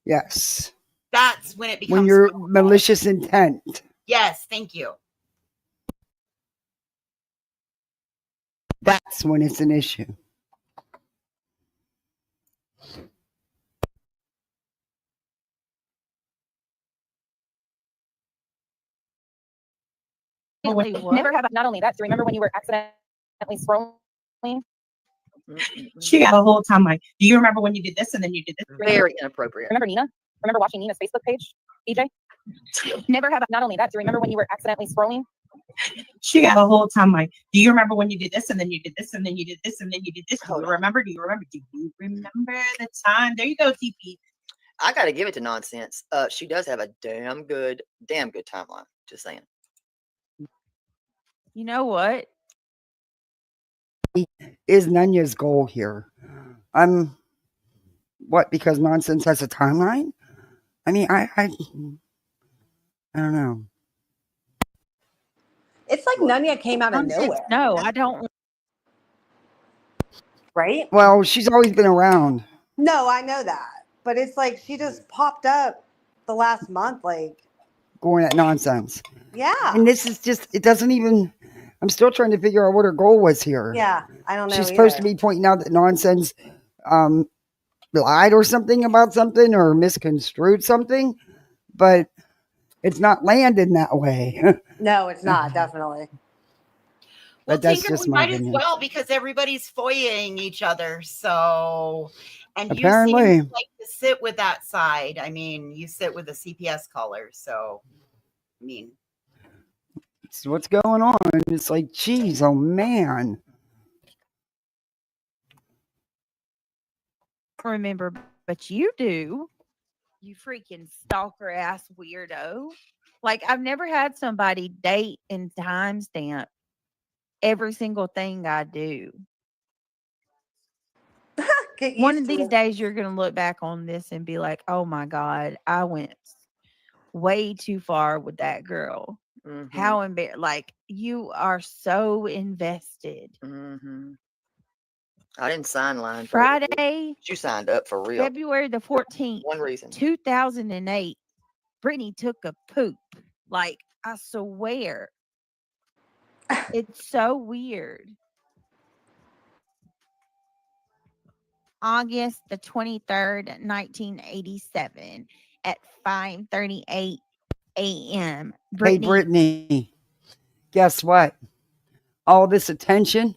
Speaker 1: Yes.
Speaker 2: That's when it becomes
Speaker 1: when you're malicious intent.
Speaker 2: Yes, thank you.
Speaker 1: That's when it's an issue.
Speaker 9: Never have. Not only that, do you remember when you were accidentally scrolling?
Speaker 10: She got a whole time like, do you remember when you did this and then you did this?
Speaker 8: Very inappropriate.
Speaker 9: Remember Nina? Remember watching Nina's Facebook page, EJ? Never have. Not only that, do you remember when you were accidentally scrolling?
Speaker 10: She got a whole time like, do you remember when you did this and then you did this and then you did this and then you did this? Do you remember? Do you remember? Do you remember the time? There you go, TP.
Speaker 8: I got to give it to Nonsense. She does have a damn good timeline. Just saying.
Speaker 3: You know what?
Speaker 1: Is Nunya's goal here? What? Because Nonsense has a timeline? I mean, I don't know.
Speaker 12: It's like Nunya came out of nowhere.
Speaker 3: No, I don't.
Speaker 12: Right?
Speaker 1: Well, she's always been around.
Speaker 12: No, I know that. But it's like she just popped up the last month, like.
Speaker 1: Going at Nonsense.
Speaker 12: Yeah.
Speaker 1: And this is just, it doesn't even, I'm still trying to figure out what her goal was here.
Speaker 12: Yeah, I don't know.
Speaker 1: She's supposed to be pointing out that Nonsense lied or something about something or misconstrued something, but it's not landed that way.
Speaker 12: No, it's not, definitely.
Speaker 2: Well,
Speaker 1: But that's
Speaker 2: Tinker,
Speaker 1: just
Speaker 2: we
Speaker 1: my
Speaker 2: might as
Speaker 1: opinion.
Speaker 2: well because everybody's foying each other. So, and
Speaker 1: Apparently.
Speaker 2: you seem to like to sit with that side. I mean, you sit with the CPS caller. So, I mean,
Speaker 1: It's what's going on. It's like, geez, oh man.
Speaker 3: Remember, but you do. You freaking stalker ass weirdo. Like, I've never had somebody date and timestamp every single thing I do. One of these days, you're going to look back on this and be like, oh my God, I went way too far with that girl.
Speaker 8: Mm-hmm.
Speaker 3: How embarrassing. Like, you are so invested.
Speaker 8: Mm-hmm. I didn't sign line.
Speaker 3: Friday.
Speaker 8: You signed up for real.
Speaker 3: February the 14th.
Speaker 8: One reason.
Speaker 3: 2008. Brittany took a poop. Like, I swear. It's so weird. August the 23rd, 1987 at 5:38 a.m.
Speaker 1: Hey, Brittany, guess what? All this attention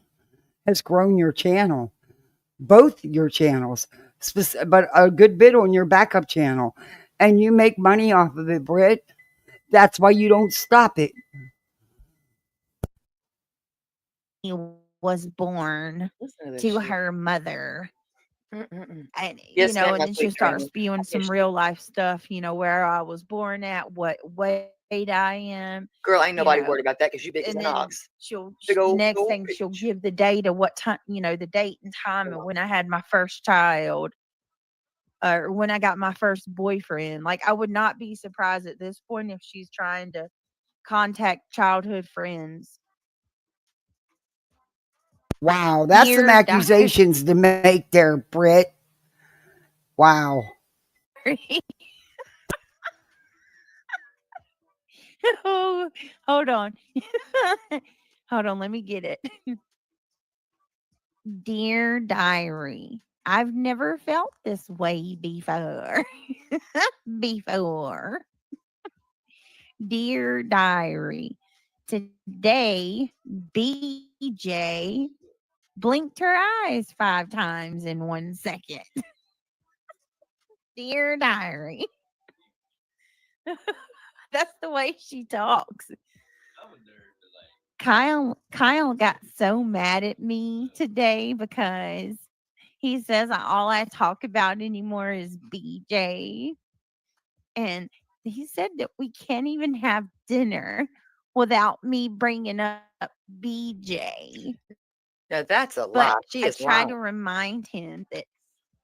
Speaker 1: has grown your channel. Both your channels, but a good bit on your backup channel. And you make money off of it, Britt. That's why you don't stop it.
Speaker 3: He was born to her mother. And
Speaker 8: Yes,
Speaker 3: you know,
Speaker 8: ma'am,
Speaker 3: and then she'll start spewing some real life stuff, you know, where I was born at, what weight I am.
Speaker 8: Girl, ain't nobody worried about that because you big as an ox.
Speaker 3: She'll
Speaker 8: old,
Speaker 3: next thing she'll give the date of what time, you know, the date and time of when I had my first child or when I got my first boyfriend. Like, I would not be surprised at this point if she's trying to contact childhood friends.
Speaker 1: Wow, that's some accusations to make there, Britt. Wow.
Speaker 3: Oh, hold on. Hold on, let me get it. Dear Diary, I've never felt this way before. Dear Diary, today BJ blinked her eyes 5 times in 1 second. Dear Diary. That's the way she talks. Kyle got so mad at me today because he says all I talk about anymore is BJ. And he said that we can't even have dinner without me bringing up BJ.
Speaker 8: Now that's a lie.
Speaker 3: But I try to remind him that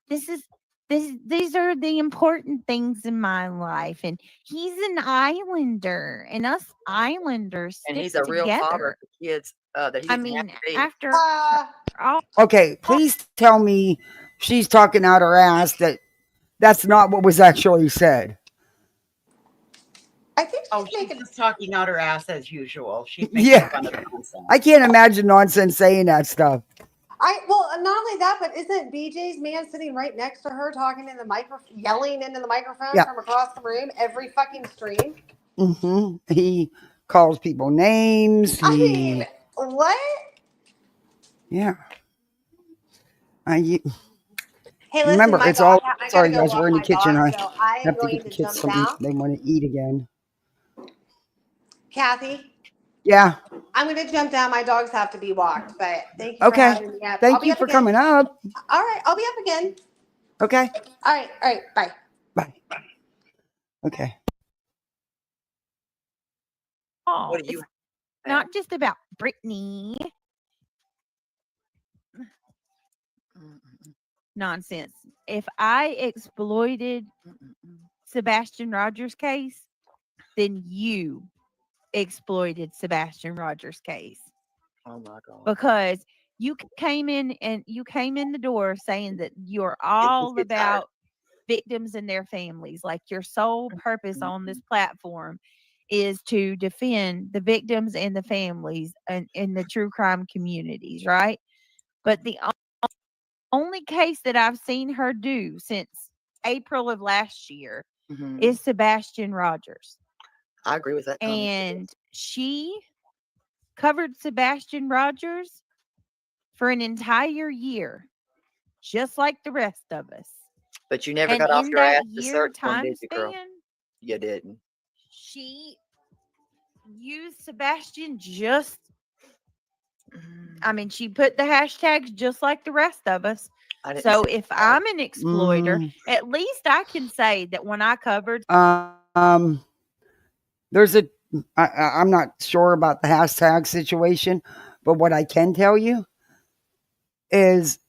Speaker 3: this is these are the important things in my life, and he's an islander, and us islanders
Speaker 8: And
Speaker 3: stick
Speaker 8: he's a real father
Speaker 3: together.
Speaker 8: to kids that he
Speaker 3: I
Speaker 8: doesn't have
Speaker 3: mean,
Speaker 8: to be.
Speaker 3: after all,
Speaker 1: Okay, please tell me she's talking out her ass that that's not what was actually said.
Speaker 12: I think
Speaker 2: she's just talking out her ass as usual. She's making fun of nonsense.
Speaker 1: I can't imagine nonsense saying that stuff.
Speaker 12: Well, not only that, but isn't BJ's man sitting right next to her talking in the microphone, yelling into the microphone from across the room every fucking stream?
Speaker 1: He calls people names.
Speaker 12: I mean, what?
Speaker 1: Yeah.
Speaker 12: Hey, listen,
Speaker 1: remember,
Speaker 12: my
Speaker 1: it's
Speaker 12: dog.
Speaker 1: all.
Speaker 12: I
Speaker 1: Sorry,
Speaker 12: gotta go
Speaker 1: guys, we're
Speaker 12: walk
Speaker 1: in the
Speaker 12: my
Speaker 1: kitchen.
Speaker 12: dog,
Speaker 1: I
Speaker 12: so I am
Speaker 1: have to
Speaker 12: going
Speaker 1: get the
Speaker 12: to
Speaker 1: kids
Speaker 12: jump
Speaker 1: something
Speaker 12: down.
Speaker 1: they want to eat again.
Speaker 12: Kathy,
Speaker 1: Yeah.
Speaker 12: I'm going to jump down. My dogs have to be walked, but thank you for
Speaker 1: Okay.
Speaker 12: having me up. I'll
Speaker 1: Thank
Speaker 12: be
Speaker 1: you
Speaker 12: up
Speaker 1: for
Speaker 12: again.
Speaker 1: coming up.
Speaker 12: All right, I'll be up again.
Speaker 1: Okay.
Speaker 12: All right, bye.
Speaker 1: Okay.
Speaker 3: oh, it's not just about Brittany. Nonsense. If I exploited Sebastian Rogers' case, then you exploited Sebastian Rogers' case.
Speaker 8: Oh my God.
Speaker 3: Because you came in the door saying that you're all about victims and their families. Like your sole purpose on this platform is to defend the victims and the families in the true crime communities, right? But the only case that I've seen her do since April of last year is Sebastian Rogers.
Speaker 8: I agree with that.
Speaker 3: And she covered Sebastian Rogers for an entire year, just like the rest of us.
Speaker 8: But you never
Speaker 3: And
Speaker 8: got off
Speaker 3: in
Speaker 8: your
Speaker 3: that
Speaker 8: ass to
Speaker 3: year
Speaker 8: search one,
Speaker 3: time
Speaker 8: did you, girl?
Speaker 3: span,
Speaker 8: You didn't.
Speaker 3: she used Sebastian just, I mean, she put the hashtags just like the rest of us. So if I'm an exploiter, at least I can say that when I covered.
Speaker 1: There's I'm not sure about the hashtag situation, but what I can tell you is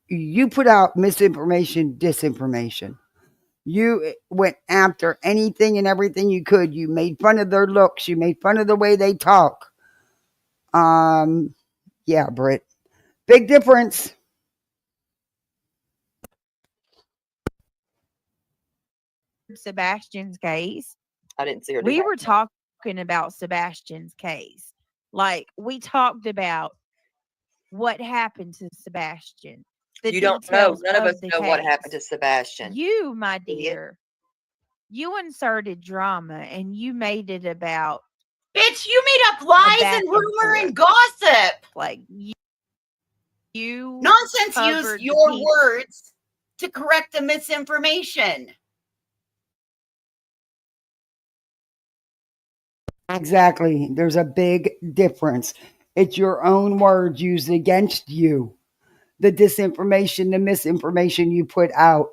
Speaker 1: you put out misinformation, disinformation. You went after anything and everything you could. You made fun of their looks. You made fun of the way they talk. Yeah, Britt. Big difference.
Speaker 3: Sebastian's case.
Speaker 8: I didn't see her.
Speaker 3: We were talking about Sebastian's case. Like we talked about what happened to Sebastian.
Speaker 8: You don't know. None of us know what happened to Sebastian.
Speaker 3: You, my dear, you inserted drama and you made it about.
Speaker 2: Bitch, you made up lies and rumor and gossip.
Speaker 3: Like you
Speaker 2: nonsense. Use your words to correct the misinformation.
Speaker 1: Exactly. There's a big difference. It's your own words used against you. The disinformation, the misinformation you put out.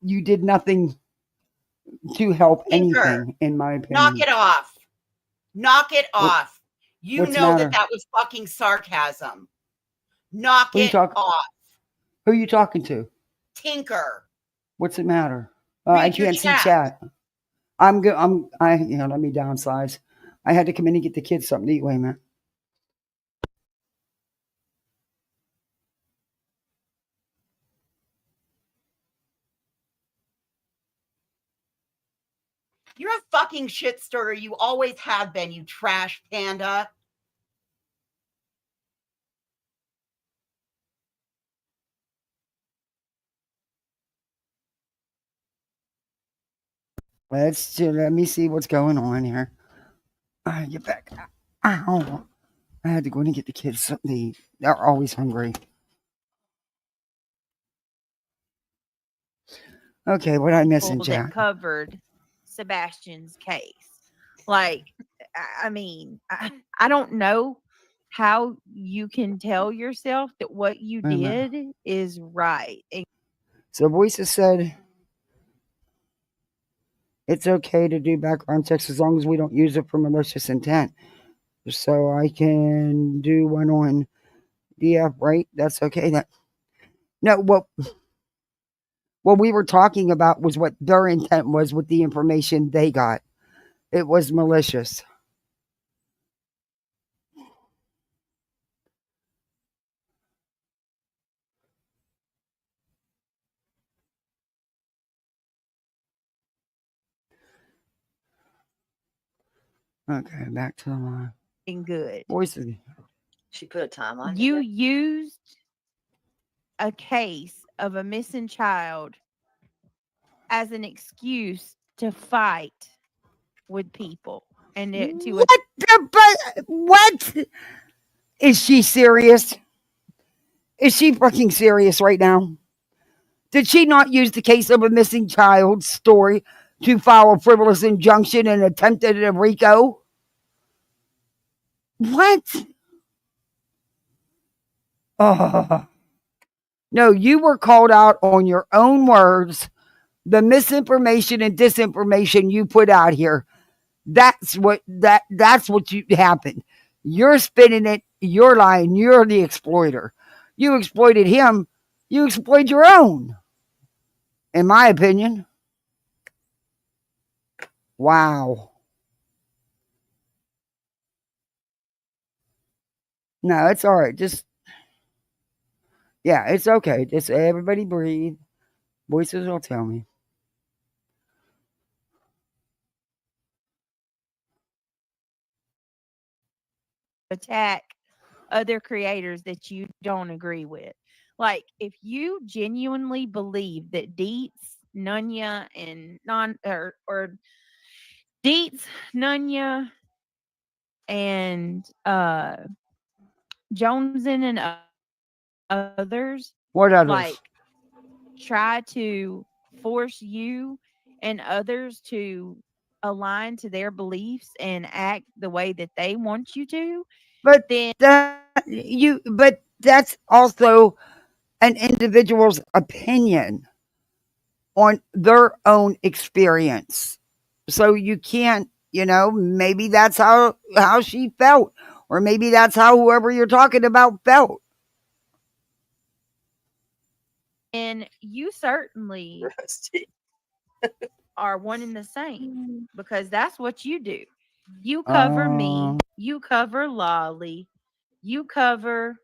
Speaker 1: You did nothing to help anything, in my opinion.
Speaker 2: Knock it off. Knock it off. You know that was fucking sarcasm. Knock it off.
Speaker 1: Who are you talking to?
Speaker 2: Tinker.
Speaker 1: What's the matter? I can't see chat. I'm good. Let me downsize. I had to come in and get the kids something to eat. Wait a minute.
Speaker 2: You're a fucking shit stirrer. You always have been, you trash panda.
Speaker 1: Let me see what's going on here. Get back. Ow. I had to go in and get the kids something to eat. They're always hungry. Okay, what I miss in chat?
Speaker 3: That covered Sebastian's case. Like, I mean, I don't know how you can tell yourself that what you did is right.
Speaker 1: So Voices said it's okay to do background checks as long as we don't use it for malicious intent. So I can do one on DF, right? That's okay. What we were talking about was what their intent was with the information they got. It was malicious. Okay, back to the line.
Speaker 3: Good.
Speaker 1: Voices.
Speaker 8: She put a timeline.
Speaker 3: You used a case of a missing child as an excuse to fight with people and
Speaker 1: what is she serious? Is she fucking serious right now? Did she not use the case of a missing child story to file a frivolous injunction and attempted a RICO? What? No, you were called out on your own words. The misinformation and disinformation you put out here. That's what you happened. You're spinning it. You're lying. You're the exploiter. You exploited him. You exploit your own. In my opinion. Wow. No, it's all right. Yeah, it's okay. Just everybody breathe. Voices will tell me.
Speaker 3: attack other creators that you don't agree with. Like, if you genuinely believe that Deets, Nunya, and Deets, Nunya, and Joneson and others,
Speaker 1: What others?
Speaker 3: like, try to force you and others to align to their beliefs and act the way that they want you to,
Speaker 1: but
Speaker 3: then
Speaker 1: but that's also an individual's opinion on their own experience. So you can't, maybe that's how she felt, or maybe that's how whoever you're talking about felt.
Speaker 3: And you certainly are one and the same, because that's what you do. You cover me, you cover Lolly, you cover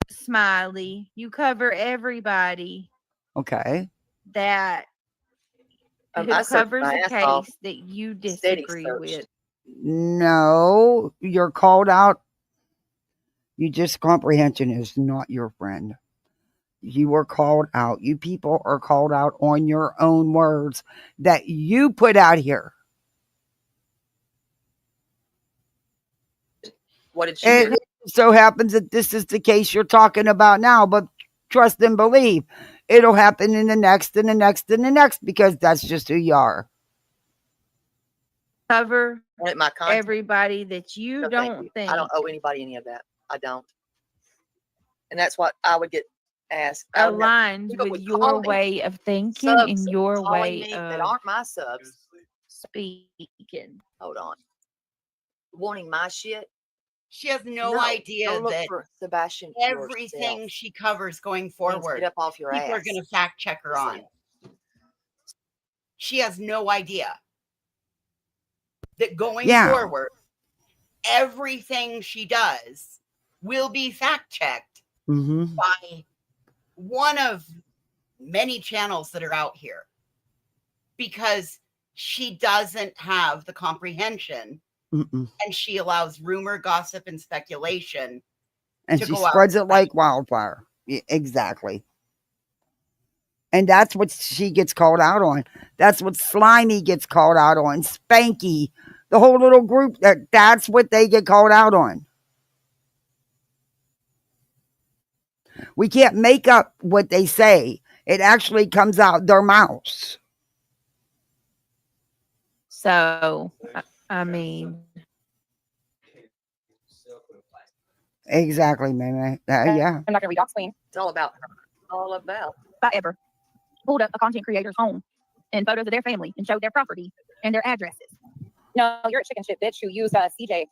Speaker 3: Smiley, you cover everybody.
Speaker 1: Okay.
Speaker 3: That who covers a case that you disagree with.
Speaker 1: No, you're called out. You just comprehension is not your friend. You were called out. You people are called out on your own words that you put out here.
Speaker 8: What did she do?
Speaker 1: It so happens that this is the case you're talking about now, but trust and believe it'll happen in the next and the next and the next, because that's just who you are.
Speaker 3: Cover everybody that you don't think.
Speaker 8: I don't owe anybody any of that. I don't. And that's what I would get asked.
Speaker 3: Aligned with your way of thinking and your way of
Speaker 8: that aren't my subs
Speaker 3: speaking.
Speaker 8: Hold on. Wanting my shit.
Speaker 2: She has no idea that
Speaker 8: Sebastian,
Speaker 2: everything she covers going forward,
Speaker 8: get up off your
Speaker 2: people
Speaker 8: ass.
Speaker 2: are going to fact check her on. She has no idea that going forward, everything she does will be fact checked by one of many channels that are out here, because she doesn't have the comprehension. And she allows rumor, gossip, and speculation.
Speaker 1: And she spreads it like wildfire. Yeah, exactly. And that's what she gets called out on. That's what Slimy gets called out on. Spanky. The whole little group, that's what they get called out on. We can't make up what they say. It actually comes out their mouths.
Speaker 3: So, I mean,
Speaker 1: exactly, man. Yeah.
Speaker 9: I'm not gonna read Queen.
Speaker 8: It's all about her. All about.
Speaker 9: If I ever pulled up a content creator's home and photos of their family and showed their property and their addresses. No, you're a chicken shit bitch who used CJ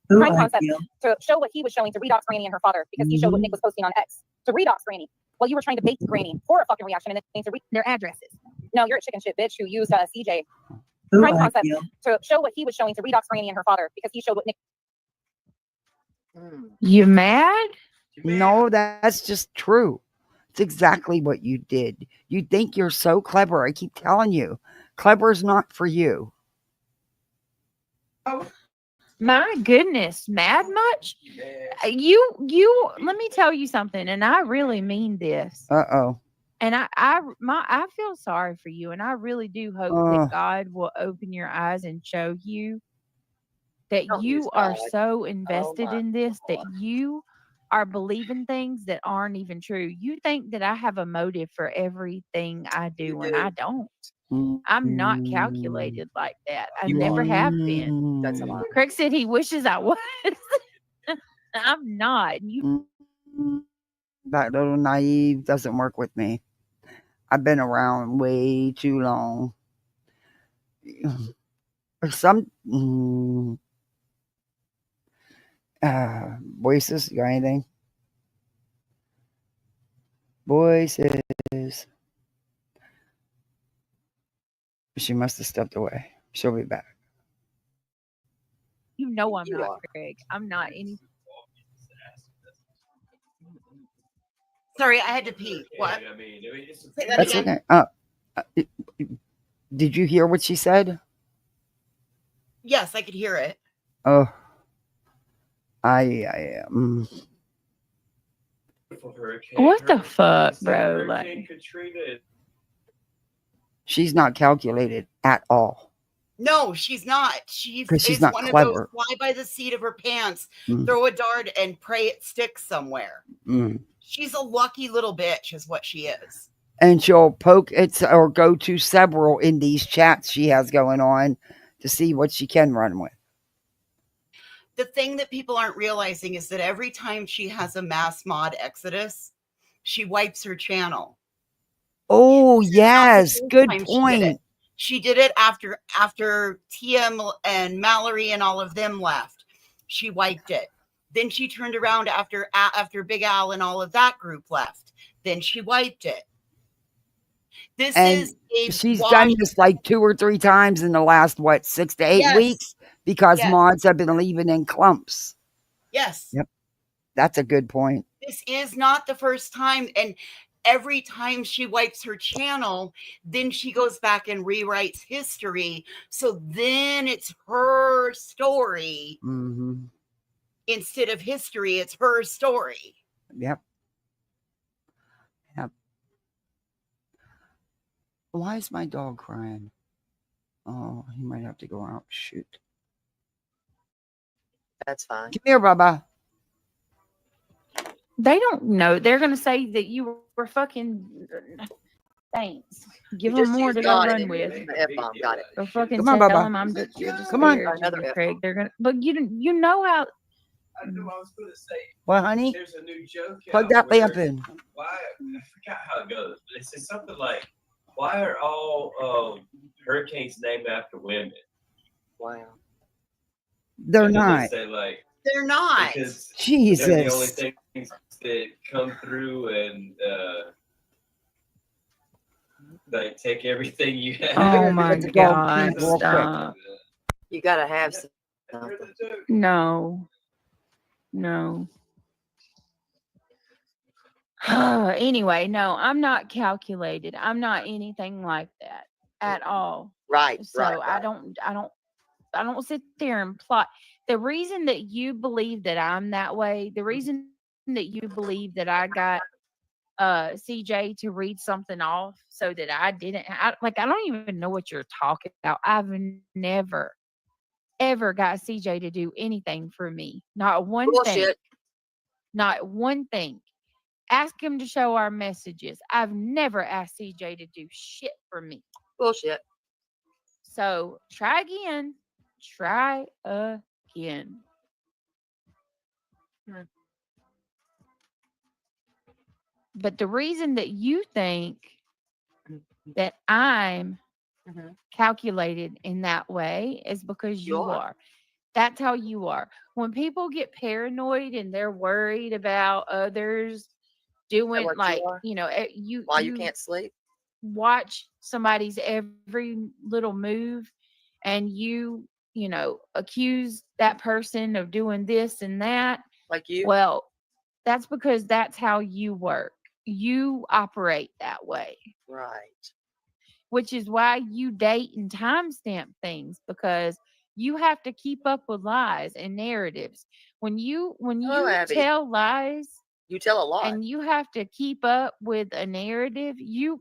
Speaker 9: Prime Concept to show what he was showing to redox Granny and her father, because he showed what Nick was posting on X to redox Granny. while you were trying to bait Granny for a fucking reaction and then to read their addresses. No, you're a chicken shit bitch who used CJ crime concept to show what he was showing to redox Granny and her father because he showed what Nick.
Speaker 3: You mad?
Speaker 1: No, that's just true. It's exactly what you did. You think you're so clever. I keep telling you, clever is not for you.
Speaker 3: My goodness, mad much? You let me tell you something, and I really mean this.
Speaker 1: Uh-oh.
Speaker 3: And I feel sorry for you, and I really do hope that God will open your eyes and show you that you are so invested in this that you are believing things that aren't even true. You think that I have a motive for everything I do, and I don't. I'm not calculated like that. I never have been.
Speaker 8: That's a lot.
Speaker 3: Craig said he wishes I was. I'm not. You
Speaker 1: That little naive doesn't work with me. I've been around way too long. Some voices, you got anything? Voices. She must have stepped away. She'll be back.
Speaker 3: You know I'm not, Craig. I'm not any.
Speaker 2: Sorry, I had to pee. What?
Speaker 4: I mean,
Speaker 2: Say that
Speaker 1: That's
Speaker 2: again.
Speaker 1: okay. Did you hear what she said?
Speaker 2: Yes, I could hear it.
Speaker 1: Oh,
Speaker 3: What the fuck, bro? Like,
Speaker 1: she's not calculated at all.
Speaker 2: No, she's not. She's
Speaker 1: not
Speaker 2: one
Speaker 1: clever.
Speaker 2: of those fly by the seat of her pants,
Speaker 1: Mm.
Speaker 2: throw a dart and pray it sticks somewhere.
Speaker 1: Mm.
Speaker 2: She's a lucky little bitch, is what she is.
Speaker 1: And she'll poke it or go to several in these chats she has going on to see what she can run with.
Speaker 2: The thing that people aren't realizing is that every time she has a mass mod exodus, she wipes her channel.
Speaker 1: Oh, yes. Good point.
Speaker 2: She did it after TM and Mallory and all of them left. She wiped it. Then she turned around after Big Al and all of that group left. Then she wiped it.
Speaker 1: She's done this like 2 or 3 times in the last 6 to 8 weeks because mods have been leaving in clumps.
Speaker 2: Yes.
Speaker 1: Yep. That's a good point.
Speaker 2: This is not the first time. And every time she wipes her channel, then she goes back and rewrites history. So then it's her story.
Speaker 1: Mm-hmm.
Speaker 2: Instead of history, it's her story.
Speaker 1: Yep. Yep. Why is my dog crying? Oh, he might have to go out. Shoot.
Speaker 8: That's fine.
Speaker 1: Come here, Bubba.
Speaker 3: they don't know. They're going to say that you were fucking. Thanks. Give them more to go run with.
Speaker 8: F-bomb, got it.
Speaker 3: Or fucking
Speaker 1: Come on,
Speaker 3: tell
Speaker 1: Bubba.
Speaker 3: them I'm just. You're just
Speaker 1: Come on.
Speaker 3: scared,
Speaker 8: Another
Speaker 3: Craig. They're gonna. But you know how.
Speaker 4: I knew I was going to say.
Speaker 1: What, honey?
Speaker 4: There's a new joke.
Speaker 1: Plug that lamp in.
Speaker 4: Why? I forgot how it goes, but it says something like, "Why are all hurricanes named after women?"
Speaker 8: Wow.
Speaker 1: They're not.
Speaker 4: They say, like,
Speaker 2: they're not.
Speaker 4: Because
Speaker 1: Jesus.
Speaker 4: they're the only things that come through and like take everything you have.
Speaker 3: Oh my God! Stop.
Speaker 8: You gotta have something.
Speaker 3: No. Anyway, no, I'm not calculated. I'm not anything like that at all.
Speaker 8: Right.
Speaker 3: So I don't sit there and plot. The reason that you believe that I'm that way, the reason that you believe that I got CJ to read something off so that I didn't, I don't even know what you're talking about. I've never ever got CJ to do anything for me. Not one thing. Not one thing. Ask him to show our messages. I've never asked CJ to do shit for me.
Speaker 8: Bullshit.
Speaker 3: So try again. Try again. But the reason that you think that I'm calculated in that way is because you are. That's how you are. When people get paranoid and they're worried about others doing
Speaker 8: what you
Speaker 3: like,
Speaker 8: are?
Speaker 3: you know,
Speaker 8: Why you can't sleep?
Speaker 3: watch somebody's every little move, and you know, accuse that person of doing this and that.
Speaker 8: Like you?
Speaker 3: Well, that's because that's how you work. You operate that way,
Speaker 8: Right.
Speaker 3: which is why you date and timestamp things, because you have to keep up with lies and narratives. When you
Speaker 8: Oh, Abby.
Speaker 3: tell lies
Speaker 8: You tell a lot.
Speaker 3: and you have to keep up with a narrative, you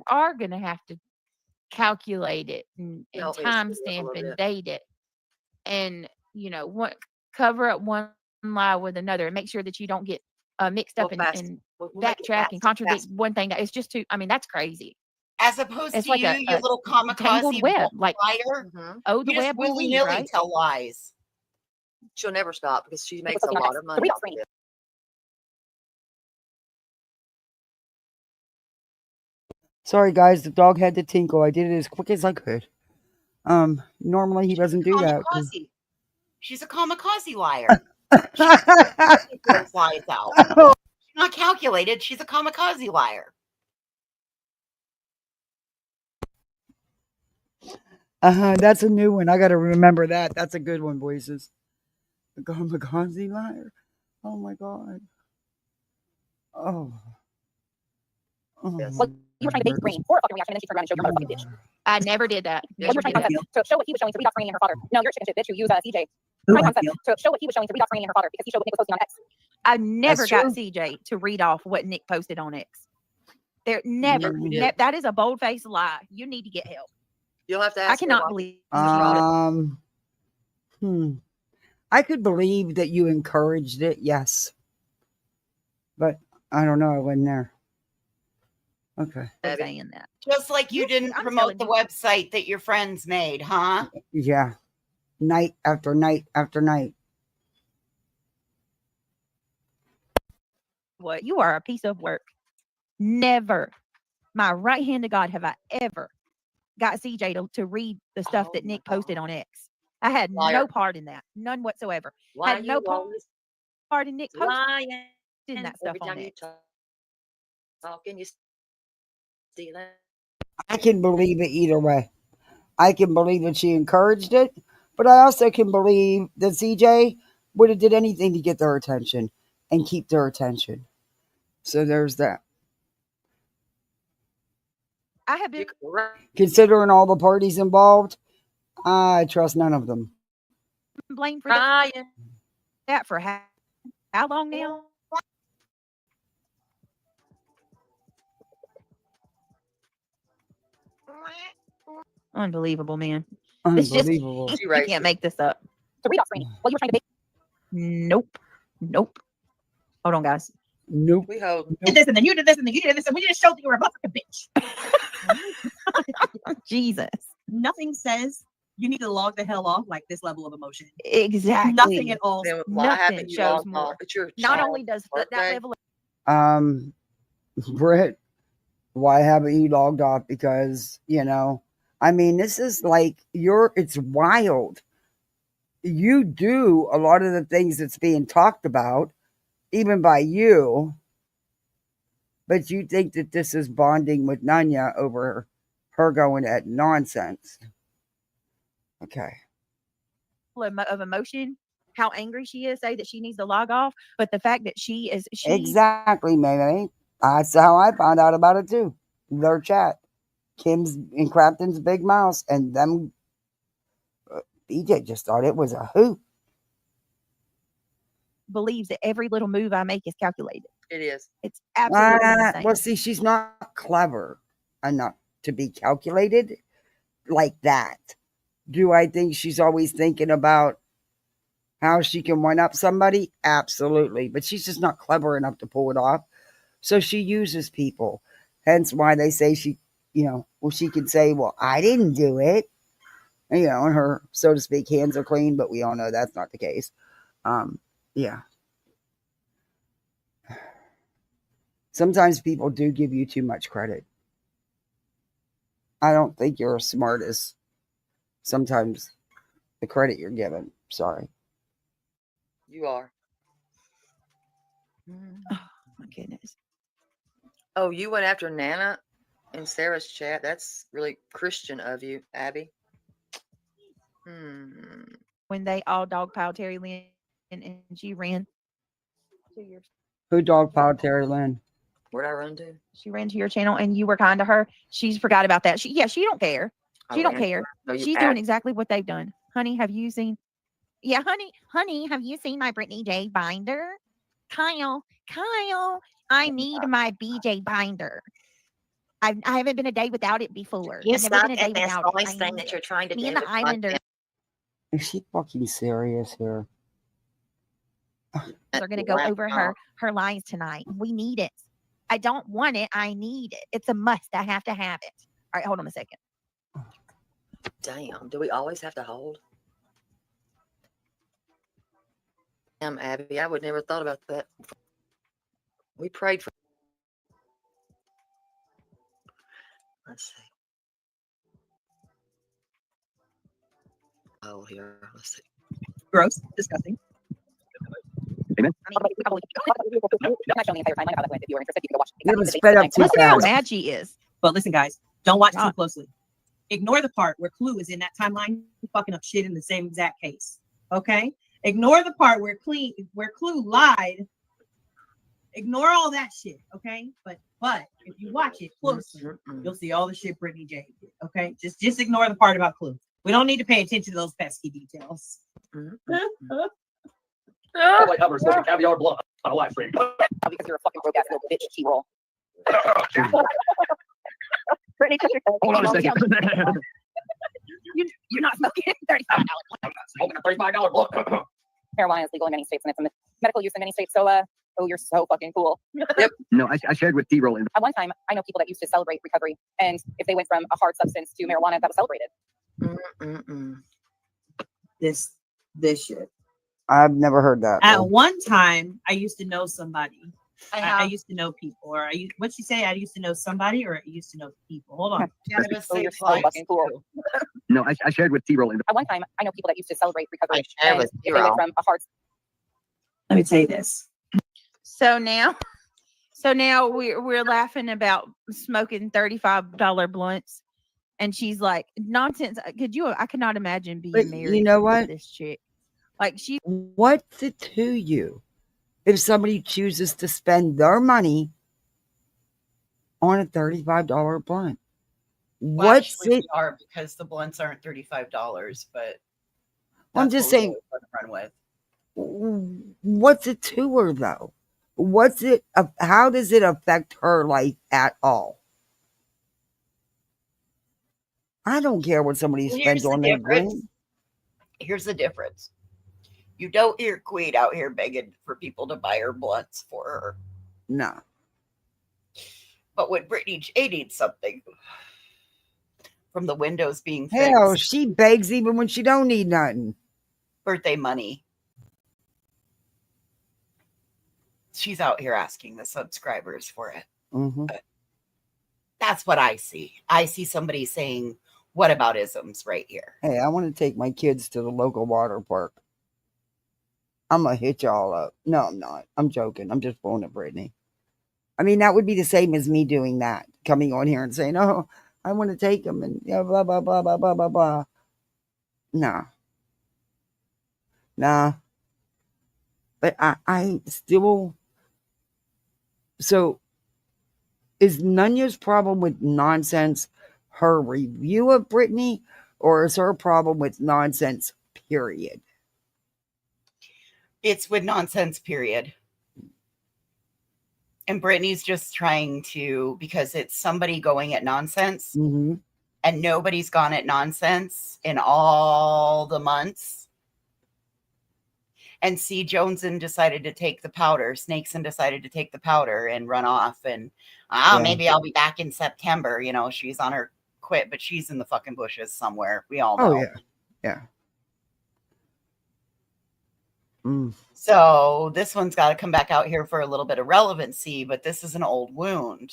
Speaker 3: are going to have to calculate it and
Speaker 8: Help me to speed up a
Speaker 3: timestamp
Speaker 8: little
Speaker 3: and
Speaker 8: bit.
Speaker 3: date it, and you know what, cover up one lie with another and make sure that you don't get mixed up
Speaker 8: Well,
Speaker 3: and,
Speaker 8: fast.
Speaker 3: and
Speaker 8: We'll make it
Speaker 3: backtrack
Speaker 8: fast.
Speaker 3: and contradict
Speaker 8: Fast.
Speaker 3: one thing. That it's just too, I mean, that's crazy.
Speaker 2: As opposed
Speaker 3: It's
Speaker 2: to
Speaker 3: like
Speaker 2: you,
Speaker 3: a
Speaker 2: you little
Speaker 3: tangled
Speaker 2: kamikaze
Speaker 3: web, like
Speaker 2: liar.
Speaker 8: Mhm.
Speaker 3: oh, the
Speaker 2: You just
Speaker 3: web will
Speaker 2: willy
Speaker 3: weave,
Speaker 2: nilly
Speaker 3: right?
Speaker 2: tell lies.
Speaker 8: She'll never stop because she makes a
Speaker 9: cooking on
Speaker 8: lot
Speaker 9: X.
Speaker 8: of
Speaker 9: So
Speaker 8: money.
Speaker 9: read off
Speaker 8: off
Speaker 9: screen.
Speaker 8: of it.
Speaker 1: Sorry, guys. The dog had to tinkle. I did it as quick as I could. Normally he doesn't do that.
Speaker 2: Kamikaze. She's a kamikaze liar. She throws lies out. She's not calculated. She's a kamikaze liar.
Speaker 1: That's a new one. I got to remember that. That's a good one, voices. The kamikaze liar. Oh my god. Oh.
Speaker 9: Well, you were trying to bait Rain for a fucking reaction, and then she turned around and showed your motherfucking bitch.
Speaker 3: I never did that.
Speaker 9: Well, you were trying to concept to show what he was showing to read off Rain and her father. No, you're a chicken shit bitch who used CJ.
Speaker 10: Who
Speaker 9: Trying
Speaker 10: I
Speaker 9: concept
Speaker 10: feel.
Speaker 9: to show what he was showing to read off Rain and her father because he showed what Nick was posting on X.
Speaker 3: I never got
Speaker 1: true.
Speaker 3: CJ to read off what Nick posted on X. There never.
Speaker 8: Yes, you did.
Speaker 3: That is a bold faced lie. You need to get help.
Speaker 8: You'll have to
Speaker 3: I
Speaker 8: ask her
Speaker 3: cannot
Speaker 8: why.
Speaker 3: believe.
Speaker 1: I could believe that you encouraged it, yes. But I don't know, I wasn't there. Okay.
Speaker 3: For saying that.
Speaker 2: Just like you didn't
Speaker 3: I'm
Speaker 2: promote the
Speaker 3: telling
Speaker 2: website that your friends made, huh?
Speaker 1: Yeah. Night after night after night.
Speaker 3: What, you are a piece of work. Never, my right hand to God, have I ever got CJ to read the stuff that Nick posted on X. I had
Speaker 8: Liar.
Speaker 3: no part in that, none whatsoever.
Speaker 8: Why
Speaker 3: Had no
Speaker 8: you
Speaker 3: part
Speaker 8: always
Speaker 3: in Nick posting
Speaker 8: lying?
Speaker 3: that stuff
Speaker 8: Every
Speaker 3: on
Speaker 8: time you
Speaker 3: X.
Speaker 8: talking, you stealing.
Speaker 1: I can believe it either way. I can believe that she encouraged it, but I also can believe that CJ would have did anything to get their attention and keep their attention. So there's that.
Speaker 3: I have been
Speaker 1: Considering all the parties involved, I trust none of them.
Speaker 3: blamed for
Speaker 8: Crying.
Speaker 3: that for how long now? Unbelievable, man. It's just,
Speaker 1: Unbelievable.
Speaker 3: you can't make this up.
Speaker 9: To read off Rain. Well, you were trying to bait.
Speaker 3: Nope. Nope. Hold on, guys.
Speaker 1: Nope.
Speaker 8: We hope.
Speaker 10: You did this and then you did this and then you did this, and we just showed that you were a motherfucking bitch.
Speaker 3: Jesus.
Speaker 10: Nothing says you need to log the hell off like this level of emotion.
Speaker 3: Exactly.
Speaker 10: Nothing at all.
Speaker 8: Then why
Speaker 3: Nothing
Speaker 8: haven't you
Speaker 3: shows
Speaker 8: logged
Speaker 3: more.
Speaker 8: off? It's your
Speaker 3: Not
Speaker 8: child's
Speaker 3: only does that
Speaker 8: birthday.
Speaker 3: level of
Speaker 1: Britt, why haven't you logged off? Because, I mean, this is like it's wild. You do a lot of the things that's being talked about, even by you, but you think that this is bonding with Nunya over her going at nonsense. Okay.
Speaker 3: of emotion, how angry she is, say that she needs to log off, but the fact that she
Speaker 1: Exactly, maybe. That's how I found out about it too. Their chat. Kim's and Crafton's big mouse, and them BJ just thought it was a hoot.
Speaker 3: believes that every little move I make is calculated.
Speaker 8: It is.
Speaker 3: It's absolutely insane.
Speaker 1: Well, see, she's not clever enough to be calculated like that. Do I think she's always thinking about how she can one up somebody? Absolutely. But she's just not clever enough to pull it off. So she uses people. Hence why they say she can say, well, I didn't do it. And her, so to speak, hands are clean, but we all know that's not the case. Yeah. Sometimes people do give you too much credit. I don't think you're as smart as sometimes the credit you're given. Sorry.
Speaker 8: You are.
Speaker 3: Oh, my goodness.
Speaker 8: Oh, you went after Nana in Sarah's chat. That's really Christian of you, Abby.
Speaker 3: When they all dogpiled Terry Lynn and she ran 2 years.
Speaker 1: Who dogpiled Terry Lynn?
Speaker 8: Where'd I run to?
Speaker 3: She ran to your channel and you were kind to her. She's forgot about that. She don't care. She don't care. She's doing exactly what they've done. Honey, have you seen? Yeah, honey, have you seen my Brittany J binder? Kyle, I need my BJ binder. I haven't been a day without it before.
Speaker 8: You
Speaker 3: I've never
Speaker 8: suck
Speaker 3: been a day
Speaker 8: at this
Speaker 3: without
Speaker 8: voice
Speaker 3: it.
Speaker 8: thing that you're trying to
Speaker 3: Me
Speaker 8: do.
Speaker 3: and the Islander
Speaker 1: Is she fucking serious here?
Speaker 3: are going to go over her lines tonight. We need it. I don't want it. I need it. It's a must. I have to have it. All right, hold on a second.
Speaker 8: Damn, do we always have to hold? Damn, Abby, I would never thought about that. We prayed for. Let's see. Oh, here. Let's see.
Speaker 10: Gross. Disgusting.
Speaker 11: Amen.
Speaker 1: It was sped up too
Speaker 3: Listen how
Speaker 1: fast.
Speaker 3: mad she is.
Speaker 10: But listen, guys, don't watch too closely. Ignore the part where Clue is in that timeline fucking up shit in the same exact case. Okay? Ignore the part where Clue lied. Ignore all that shit. Okay? But if you watch it closely, you'll see all the shit Brittany J did. Okay? Just ignore the part about Clue. We don't need to pay attention to those pesky details.
Speaker 6: Like Hubbard smoking caviar blunt on a live stream.
Speaker 9: Because you're a fucking broke ass little bitch, T-roll. Brittany, touch your
Speaker 11: Hold on a second.
Speaker 9: You're not smoking $35
Speaker 6: Smoking a $35 blunt.
Speaker 9: Marijuana is legal in many states, and it's in medical use in many states. So, you're so fucking cool.
Speaker 8: Yep.
Speaker 11: No, I shared with T-Roll.
Speaker 9: At one time, I know people that used to celebrate recovery, and if they went from a hard substance to marijuana, that was celebrated.
Speaker 10: This shit.
Speaker 1: I've never heard that.
Speaker 10: At
Speaker 1: though.
Speaker 10: one time, I used to know somebody. I
Speaker 2: have.
Speaker 10: used to know people. Or what'd she say? I used to know somebody, or I used to know people. Hold on.
Speaker 2: Cannabis
Speaker 9: So you're
Speaker 2: saves
Speaker 9: so
Speaker 2: lives,
Speaker 9: fucking cool.
Speaker 2: too.
Speaker 11: No, I shared with T-Roll.
Speaker 9: At one time, I know people that used to celebrate recovery,
Speaker 8: share
Speaker 9: and
Speaker 8: with
Speaker 9: if they went from a hard.
Speaker 10: Let me tell you this.
Speaker 3: So now we're laughing about smoking $35 blunts, and she's like, nonsense. I could not imagine being
Speaker 1: But
Speaker 3: married.
Speaker 1: you know
Speaker 3: to
Speaker 1: what?
Speaker 3: This chick, like she.
Speaker 1: What's it to you if somebody chooses to spend their money on a $35 blunt?
Speaker 2: Well,
Speaker 1: What's
Speaker 2: actually,
Speaker 1: it?
Speaker 2: we are, because the blunts aren't $35, but
Speaker 1: I'm
Speaker 2: that's
Speaker 1: just
Speaker 2: what
Speaker 1: saying.
Speaker 2: we always run with.
Speaker 1: What's it to her though? What's it? How does it affect her life at all? I don't care what somebody
Speaker 2: Here's
Speaker 1: spends
Speaker 2: the
Speaker 1: on their
Speaker 2: difference.
Speaker 1: drink.
Speaker 2: Here's the difference. You don't hear Queen out here begging for people to buy her blunts for her.
Speaker 1: No.
Speaker 2: But when Brittany J needs something from the windows being fixed,
Speaker 1: Hell, she begs even when she don't need nothing.
Speaker 2: birthday money, she's out here asking the subscribers for it.
Speaker 1: Mm-hmm.
Speaker 2: That's what I see. I see somebody saying, what about isms right here?
Speaker 1: Hey, I want to take my kids to the local water park. I'm going to hit y'all up. No, I'm not. I'm joking. I'm just pulling at Brittany. I mean, that would be the same as me doing that. Coming on here and saying, oh, I want to take them and blah, blah, blah, blah, blah, blah, blah. Nah. But I still... So, is Nunya's problem with nonsense her review of Brittany, or is her problem with nonsense, period?
Speaker 2: It's with nonsense, period. And Brittany's just trying to, because it's somebody going at nonsense,
Speaker 1: Mm-hmm.
Speaker 2: and nobody's gone at nonsense in all the months. And C. Joneson decided to take the powder. Snakeson decided to take the powder and run off. And maybe I'll be back in September. You know, she's on her quit, but she's in the fucking bushes somewhere. We all know.
Speaker 1: Oh, yeah. Mm.
Speaker 2: So this one's got to come back out here for a little bit of relevancy, but this is an old wound.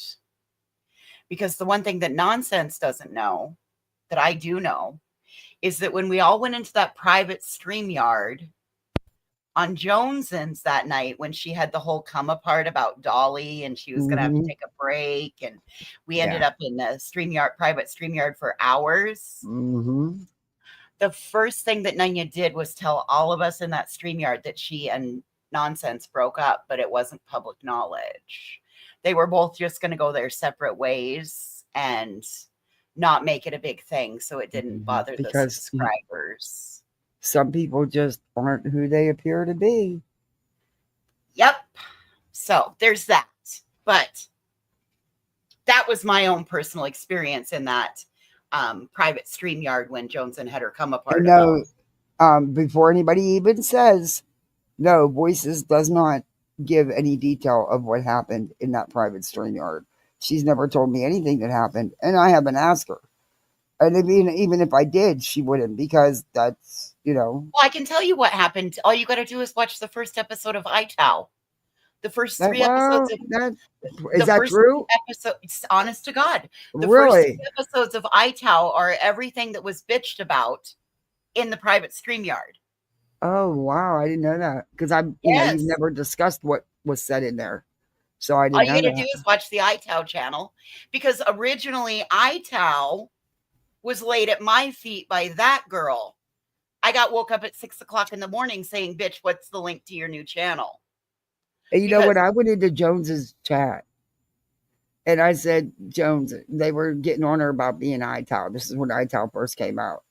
Speaker 2: Because the one thing that nonsense doesn't know, that I do know, is that when we all went into that private StreamYard on Jones's that night when she had the whole come apart about Dolly and she was going to have to take a break. And we ended up in the private StreamYard for hours. The first thing that Nunya did was tell all of us in that StreamYard that she and Nonsense broke up, but it wasn't public knowledge. They were both just going to go their separate ways and not make it a big thing. So it didn't bother the subscribers.
Speaker 1: Some people just aren't who they appear to be.
Speaker 2: Yep. So there's that. But that was my own personal experience in that private StreamYard when Jones and had her come apart.
Speaker 1: No, before anybody even says, no, Voices does not give any detail of what happened in that private StreamYard. She's never told me anything that happened, and I haven't asked her. And even if I did, she wouldn't, because that's,
Speaker 2: Well, I can tell you what happened. All you got to do is watch the first episode of iTow. The first three episodes of
Speaker 1: is that true?
Speaker 2: Honest to God, the
Speaker 1: Really?
Speaker 2: first 3 episodes of iTow are everything that was bitched about in the private StreamYard.
Speaker 1: Oh wow, I didn't know that, because you've never discussed what was said in there, so I didn't.
Speaker 2: All you got to do is watch the iTow channel, because originally iTow was laid at my feet by that girl. I got woke up at 6 o'clock in the morning saying, "Bitch, what's the link to your new channel?"
Speaker 1: And you know what? I went into Jones's chat and I said, Jones, they were getting on her about being iTow. This is when iTow first came out.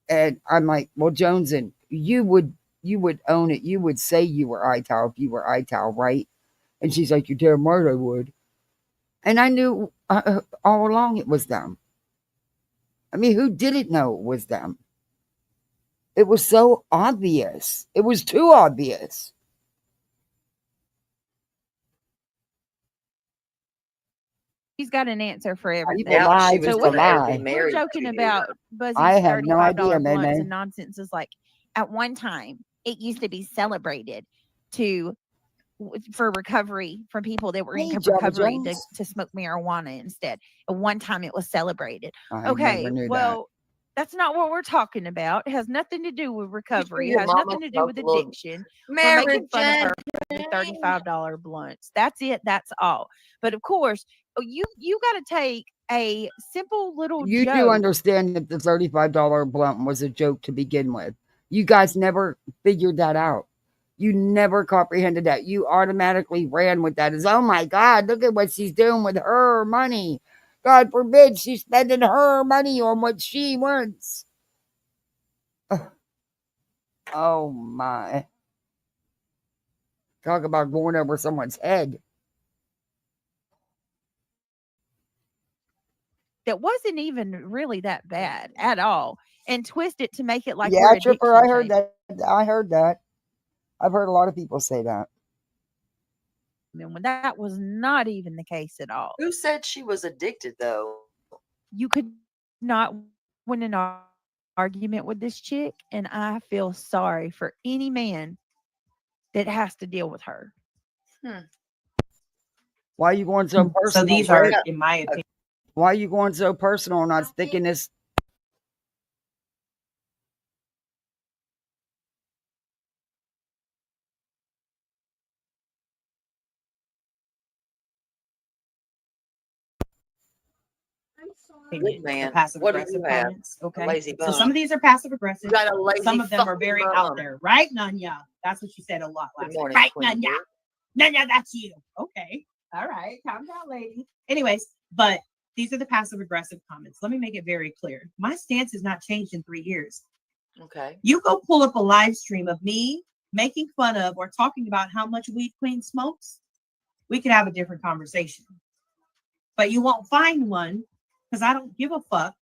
Speaker 1: And I'm like, well, Jones, and you would own it. You would say you were iTow if you were iTow, right? And she's like, you're damn right I would. And I knew all along it was them. I mean, who didn't know it was them? It was so obvious. It was too obvious.
Speaker 3: She's got an answer for everything.
Speaker 1: So
Speaker 3: we're joking about Buzzy's
Speaker 1: I have no
Speaker 3: $35
Speaker 1: idea,
Speaker 3: blunts
Speaker 1: May-May.
Speaker 3: and nonsense. Is like, at one time, it used to be celebrated for recovery from people that were in recovery to smoke marijuana instead. At one time, it was celebrated. Okay, well, that's not what we're talking about. It has nothing to do with recovery. It has nothing to do with addiction. We're making fun of her for the $35 blunts. That's it. That's all. But of course, you got to take a simple little
Speaker 1: You
Speaker 3: joke.
Speaker 1: do understand that the $35 blunt was a joke to begin with. You guys never figured that out. You never comprehended that. You automatically ran with that as, oh my God, look at what she's doing with her money. God forbid she's spending her money on what she wants. Oh my. Talk about going over someone's head.
Speaker 3: That wasn't even really that bad at all. And twist it to make it like,
Speaker 1: yeah, Tripper, I heard that. I heard that. I've heard a lot of people say that.
Speaker 3: When that was not even the case at all.
Speaker 8: Who said she was addicted, though?
Speaker 3: You could not win an argument with this chick, and I feel sorry for any man that has to deal with her.
Speaker 1: Why are you going so personal?
Speaker 10: So these are, in my opinion.
Speaker 1: Why are you going so personal and not sticking this?
Speaker 8: Good man.
Speaker 10: Passive
Speaker 8: What do
Speaker 10: aggressive
Speaker 8: you have?
Speaker 10: comments. Okay.
Speaker 8: Lazy
Speaker 10: So
Speaker 8: bum.
Speaker 10: some of these are passive aggressive.
Speaker 8: You got a lazy
Speaker 10: Some of them are
Speaker 8: fucking
Speaker 10: very
Speaker 8: bum.
Speaker 10: out there, right, Nunya? That's what you said a lot last
Speaker 8: morning,
Speaker 10: night. Right,
Speaker 8: Queen.
Speaker 10: Nunya? Nunya, that's you. Okay. All right. Calm down, lady. Anyways, but these are the passive aggressive comments. Let me make it very clear. My stance has not changed in 3 years.
Speaker 8: Okay.
Speaker 10: You go pull up a live stream of me making fun of or talking about how much weed Queen smokes. We could have a different conversation. But you won't find one because I don't give a fuck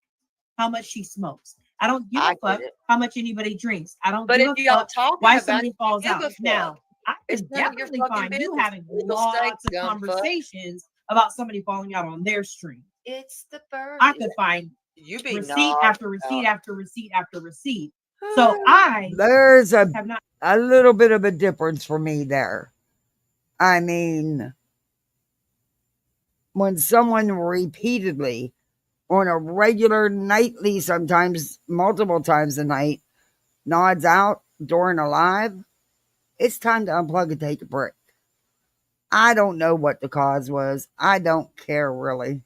Speaker 10: how much she smokes. I don't give a fuck how much anybody drinks. I don't give a fuck why somebody falls out. Now, I can definitely find you having lots of conversations about somebody falling out on their stream.
Speaker 8: It's the bird.
Speaker 10: I could find receipt after receipt after receipt after receipt. So
Speaker 1: there's a little bit of a difference for me there. I mean, when someone repeatedly on a regular nightly, sometimes multiple times a night, nods out during a live, It's time to unplug and take a break. I don't know what the cause was. I don't care really.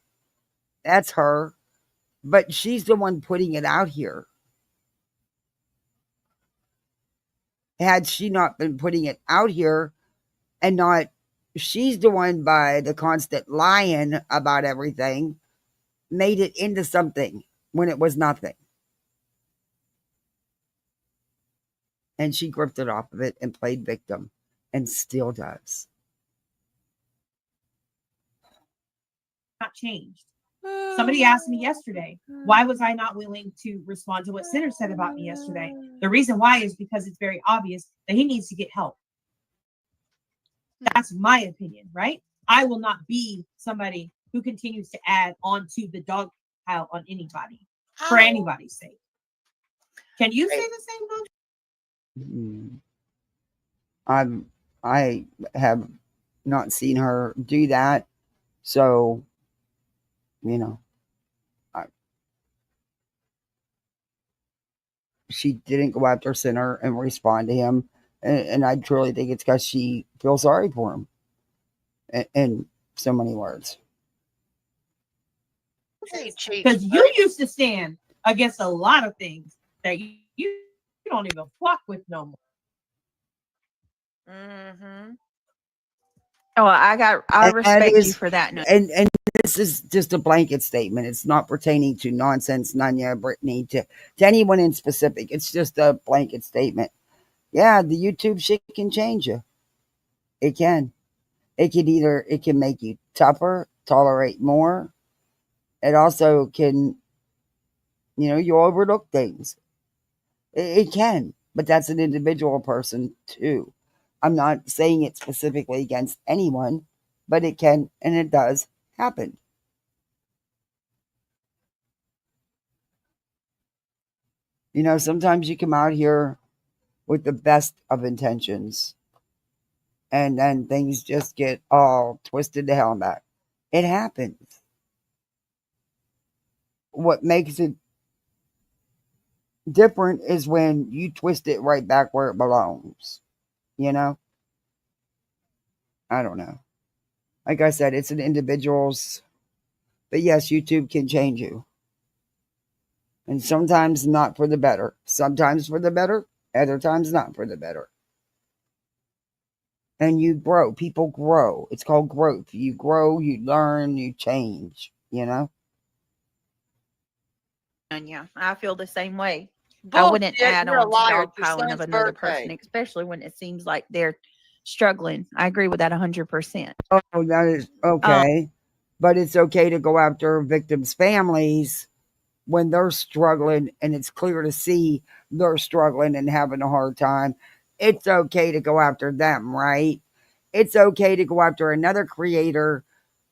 Speaker 1: That's her. But she's the one putting it out here. Had she not been putting it out here and not, she's the one by the constant lying about everything, made it into something when it was nothing. And she grifted off of it and played victim and still does.
Speaker 10: Not changed. Somebody asked me yesterday, why was I not willing to respond to what Sinner said about me yesterday? The reason why is because it's very obvious that he needs to get help. That's my opinion, right? I will not be somebody who continues to add onto the dog pile on anybody for anybody's sake. Can you say the same, Boo?
Speaker 1: I have not seen her do that. So, she didn't go after Sinner and respond to him. And I truly think it's because she feels sorry for him. In so many words.
Speaker 10: Because you used to stand against a lot of things that you don't even fuck with no more.
Speaker 8: Mm-hmm.
Speaker 3: Oh, I respect you for that.
Speaker 1: And this is just a blanket statement. It's not pertaining to nonsense, Nunya, Brittany, to anyone in specific. It's just a blanket statement. Yeah, the YouTube shit can change you. It can. It can make you tougher, tolerate more. It also can, you overlook things. It can, but that's an individual person too. I'm not saying it specifically against anyone, but it can and it does happen. Sometimes you come out here with the best of intentions and then things just get all twisted to hell and back. It happens. What makes it different is when you twist it right back where it belongs. I don't know. Like I said, it's an individual's, but yes, YouTube can change you. And sometimes not for the better. Sometimes for the better, other times not for the better. And you grow. People grow. It's called growth. You grow, you learn, you change,
Speaker 3: Yeah, I feel the same way.
Speaker 8: Bullshit,
Speaker 3: I wouldn't add
Speaker 8: you're a
Speaker 3: on to
Speaker 8: liar.
Speaker 3: dog
Speaker 8: It's your
Speaker 3: piling of
Speaker 8: son's
Speaker 3: another
Speaker 8: birthday.
Speaker 3: person, especially when it seems like they're struggling. I agree with that 100%.
Speaker 1: Oh, that is okay. But it's okay to go after victims' families when they're struggling and it's clear to see they're struggling and having a hard time. It's okay to go after them, right? It's okay to go after another creator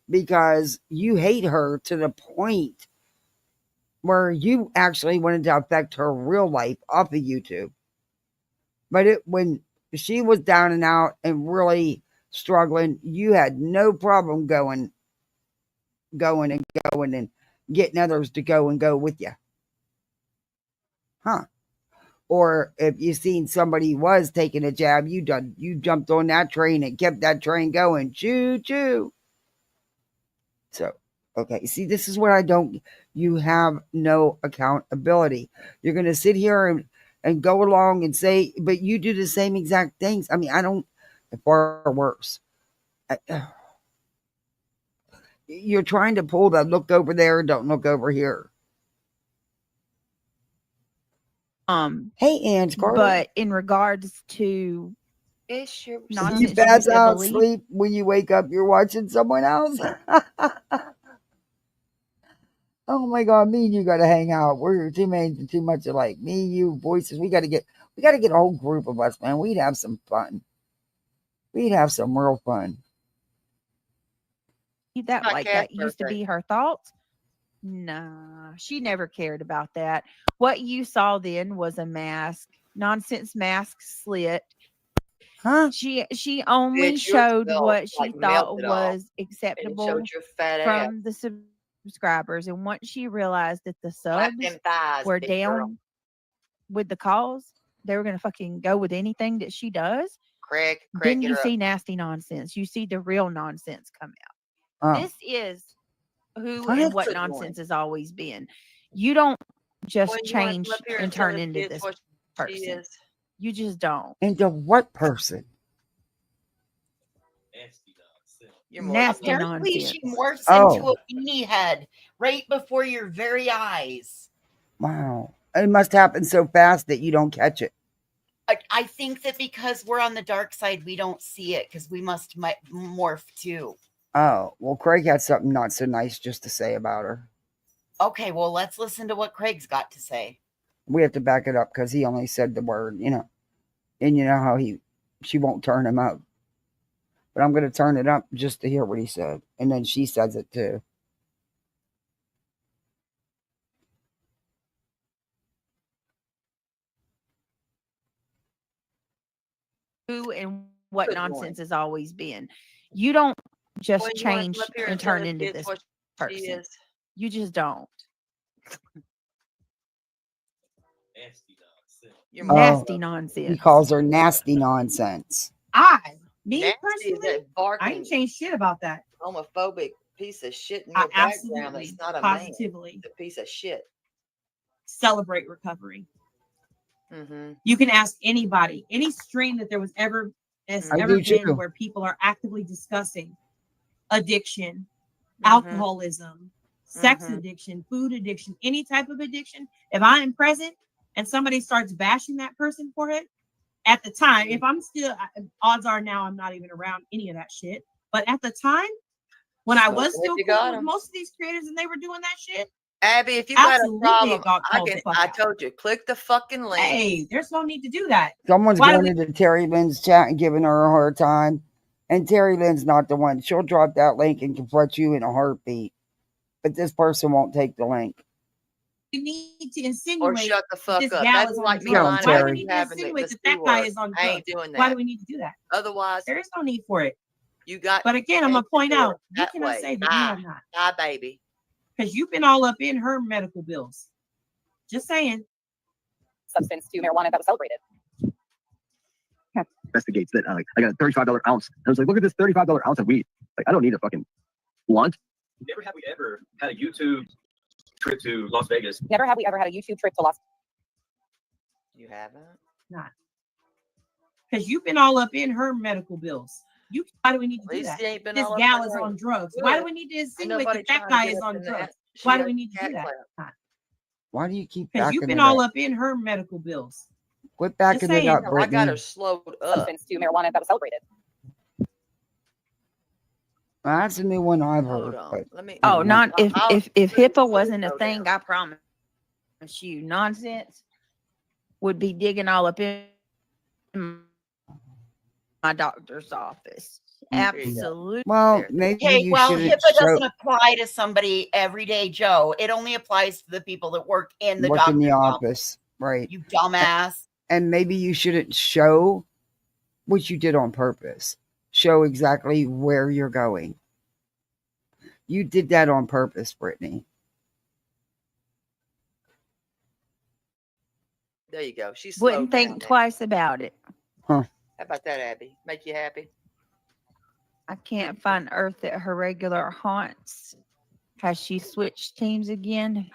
Speaker 1: because you hate her to the point where you actually wanted to affect her real life off of YouTube. But when she was down and out and really struggling, you had no problem going and getting others to go with you. Huh. Or if you seen somebody was taking a jab, you jumped on that train and kept that train going. Choo choo. So, okay. See, this is what I don't. You have no accountability. You're going to sit here and go along and say, but you do the same exact things. I mean, I don't. Far worse. You're trying to pull the look over there, don't look over here. Hey, Ange Carter.
Speaker 3: But in regards to
Speaker 1: nonsense, you pass out, sleep. When you wake up, you're watching someone else. Oh my God, me and you got to hang out. We're too much alike. Me, you, voices. We got to get a whole group of us, man. We'd have some fun. We'd have some real fun.
Speaker 3: That that used to be her thoughts. Nah, she never cared about that. What you saw then was a mask, nonsense mask slit.
Speaker 1: Huh?
Speaker 3: She only showed what she thought was acceptable from the subscribers, and once she realized that the subs were down with the cause, they were gonna fucking go with anything that she does.
Speaker 8: Craig,
Speaker 3: Then
Speaker 8: get
Speaker 3: you
Speaker 8: her
Speaker 3: see
Speaker 8: up.
Speaker 3: nasty nonsense. You see the real nonsense come out.
Speaker 1: Oh.
Speaker 3: This is who
Speaker 1: What?
Speaker 3: and what
Speaker 8: Good
Speaker 3: nonsense has always been. You don't just
Speaker 8: Boy, you wanna
Speaker 3: change
Speaker 8: come up here
Speaker 3: and
Speaker 8: tell
Speaker 3: turn
Speaker 8: the
Speaker 3: into
Speaker 8: kids
Speaker 3: this
Speaker 8: what she
Speaker 3: person.
Speaker 8: is?
Speaker 3: You just don't.
Speaker 1: Into what person?
Speaker 8: You're more
Speaker 3: Nasty
Speaker 8: than
Speaker 2: Apparently,
Speaker 3: nonsense.
Speaker 2: she morphs
Speaker 1: Oh.
Speaker 2: into a beanie head right before your very eyes.
Speaker 1: Wow. It must happen so fast that you don't catch it.
Speaker 2: I think that because we're on the dark side, we don't see it because we must morph too.
Speaker 1: Oh, well, Craig had something not so nice just to say about her.
Speaker 2: Okay, well, let's listen to what Craig's got to say.
Speaker 1: We have to back it up because he only said the word, you know. And you know how she won't turn him up. But I'm going to turn it up just to hear what he said. And then she says it too.
Speaker 3: Who and what
Speaker 8: Good
Speaker 3: nonsense has always been. You don't just
Speaker 8: Boy, you wanna
Speaker 3: change
Speaker 8: come up here
Speaker 3: and
Speaker 8: tell
Speaker 3: turn
Speaker 8: the
Speaker 3: into
Speaker 8: kids
Speaker 3: this
Speaker 8: what she
Speaker 3: person.
Speaker 8: is?
Speaker 3: You just don't.
Speaker 8: You're
Speaker 3: Nasty
Speaker 1: He
Speaker 3: nonsense.
Speaker 1: calls her nasty nonsense.
Speaker 10: Me
Speaker 8: nasty is
Speaker 10: personally,
Speaker 8: that
Speaker 10: I
Speaker 8: barking,
Speaker 10: ain't changed shit about that.
Speaker 8: homophobic piece of shit in
Speaker 10: I
Speaker 8: your background.
Speaker 10: absolutely,
Speaker 8: It's not a
Speaker 10: positively
Speaker 8: man. It's a piece of shit.
Speaker 10: celebrate recovery.
Speaker 8: Mm-hmm.
Speaker 10: You can ask anybody, any stream that there was ever has
Speaker 1: I
Speaker 10: ever
Speaker 1: do
Speaker 10: been
Speaker 1: too.
Speaker 10: where people are actively discussing addiction,
Speaker 8: Mhm.
Speaker 10: alcoholism, sex
Speaker 8: Mhm.
Speaker 10: addiction, food addiction, any type of addiction. If I am present and somebody starts bashing that person for it, at the time, if I'm still, odds are now I'm not even around any of that shit. But at the time, when I was
Speaker 8: If
Speaker 10: still
Speaker 8: you
Speaker 10: cool
Speaker 8: got
Speaker 10: with
Speaker 8: 'em.
Speaker 10: most of these creators and they were doing that shit,
Speaker 8: Abby, if you got a
Speaker 10: absolutely
Speaker 8: problem,
Speaker 10: it got called the fuck
Speaker 8: I
Speaker 10: out.
Speaker 8: told you, click the fucking link.
Speaker 10: Hey, there's no need to do that.
Speaker 1: Someone's
Speaker 10: Why do
Speaker 1: going into Terry Lynn's chat and giving her a hard time. And Terry Lynn's not the one. She'll drop that link and confront you in a heartbeat. But this person won't take the link.
Speaker 10: we need to
Speaker 8: Or
Speaker 10: insinuate
Speaker 8: shut the
Speaker 10: that
Speaker 8: fuck
Speaker 10: this
Speaker 8: up.
Speaker 10: gal
Speaker 8: That'd
Speaker 10: is
Speaker 8: be
Speaker 10: on
Speaker 8: like me
Speaker 1: Come on,
Speaker 10: drugs?
Speaker 8: lying
Speaker 10: Why do
Speaker 8: about
Speaker 10: we
Speaker 1: Terry.
Speaker 10: need
Speaker 8: you
Speaker 10: to
Speaker 8: having
Speaker 10: insinuate
Speaker 8: the
Speaker 10: that
Speaker 8: C
Speaker 10: that guy
Speaker 8: word.
Speaker 10: is on
Speaker 8: I
Speaker 10: drugs?
Speaker 8: ain't doing
Speaker 10: Why do
Speaker 8: that.
Speaker 10: we need to do that?
Speaker 8: Otherwise,
Speaker 10: There is no need for it.
Speaker 8: you got
Speaker 10: But again, I'm
Speaker 8: to
Speaker 10: gonna point
Speaker 8: do it
Speaker 10: out you
Speaker 8: that
Speaker 10: cannot
Speaker 8: way.
Speaker 10: say that you have not,
Speaker 8: Bye, baby.
Speaker 10: because you've been all up in her medical bills. Just saying.
Speaker 9: Substance to marijuana that was celebrated.
Speaker 11: Investigates that I got a $35 ounce. And I was like, look at this $35 ounce of weed. Like, I don't need a fucking blunt.
Speaker 4: Never have we ever had a YouTube trip to Las Vegas.
Speaker 9: Never have we ever had a YouTube trip to Las.
Speaker 8: You haven't?
Speaker 10: Not. Because you've been all up in her medical bills. Why do we need to
Speaker 8: At
Speaker 10: do
Speaker 8: least
Speaker 10: that?
Speaker 8: he ain't been
Speaker 10: This
Speaker 8: all up
Speaker 10: gal
Speaker 8: in
Speaker 10: is
Speaker 8: her
Speaker 10: on drugs.
Speaker 8: good.
Speaker 10: Why do we need to
Speaker 8: Ain't
Speaker 10: insinuate
Speaker 8: nobody
Speaker 10: that that
Speaker 8: trying to
Speaker 10: guy
Speaker 8: get
Speaker 10: is
Speaker 8: up
Speaker 10: on
Speaker 8: in that.
Speaker 10: drugs?
Speaker 8: She
Speaker 10: Why do
Speaker 8: got
Speaker 10: we need to
Speaker 8: cat
Speaker 10: do that?
Speaker 8: clap.
Speaker 1: Why do you keep
Speaker 10: Because
Speaker 1: backing
Speaker 10: you've been
Speaker 1: it
Speaker 10: all
Speaker 1: up?
Speaker 10: up in her medical bills.
Speaker 1: Quit backing it
Speaker 10: saying.
Speaker 1: up,
Speaker 8: No, I got her
Speaker 1: Brittany.
Speaker 8: slowed up.
Speaker 9: Substance to marijuana that was celebrated.
Speaker 1: Well, that's a new one I've
Speaker 8: Hold
Speaker 1: heard.
Speaker 8: on.
Speaker 1: But
Speaker 8: Let me.
Speaker 3: Oh, not if
Speaker 8: I'll
Speaker 3: if
Speaker 8: put it
Speaker 3: HIPAA
Speaker 8: so
Speaker 3: wasn't a
Speaker 8: slow
Speaker 3: thing,
Speaker 8: down.
Speaker 3: I promise you, nonsense would be digging all up in my doctor's office. Absolutely.
Speaker 1: well, maybe
Speaker 2: Okay,
Speaker 1: you
Speaker 2: well,
Speaker 1: shouldn't
Speaker 2: HIPAA
Speaker 1: show
Speaker 2: doesn't apply to somebody everyday Joe. It only applies to the people that work in the
Speaker 1: work in the
Speaker 2: doctor's
Speaker 1: office, right?
Speaker 2: You dumbass.
Speaker 1: And maybe you shouldn't show what you did on purpose. Show exactly where you're going. You did that on purpose, Brittany.
Speaker 8: There you go. She slowed
Speaker 3: Wouldn't
Speaker 8: down
Speaker 3: think
Speaker 8: now.
Speaker 3: twice about it.
Speaker 1: Huh.
Speaker 8: How about that, Abby? Make you happy?
Speaker 3: I can't find Earth at her regular haunts. Has she switched teams again?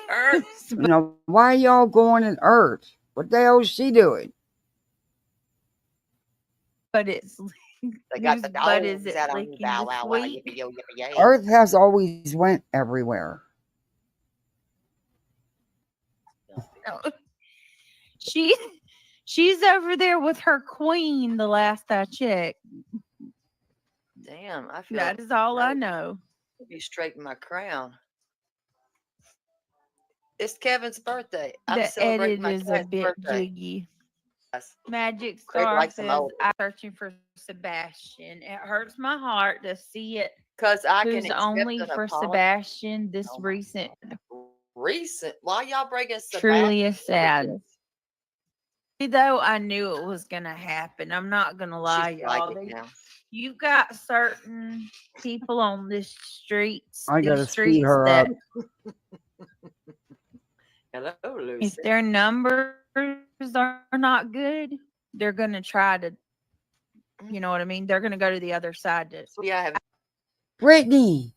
Speaker 8: Earth.
Speaker 1: You know, why are y'all going in Earth? What the hell is she doing?
Speaker 3: But it's
Speaker 8: They got the
Speaker 3: whose butt is
Speaker 8: dogs
Speaker 3: it
Speaker 8: out on
Speaker 3: licking
Speaker 8: bow
Speaker 3: this
Speaker 8: wow wow
Speaker 3: week?
Speaker 8: yippee yo yippee yay.
Speaker 1: Earth has always went everywhere.
Speaker 3: No. She's over there with her queen the last I checked.
Speaker 8: Damn, I feel
Speaker 3: That is all I know.
Speaker 8: Let me straighten my crown. It's Kevin's birthday. I'm
Speaker 3: The
Speaker 8: celebrating
Speaker 3: edit
Speaker 8: my
Speaker 3: is a
Speaker 8: cat's
Speaker 3: bit
Speaker 8: birthday.
Speaker 3: jiggy.
Speaker 8: Yes.
Speaker 3: Magic
Speaker 8: Craig
Speaker 3: Star
Speaker 8: likes them
Speaker 3: says,
Speaker 8: older.
Speaker 3: I'm searching for Sebastian. It hurts my heart to see it.
Speaker 8: Because I can
Speaker 3: Who's
Speaker 8: accept
Speaker 3: only
Speaker 8: an
Speaker 3: for
Speaker 8: apology.
Speaker 3: Sebastian this
Speaker 8: Oh my
Speaker 3: recent.
Speaker 8: Recent. Why y'all bringing Sebastian?
Speaker 3: Truly is sad. Though I knew it was going to happen. I'm not going to lie,
Speaker 8: She's
Speaker 3: y'all.
Speaker 8: psychic now.
Speaker 3: You've got certain people on this streets,
Speaker 1: I gotta
Speaker 3: these
Speaker 1: speed
Speaker 3: streets
Speaker 1: her
Speaker 3: that
Speaker 1: up.
Speaker 8: Hello, Lucy.
Speaker 3: if their numbers are not good, they're gonna try to, you know what I mean? They're gonna go to the other side to.
Speaker 8: Yeah, I have.
Speaker 1: Brittany,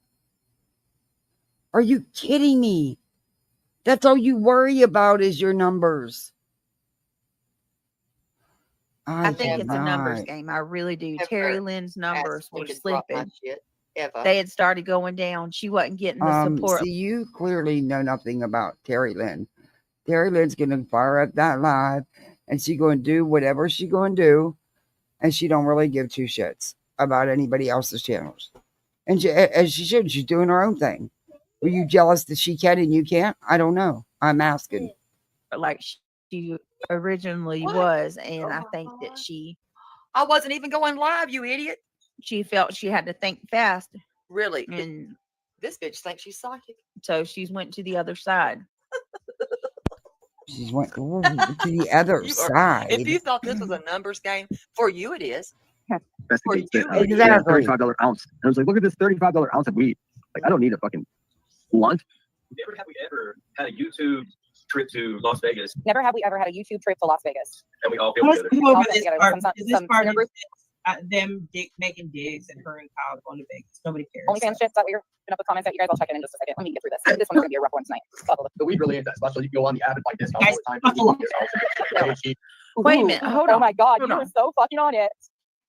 Speaker 1: are you kidding me? That's all you worry about is your numbers.
Speaker 3: I think it's a numbers game. I really do. Terry Lynn's numbers were slipping. They had started going down. She wasn't getting the support.
Speaker 1: See, you clearly know nothing about Terry Lynn. Terry Lynn's going to fire up that live, and she's going to do whatever she's going to do, and she don't really give two shits about anybody else's channels. And she, as she should, she's doing her own thing. Were you jealous that she can and you can't? I don't know. I'm asking.
Speaker 3: Like she originally was, and I think that
Speaker 8: I wasn't even going live, you idiot.
Speaker 3: She felt she had to think fast.
Speaker 8: Really?
Speaker 3: And
Speaker 8: this bitch thinks she's psychic.
Speaker 3: So she's went to the other side.
Speaker 1: She's went to the other side.
Speaker 8: If you thought this was a numbers game, for you it is.
Speaker 11: For you, exactly. $35 ounce. And I was like, look at this $35 ounce of weed. Like, I don't need a fucking blunt.
Speaker 4: Never have we ever had a YouTube trip to Las Vegas.
Speaker 9: Never have we ever had a YouTube trip to Las Vegas.
Speaker 4: And we all feel together.
Speaker 10: Is this part of them making digs and her and Kyle going to Vegas? Nobody cares.
Speaker 9: OnlyFans shit. Is that what you're putting up with comments at you guys? I'll check it in just a second. Let me get through this. This one's gonna be a rough one tonight.
Speaker 11: The weed really ain't that special. You go on the app and buy discounts all the time.
Speaker 3: Wait a minute. Hold on.
Speaker 9: Oh my God, you were so fucking on it.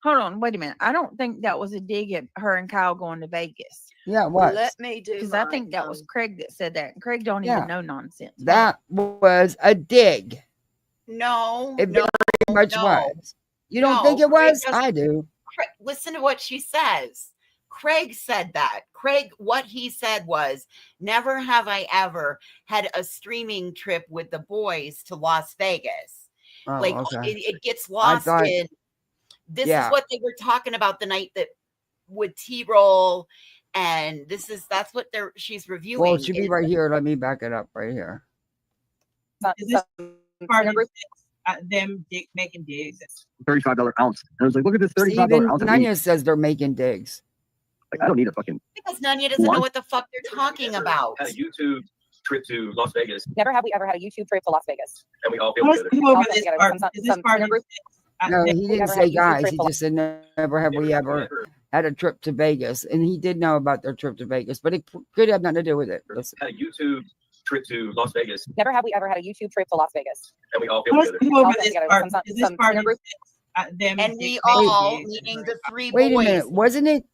Speaker 3: Hold on. Wait a minute. I don't think that was a dig at her and Kyle going to Vegas.
Speaker 1: Yeah, what?
Speaker 8: Let me do.
Speaker 3: Because I think that was Craig that said that. And Craig don't even know nonsense.
Speaker 1: That was a dig.
Speaker 2: No,
Speaker 1: It very much was. You don't think it was? I do.
Speaker 2: Listen to what she says. Craig said that. Craig, what he said was, never have I ever had a streaming trip with the boys to Las Vegas.
Speaker 1: Oh,
Speaker 2: like
Speaker 1: okay.
Speaker 2: it gets lost in. This is what they were talking about the night that with T-Roll, and that's what she's reviewing.
Speaker 1: Well, it should be right here. Let me back it up right here.
Speaker 10: Is this part of them making digs?
Speaker 11: $35 ounce. And I was like, look at this $35 ounce.
Speaker 1: Nunya says they're making digs.
Speaker 11: Like, I don't need a fucking.
Speaker 2: Because Nunya doesn't know what the fuck they're talking about.
Speaker 4: Had a YouTube trip to Las Vegas.
Speaker 9: Never have we ever had a YouTube trip to Las Vegas.
Speaker 4: And we all feel together.
Speaker 10: Is this part of
Speaker 1: No, he didn't say guys. He just said never have we ever had a trip to Vegas. And he did know about their trip to Vegas, but it could have nothing to do with it. Listen.
Speaker 4: Had a YouTube trip to Las Vegas.
Speaker 9: Never have we ever had a YouTube trip to Las Vegas.
Speaker 4: And we all feel together.
Speaker 10: Is this part of them?
Speaker 2: And we all, meaning the three boys.
Speaker 1: Wait a minute. Wasn't it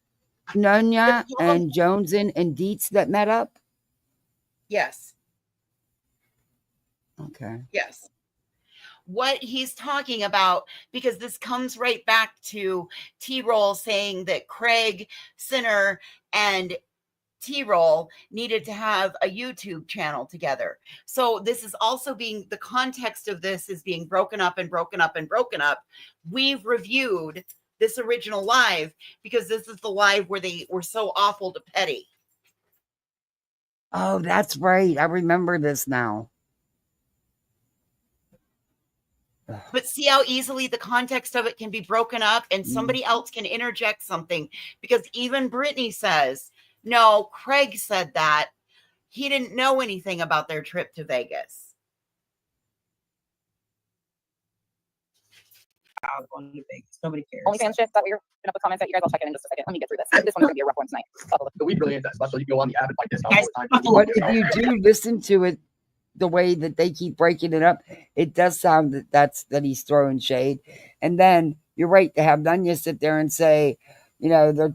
Speaker 1: Nunya and Joneson and Dietz that met up?
Speaker 2: Yes.
Speaker 1: Okay.
Speaker 2: Yes. What he's talking about, because this comes right back to T-Roll saying that Craig Sinner and T-Roll needed to have a YouTube channel together. So this is also being, the context of this is being broken up and broken up and broken up. We've reviewed this original live because this is the live where they were so awful to Petty.
Speaker 1: Oh, that's right. I remember this now.
Speaker 2: But see how easily the context of it can be broken up and somebody else can interject something, because even Brittany says, no, Craig said that. He didn't know anything about their trip to Vegas.
Speaker 10: Going to Vegas. Nobody cares.
Speaker 9: OnlyFans shit. Is that what you're putting up with comments at you guys? I'll check it in just a second. Let me get through this. This one's gonna be a rough one tonight.
Speaker 11: The weed really ain't that special. You go on the app and buy discounts all the time.
Speaker 1: But if you do listen to it, the way that they keep breaking it up, it does sound that he's throwing shade. And then you're right to have Nunya sit there and say, you know, they're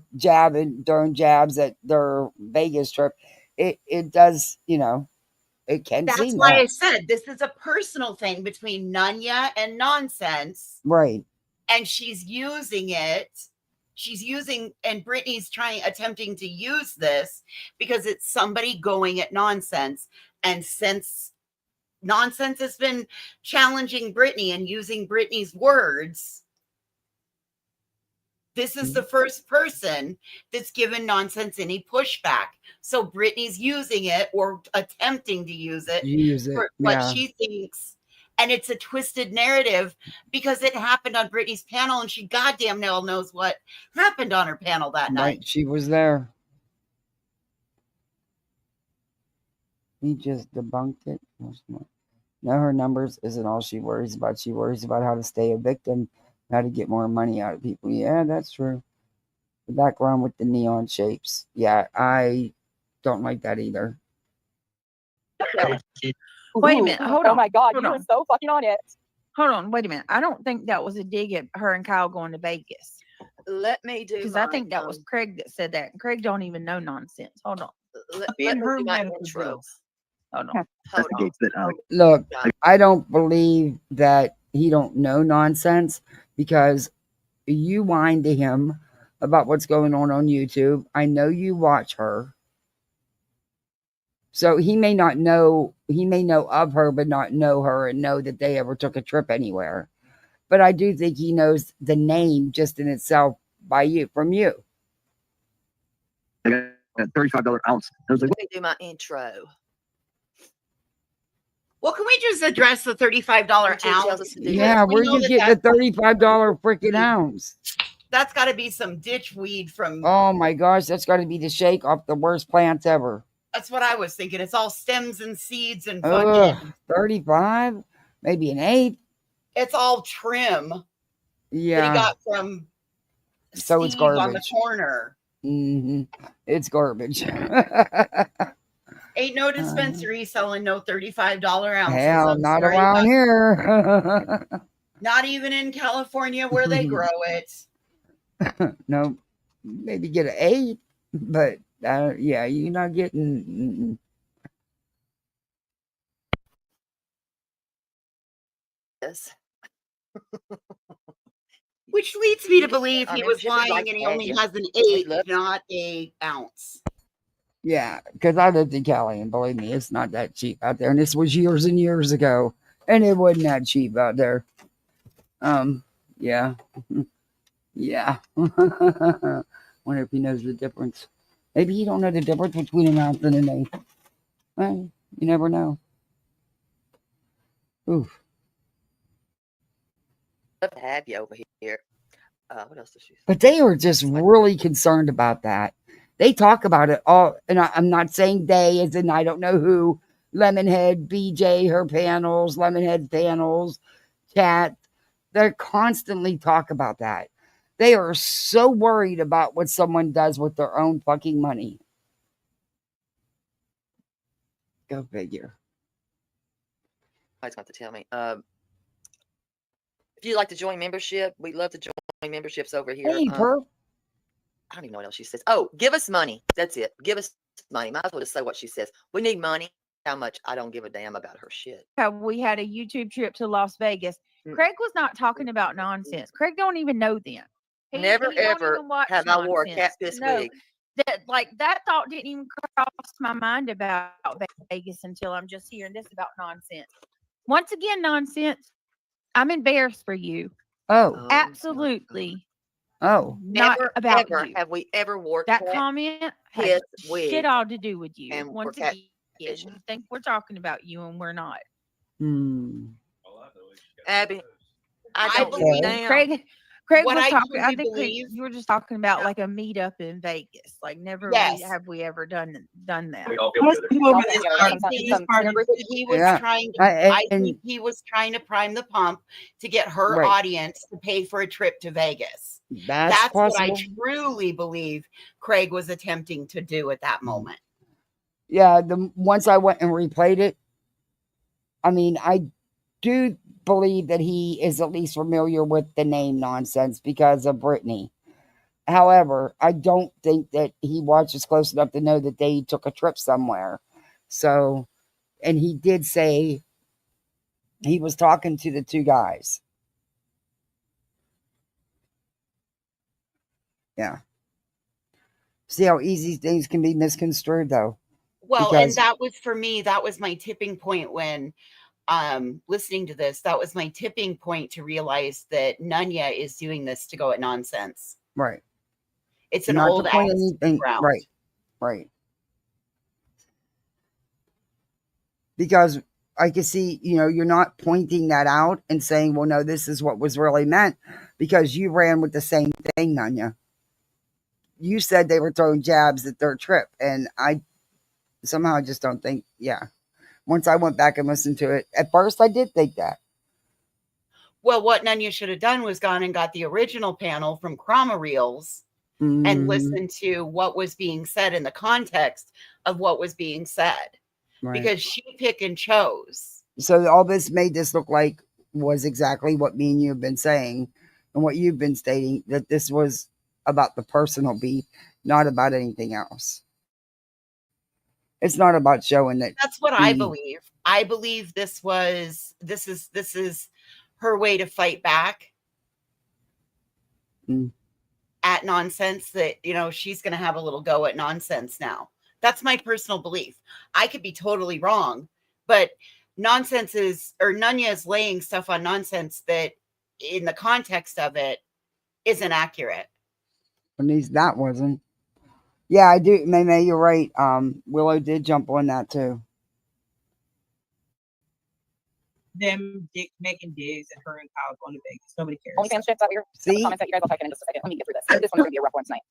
Speaker 1: throwing jabs at their Vegas trip. It does, you know, it can
Speaker 2: That's
Speaker 1: seem
Speaker 2: why
Speaker 1: that.
Speaker 2: I said this is a personal thing between Nunya and Nonsense.
Speaker 1: Right.
Speaker 2: And she's using it. She's using, and Brittany's attempting to use this because it's somebody going at Nonsense. And since Nonsense has been challenging Brittany and using Brittany's words, this is the first person that's given Nonsense any pushback. So Brittany's using it or attempting to use it for what she thinks. And it's a twisted narrative because it happened on Brittany's panel and she goddamn well knows what happened on her panel that night.
Speaker 1: She was there. He just debunked it. No, her numbers isn't all she worries about. She worries about how to stay a victim, how to get more money out of people. Yeah, that's true. The background with the neon shapes. Yeah, I don't like that either.
Speaker 3: Wait a minute. Hold on.
Speaker 9: Oh my God,
Speaker 3: Hold
Speaker 9: you
Speaker 3: on.
Speaker 9: are so fucking on it.
Speaker 3: Hold on. Wait a minute. I don't think that was a dig at her and Kyle going to Vegas.
Speaker 8: Let me do
Speaker 3: Because I think that was Craig that said that. And Craig don't even know nonsense. Hold on.
Speaker 8: let
Speaker 10: In
Speaker 8: me
Speaker 10: her
Speaker 8: do my
Speaker 10: medical
Speaker 8: intro.
Speaker 10: bills.
Speaker 3: Hold on.
Speaker 8: Hold on.
Speaker 11: Investigates that
Speaker 1: Look, I don't believe that he don't know nonsense because you whine to him about what's going on YouTube. I know you watch her. So he may not know, he may know of her, but not know her and know that they ever took a trip anywhere. But I do think he knows the name just in itself from you.
Speaker 11: I got a $35 ounce. I was like,
Speaker 8: Let me do my intro.
Speaker 2: Well, can we just address the $35 ounce?
Speaker 1: Yeah, where you get the $35 freaking ounce?
Speaker 2: That's got to be some ditch weed from.
Speaker 1: Oh my gosh, that's got to be the shake off the worst plants ever.
Speaker 2: That's what I was thinking. It's all stems and seeds and fucking.
Speaker 1: 35, maybe an 8.
Speaker 2: It's all trim.
Speaker 1: Yeah,
Speaker 2: that he got from
Speaker 1: so
Speaker 2: Steve
Speaker 1: it's garbage
Speaker 2: on the corner.
Speaker 1: It's garbage.
Speaker 2: Ain't no dispensary selling no $35 ounces.
Speaker 1: Hell, not around here.
Speaker 2: Not even in California where they grow it.
Speaker 1: No, maybe get an 8, but yeah, you're not getting.
Speaker 8: Yes.
Speaker 2: Which leads me to believe he was lying and he only has an 8, not a ounce.
Speaker 1: Yeah, because I lived in Cali, and believe me, it's not that cheap out there. And this was years and years ago, and it wasn't that cheap out there. Yeah, yeah. Wonder if he knows the difference. Maybe he don't know the difference between an ounce and an 8. Well, you never know. Oof.
Speaker 8: Love to have you over here. What else does she say?
Speaker 1: But they are just really concerned about that. They talk about it all, and I'm not saying they, as in I don't know who. Lemonhead, BJ, her panels, Lemonhead panels, chat. They constantly talk about that. They are so worried about what someone does with their own fucking money. Go figure.
Speaker 8: Somebody's going to tell me. If you'd like to join membership, we'd love to join memberships over here.
Speaker 1: Hey, Perp.
Speaker 8: I don't even know what else she says. Oh, give us money. That's it. Give us money. Might as well just say what she says. We need money. How much? I don't give a damn about her shit.
Speaker 3: We had a YouTube trip to Las Vegas. Craig was not talking about nonsense. Craig don't even know them.
Speaker 8: Never ever have I wore a cat piss wig.
Speaker 3: That thought didn't even cross my mind about Vegas until I'm just hearing this about nonsense. Once again, nonsense. I'm embarrassed for you.
Speaker 1: Oh,
Speaker 3: absolutely.
Speaker 1: Oh,
Speaker 8: never
Speaker 3: about
Speaker 8: ever
Speaker 3: you.
Speaker 8: have we ever wore
Speaker 3: that
Speaker 8: cat
Speaker 3: comment
Speaker 8: piss
Speaker 3: has
Speaker 8: wig
Speaker 3: shit all to do with you.
Speaker 8: and
Speaker 3: Once
Speaker 8: cat
Speaker 3: again, you think we're talking about you and we're not.
Speaker 8: Abby, I don't
Speaker 2: believe
Speaker 8: damn.
Speaker 3: Craig
Speaker 2: what
Speaker 3: was
Speaker 2: I
Speaker 3: talking. I
Speaker 2: truly
Speaker 3: think
Speaker 2: believe-
Speaker 3: you were just talking about like a meetup in Vegas. Like never
Speaker 2: Yes.
Speaker 3: have we ever done that.
Speaker 4: We all feel together.
Speaker 2: I think he was
Speaker 1: Yeah.
Speaker 2: trying.
Speaker 1: I
Speaker 2: think he was trying to prime the pump to get her
Speaker 1: Right.
Speaker 2: audience to pay for a trip to Vegas.
Speaker 1: That's
Speaker 2: what I
Speaker 1: possible.
Speaker 2: truly believe Craig was attempting to do at that moment.
Speaker 1: Yeah, once I went and replayed it, I mean, I do believe that he is at least familiar with the name nonsense because of Brittany. However, I don't think that he watches close enough to know that they took a trip somewhere. So, and he did say he was talking to the two guys. Yeah. See how easy things can be misconstrued, though.
Speaker 2: Well, and that was for me, that was my tipping point when listening to this. That was my tipping point to realize that Nunya is doing this to go at nonsense.
Speaker 1: Right.
Speaker 2: It's an
Speaker 1: Not
Speaker 2: old
Speaker 1: to point
Speaker 2: ass
Speaker 1: anything.
Speaker 2: ground.
Speaker 1: Right. Because I can see, you're not pointing that out and saying, well, no, this is what was really meant, because you ran with the same thing, Nunya. You said they were throwing jabs at their trip, and I somehow just don't think, yeah. Once I went back and listened to it, at first I did think that.
Speaker 2: Well, what Nunya should have done was gone and got the original panel from Chroma Reels and listened to what was being said in the context of what was being said.
Speaker 1: Right.
Speaker 2: Because she pick and chose.
Speaker 1: So all this made this look like was exactly what me and you have been saying and what you've been stating, that this was about the personal beef, not about anything else. It's not about showing that.
Speaker 2: That's what I believe. I believe this is her way to fight back at nonsense, that, you know, she's going to have a little go at nonsense now. That's my personal belief. I could be totally wrong, but nonsense is, or Nunya is laying stuff on nonsense that in the context of it isn't accurate.
Speaker 1: At least that wasn't. Yeah, I do. Maybe you're right. Willow did jump on that too.
Speaker 10: Them making digs and her and Kyle going to Vegas. Nobody cares.
Speaker 9: OnlyFans shit's out here.
Speaker 1: See?
Speaker 9: Comments that you guys will type in just a second. Let me get through this. This one's gonna be a rough one tonight.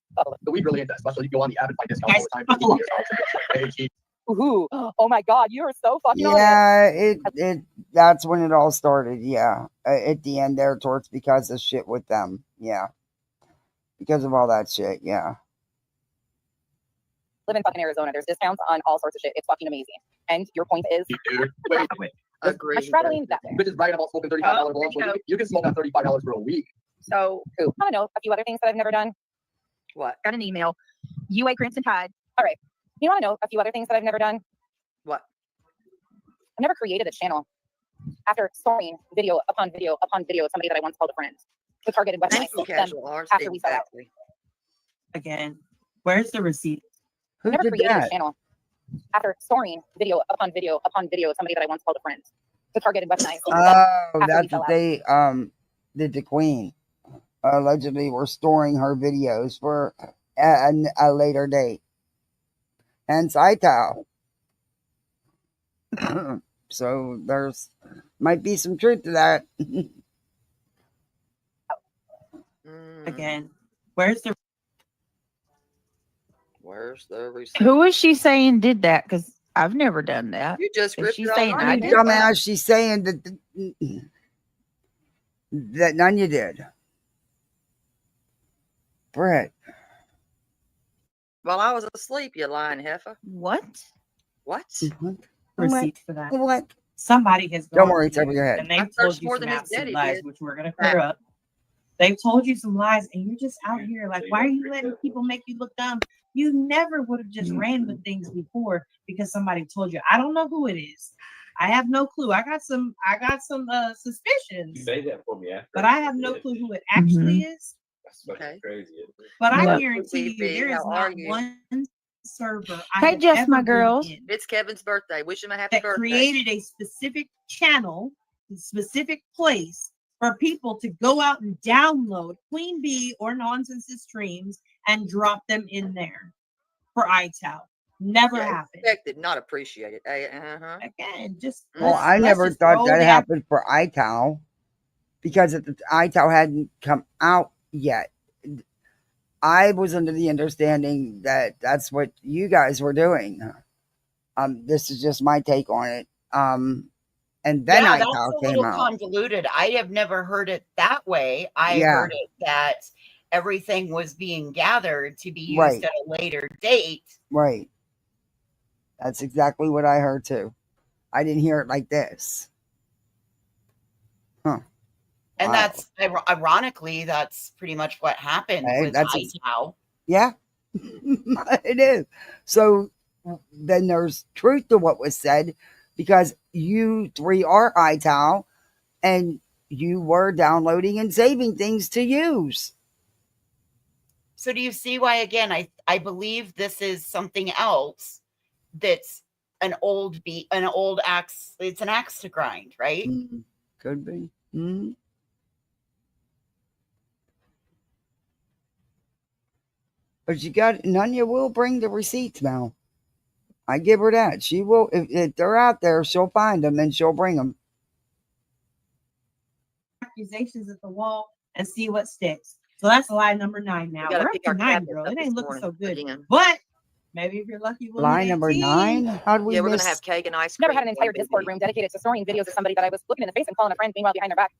Speaker 11: The weed really is that special. You go on the app and find discounts all the time.
Speaker 9: Ooh, oh my God, you are so fucking on
Speaker 1: Yeah, it that's when it all started. Yeah, at the end there, towards because of shit with them. Yeah, because of all that shit. Yeah.
Speaker 9: Live in fucking Arizona. There's discounts on all sorts of shit. It's fucking amazing. And your point is,
Speaker 8: Agree.
Speaker 9: I'm traveling that way.
Speaker 11: Bitches bragging about smoking $35 blunts. You can smoke at $35 for a week.
Speaker 9: So, I want to know a few other things that I've never done.
Speaker 8: What?
Speaker 9: Got an email. UA Crimson Tide. All right. You want to know a few other things that I've never done?
Speaker 8: What?
Speaker 9: I've never created a channel after storing video upon video upon video of somebody that I once called a friend. The targeted website. After we fell out.
Speaker 10: Again, where's the receipt?
Speaker 1: Who
Speaker 9: never
Speaker 1: did
Speaker 9: created
Speaker 1: that?
Speaker 9: a channel after storing video upon video upon video of somebody that I once called a friend. The targeted website.
Speaker 1: Oh, that's what they did to Queen. Allegedly, were storing her videos for a later date. Hence, ITAL. So there's might be some truth to that.
Speaker 10: Again, where's the
Speaker 8: receipt?
Speaker 3: Who is she saying did that? Because I've never done that.
Speaker 8: You just
Speaker 3: Is she
Speaker 8: ripped it
Speaker 3: saying
Speaker 8: all
Speaker 3: I
Speaker 8: on
Speaker 3: did?
Speaker 1: Dumbass, she's saying that Nunya did. Brett.
Speaker 8: While I was asleep, you lying heifer.
Speaker 3: What?
Speaker 8: What?
Speaker 10: receipt for that?
Speaker 1: What?
Speaker 10: Somebody has
Speaker 1: Don't
Speaker 10: gone
Speaker 1: worry, it's
Speaker 10: through
Speaker 1: over your head.
Speaker 10: and they've
Speaker 8: I've
Speaker 10: told
Speaker 8: searched
Speaker 10: you
Speaker 8: more
Speaker 10: some
Speaker 8: than his
Speaker 10: absolute
Speaker 8: daddy
Speaker 10: lies,
Speaker 8: did.
Speaker 10: which we're gonna clear up. They've told you some lies, and you're just out here like, why are you letting people make you look dumb? You never would have just ran with things before because somebody told you. I don't know who it is. I have no clue. I got some suspicions.
Speaker 4: You say that for me after.
Speaker 10: But I have no clue who it actually is.
Speaker 4: That's fucking crazy.
Speaker 10: But I
Speaker 8: Yep.
Speaker 10: guarantee you, there is
Speaker 8: How are
Speaker 10: not
Speaker 8: you?
Speaker 10: one server
Speaker 3: Hey, Jess, my girls.
Speaker 8: It's Kevin's birthday. Wish him a happy
Speaker 10: that
Speaker 8: birthday.
Speaker 10: created a specific channel, a specific place for people to go out and download Queen Bee or Nonsense's streams and drop them in there for ITAL. Never happened.
Speaker 8: Expected, not appreciated.
Speaker 10: Again, just
Speaker 1: Well, I never thought that happened for ITAL because the ITAL hadn't come out yet. I was under the understanding that that's what you guys were doing. This is just my take on it. And then
Speaker 2: yeah, that's
Speaker 1: ITAL
Speaker 2: a
Speaker 1: came
Speaker 2: little
Speaker 1: out.
Speaker 2: convoluted. I have never heard it that way. I heard it that everything was being gathered to be used at a later date.
Speaker 1: Right. That's exactly what I heard too. I didn't hear it like this. Huh.
Speaker 2: And that's ironically, that's pretty much what happened with ITAL.
Speaker 1: Yeah, it is. So then there's truth to what was said because you three are ITAL and you were downloading and saving things to use.
Speaker 2: So do you see why, again, I believe this is something else that's an old axe. It's an axe to grind, right?
Speaker 1: Could be. But you got Nunya will bring the receipts now. I give her that. She will if they're out there, she'll find them and she'll bring them.
Speaker 10: Accusations at the wall and see what sticks. So that's lie number 9 now.
Speaker 8: We gotta
Speaker 10: We're up
Speaker 8: pick
Speaker 10: to
Speaker 8: our
Speaker 10: 9,
Speaker 8: cabinets
Speaker 10: girl.
Speaker 8: up
Speaker 10: It
Speaker 8: this
Speaker 10: ain't looking
Speaker 8: morning
Speaker 10: so good.
Speaker 8: again.
Speaker 10: But Maybe if you're lucky, we'll
Speaker 1: Lie
Speaker 10: hit
Speaker 1: number
Speaker 10: 18.
Speaker 1: 9. How do we
Speaker 8: Yeah, we're
Speaker 1: miss?
Speaker 8: gonna have cake and ice cream.
Speaker 9: Never had an entire Discord room dedicated to throwing videos of somebody that I was looking in the face and calling a friend, meanwhile behind their back,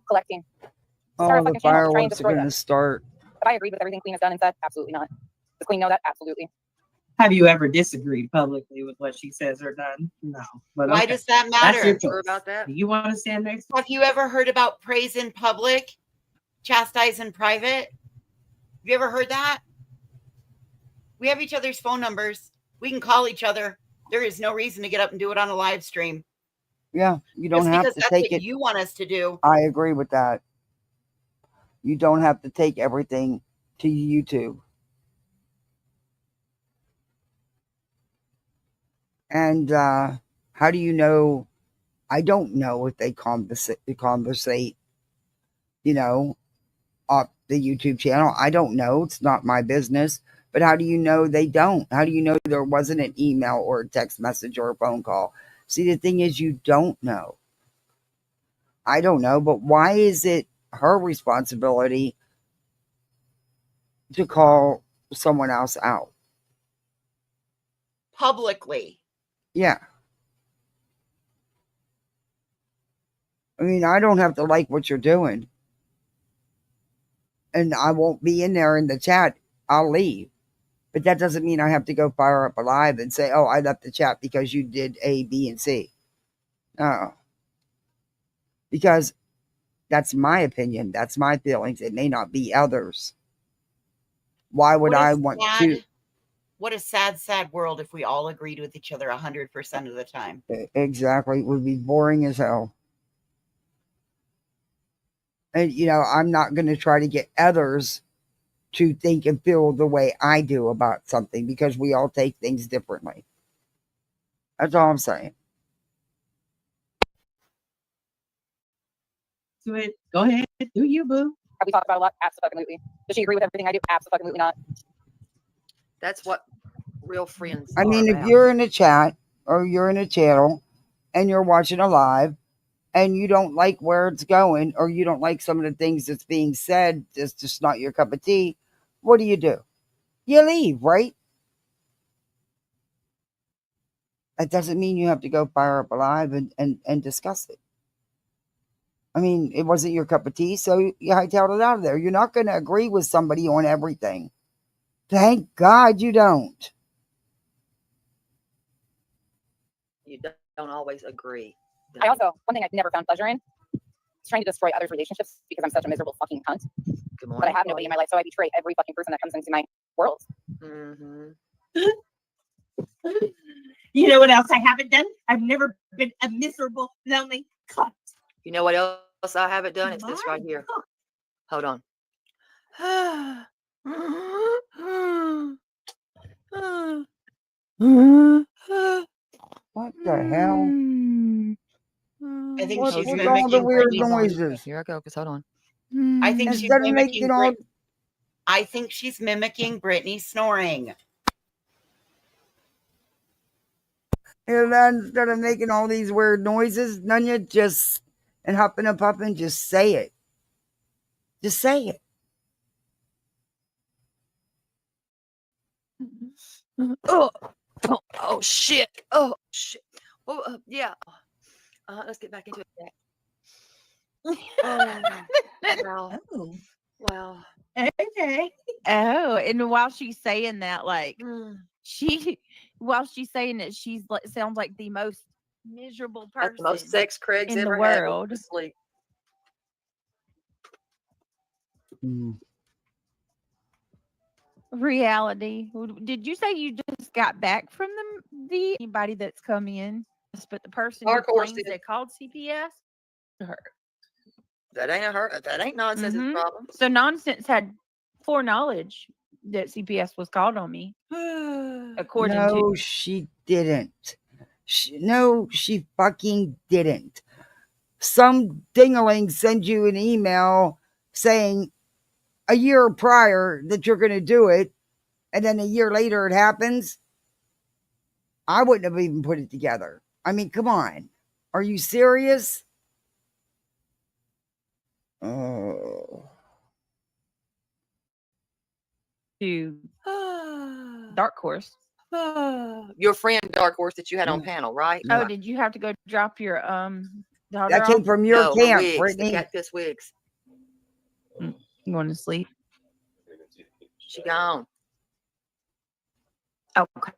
Speaker 9: collecting. Start a
Speaker 1: Oh, the
Speaker 9: fucking channel to try and
Speaker 1: fireworks are
Speaker 9: destroy
Speaker 1: going
Speaker 9: them.
Speaker 1: to start.
Speaker 9: Have I agreed with everything Queen has done and said? Absolutely not. Does Queen know that? Absolutely.
Speaker 10: Have you ever disagreed publicly with what she says or done? No. But
Speaker 2: Why
Speaker 10: okay.
Speaker 2: does that
Speaker 10: That's your
Speaker 2: matter?
Speaker 10: choice.
Speaker 8: Sure about that?
Speaker 10: Do you want to stand next?
Speaker 2: Have you ever heard about praise in public, chastise in private? Have you ever heard that? We have each other's phone numbers. We can call each other. There is no reason to get up and do it on a live stream.
Speaker 1: Yeah, you don't
Speaker 2: Just
Speaker 1: have
Speaker 2: because
Speaker 1: to
Speaker 2: that's
Speaker 1: take
Speaker 2: what
Speaker 1: it.
Speaker 2: you want us to do.
Speaker 1: I agree with that. You don't have to take everything to YouTube. And how do you know? I don't know if they conversate, off the YouTube channel. I don't know. It's not my business. But how do you know they don't? How do you know there wasn't an email or a text message or a phone call? See, the thing is, you don't know. I don't know. But why is it her responsibility to call someone else out?
Speaker 2: Publicly.
Speaker 1: Yeah. I mean, I don't have to like what you're doing. And I won't be in there in the chat. I'll leave. But that doesn't mean I have to go fire up a live and say, oh, I left the chat because you did A, B, and C. No. Because that's my opinion. That's my feelings. It may not be others. Why would I want to?
Speaker 2: What a sad, sad world if we all agreed with each other 100% of the time.
Speaker 1: Exactly. It would be boring as hell. And, I'm not going to try to get others to think and feel the way I do about something because we all take things differently. That's all I'm saying.
Speaker 10: Do it. Go ahead. Do you, boo?
Speaker 9: Have we talked about a lot? Absolutely. Does she agree with everything I do? Absolutely not.
Speaker 8: That's what real friends
Speaker 1: I mean,
Speaker 8: are
Speaker 1: if
Speaker 8: about.
Speaker 1: you're in a chat or you're in a channel and you're watching a live and you don't like where it's going or you don't like some of the things that's being said, it's just not your cup of tea, what do? You leave, right? That doesn't mean you have to go fire up a live and discuss it. I mean, it wasn't your cup of tea, so you hightailed it out of there. You're not going to agree with somebody on everything. Thank God you don't.
Speaker 8: You don't always agree.
Speaker 9: I also, one thing I've never found pleasure in is trying to destroy others' relationships because I'm such a miserable fucking cunt.
Speaker 8: Good morning.
Speaker 9: But I have nobody in my life, so I betray every fucking person that comes into my world.
Speaker 8: Mm-hmm.
Speaker 10: You know what else I haven't done? I've never been a miserable, lonely cunt.
Speaker 8: You know what else I haven't done? It's this right here. Hold on.
Speaker 1: What the hell?
Speaker 2: I think
Speaker 1: What's
Speaker 2: she's
Speaker 1: with all the
Speaker 2: mimicking
Speaker 1: weird
Speaker 2: Britney's.
Speaker 1: noises?
Speaker 8: Here I go, because hold on.
Speaker 2: I think she's
Speaker 1: Instead of making
Speaker 2: mimicking
Speaker 1: all,
Speaker 2: I think she's mimicking Britney snoring.
Speaker 1: and then instead of making all these weird noises, Nunya, just and huffing and puffing, just say it. Just say it.
Speaker 8: Oh shit. Oh shit. Oh yeah. Let's get back into it. Oh, wow.
Speaker 10: Oh.
Speaker 8: Wow.
Speaker 10: Okay.
Speaker 3: Oh, and while she's saying that, like
Speaker 8: Mm.
Speaker 3: while she's saying it, she's like sounds like the most miserable
Speaker 8: That's
Speaker 3: person
Speaker 8: the most sex Craig's
Speaker 3: in the
Speaker 8: ever had
Speaker 3: world.
Speaker 8: with sleep.
Speaker 3: Reality. Did you say you just got back from the anybody that's come in? But the person who
Speaker 8: Dark horse
Speaker 3: claims
Speaker 8: did.
Speaker 3: they called CPS? Her.
Speaker 8: That ain't a her. That ain't nonsense.
Speaker 3: Mhm.
Speaker 8: Problem.
Speaker 3: So Nonsense had foreknowledge that CPS was called on me, according to.
Speaker 1: No, she didn't. No, she fucking didn't. Some dingaling sends you an email saying a year prior that you're going to do it, and then a year later it happens. I wouldn't have even put it together. I mean, come on. Are you serious? Oh.
Speaker 3: To Dark Horse.
Speaker 8: Your friend Dark Horse that you had on panel, right?
Speaker 3: Oh, did you have to go drop your daughter
Speaker 1: That came
Speaker 3: off?
Speaker 1: from your
Speaker 8: No,
Speaker 1: camp,
Speaker 8: wigs, the
Speaker 1: Brittany.
Speaker 8: cactus wigs.
Speaker 3: You going to sleep?
Speaker 8: She gone.
Speaker 3: Okay.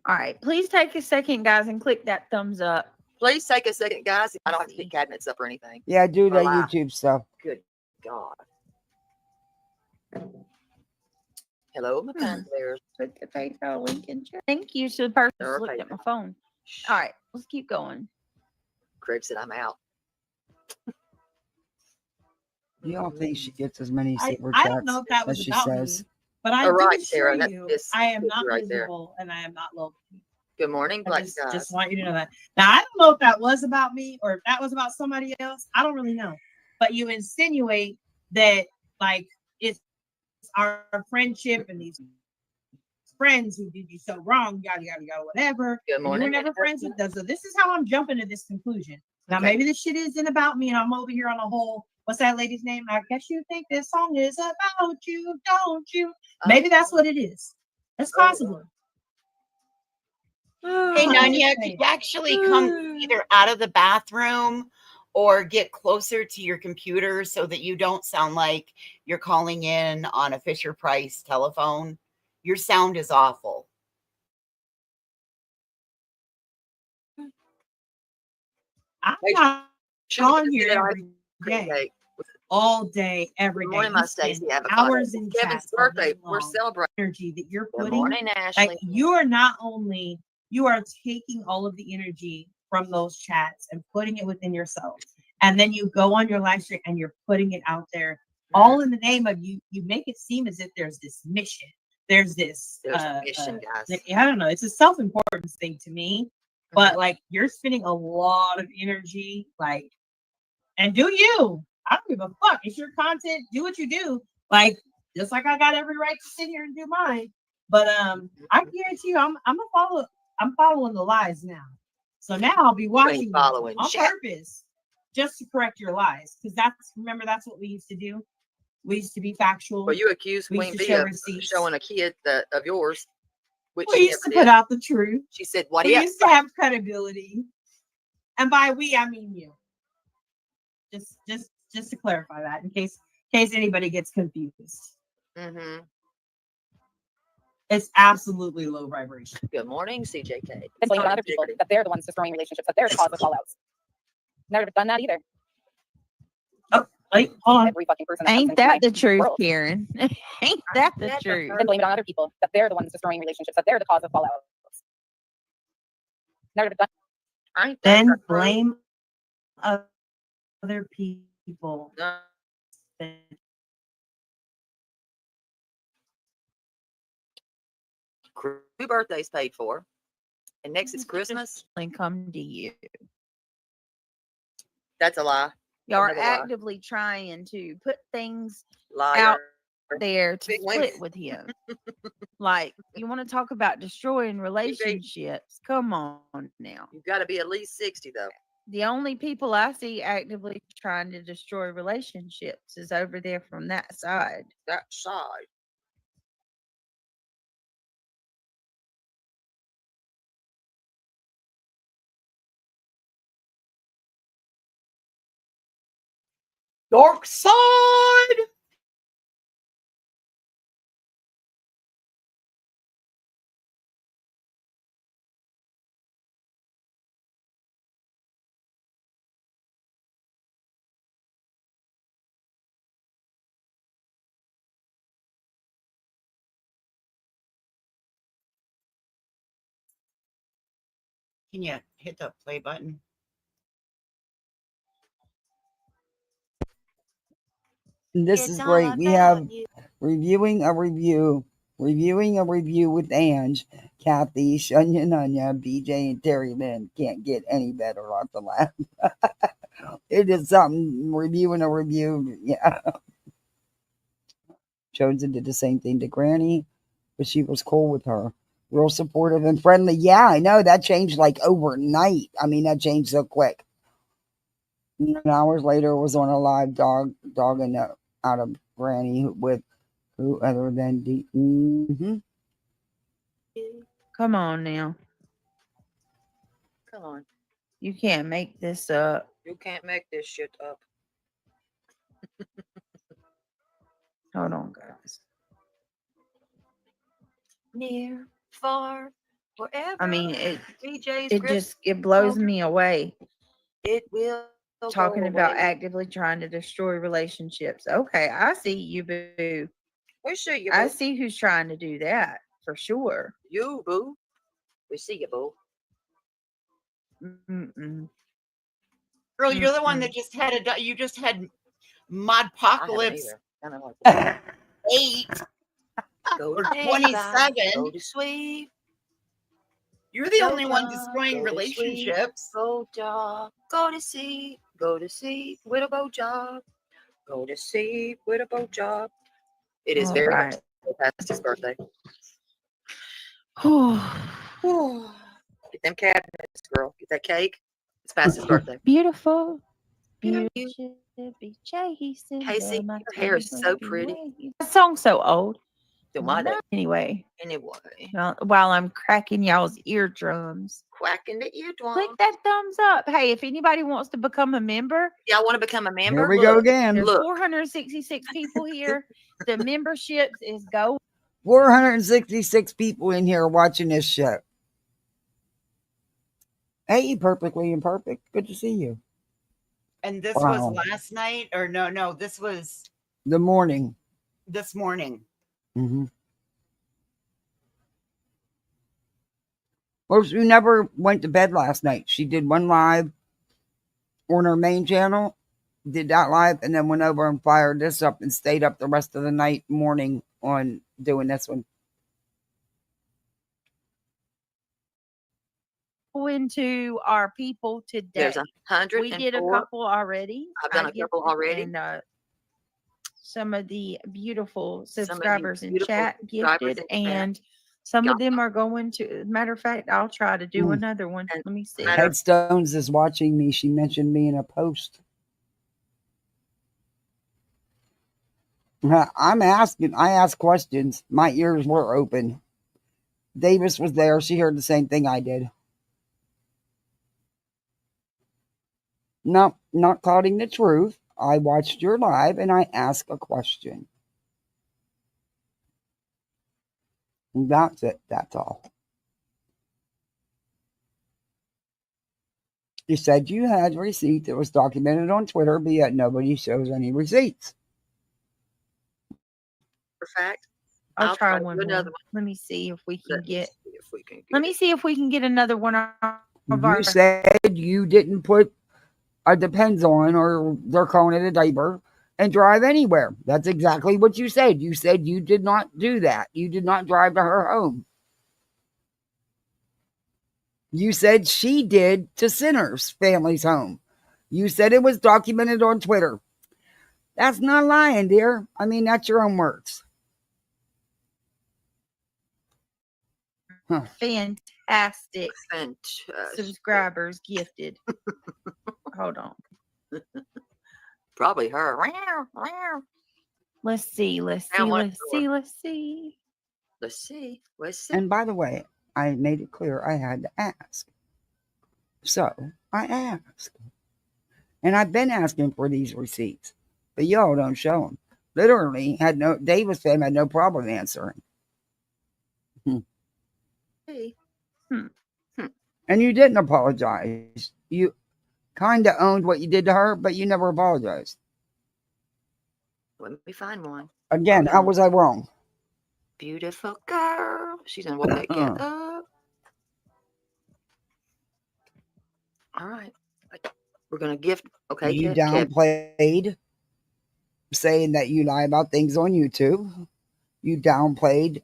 Speaker 3: All right. Please take a second, guys, and click that thumbs up.
Speaker 8: Please take a second, guys. I don't have to pick cabinets up or anything.
Speaker 1: Yeah, do
Speaker 8: Or
Speaker 1: that
Speaker 8: lie.
Speaker 1: YouTube stuff.
Speaker 8: Good God. Hello, my panthers.
Speaker 3: Put the PayPal link in chat. Thank you to the person
Speaker 8: There
Speaker 3: who
Speaker 8: are
Speaker 3: looked at my
Speaker 8: PayPal.
Speaker 3: phone. All right, let's keep going.
Speaker 8: Craig said I'm out.
Speaker 1: You don't think she gets as many super
Speaker 10: I
Speaker 1: chats
Speaker 10: don't know if that
Speaker 1: as
Speaker 10: was
Speaker 1: she
Speaker 10: about
Speaker 1: says?
Speaker 10: me, but I
Speaker 8: All
Speaker 10: do
Speaker 8: right,
Speaker 10: assure
Speaker 8: Sarah, that
Speaker 10: you,
Speaker 8: is
Speaker 10: I am not
Speaker 8: right there.
Speaker 10: visible and I am not local.
Speaker 8: Good morning,
Speaker 10: I
Speaker 8: Black
Speaker 10: just,
Speaker 8: Skies.
Speaker 10: just want you to know that. Now, I don't know if that was about me or if that was about somebody else. I don't really know. But you insinuate that, like, it's our friendship and these friends who did you so wrong, yada, yada, yada, whatever.
Speaker 8: Good
Speaker 10: And you were
Speaker 8: morning,
Speaker 10: never friends with them. So this is how I'm jumping to this conclusion. Now,
Speaker 8: Okay.
Speaker 10: maybe this shit isn't about me and I'm over here on a whole, what's that lady's name? I guess you think this song is about you, don't you? Maybe that's what it is. That's possible.
Speaker 2: Hey, Nunya, could you actually come either out of the bathroom or get closer to your computer so that you don't sound like you're calling in on a Fisher Price telephone? Your sound is awful.
Speaker 10: I'm
Speaker 8: Hey,
Speaker 10: not
Speaker 8: Shouldn't
Speaker 10: on
Speaker 8: have
Speaker 10: here
Speaker 8: said I
Speaker 10: every
Speaker 8: had
Speaker 10: day, all day, every
Speaker 8: Good
Speaker 10: day.
Speaker 8: morning,
Speaker 10: You
Speaker 8: my
Speaker 10: spend
Speaker 8: Stacy. Have a
Speaker 10: hours in
Speaker 8: Kevin's
Speaker 10: chats all
Speaker 8: birthday.
Speaker 10: day
Speaker 8: We're
Speaker 10: long.
Speaker 8: celebrating.
Speaker 10: Energy that you're
Speaker 8: Good
Speaker 10: putting,
Speaker 8: morning, Ashley.
Speaker 10: like you are not only, you are taking all of the energy from those chats and putting it within yourself. And then you go on your live stream and you're putting it out there all in the name of you make it seem as if there's this mission. There's this
Speaker 8: a mission, guys.
Speaker 10: I don't know, it's a self-importance thing to me. But like you're spending a lot of energy, like, and do you? I don't give a fuck. It's your content. Do what you do. Like, just like I got every right to sit here and do mine. But I guarantee you, I'm following the lies now. So now I'll be watching
Speaker 8: following
Speaker 10: on
Speaker 8: shit.
Speaker 10: purpose just to correct your lies. Because that's what we used to do. We used to be factual.
Speaker 8: Well, you accused
Speaker 10: We
Speaker 8: Queen
Speaker 10: used to
Speaker 8: Bee
Speaker 10: show
Speaker 8: of
Speaker 10: receipts.
Speaker 8: showing a kid of yours, which
Speaker 10: We
Speaker 8: she
Speaker 10: used to
Speaker 8: never
Speaker 10: put
Speaker 8: did.
Speaker 10: out the truth.
Speaker 8: She said, "What do
Speaker 10: We
Speaker 8: you?"
Speaker 10: used to have credibility. And by we, I mean you. Just to clarify that, in case anybody gets confused.
Speaker 8: Mm-hmm.
Speaker 10: It's absolutely low vibration.
Speaker 8: Good morning, CJK.
Speaker 9: It's blaming on other people that they're the ones destroying relationships, that they're the cause of fallouts. Never done that either.
Speaker 10: Like, hold on.
Speaker 9: Every fucking person.
Speaker 3: Ain't that the truth, Karen? Ain't that the
Speaker 8: That's
Speaker 3: truth?
Speaker 9: Then blame it on other people that they're the ones destroying relationships, that they're the cause of fallouts. Never done.
Speaker 8: Ain't that
Speaker 10: Then
Speaker 8: the truth?
Speaker 10: blame other people.
Speaker 8: No. Two birthdays paid for, and next is Christmas.
Speaker 3: And come to you.
Speaker 8: That's a lie.
Speaker 3: Y'all are
Speaker 8: Another lie.
Speaker 3: actively trying to put things
Speaker 8: Liar.
Speaker 3: out there to
Speaker 8: Big
Speaker 3: split
Speaker 8: women.
Speaker 3: with him. Like, you want to talk about destroying relationships? Come on now.
Speaker 8: You've got to be at least 60, though.
Speaker 3: The only people I see actively trying to destroy relationships is over there from that side.
Speaker 8: That side.
Speaker 2: Dark side. Can you hit the play button?
Speaker 1: This is great. We have reviewing a review with Ange, Kathy, Shunya Nunya, BJ, and Terry Lynn. Can't get any better off the laugh. It is something. Reviewing a review. Yeah. Chosen did the same thing to Granny, but she was cool with her. Real supportive and friendly. Yeah, I know. That changed like overnight. I mean, that changed so quick. And hours later, it was on a live dogging out of Granny with Who other than D? Mm-hmm.
Speaker 3: Come on now.
Speaker 8: Come on.
Speaker 3: You can't make this up.
Speaker 8: You can't make this shit up.
Speaker 3: Hold on, guys.
Speaker 8: Near, far, wherever.
Speaker 3: I mean, it
Speaker 8: DJ's
Speaker 3: it
Speaker 8: Grift,
Speaker 3: just it blows me away.
Speaker 8: it will
Speaker 3: Talking
Speaker 8: go
Speaker 3: about
Speaker 8: away.
Speaker 3: actively trying to destroy relationships. Okay, I see you, boo.
Speaker 8: We see you,
Speaker 3: I
Speaker 8: boo.
Speaker 3: see who's trying to do that for sure.
Speaker 8: You, boo. We see you, boo.
Speaker 3: Mm-mm.
Speaker 2: Girl, you're the one that just had you just had Modpocalypse
Speaker 8: I don't know.
Speaker 2: 8
Speaker 8: Go
Speaker 2: or
Speaker 8: to bed,
Speaker 2: 27.
Speaker 8: go to sleep.
Speaker 2: You're the
Speaker 8: Go
Speaker 2: only one
Speaker 8: job,
Speaker 2: destroying
Speaker 8: go to sleep,
Speaker 2: relationships.
Speaker 8: Go job, go to sleep with a bow job. Go to sleep with a bow job. It is
Speaker 3: All
Speaker 8: very
Speaker 3: right.
Speaker 8: much past his birthday. Get them cabinets, girl. Get that cake. It's past his birthday.
Speaker 3: Beautiful.
Speaker 8: You,
Speaker 3: Beautiful. Be chasing
Speaker 8: Casey,
Speaker 3: my
Speaker 8: your hair is so pretty.
Speaker 3: That song's so old.
Speaker 8: Do my day.
Speaker 3: Anyway,
Speaker 8: Anyway,
Speaker 3: while I'm cracking y'all's eardrums,
Speaker 8: quacking the eardrum.
Speaker 3: click that thumbs up. Hey, if anybody wants to become a member,
Speaker 8: Y'all want to become a member?
Speaker 1: Here we go again.
Speaker 3: there's 466 people here. The memberships is go.
Speaker 1: 466 people in here watching this show. Hey, perfectly imperfect. Good to see you.
Speaker 2: And this
Speaker 1: Wow.
Speaker 2: was last night, or no, this was
Speaker 1: The morning.
Speaker 2: this morning.
Speaker 1: Mm-hmm. Well, she never went to bed last night. She did one live on her main channel, did that live, and then went over and fired this up and stayed up the rest of the night, morning on doing this one.
Speaker 3: Into our people today.
Speaker 8: There's 104.
Speaker 3: We did a couple already.
Speaker 8: I've done a couple already.
Speaker 3: And some of the beautiful
Speaker 8: Some of you
Speaker 3: subscribers in
Speaker 8: beautiful
Speaker 3: chat
Speaker 8: subscribers
Speaker 3: gifted,
Speaker 8: in chat.
Speaker 3: and some
Speaker 8: Got
Speaker 3: of them are going to. Matter of fact, I'll try to do another one.
Speaker 8: And
Speaker 3: Let me see.
Speaker 1: Headstones is watching me. She mentioned me in a post. I'm asking. I asked questions. My ears were open. Davis was there. She heard the same thing I did. No, not clouding the truth. I watched your live and I asked a question. And that's it. That's all. You said you had a receipt that was documented on Twitter, but yet nobody shows any receipts.
Speaker 8: For fact,
Speaker 3: I'll try one
Speaker 8: another
Speaker 3: more.
Speaker 8: one.
Speaker 3: Let me see if we can get.
Speaker 8: Let
Speaker 3: Let me see if we can get another one of
Speaker 1: You said you didn't put a depends on, or they're calling it a diaper, and drive anywhere. That's exactly what you said. You said you did not do that. You did not drive to her home. You said she did to Sinner's family's home. You said it was documented on Twitter. That's not lying, dear. I mean, that's your own words. Huh.
Speaker 3: Fantastic subscribers gifted. Hold on.
Speaker 8: Probably her.
Speaker 3: Let's see. Let's see. Let's see. Let's see.
Speaker 8: Let's see. Let's see.
Speaker 1: And by the way, I made it clear I had to ask. So I asked. And I've been asking for these receipts, but y'all don't show them. Literally, Davis fam had no problem answering. And you didn't apologize. You kind of owned what you did to her, but you never apologized.
Speaker 8: Let me find one.
Speaker 1: Again, how was I wrong?
Speaker 8: Beautiful girl. She's gonna walk that cat up. All right. We're gonna gift. Okay.
Speaker 1: You downplayed saying that you lie about things on YouTube. You downplayed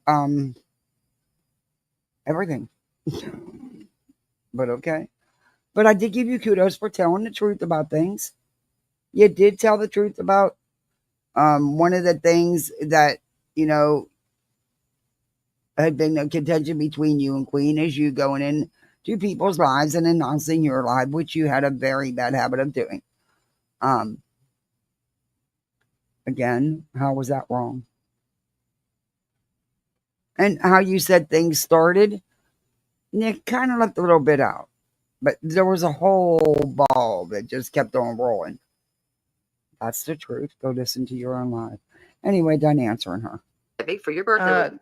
Speaker 1: everything. But okay. But I did give you kudos for telling the truth about things. You did tell the truth about one of the things that, had been a contention between you and Queen is you going into people's lives and announcing your live, which you had a very bad habit of doing. Again, how was that wrong? And how you said things started, Nick kind of left a little bit out. But there was a whole ball that just kept on rolling. That's the truth. Go listen to your own live. Anyway, done answering her.
Speaker 8: For your birthday.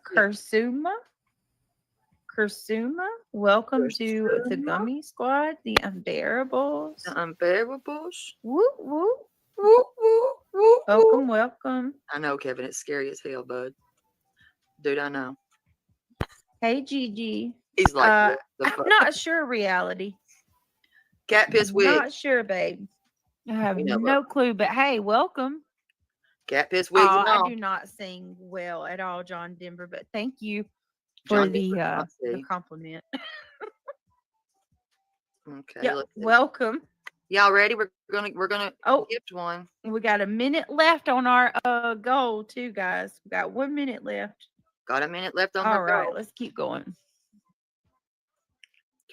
Speaker 3: Kursuma, welcome to the Gummy Squad, the Unbearables.
Speaker 8: The Unbearables.
Speaker 3: Whoop, whoop.
Speaker 8: Whoop, whoop, whoop,
Speaker 3: Welcome, welcome.
Speaker 8: I know, Kevin. It's scary as hell, bud. Dude, I know.
Speaker 3: Hey, Gigi.
Speaker 8: He's like,
Speaker 3: I'm not sure, reality.
Speaker 8: Cat piss wig.
Speaker 3: Not sure, babe. I have no clue, but hey, welcome.
Speaker 8: Cat piss wigs.
Speaker 3: I do not sing well at all, John Denver, but thank you for the compliment.
Speaker 8: Okay.
Speaker 3: Yeah, welcome.
Speaker 8: Y'all ready? We're gonna gift one.
Speaker 3: We got a minute left on our goal too, guys. We got 1 minute left.
Speaker 8: Got a minute left on
Speaker 3: All
Speaker 8: her
Speaker 3: right,
Speaker 8: goal.
Speaker 3: let's keep going.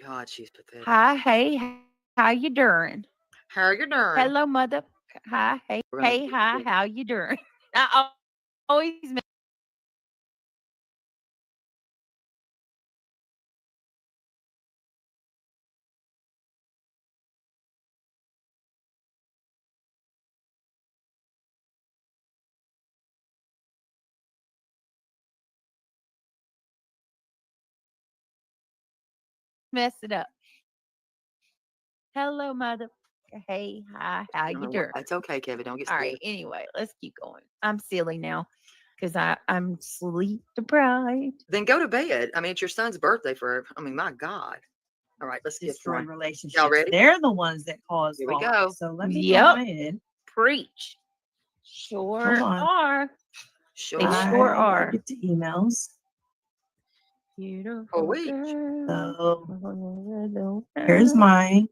Speaker 8: God, she's pathetic.
Speaker 3: Hi, hey, how you doing?
Speaker 8: How you doing?
Speaker 3: Hello, mother. Hi, hey, hey, hi, how you doing? I always mess it up. Hello, mother. Hey, hi, how you doing?
Speaker 8: It's okay, Kevin. Don't get
Speaker 3: All
Speaker 8: scared.
Speaker 3: right, anyway, let's keep going. I'm silly now because I'm sleep deprived.
Speaker 8: Then go to bed. I mean, it's your son's birthday my God. All right, let's
Speaker 10: destroy
Speaker 8: gift one.
Speaker 10: relationships.
Speaker 8: Y'all ready?
Speaker 10: They're the ones that cause.
Speaker 8: Here we go.
Speaker 10: So let me go ahead.
Speaker 3: Preach. Sure are.
Speaker 8: Sure.
Speaker 3: They sure are.
Speaker 10: Get to emails.
Speaker 3: Beautiful.
Speaker 10: So here's mine.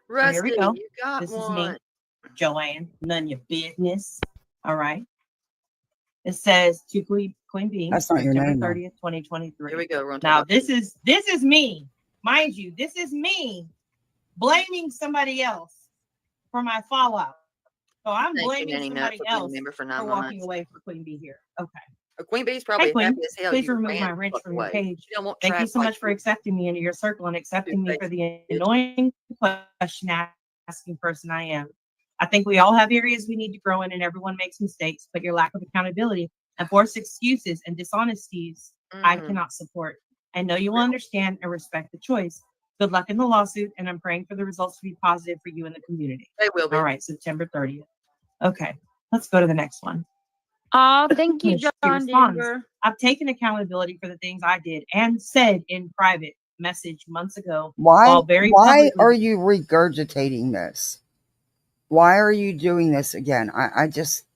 Speaker 8: Rusty,
Speaker 10: here we go.
Speaker 8: You got
Speaker 10: this
Speaker 8: one.
Speaker 10: is me, Joanne. None of your business. All right. It says to Queen Bee.
Speaker 1: That's not your
Speaker 10: September
Speaker 1: name, though.
Speaker 10: 30th, 2023.
Speaker 8: Here we go.
Speaker 10: Now this is me, mind you. This is me blaming somebody else for my fallout. So I'm blaming somebody else for walking away for Queen Bee here. Okay.
Speaker 8: Queen Bee's probably
Speaker 10: Queen,
Speaker 8: happy as hell.
Speaker 10: please
Speaker 8: you
Speaker 10: remove
Speaker 8: ran
Speaker 10: my
Speaker 8: the
Speaker 10: wrench
Speaker 8: fuck
Speaker 10: from your
Speaker 8: away.
Speaker 10: page.
Speaker 8: She don't want
Speaker 10: Thank you
Speaker 8: trash
Speaker 10: so
Speaker 8: like
Speaker 10: much for accepting me into your circle and accepting me for the
Speaker 8: Bitch.
Speaker 10: annoying question asking person I am. I think we all have areas we need to grow in, and everyone makes mistakes, but your lack of accountability and forced excuses and dishonesties I cannot support. I know you will understand and respect the choice. Good luck in the lawsuit, and I'm praying for the results to be positive for you and the community.
Speaker 8: They will be.
Speaker 10: All right, September 30th. Okay, let's go to the next one.
Speaker 3: Oh, thank you,
Speaker 10: She
Speaker 3: John
Speaker 10: responds,
Speaker 3: Denver.
Speaker 10: I've taken accountability for the things I did and said in private message months ago.
Speaker 1: Why
Speaker 10: publicly
Speaker 1: are you regurgitating this? Why are you doing this again? I just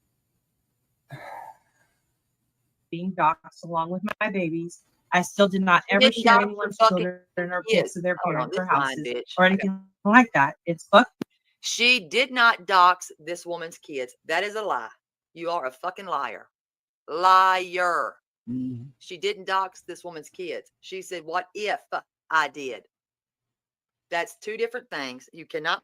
Speaker 10: being doxxed along with my babies. I still did not ever share anyone's children or pics of their parents or houses or anything like that. It's fuck.
Speaker 8: She did not dox this woman's kids. That is a lie. You are a fucking liar. Liar. She didn't dox this woman's kids. She said, what if I did? That's two different things. You cannot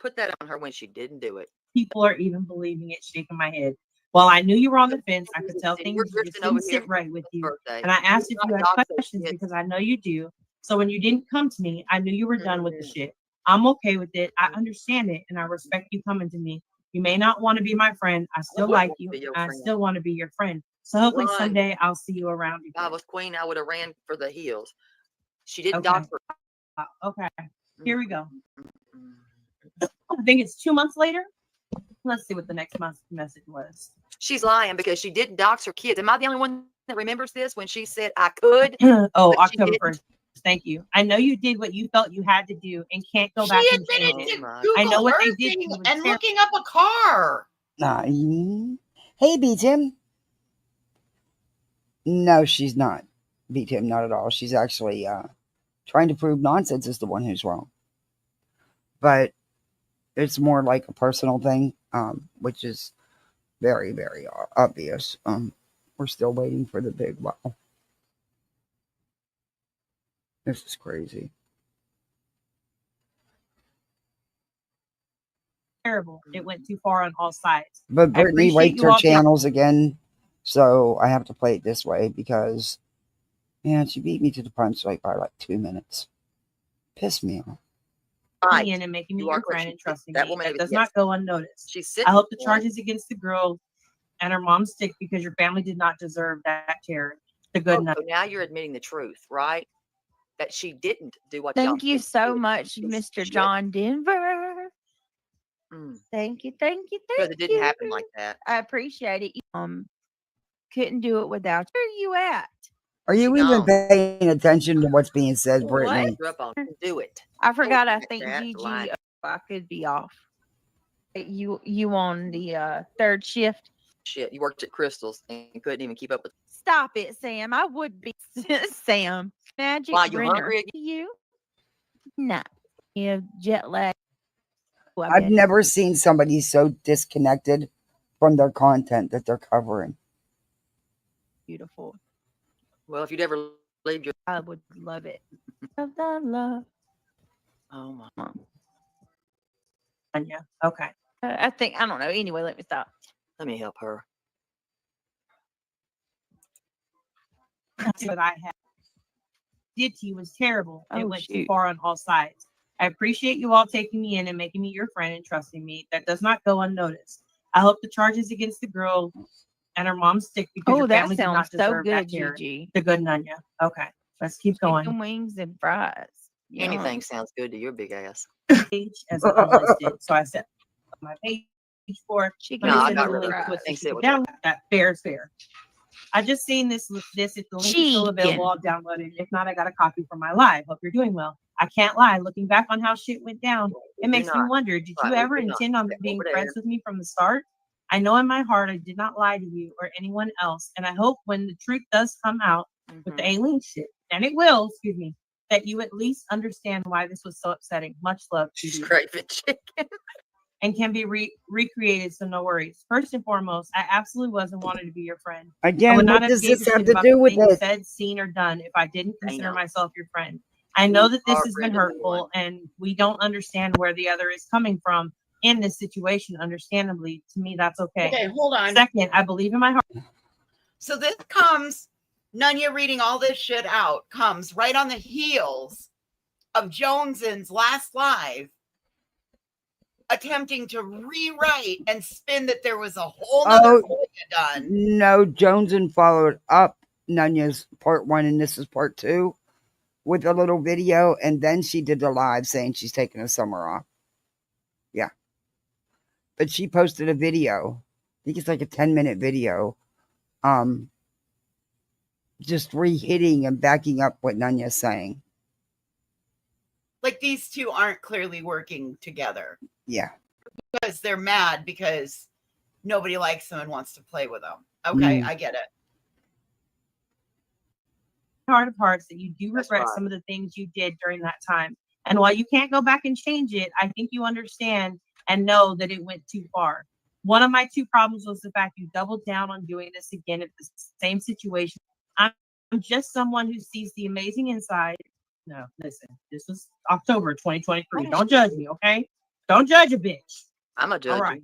Speaker 8: put that on her when she didn't do it.
Speaker 10: People are even believing it, shaking my head. While I knew you were on the fence, I could tell things just didn't sit right with you. And I asked if you had questions because I know you do. So when you didn't come to me, I knew you were done with the shit. I'm okay with it. I understand it, and I respect you coming to me. You may not want to be my friend. I still like you. I still want to be your friend. So hopefully someday I'll see you around.
Speaker 8: If I was queen, I would have ran for the hills. She didn't dox her.
Speaker 10: Okay, here we go. I think it's 2 months later. Let's see what the next message was.
Speaker 8: She's lying because she didn't dox her kids. Am I the only one that remembers this when she said I could?
Speaker 10: Oh, October 1st. Thank you. I know you did what you felt you had to do and can't go back and change it. I know what they did
Speaker 2: and looking up a car.
Speaker 1: Hey, beat him. No, she's not. Beat him, not at all. She's actually trying to prove nonsense is the one who's wrong. But it's more like a personal thing, which is very, very obvious. We're still waiting for the big wow. This is crazy.
Speaker 10: terrible. It went too far on all sides.
Speaker 1: But
Speaker 10: I
Speaker 1: Brittany
Speaker 10: appreciate
Speaker 1: wiped
Speaker 10: you
Speaker 1: her
Speaker 10: all taking
Speaker 1: channels again, so I have to play it this way because, man, she beat me to the punch like by like 2 minutes. Pissed me off.
Speaker 10: me in and making me your friend and trusting me. That does not go unnoticed.
Speaker 8: She's
Speaker 10: I hope the charges against the girl and her mom stick because your family did not deserve that terror. The good
Speaker 8: So now you're admitting the truth, right? That she didn't do what y'all
Speaker 3: Thank you
Speaker 8: think she
Speaker 3: so
Speaker 8: did.
Speaker 3: much,
Speaker 8: She's
Speaker 3: Mr.
Speaker 8: shit.
Speaker 3: John Denver. Thank you, thank you,
Speaker 8: Because
Speaker 3: thank
Speaker 8: it didn't
Speaker 3: you.
Speaker 8: happen like that.
Speaker 3: I appreciate it. Couldn't do it without you. Where are you at?
Speaker 1: Are you even paying attention to what's being said, Brittany?
Speaker 8: Do it.
Speaker 3: I forgot. I
Speaker 8: like
Speaker 3: think
Speaker 8: that,
Speaker 3: Gigi.
Speaker 8: lie.
Speaker 3: I could be off. You on the third shift?
Speaker 8: Shit, you worked at Crystal's and you couldn't even keep up with.
Speaker 3: Stop it, Sam. I would be Sam. Magic
Speaker 8: Why, you
Speaker 3: Brenner.
Speaker 8: hungry again?
Speaker 3: You? No. You have jet lag. Oh,
Speaker 1: I've never seen somebody so disconnected from their content that they're covering.
Speaker 3: Beautiful.
Speaker 8: Well, if you'd ever leave your.
Speaker 3: I would love it. Love the love.
Speaker 8: Oh my.
Speaker 10: Yeah. Okay.
Speaker 3: I think I don't know. Anyway, let me stop.
Speaker 8: Let me help her.
Speaker 10: What I had did to you was terrible. It
Speaker 3: Oh,
Speaker 10: went too
Speaker 3: shoot.
Speaker 10: far on all sides. I appreciate you all taking me in and making me your friend and trusting me. That does not go unnoticed. I hope the charges against the girl and her mom stick because
Speaker 3: Oh,
Speaker 10: your
Speaker 3: that
Speaker 10: family did not
Speaker 3: sounds so
Speaker 10: deserve
Speaker 3: good,
Speaker 10: that terror.
Speaker 3: Gigi.
Speaker 10: The good Nunya. Okay, let's keep going.
Speaker 3: Chicken wings and fries. Yum.
Speaker 8: Anything sounds good to your big ass.
Speaker 10: Page as an unlisted, so I said on my page for
Speaker 3: Chicken
Speaker 8: No, I
Speaker 3: wings
Speaker 8: got
Speaker 3: and
Speaker 8: rid of
Speaker 3: fries.
Speaker 8: it. Thanks, it was
Speaker 10: down that fair is fair. I just seen this. If the link is still available, I'll download it. If not, I got a copy for my live. Hope you're doing well. I can't lie. Looking back on how shit went down, it makes me wonder: did you ever intend on being friends with me from the start? I know in my heart I did not lie to you or anyone else, and I hope when the truth does come out with the alien shit, and it will, excuse me, that you at least understand why this was so upsetting. Much love to you.
Speaker 8: Craving chicken.
Speaker 10: And can be recreated, so no worries. First and foremost, I absolutely was and wanted to be your friend.
Speaker 1: Again,
Speaker 10: I would not
Speaker 1: what
Speaker 10: have
Speaker 1: does
Speaker 10: gave
Speaker 1: this
Speaker 10: a
Speaker 1: have
Speaker 10: shit
Speaker 1: to
Speaker 10: about
Speaker 1: do
Speaker 10: the
Speaker 1: with
Speaker 10: things
Speaker 1: it?
Speaker 10: said, seen, or done if I didn't consider
Speaker 8: know.
Speaker 10: myself your friend. I know that this
Speaker 8: are
Speaker 10: has been
Speaker 8: friend of one.
Speaker 10: hurtful, and we don't understand where the other is coming from in this situation. Understandably, to me, that's okay.
Speaker 2: Okay, hold on.
Speaker 10: Second, I believe in my heart.
Speaker 2: So this comes, Nunya reading all this shit out comes right on the heels of Jones's last live attempting to rewrite and spin that there was a whole nother done.
Speaker 1: No, Joneson followed up Nunya's part 1 and this is part 2 with a little video, and then she did the live saying she's taking a summer off. Yeah. But she posted a video. I think it's like a 10-minute video. Just re-hitting and backing up what Nunya's saying.
Speaker 2: Like these two aren't clearly working together.
Speaker 1: Yeah.
Speaker 2: Because they're mad because nobody likes them and wants to play with them. Okay, I get it.
Speaker 10: Heart of hearts that you do regret some of the things you did during that time. And while you can't go back and change it, I think you understand and know that it went too far. One of my 2 problems was the fact you doubled down on doing this again at the same situation. I'm just someone who sees the amazing inside. No, listen, this was October 2023. Don't judge me, okay? Don't judge a bitch.
Speaker 8: I'm a judge.
Speaker 10: All right.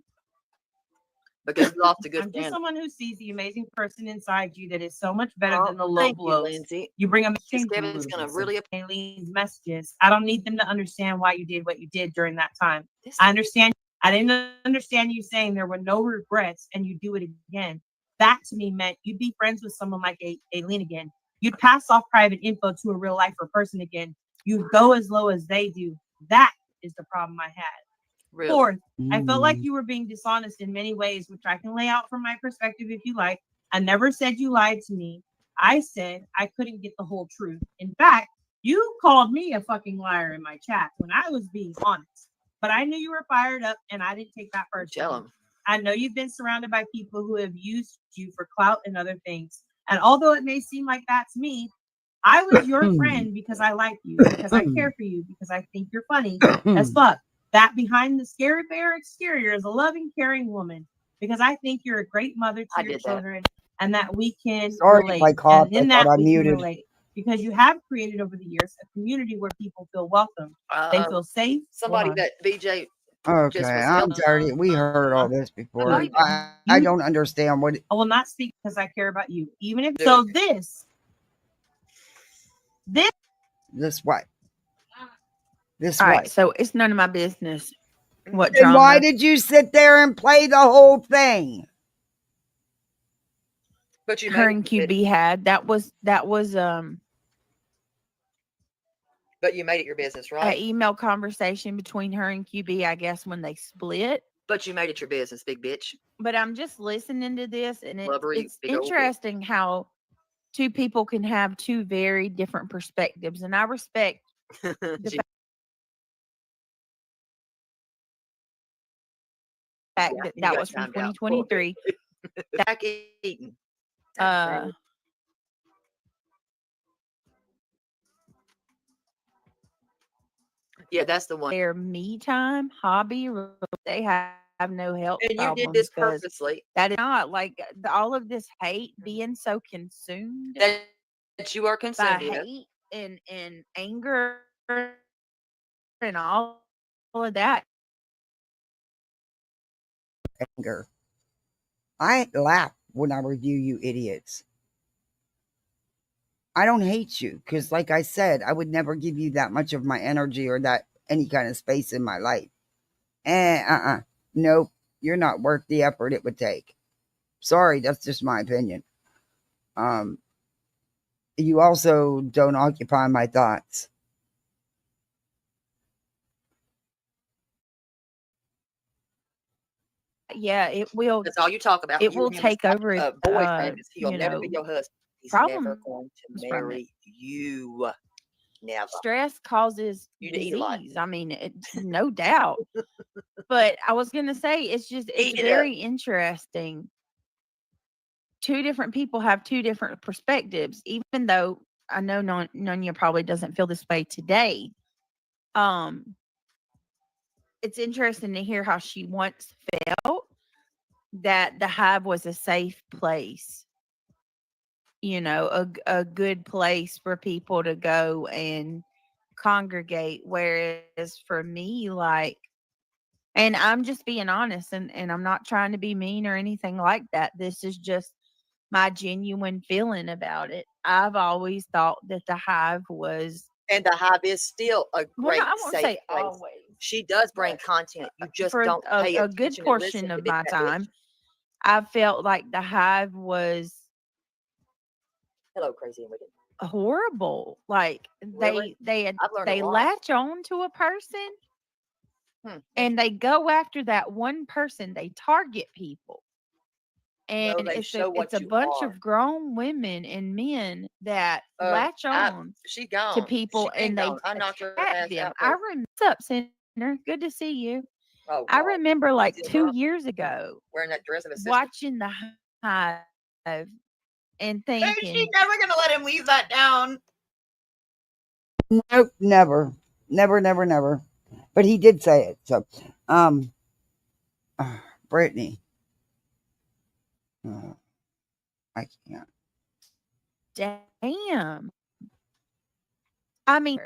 Speaker 8: Because you lost a good
Speaker 10: I'm
Speaker 8: friend.
Speaker 10: just someone who sees the amazing person inside you that is so much better than the low
Speaker 8: thank
Speaker 10: blows.
Speaker 8: you, Lindsay.
Speaker 10: You bring them
Speaker 8: Kevin's gonna really
Speaker 10: Aileen's messages. I don't need them to understand why you did what you did during that time. I understand. I didn't understand you saying there were no regrets and you do it again. That to me meant you'd be friends with someone like Aileen again. You'd pass off private info to a real life person again. You'd go as low as they do. That is the problem I had.
Speaker 8: Really?
Speaker 10: Fourth, I felt like you were being dishonest in many ways, which I can lay out from my perspective if you like. I never said you lied to me. I said I couldn't get the whole truth. In fact, you called me a fucking liar in my chat when I was being honest. But I knew you were fired up and I didn't take that personally.
Speaker 8: Tell him.
Speaker 10: I know you've been surrounded by people who have used you for clout and other things. And although it may seem like that to me, I was your friend because I like you, because I care for you, because I think you're funny as fuck. That behind the scary bear exterior is a loving, caring woman, because I think you're a great mother to your children and that we can relate. And in that we can relate. Because you have created over the years a community where people feel welcome. They feel safe.
Speaker 8: Somebody that BJ
Speaker 1: Okay, I'm tired. We heard all this before. I don't understand what.
Speaker 10: I will not speak because I care about you. Even if so, this
Speaker 1: what? This
Speaker 3: All
Speaker 1: what?
Speaker 3: right, so it's none of my business what
Speaker 1: Then
Speaker 3: drama.
Speaker 1: why did you sit there and play the whole thing?
Speaker 8: But you
Speaker 3: her and QB had that was
Speaker 8: But you made it your business,
Speaker 3: an
Speaker 8: right?
Speaker 3: email conversation between her and QB, I guess, when they split.
Speaker 8: But you made it your business, big bitch.
Speaker 3: But I'm just listening to this, and
Speaker 8: Blubbery,
Speaker 3: it's
Speaker 8: big old bitch.
Speaker 3: interesting how two people can have two very different perspectives, and I respect the fact that that was from 2023.
Speaker 8: Back eating. Yeah, that's the one.
Speaker 3: Their me time, hobby, they have no health
Speaker 8: And you
Speaker 3: problems.
Speaker 8: did this purposely.
Speaker 3: That is not like all of this hate being so consumed
Speaker 8: that you are consumed
Speaker 3: by hate and anger and all of that.
Speaker 1: Anger. I laugh when I review you idiots. I don't hate you because, like I said, I would never give you that much of my energy or that any kind of space in my life. Nope, you're not worth the effort it would take. Sorry, that's just my opinion. You also don't occupy my thoughts.
Speaker 3: Yeah, it will.
Speaker 8: That's all you talk about.
Speaker 3: It will take over if
Speaker 8: boyfriend. He'll never be your husband. He's never
Speaker 3: problems
Speaker 8: going to
Speaker 3: from
Speaker 8: marry you. Never.
Speaker 3: Stress causes
Speaker 8: You to eat a lot.
Speaker 3: disease. I mean, no doubt. But I was gonna say it's very interesting. Two different people have two different perspectives, even though I know Nunya probably doesn't feel this way today. It's interesting to hear how she once felt that the hive was a safe place. You know, a good place for people to go and congregate. Whereas for me, like, and I'm just being honest, and I'm not trying to be mean or anything like that. This is just my genuine feeling about it. I've always thought that the hive was,
Speaker 8: and the hive is still a great
Speaker 3: I won't
Speaker 8: safe
Speaker 3: say
Speaker 8: place.
Speaker 3: always.
Speaker 8: She does bring content. You just
Speaker 3: For
Speaker 8: don't pay
Speaker 3: a good
Speaker 8: attention and
Speaker 3: portion
Speaker 8: listen
Speaker 3: of
Speaker 8: to
Speaker 3: my
Speaker 8: that
Speaker 3: time,
Speaker 8: bitch.
Speaker 3: I felt like the hive was
Speaker 8: Hello, crazy and wicked.
Speaker 3: horrible. Like
Speaker 8: Really?
Speaker 3: they
Speaker 8: a lot.
Speaker 3: latch on to a person and they go after that one person. They target people. And
Speaker 8: they
Speaker 3: it's
Speaker 8: show what
Speaker 3: a
Speaker 8: you
Speaker 3: bunch
Speaker 8: are.
Speaker 3: of grown women and men that latch on
Speaker 8: She gone.
Speaker 3: to people
Speaker 8: She
Speaker 3: and they
Speaker 8: gone. I knocked her
Speaker 3: attack
Speaker 8: ass
Speaker 3: them.
Speaker 8: out.
Speaker 3: I remember, what's up, Senator? Good to see you.
Speaker 8: Oh,
Speaker 3: I
Speaker 8: God.
Speaker 3: remember like
Speaker 8: Is it
Speaker 3: 2
Speaker 8: wrong?
Speaker 3: years ago
Speaker 8: Wearing that dress of a sister.
Speaker 3: watching the hive and thinking,
Speaker 2: she's never gonna let him leave that down.
Speaker 1: Nope, never. Never. But he did say it. So, Brittany. I can't.
Speaker 3: Damn. I mean,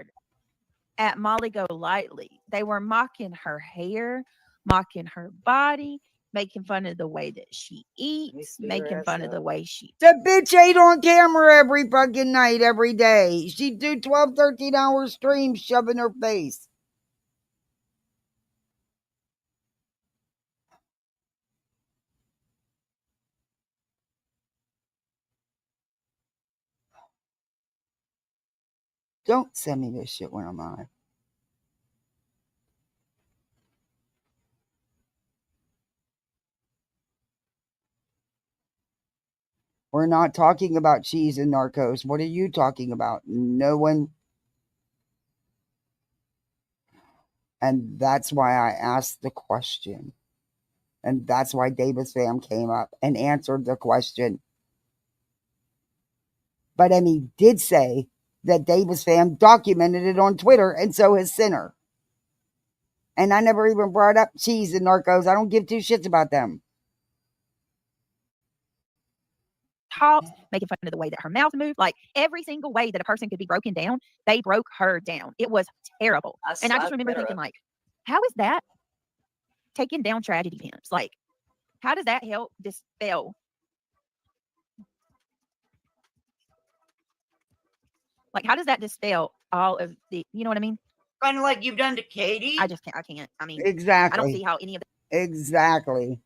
Speaker 3: at Molly Golightly, they were mocking her hair, mocking her body, making fun of the way that she eats, making fun of the way she.
Speaker 1: The bitch ate on camera every fucking night, every day. She'd do 12, 13-hour streams shoving her face. Don't send me this shit when I'm on. We're not talking about cheese and narcos. What are you talking about? No one. And that's why I asked the question. And that's why Davis Fam came up and answered the question. But Emmy did say that Davis Fam documented it on Twitter, and so has Sinner. And I never even brought up cheese and narcos. I don't give two shits about them.
Speaker 3: Talks, making fun of the way that her mouth moved, like every single way that a person could be broken down, they broke her down. It was terrible. And I just remember thinking, like, how is that taking down tragedy pimps. Like, how does that help dispel? Like, how does that dispel all of the, you know what I mean?
Speaker 2: Kind of like you've done to Katie.
Speaker 3: I just can't. I can't. I mean,
Speaker 1: Exactly.
Speaker 3: I don't see how any of it.
Speaker 1: Exactly.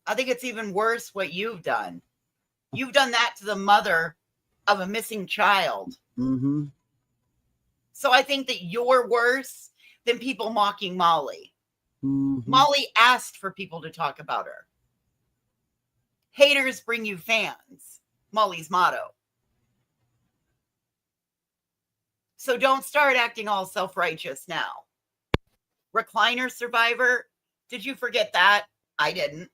Speaker 2: I think it's even worse what you've done. You've done that to the mother of a missing child.
Speaker 1: Mm-hmm.
Speaker 2: So I think that you're worse than people mocking Molly.
Speaker 1: Mm-hmm.
Speaker 2: Molly asked for people to talk about her. Haters bring you fans. Molly's motto. So don't start acting all self-righteous now. Recliner survivor, did you forget that? I didn't.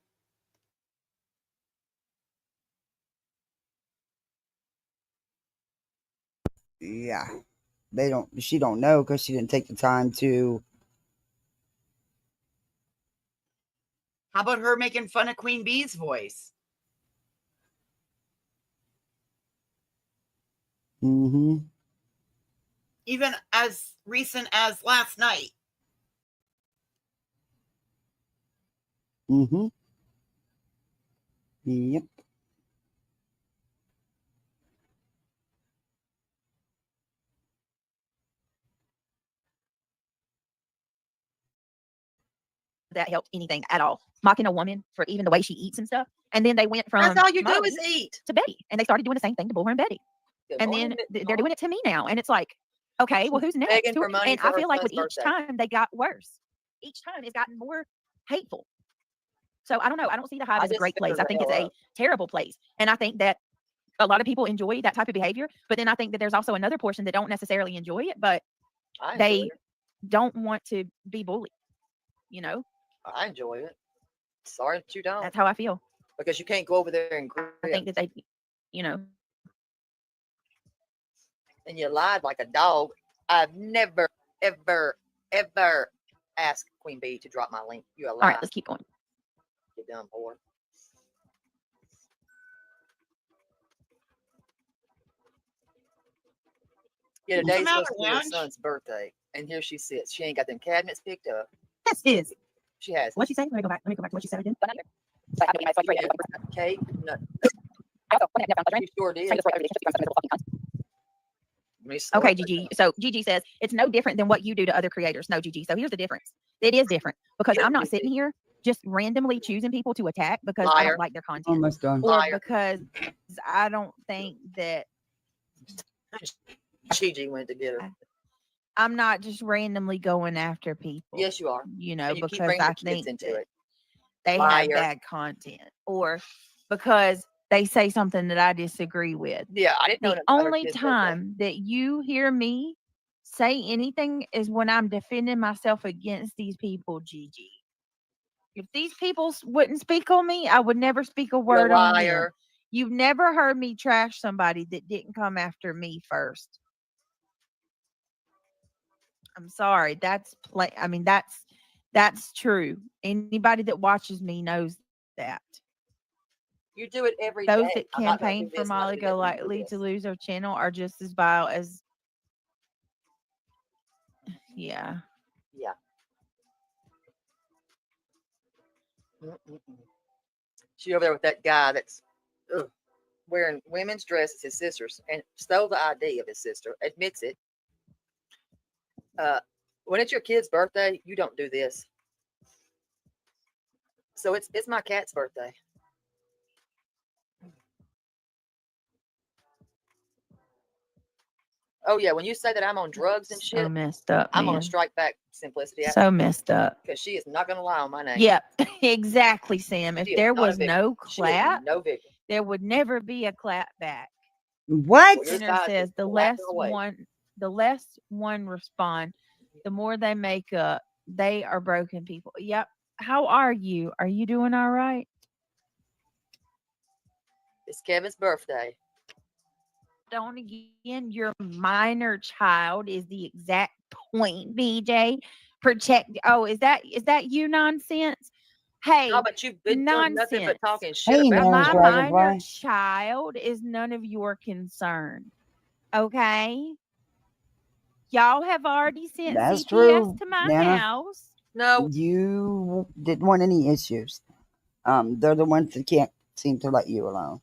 Speaker 1: Yeah. She don't know because she didn't take the time to.
Speaker 2: How about her making fun of Queen Bee's voice?
Speaker 1: Mm-hmm.
Speaker 2: Even as recent as last night.
Speaker 1: Mm-hmm. Yep.
Speaker 3: That helped anything at all. Mocking a woman for even the way she eats and stuff. And then they went from
Speaker 8: That's all you do
Speaker 3: Molly
Speaker 8: is eat.
Speaker 3: to Betty. And they started doing the same thing to BullhornBetty. And then they're doing it to me now. And it's like, okay, well, who's next?
Speaker 8: Begging for money
Speaker 3: And
Speaker 8: for
Speaker 3: I
Speaker 8: her
Speaker 3: feel like with
Speaker 8: son's
Speaker 3: each
Speaker 8: birthday.
Speaker 3: time they got worse. Each time it's gotten more hateful. So I don't know. I don't see the Hive as a great place. I think it's a terrible place. And I think that a lot of people enjoy that type of behavior. But then I think that there's also another portion that don't necessarily enjoy it, but they don't want to be bullied. You know?
Speaker 8: I enjoy it. Sorry that you don't.
Speaker 3: That's how I feel.
Speaker 8: Because you can't go over there and grip.
Speaker 3: I think that they, you know.
Speaker 8: And you lied like a dog. I've never, ever, ever asked Queen Bee to drop my link. You're a lie.
Speaker 3: All right, let's keep going.
Speaker 8: You dumb whore. Yeah, today's supposed to be her son's birthday, and here she sits. She ain't got them cabinets picked up.
Speaker 3: That's his.
Speaker 8: She has.
Speaker 3: What'd she say? Let me go back to what she said again.
Speaker 8: Kate, no. She sure did.
Speaker 3: Okay, Gigi. So Gigi says it's no different than what you do to other creators. No, Gigi. So here's the difference. It is different because I'm not sitting here just randomly choosing people to attack because I don't like their content.
Speaker 1: Almost done.
Speaker 3: Or because I don't think that
Speaker 8: Gigi went to get her.
Speaker 3: I'm not just randomly going after people.
Speaker 8: Yes, you are.
Speaker 3: You know,
Speaker 8: And you keep
Speaker 3: because
Speaker 8: bringing
Speaker 3: I
Speaker 8: the kids
Speaker 3: think
Speaker 8: into
Speaker 3: that
Speaker 8: it.
Speaker 3: they have bad content, or because they say something that I disagree with.
Speaker 8: Yeah, I didn't know.
Speaker 3: The only time that you hear me say anything is when I'm defending myself against these people, Gigi. If these people wouldn't speak on me, I would never speak a word on them. You've never heard me trash somebody that didn't come after me first. I'm sorry. That's I mean, that's true. Anybody that watches me knows that.
Speaker 8: You do it every
Speaker 3: Those
Speaker 8: day.
Speaker 3: that campaign for Molly Golightly to lose her channel are just as vile as. Yeah.
Speaker 8: Yeah. She over there with that guy that's wearing women's dresses, his sister's, and stole the ID of his sister, admits it. When it's your kid's birthday, you don't do this. So it's my cat's birthday. Oh yeah, when you say that I'm on drugs and shit,
Speaker 3: so messed up.
Speaker 8: I'm
Speaker 3: man.
Speaker 8: gonna strike back, Simplicity.
Speaker 3: So messed up.
Speaker 8: Because she is not gonna lie on my name.
Speaker 3: Yep, exactly, Sam. If there was no clap,
Speaker 8: no victim,
Speaker 3: there would never be a clap back.
Speaker 1: What?
Speaker 3: Center says the less one respond, the more they make up. They are broken people. Yep. How are you? Are you doing all right?
Speaker 8: It's Kevin's birthday.
Speaker 3: Don't again, your minor child is the exact point, BJ. Protect. Oh, is that you nonsense? Hey,
Speaker 8: no, but you've been doing nothing but talking shit
Speaker 1: Hey,
Speaker 8: about
Speaker 3: my
Speaker 1: Dragonfly.
Speaker 3: minor child is none of your concern. Okay. Y'all have already sent
Speaker 1: That's
Speaker 3: CPS
Speaker 1: true,
Speaker 3: to my
Speaker 1: Nana.
Speaker 3: house.
Speaker 8: No,
Speaker 1: You didn't want any issues. They're the ones that can't seem to let you alone.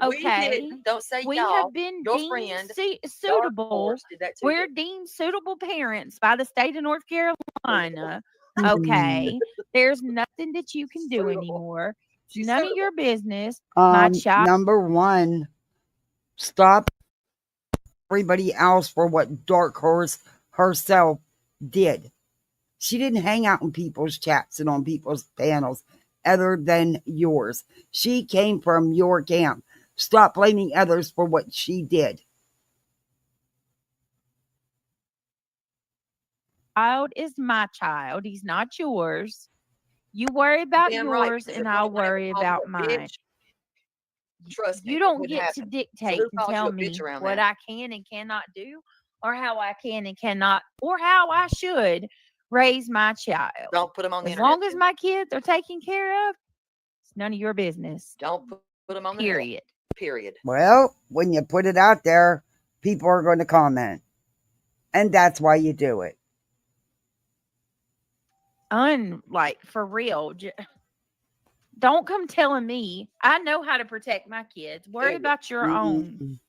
Speaker 8: we
Speaker 3: Okay.
Speaker 8: didn't. Don't say
Speaker 3: We
Speaker 8: y'all.
Speaker 3: have been
Speaker 8: Your
Speaker 3: deemed
Speaker 8: friend, Dark
Speaker 3: suitable.
Speaker 8: Horse, did that to
Speaker 3: We're
Speaker 8: you.
Speaker 3: deemed suitable parents by the state of North Carolina.
Speaker 1: Mm.
Speaker 3: Okay. There's nothing that you can do
Speaker 8: Suitable.
Speaker 3: anymore.
Speaker 8: She's
Speaker 3: None of
Speaker 8: suitable.
Speaker 3: your business. My child.
Speaker 1: Number one, stop everybody else for what Dark Horse herself did. She didn't hang out in people's chats and on people's panels other than yours. She came from your camp. Stop blaming others for what she did.
Speaker 3: Child is my child. He's not yours. You worry about
Speaker 8: Damn right,
Speaker 3: yours,
Speaker 8: because
Speaker 3: and
Speaker 8: if
Speaker 3: I'll
Speaker 8: anyone ever
Speaker 3: worry
Speaker 8: calls you
Speaker 3: about
Speaker 8: a
Speaker 3: mine.
Speaker 8: bitch, trust me,
Speaker 3: You
Speaker 8: it
Speaker 3: don't
Speaker 8: wouldn't
Speaker 3: get to
Speaker 8: happen.
Speaker 3: dictate
Speaker 8: who
Speaker 3: and
Speaker 8: calls you
Speaker 3: tell
Speaker 8: a
Speaker 3: me
Speaker 8: bitch around
Speaker 3: what
Speaker 8: there?
Speaker 3: I can and cannot do, or how I can and cannot, or how I should raise my child.
Speaker 8: Don't put them on the
Speaker 3: As
Speaker 8: internet.
Speaker 3: long as my kids are taken care of, it's none of your business.
Speaker 8: Don't put them on the
Speaker 3: Period.
Speaker 8: net. Period.
Speaker 1: Well, when you put it out there, people are going to comment. And that's why you do it.
Speaker 3: Like, for real. Don't come telling me. I know how to protect my kids. Worry about your own.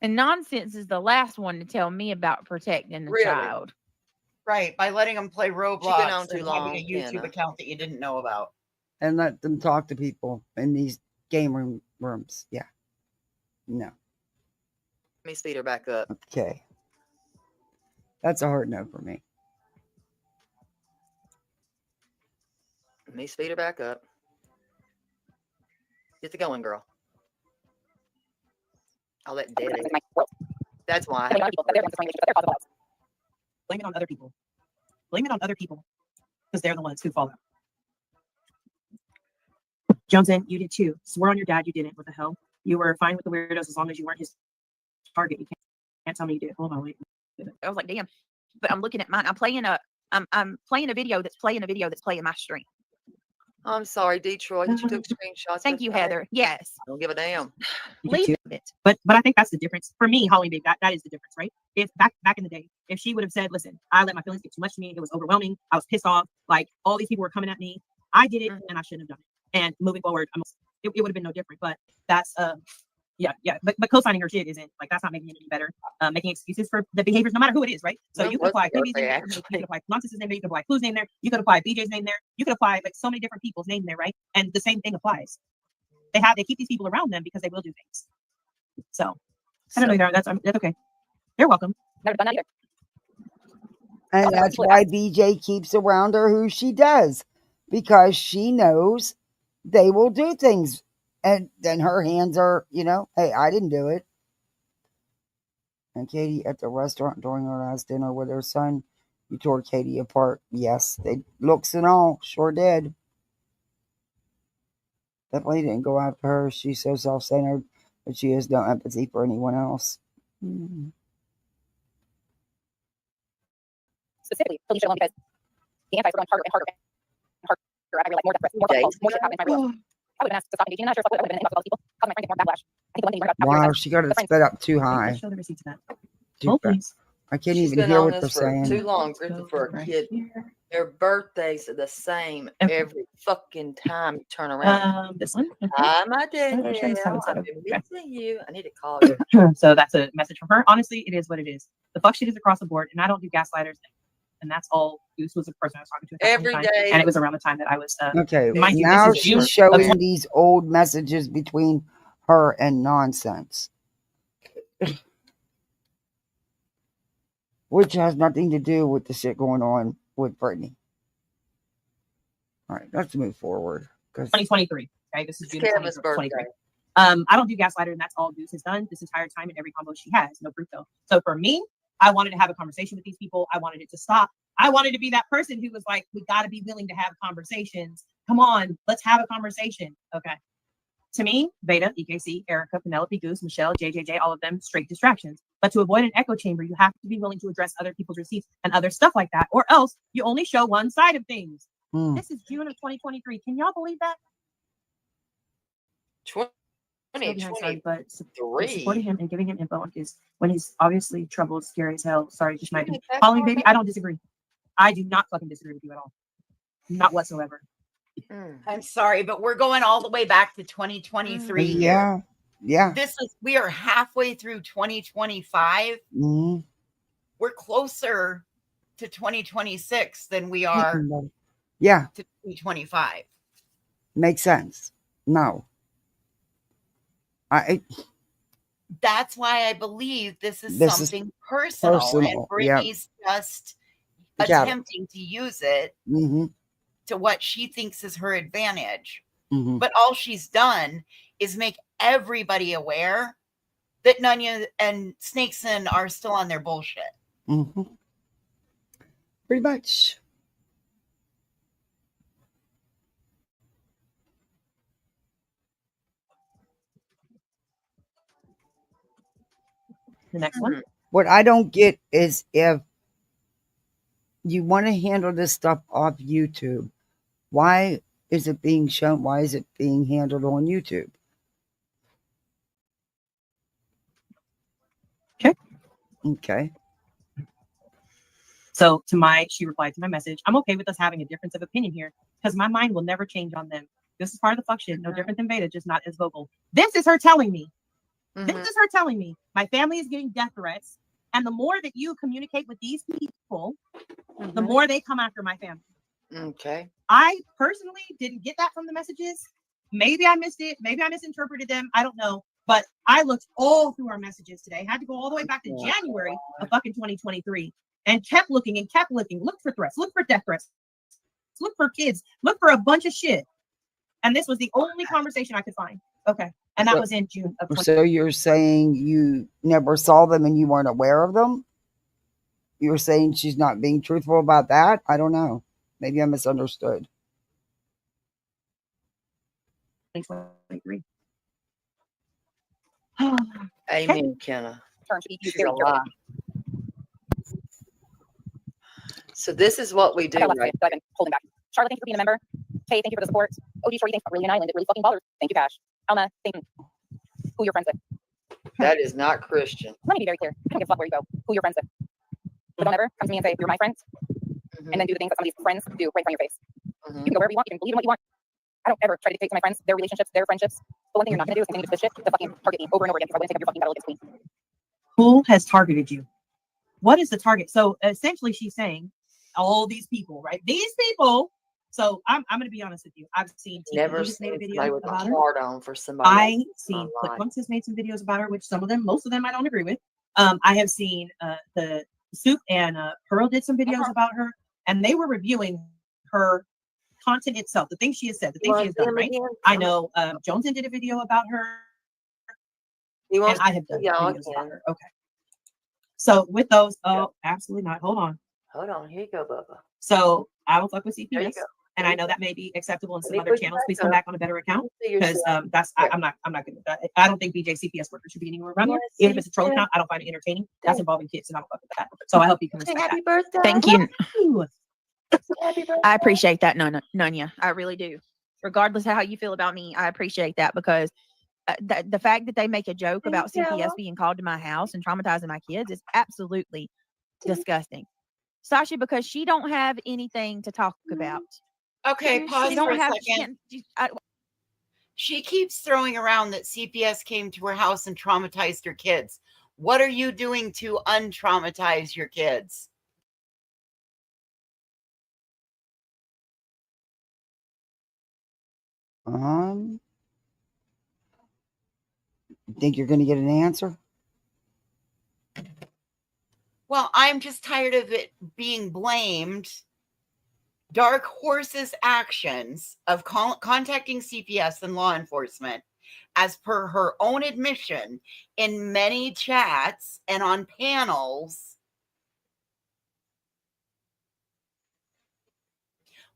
Speaker 3: And nonsense is the last one to tell me about protecting the child.
Speaker 2: Right, by letting them play Roblox
Speaker 8: been on too
Speaker 2: and
Speaker 8: long,
Speaker 2: having a YouTube
Speaker 8: Anna.
Speaker 2: account that you didn't know about.
Speaker 1: And let them talk to people in these game rooms. Yeah. No.
Speaker 8: Let me speed her back up.
Speaker 1: Okay. That's a hard no for me.
Speaker 8: Let me speed her back up. Get the going, girl. I'll let Daddy. That's why.
Speaker 10: Blame it on other people. Blame it on other people because they're the ones who fall out. Johnson, you did too. Swear on your dad you didn't. What the hell? You were fine with the weirdos as long as you weren't his target. You can't tell me you did. Hold on, wait.
Speaker 3: I was like, damn. But I'm looking at mine. I'm playing a video that's playing my stream.
Speaker 8: I'm sorry, Detroit, that you took screenshots.
Speaker 3: Thank you, Heather. Yes.
Speaker 8: I don't give a damn.
Speaker 3: Leave it.
Speaker 10: But I think that's the difference for me, Holly. Babe, that is the difference, right? If back in the day, if she would have said, "Listen, I let my feelings get too much to me. It was overwhelming. I was pissed off. Like all these people were coming at me. I did it, and I shouldn't have done it. And moving forward, it would have been no different. But that's yeah. But co-signing her shit isn't like that's not making it any better. Making excuses for the behaviors, no matter who it is, right? So you could apply Phoebe's name there, you could apply Nonsense's name there, you could apply Clue's name there, you could apply BJ's name there, you could apply like so many different people's name there, right? And the same thing applies. They keep these people around them because they will do things. So I don't know either. That's okay. They're welcome.
Speaker 9: Never done that either.
Speaker 1: And that's why BJ keeps around her who she does, because she knows they will do things. And then her hands are, hey, I didn't do it. And Katie at the restaurant during her last dinner with her son, you tore Katie apart. Yes, they looks and all, sure did. Definitely didn't go after her. She's so self-centered that she has no empathy for anyone else.
Speaker 9: Specifically, Felicia alone because the anti-is going harder and harder and harder. I realized more shit happening in my real life. I would have been asked to stop engaging. I'm not sure if I would have been an inbox to other people, causing my friend to get more backlash. I think the one thing you learn about
Speaker 1: Wow, she got it sped up too high.
Speaker 10: Show the receipt to that.
Speaker 1: Too fast. I can't
Speaker 8: She's
Speaker 1: even
Speaker 8: been
Speaker 1: hear
Speaker 8: on
Speaker 1: what they're
Speaker 8: this for
Speaker 1: saying.
Speaker 8: too long, Griffin, for a kid. Their birthdays are the same every fucking time you turn around.
Speaker 10: This one.
Speaker 8: Hi, my dad.
Speaker 10: I'm sure this happens,
Speaker 8: I've
Speaker 10: so,
Speaker 8: been
Speaker 10: okay.
Speaker 8: missing you. I need to call you.
Speaker 10: So that's a message from her. Honestly, it is what it is. The fuck shit is across the board, and I don't do gaslighters. And that's all. Goose was the person I was talking to at that
Speaker 8: Every
Speaker 10: point in
Speaker 8: day.
Speaker 10: time, and it was around the time that I was.
Speaker 1: Okay,
Speaker 10: mind you,
Speaker 1: now
Speaker 10: this is June
Speaker 1: she's showing
Speaker 10: of
Speaker 1: these old messages between her and Nonsense, which has nothing to do with the shit going on with Brittany. All right, let's move forward.
Speaker 10: 2023. Okay, this is June of
Speaker 8: Kevin's
Speaker 10: 2023.
Speaker 8: birthday.
Speaker 10: I don't do gaslighter, and that's all Goose has done this entire time in every combo she has. No proof though. So for me, I wanted to have a conversation with these people. I wanted it to stop. I wanted to be that person who was like, we got to be willing to have conversations. Come on, let's have a conversation. Okay. To me, Beta, EKC, Erica, Penelope, Goose, Michelle, JJJ, all of them, straight distractions. But to avoid an echo chamber, you have to be willing to address other people's receipts and other stuff like that, or else you only show one side of things. This is June of 2023. Can y'all believe that?
Speaker 8: 2023.
Speaker 10: But supporting him and giving him info is when he's obviously troubled, scary as hell. Sorry, just might be. Calling baby, I don't disagree. I do not fucking disagree with you at all. Not whatsoever.
Speaker 2: I'm sorry, but we're going all the way back to 2023.
Speaker 1: Yeah. Yeah.
Speaker 2: We are halfway through 2025. We're closer to 2026 than we are to 2025.
Speaker 1: Makes sense. No.
Speaker 2: That's why I believe this is something personal. And Brittany's just attempting to use it to what she thinks is her advantage. But all she's done is make everybody aware that Nunya and Snakeson are still on their bullshit.
Speaker 1: Pretty much.
Speaker 10: The next one.
Speaker 1: What I don't get is if you want to handle this stuff off YouTube, why is it being shown? Why is it being handled on YouTube? Okay.
Speaker 10: So she replied to my message. I'm okay with us having a difference of opinion here because my mind will never change on them. This is part of the fuck shit. No different than Beta, just not as vocal. This is her telling me. This is her telling me my family is getting death threats. And the more that you communicate with these people, the more they come after my family.
Speaker 8: Okay.
Speaker 10: I personally didn't get that from the messages. Maybe I missed it. Maybe I misinterpreted them. I don't know. But I looked all through our messages today. Had to go all the way back to January of fucking 2023 and kept looking and kept looking. Look for threats. Look for death threats. Look for kids. Look for a bunch of shit. And this was the only conversation I could find. Okay. And that was in June of 2023.
Speaker 1: So you're saying you never saw them and you weren't aware of them? You're saying she's not being truthful about that? I don't know. Maybe I misunderstood.
Speaker 10: 2023.
Speaker 8: Amen, Kenna. So this is what we do, right?
Speaker 9: I've been holding back. Charlotte, thank you for being a member. Kay, thank you for the support. OG Shorty, thanks for bringing an island. It really fucking bothers. Thank you, Cash. Alma, thank you. Who you're friends with.
Speaker 8: That is not Christian.
Speaker 9: Let me be very clear. I don't give a fuck where you go, who you're friends with. But don't ever come to me and say, you're my friends, and then do the things that some of these friends do right in front of your face. You can go wherever you want. You can believe in what you want. I don't ever try to dictate to my friends, their relationships, their friendships. But one thing you're not going to do is continue to shit to fucking target me over and over again because I wouldn't take up your fucking battle against me.
Speaker 10: Who has targeted you? What is the target? So essentially she's saying all these people, right? These people. So I'm going to be honest with you. I've seen
Speaker 8: never seen somebody with a
Speaker 10: about
Speaker 8: heart
Speaker 10: her.
Speaker 8: on for somebody.
Speaker 10: I seen ClickBunks has made some videos about her, which most of them I don't agree with. I have seen the Soup and Pearl did some videos about her, and they were reviewing her content itself, the things she has said, the things she has done, right? I know Joneson did a video about her, and I have done videos about her. Okay. So with those, absolutely not. Hold on.
Speaker 8: Here you go, Bubba.
Speaker 10: So I will fuck with CPS. And I know that may be acceptable in some other channels. Please come back on a better account because I'm not good with that. I don't think BJ CPS workers should be anywhere around here. Even if it's a troll account, I don't find it entertaining. That's involving kids, and I don't fuck with that. So I hope you can respect
Speaker 8: Happy
Speaker 10: that.
Speaker 8: birthday.
Speaker 3: Thank you.
Speaker 8: Happy birthday.
Speaker 3: I appreciate that, Nunya. I really do. Regardless of how you feel about me, I appreciate that because the fact that they make a joke about CPS being called to my house and traumatizing my kids is absolutely disgusting. Sasha, because she don't have anything to talk about.
Speaker 2: Okay, pause for a second.
Speaker 3: She
Speaker 2: She keeps throwing around that CPS came to her house and traumatized her kids. What are you doing to untraumatize your kids?
Speaker 1: Think you're going to get an answer?
Speaker 2: Well, I'm just tired of it being blamed. Dark Horse's actions of contacting CPS and law enforcement, as per her own admission in many chats and on panels.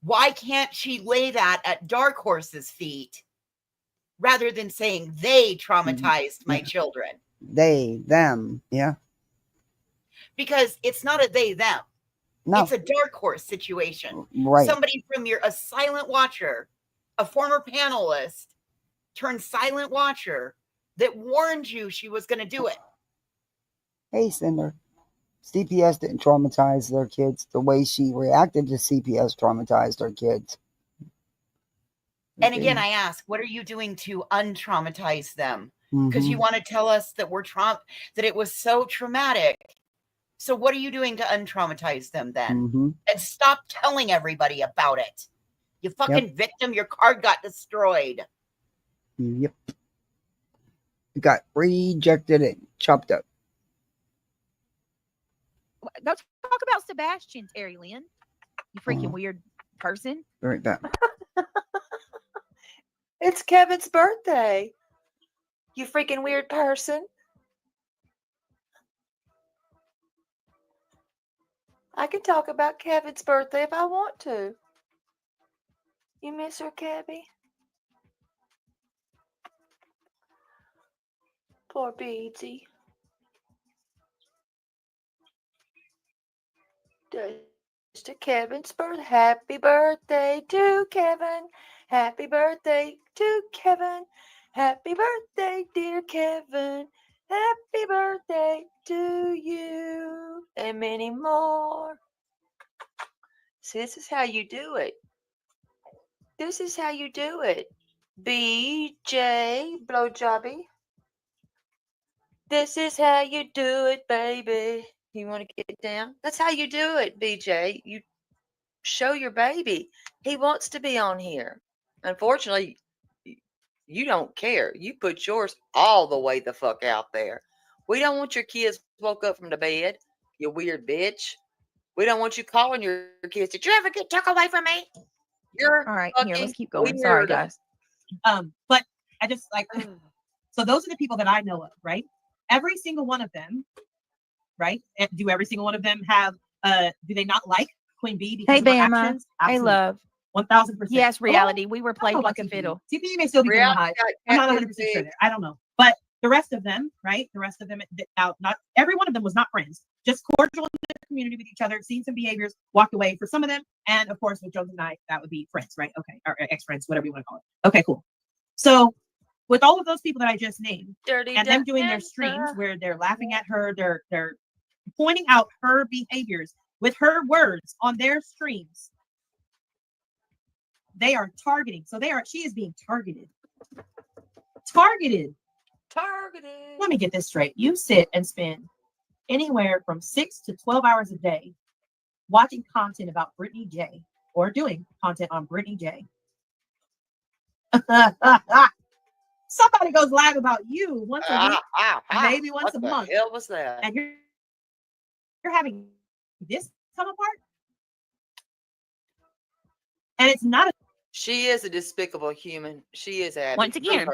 Speaker 2: Why can't she lay that at Dark Horse's feet rather than saying they traumatized my children?
Speaker 1: They, them, yeah.
Speaker 2: because it's not a they them.
Speaker 1: No.
Speaker 2: It's a dark horse situation.
Speaker 1: Right.
Speaker 2: Somebody from a silent watcher, a former panelist turned silent watcher that warned you she was going to do it.
Speaker 1: Hey, Cinder. CPS didn't traumatize their kids. The way she reacted to CPS traumatized her kids.
Speaker 2: And again, I ask, what are you doing to untraumatize them? Because you want to tell us that that it was so traumatic. So what are you doing to untraumatize them then? And stop telling everybody about it. You fucking victim, your card got destroyed.
Speaker 1: Yep. It got rejected and chopped up.
Speaker 3: Go talk about Sebastian, Terry Lynn. You freaking weird person.
Speaker 1: Right back.
Speaker 8: It's Kevin's birthday. You freaking weird person. I can talk about Kevin's birthday if I want to. You miss her, Kevy? Poor Beadsy. Just to Kevin's birthday. Happy birthday to Kevin. Happy birthday to Kevin. Happy birthday, dear Kevin. Happy birthday to you. And many more. See, this is how you do it. This is how you do it. BJ Blowjobby. This is how you do it, baby. You want to get down? That's how you do it, BJ. You show your baby. He wants to be on here. Unfortunately, you don't care. You put yours all the way the fuck out there. We don't want your kids woke up from the bed, you weird bitch. We don't want you calling your kids. Did you ever get took away from me? You're
Speaker 3: all right. Here, let's keep going.
Speaker 8: Weird.
Speaker 3: Sorry, guys.
Speaker 10: But I just like, so those are the people that I know of, right? Every single one of them, right? Do every single one of them have, do they not like Queen Bee because
Speaker 3: Hey,
Speaker 10: of her
Speaker 3: Bama.
Speaker 10: actions?
Speaker 3: Hey, love.
Speaker 10: 1000%.
Speaker 3: Yes, reality. We were played like a fiddle.
Speaker 10: TPE may still be doing high. I'm not 100% sure there. I don't know. But the rest of them, right? The rest of them, now, not every one of them was not friends, just cordial in the community with each other, seen some behaviors, walked away for some of them. And of course, with Jones and I, that would be friends, right? Okay. Or ex-friends, whatever you want to call it. Okay, cool. So with all of those people that I just named, and them doing their streams where they're laughing at her, they're pointing out her behaviors with her words on their streams. They are targeting. So she is being targeted. Targeted. Let me get this straight. You sit and spend anywhere from 6 to 12 hours a day watching content about Brittany J or doing content on Brittany J. Somebody goes live about you once a week, maybe once a month.
Speaker 8: What the hell was that?
Speaker 10: And you're having this come apart? And it's not
Speaker 8: She is a despicable human. She is Abby.
Speaker 3: Once again,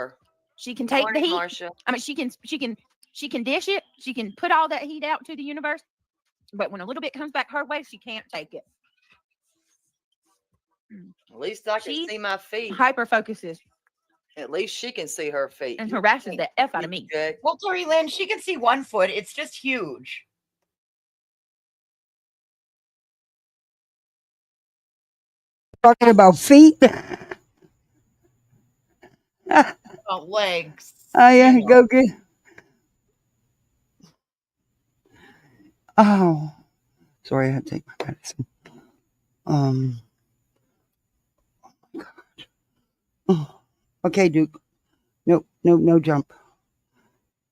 Speaker 3: she can take the heat.
Speaker 8: Marsha.
Speaker 3: I mean, she can dish it. She can put all that heat out to the universe. But when a little bit comes back her way, she can't take it.
Speaker 8: At least I can see my feet.
Speaker 3: Hyper focuses.
Speaker 8: At least she can see her feet.
Speaker 3: And harasses the F out of me.
Speaker 2: Well, Tori Lynn, she can see 1 foot. It's just huge.
Speaker 1: Talking about feet.
Speaker 2: About legs.
Speaker 1: Oh yeah, go get. Oh, sorry, I had to take my medicine. Oh my God. Oh. Okay, Duke. No jump.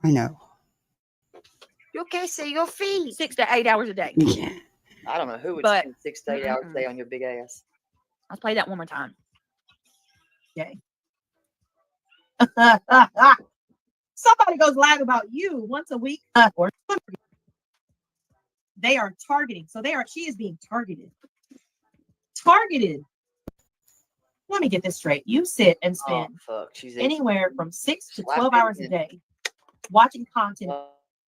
Speaker 1: I know.
Speaker 8: You can't see your feet.
Speaker 3: 6 to 8 hours a day.
Speaker 1: Yeah.
Speaker 8: I don't know who would spend 6 to 8 hours a day on your big ass.
Speaker 3: Let's play that one more time.
Speaker 10: Okay. Somebody goes live about you once a week, or they are targeting. So she is being targeted. Targeted. Let me get this straight. You sit and spend anywhere from 6 to 12 hours a day watching content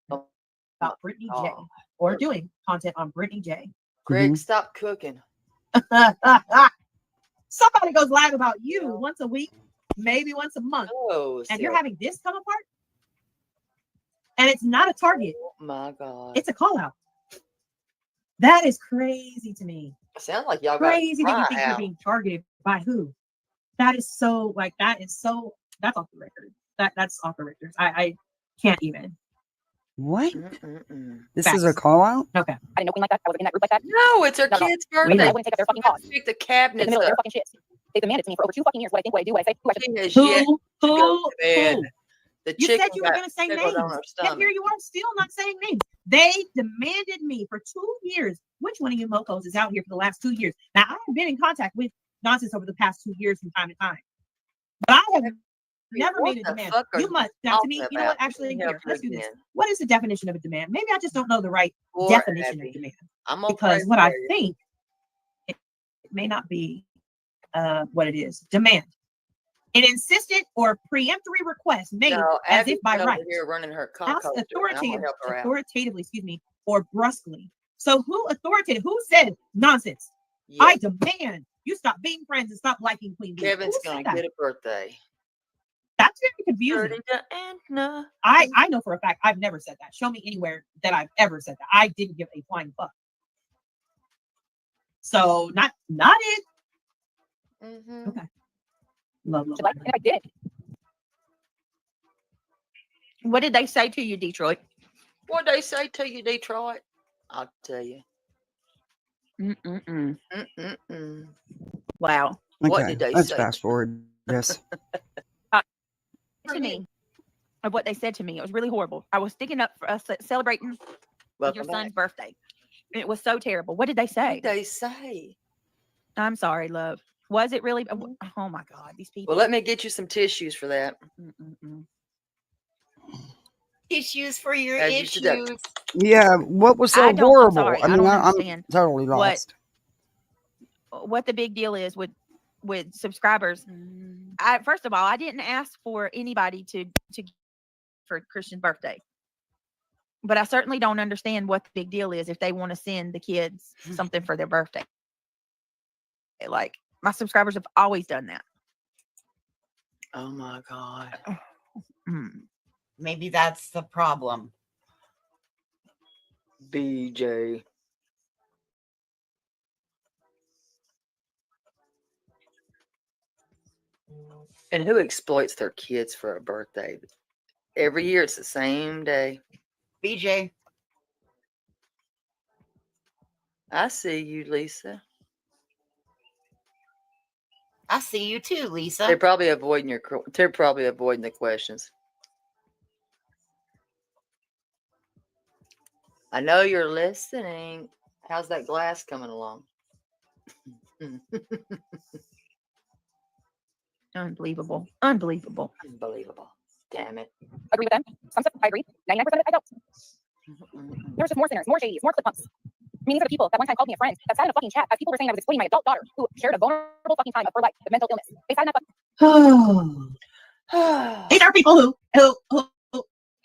Speaker 10: about Brittany J or doing content on Brittany J.
Speaker 8: Greg, stop cooking.
Speaker 10: Somebody goes live about you once a week, maybe once a month, and you're having this come apart. And it's not a target.
Speaker 8: Oh my God.
Speaker 10: It's a call out. That is crazy to me.
Speaker 8: Sounds like y'all got
Speaker 10: crazy that you think you're being targeted by who? That is so that's off the record. That's off the record. I can't even.
Speaker 1: What? This is a call out?
Speaker 10: Okay.
Speaker 9: I didn't know Queen like that. I was in that group like that.
Speaker 8: No, it's her kid's birthday.
Speaker 9: I wouldn't take up their fucking cause.
Speaker 8: Pick the
Speaker 9: In
Speaker 8: cabinet
Speaker 9: the middle of their
Speaker 8: up.
Speaker 9: fucking shit. They demanded to me for over 2 fucking years what I think, what I do, what I say, who I should.
Speaker 8: She has yet to go to bed.
Speaker 10: Who?
Speaker 8: The
Speaker 10: You
Speaker 8: chicken
Speaker 10: said you were
Speaker 8: got
Speaker 10: going to say
Speaker 8: pickled
Speaker 10: names.
Speaker 8: on her
Speaker 10: And
Speaker 8: stomach.
Speaker 10: here you are still not saying names. They demanded me for 2 years. Which one of you mofos is out here for the last 2 years? Now, I have been in contact with nonsense over the past 2 years from time to time. But I have never
Speaker 8: What
Speaker 10: made a
Speaker 8: the
Speaker 10: demand.
Speaker 8: fuck are
Speaker 10: You must. Now, to me,
Speaker 8: talking
Speaker 10: you know what?
Speaker 8: about?
Speaker 10: Actually,
Speaker 8: Help
Speaker 10: here,
Speaker 8: her
Speaker 10: let's do this.
Speaker 8: again.
Speaker 10: What is the definition of a demand? Maybe I just don't know the right
Speaker 8: Poor
Speaker 10: definition
Speaker 8: Abby.
Speaker 10: of demand.
Speaker 8: I'm gonna
Speaker 10: Because
Speaker 8: pray
Speaker 10: what I
Speaker 8: for you.
Speaker 10: think, it may not be what it is. Demand. An insistent or preemptory request made
Speaker 8: No,
Speaker 10: as
Speaker 8: Abby's
Speaker 10: if by
Speaker 8: been
Speaker 10: right.
Speaker 8: over here running her
Speaker 10: Asked
Speaker 8: cocktail.
Speaker 10: authoritatively, or brusquely. So who authoritative? Who said nonsense?
Speaker 8: Yeah.
Speaker 10: I demand you stop being friends and stop liking Queen Bee.
Speaker 8: Kevin's
Speaker 10: Who said
Speaker 8: gonna
Speaker 10: that?
Speaker 8: get a birthday.
Speaker 10: That's very confusing. I know for a fact I've never said that. Show me anywhere that I've ever said that. I didn't give a flying fuck. So not it. Okay. Love.
Speaker 9: And I did.
Speaker 3: What did they say to you, Detroit?
Speaker 8: What they say to you, Detroit? I'll tell you.
Speaker 3: Wow.
Speaker 8: What
Speaker 1: Okay,
Speaker 8: did they
Speaker 1: let's
Speaker 8: say?
Speaker 1: fast forward this.
Speaker 3: To me, of what they said to me, it was really horrible. I was sticking up for us celebrating your son's birthday. It was so terrible. What did they say?
Speaker 8: What did they say?
Speaker 3: I'm sorry, love. Was it really? Oh my God, these people.
Speaker 8: Well, let me get you some tissues for that.
Speaker 2: Issues for your
Speaker 8: As you
Speaker 2: issues.
Speaker 8: should.
Speaker 1: Yeah, what was so
Speaker 3: I don't- I'm
Speaker 1: horrible?
Speaker 3: sorry,
Speaker 1: I
Speaker 3: I
Speaker 1: mean,
Speaker 3: don't
Speaker 1: I'm
Speaker 3: understand
Speaker 1: totally lost.
Speaker 3: What the big deal is with subscribers. First of all, I didn't ask for anybody to for Christian's birthday, but I certainly don't understand what the big deal is if they want to send the kids something for their birthday. Like, my subscribers have always done that.
Speaker 8: Oh my God.
Speaker 2: Maybe that's the problem.
Speaker 8: BJ. And who exploits their kids for a birthday? Every year it's the same day.
Speaker 2: BJ.
Speaker 8: I see you, Lisa.
Speaker 2: I see you too, Lisa.
Speaker 8: They're probably avoiding the questions. I know you're listening. How's that glass coming along?
Speaker 3: Unbelievable.
Speaker 8: Unbelievable. Damn it.
Speaker 9: Agree with them. Some stuff I agree. 99% of it I don't. There's just more sinners, more shadies, more clip bumps. I mean, these are the people that one time called me a friend that sat in a fucking chat as people were saying I was explaining my adult daughter who shared a vulnerable fucking time of her life with mental illness. They sat in that fucking
Speaker 10: These are people who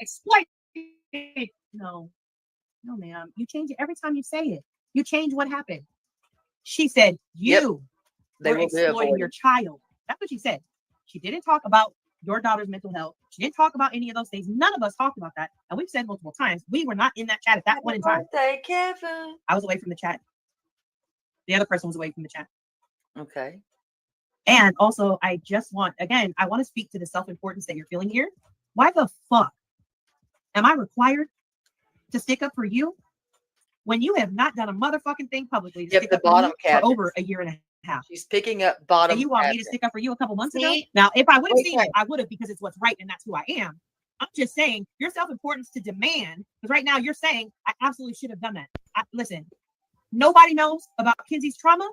Speaker 10: exploit. No, ma'am. You change it every time you say it. You change what happened. She said you were exploiting your child. That's what she said. She didn't talk about your daughter's mental health. She didn't talk about any of those things. None of us talked about that. And we've said multiple times, we were not in that chat at that point in time.
Speaker 8: Birthday, Kevin.
Speaker 10: I was away from the chat. The other person was away from the chat.
Speaker 8: Okay.
Speaker 10: And also, I want to speak to the self-importance that you're feeling here. Why the fuck am I required to stick up for you when you have not done a motherfucking thing publicly to stick up for me for over a year and a half?
Speaker 8: She's picking up bottom.
Speaker 10: And you want me to stick up for you a couple months ago? Now, if I would have seen it, I would have, because it's what's right and that's who I am. I'm just saying your self-importance to demand, because right now you're saying I absolutely should have done that. Listen, nobody knows about Kenzie's trauma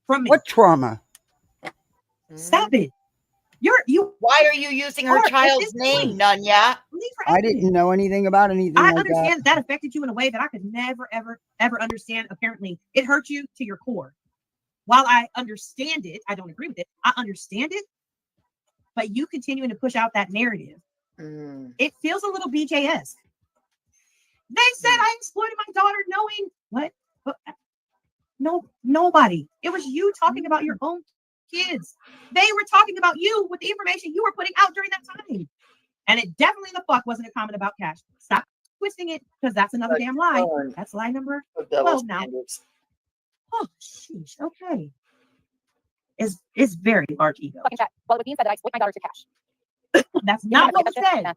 Speaker 10: from me.
Speaker 1: What trauma?
Speaker 10: Stop it.
Speaker 2: Why are you using her child's name, Nunya?
Speaker 1: I didn't know anything about anything
Speaker 10: I
Speaker 1: like
Speaker 10: understand that affected you in a way that I could never, ever, ever understand. Apparently, it hurt you to your core. While I understand it, I don't agree with it. I understand it, but you continuing to push out that narrative, it feels a little BJ-esque. They said I exploited my daughter knowing what? No, nobody. It was you talking about your own kids. They were talking about you with the information you were putting out during that time. And it definitely the fuck wasn't a comment about cash. Stop twisting it because that's another damn lie. That's lie number 12 now. Oh, sheesh. Okay. It's very large ego.
Speaker 9: Fucking chat. Well, it means that I split my daughter to cash.
Speaker 10: That's not what we said.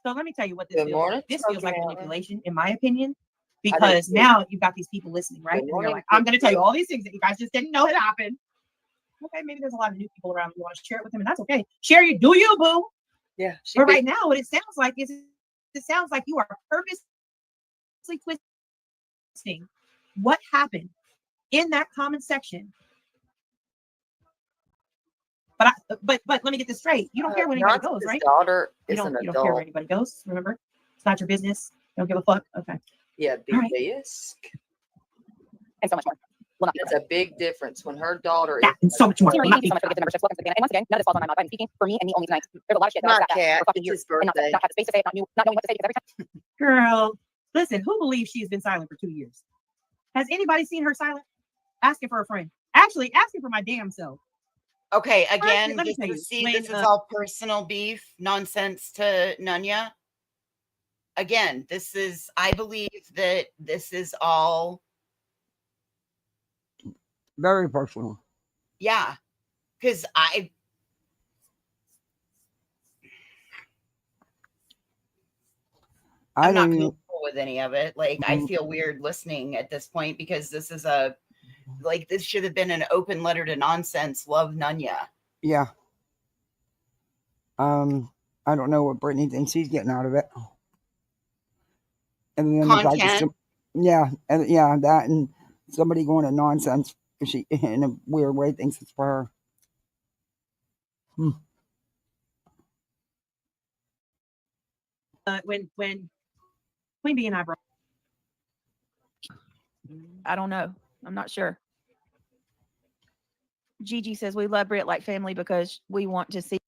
Speaker 10: So let me tell you what this feels like. This feels like manipulation, in my opinion, because now you've got these people listening, right? And they're like, I'm going to tell you all these things that you guys just didn't know had happened. Okay, maybe there's a lot of new people around. You want to share it with them, and that's okay. Share you, do you, boo?
Speaker 8: Yeah.
Speaker 10: But right now, what it sounds like is it sounds like you are purposely twisting what happened in that comment section. But let me get this straight. You don't care where anybody goes, right?
Speaker 8: Daughter
Speaker 10: you don't care where anybody goes. Remember, it's not your business. You don't give a fuck. Okay.
Speaker 8: Yeah, BS.
Speaker 9: And so much more. Well,
Speaker 8: That's a big difference when her daughter
Speaker 10: is. And so much more.
Speaker 9: Thank you so much for the membership. Welcome to the beginning. And once again, none of this falls on my mouth. I'm speaking for me and me only tonight. There's a lot of shit that I've sat down for fucking years and not have the space to say it, not knowing what to say because every time.
Speaker 10: Girl, listen, who believes she's been silent for 2 years? Has anybody seen her silent? Asking for a friend. Actually, asking for my damn self.
Speaker 2: Okay, again,
Speaker 10: let me tell you,
Speaker 2: this is all personal beef nonsense to Nunya. Again, I believe that this is all
Speaker 1: very personal.
Speaker 2: Yeah, because I'm not comfortable with any of it. Like, I feel weird listening at this point because this is this should have been an open letter to nonsense. Love Nunya.
Speaker 1: Yeah. I don't know what Brittany thinks she's getting out of it. And then
Speaker 2: content.
Speaker 1: That and somebody going to nonsense. She in a weird way thinks it's for her.
Speaker 10: When Queen Bee and I broke,
Speaker 3: I don't know. I'm not sure. Gigi says we love Brit like family because we want to see.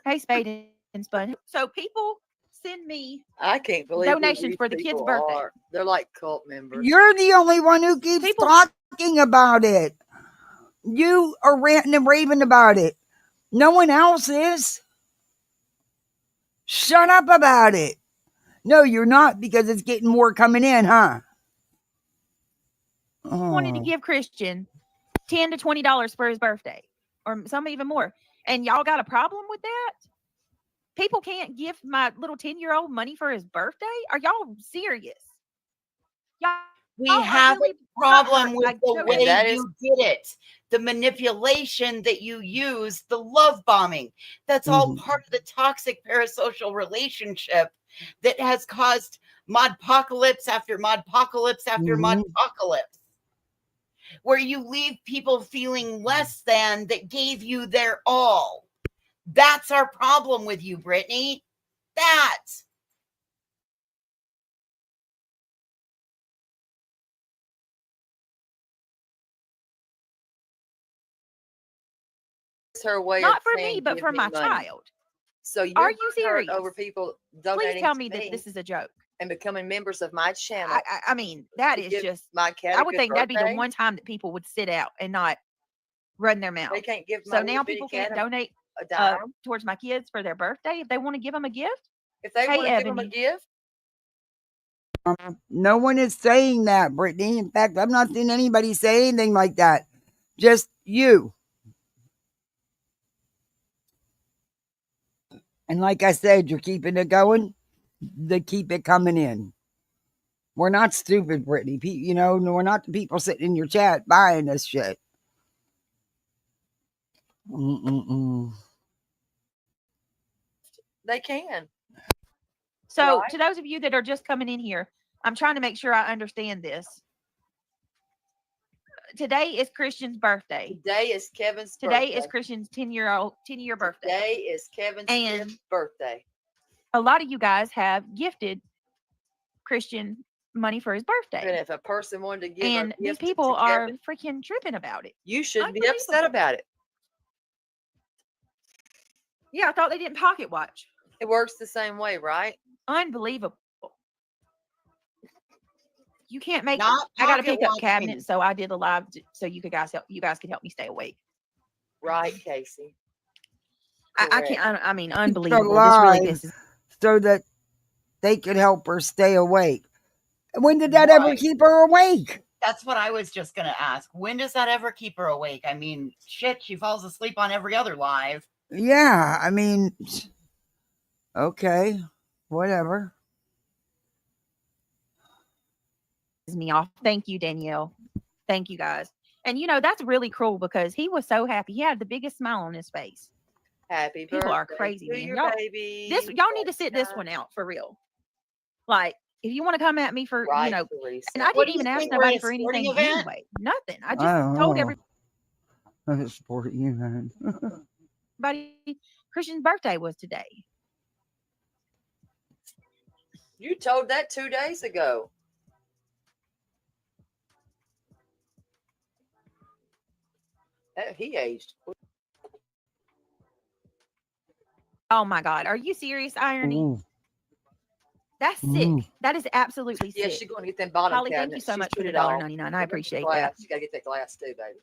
Speaker 3: Hey, Spade and Spun. So people send me
Speaker 8: I can't believe
Speaker 3: donations for the kid's birthday.
Speaker 8: They're like cult members.
Speaker 1: You're the only one who keeps talking about it. You are ranting and raving about it. No one else is. Shut up about it. No, you're not, because it's getting more coming in, huh?
Speaker 3: Wanted to give Christian $10 to $20 for his birthday, or some even more. And y'all got a problem with that? People can't give my little 10-year-old money for his birthday? Are y'all serious?
Speaker 2: We have a problem with the way you did it, the manipulation that you use, the love bombing. That's all part of the toxic parasocial relationship that has caused modpocalypse after modpocalypse after modpocalypse, where you leave people feeling less than that gave you their all. That's our problem with you, Brittany. That.
Speaker 8: Her way
Speaker 3: not
Speaker 8: of
Speaker 3: for me, but for my child.
Speaker 8: So
Speaker 3: are you serious?
Speaker 8: Over people donating?
Speaker 3: Please tell me that this is a joke
Speaker 8: and becoming members of my channel.
Speaker 3: I mean, that is just
Speaker 8: my cat.
Speaker 3: I would think that'd be the one time that people would sit out and not run their mouth.
Speaker 8: They can't give.
Speaker 3: So now people can't donate towards my kids for their birthday if they want to give them a gift.
Speaker 8: If they want to give them a gift.
Speaker 1: No one is saying that, Brittany. In fact, I've not seen anybody say anything like that. Just you. And like I said, you're keeping it going. They keep it coming in. We're not stupid, Brittany. You know, we're not the people sitting in your chat buying this shit.
Speaker 8: They can.
Speaker 3: So, to those of you that are just coming in here, I'm trying to make sure I understand this. Today is Christian's birthday.
Speaker 8: Today is Kevin's
Speaker 3: birthday.
Speaker 8: Today
Speaker 3: is Christian's 10-year birthday.
Speaker 8: Today is Kevin's birthday.
Speaker 3: A lot of you guys have gifted Christian money for his birthday.
Speaker 8: And if a person wanted to give
Speaker 3: and these people are freaking tripping about it.
Speaker 8: You should be upset about it.
Speaker 3: Yeah, I thought they didn't pocket watch.
Speaker 8: It works the same way, right?
Speaker 3: Unbelievable. You can't make. I got to pick up cabinets, so I did a live so you guys could help me stay awake.
Speaker 8: Right, Casey.
Speaker 3: I can't. I mean, unbelievable. This really pisses.
Speaker 1: So that they could help her stay awake. When did that ever keep her awake?
Speaker 2: That's what I was just going to ask. When does that ever keep her awake? I mean, shit, she falls asleep on every other live.
Speaker 1: Yeah, I mean, okay, whatever.
Speaker 3: Me off. Thank you, Danielle. Thank you, guys. And that's really cruel because he was so happy. He had the biggest smile on his face.
Speaker 8: Happy
Speaker 3: People
Speaker 8: birthday
Speaker 3: are crazy,
Speaker 8: to
Speaker 3: man.
Speaker 8: your
Speaker 3: Y'all,
Speaker 8: baby.
Speaker 3: y'all need to sit this one out for real. Like, if you want to come at me for,
Speaker 8: Right,
Speaker 3: and I didn't even ask nobody for anything anyway. Nothing. I just told
Speaker 1: everybody. Sporting event.
Speaker 3: Christian's birthday was today.
Speaker 8: You told that 2 days ago. He aged.
Speaker 3: Oh my God. Are you serious, Irony?
Speaker 1: Ooh.
Speaker 3: That's sick. That is absolutely sick.
Speaker 8: Yeah, she's going to get them bottom
Speaker 3: Holly,
Speaker 8: cabinets.
Speaker 3: thank you so
Speaker 8: She's
Speaker 3: much for
Speaker 8: put
Speaker 3: the
Speaker 8: it all.
Speaker 3: $1.99. I appreciate
Speaker 8: glass.
Speaker 3: that.
Speaker 8: You got to get that glass too, baby.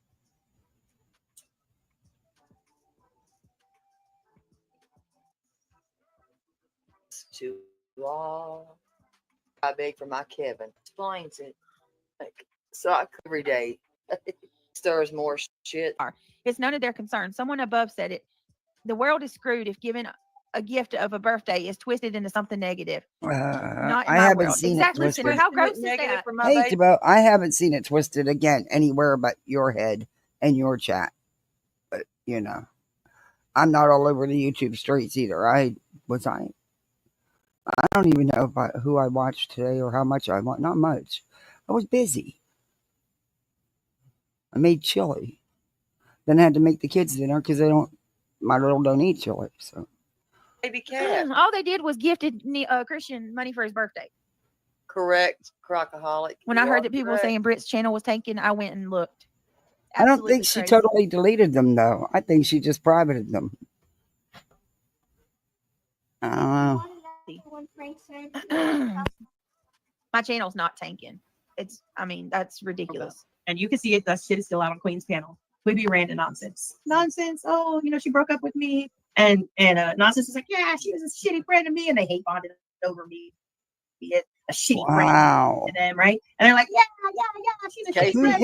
Speaker 8: To all. I beg for my Kevin. Explains it. Like, so every day stirs more shit.
Speaker 3: It's none of their concern. Someone above said it. The world is screwed if given a gift of a birthday is twisted into something negative. Not in
Speaker 1: I
Speaker 3: my
Speaker 1: haven't
Speaker 3: world.
Speaker 1: seen
Speaker 3: Exactly.
Speaker 1: it twisted.
Speaker 3: How gross is that?
Speaker 1: Hey, Tabo, I haven't seen it twisted again anywhere but your head and your chat. But I'm not all over the YouTube streets either. I don't even know who I watched today or how much I watched. Not much. I was busy. I made chili. Then I had to make the kids dinner because my little don't eat chili. So
Speaker 8: Baby cat.
Speaker 3: All they did was gifted Christian money for his birthday.
Speaker 8: Correct, crocaholic.
Speaker 3: When I heard that people were saying Britt's channel was taken, I went and looked.
Speaker 1: I don't think she totally deleted them though. I think she just privated them. I don't know.
Speaker 3: My channel's not tanking. That's ridiculous.
Speaker 10: And you can see it. That shit is still out on Queen's panel. We be random nonsense. Nonsense. Oh, she broke up with me. And nonsense is like, yeah, she was a shitty friend to me. And they hate bonded over me. Be it a shitty friend to them, right? And they're like, yeah, she's a shitty friend.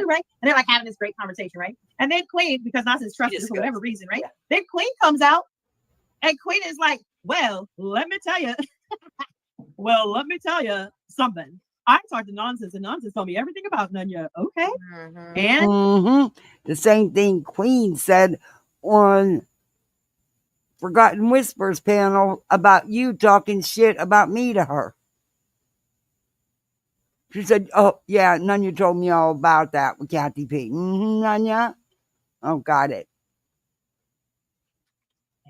Speaker 10: Right? And they're like having this great conversation, right? And then Queen, because nonsense trusted for whatever reason, right? Then Queen comes out and Queen is like, well, let me tell you. Something. I talked to Nonsense and Nonsense told me everything about Nunya. Okay.
Speaker 8: Mm-hmm.
Speaker 10: And
Speaker 1: the same thing Queen said on Forgotten Whispers panel about you talking shit about me to her. She said, oh, yeah, Nunya told me all about that with Kathy P. Nunya? Oh, got it.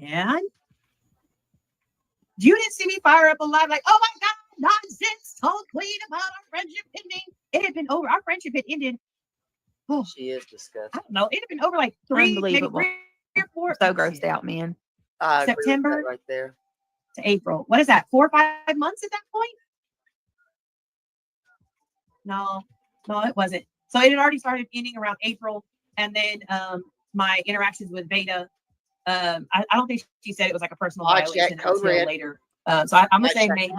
Speaker 10: And you didn't see me fire up a lot like, oh my God, Nonsense told Queen about our friendship ending. It had been over. Our friendship had ended. Oh,
Speaker 8: she is disgusting.
Speaker 10: I don't know. It had been over like 3 or 4.
Speaker 3: So grossed out, man.
Speaker 10: September
Speaker 8: right there
Speaker 10: to April. What is that? 4 or 5 months at that point? No, it wasn't. So it had already started ending around April. And then my interactions with Veda, I don't think she said it was like a personal violation until later. So I'm gonna say maybe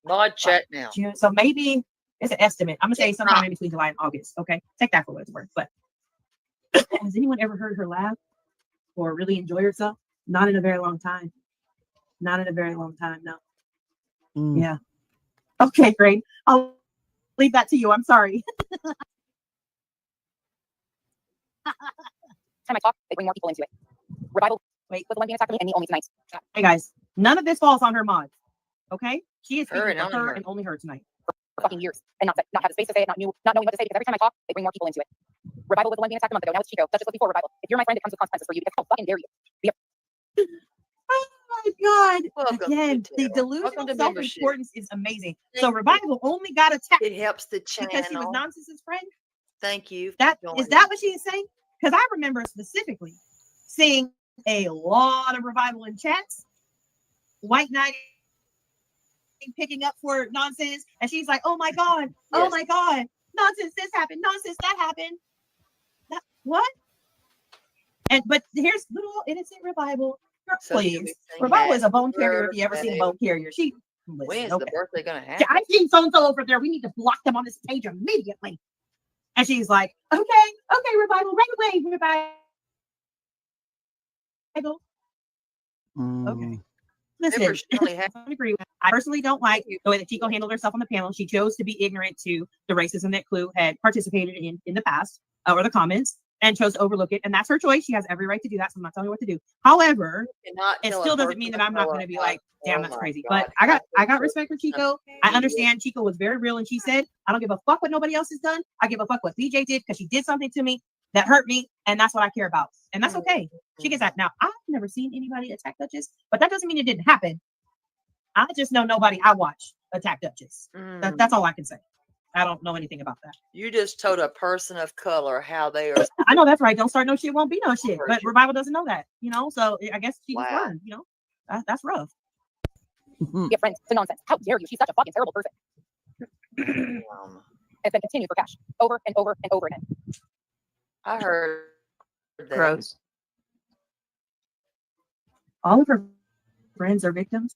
Speaker 8: mod chat now.
Speaker 10: June. So maybe it's an estimate. I'm gonna say sometime in between July and August. Okay, take that for what it's worth. But has anyone ever heard her laugh or really enjoy herself? Not in a very long time. No. Yeah. Okay, great. I'll leave that to you. I'm sorry.
Speaker 9: Time I talk, they bring more people into it. Revival. Wait, with the one being attacked me and me only tonight.
Speaker 10: Hey guys, none of this falls on her mods. Okay? She is
Speaker 8: her
Speaker 10: speaking for her and only her tonight.
Speaker 9: For fucking years. And not have the space to say it, not knowing what to say, because every time I talk, they bring more people into it. Revival was the one being attacked a month ago. Now it's Chico. That's just before Revival. If you're my friend, it comes with consequences for you. Because how fucking dare you?
Speaker 10: Oh my God.
Speaker 8: Welcome
Speaker 10: Again, the delusional self-importance is amazing. So Revival only got attacked.
Speaker 8: It helps the channel.
Speaker 10: Because she was Nonsense's friend?
Speaker 8: Thank you.
Speaker 10: Is that what she is saying? Because I remember specifically seeing a lot of Revival in chats. White Knight picking up for Nonsense. And she's like, oh my God. Oh my God. Nonsense this happened. Nonsense that happened. What? But here's little innocent Revival
Speaker 8: So should we
Speaker 10: please.
Speaker 8: sing
Speaker 10: Revival is a
Speaker 8: happy
Speaker 10: bone carrier. If you ever seen a
Speaker 8: birthday?
Speaker 10: bone carrier, she
Speaker 8: When
Speaker 10: listen,
Speaker 8: is
Speaker 10: okay.
Speaker 8: the birthday gonna
Speaker 10: Yeah,
Speaker 8: happen?
Speaker 10: I've seen so-and-so over there. We need to block them on this page immediately. And she's like, okay, Revival, right away, Revival. Okay. Listen, I agree. I personally don't like the way that Chico handled herself on the panel. She chose to be ignorant to the racism that Clue had participated in the past or the comments and chose to overlook it. And that's her choice. She has every right to do that. So I'm not telling her what to do. However, it still doesn't mean that I'm not going to be like, damn, that's crazy. But I got respect for Chico. I understand Chico was very real. And she said, I don't give a fuck what nobody else has done. I give a fuck what BJ did because she did something to me that hurt me. And that's what I care about. And that's okay. She gets that. Now, I've never seen anybody attack Duchess, but that doesn't mean it didn't happen. I just know nobody I watch attack Duchess. That's all I can say. I don't know anything about that.
Speaker 8: You just told a person of color how they are.
Speaker 10: I know that's right. Don't start no shit, won't be no shit. But Revival doesn't know that, So I guess she just learned, That's rough.
Speaker 9: Different to nonsense. How dare you? She's such a fucking terrible person. It's been continued for Cash over and over and over again.
Speaker 8: I heard that.
Speaker 10: Gross. All of her friends are victims.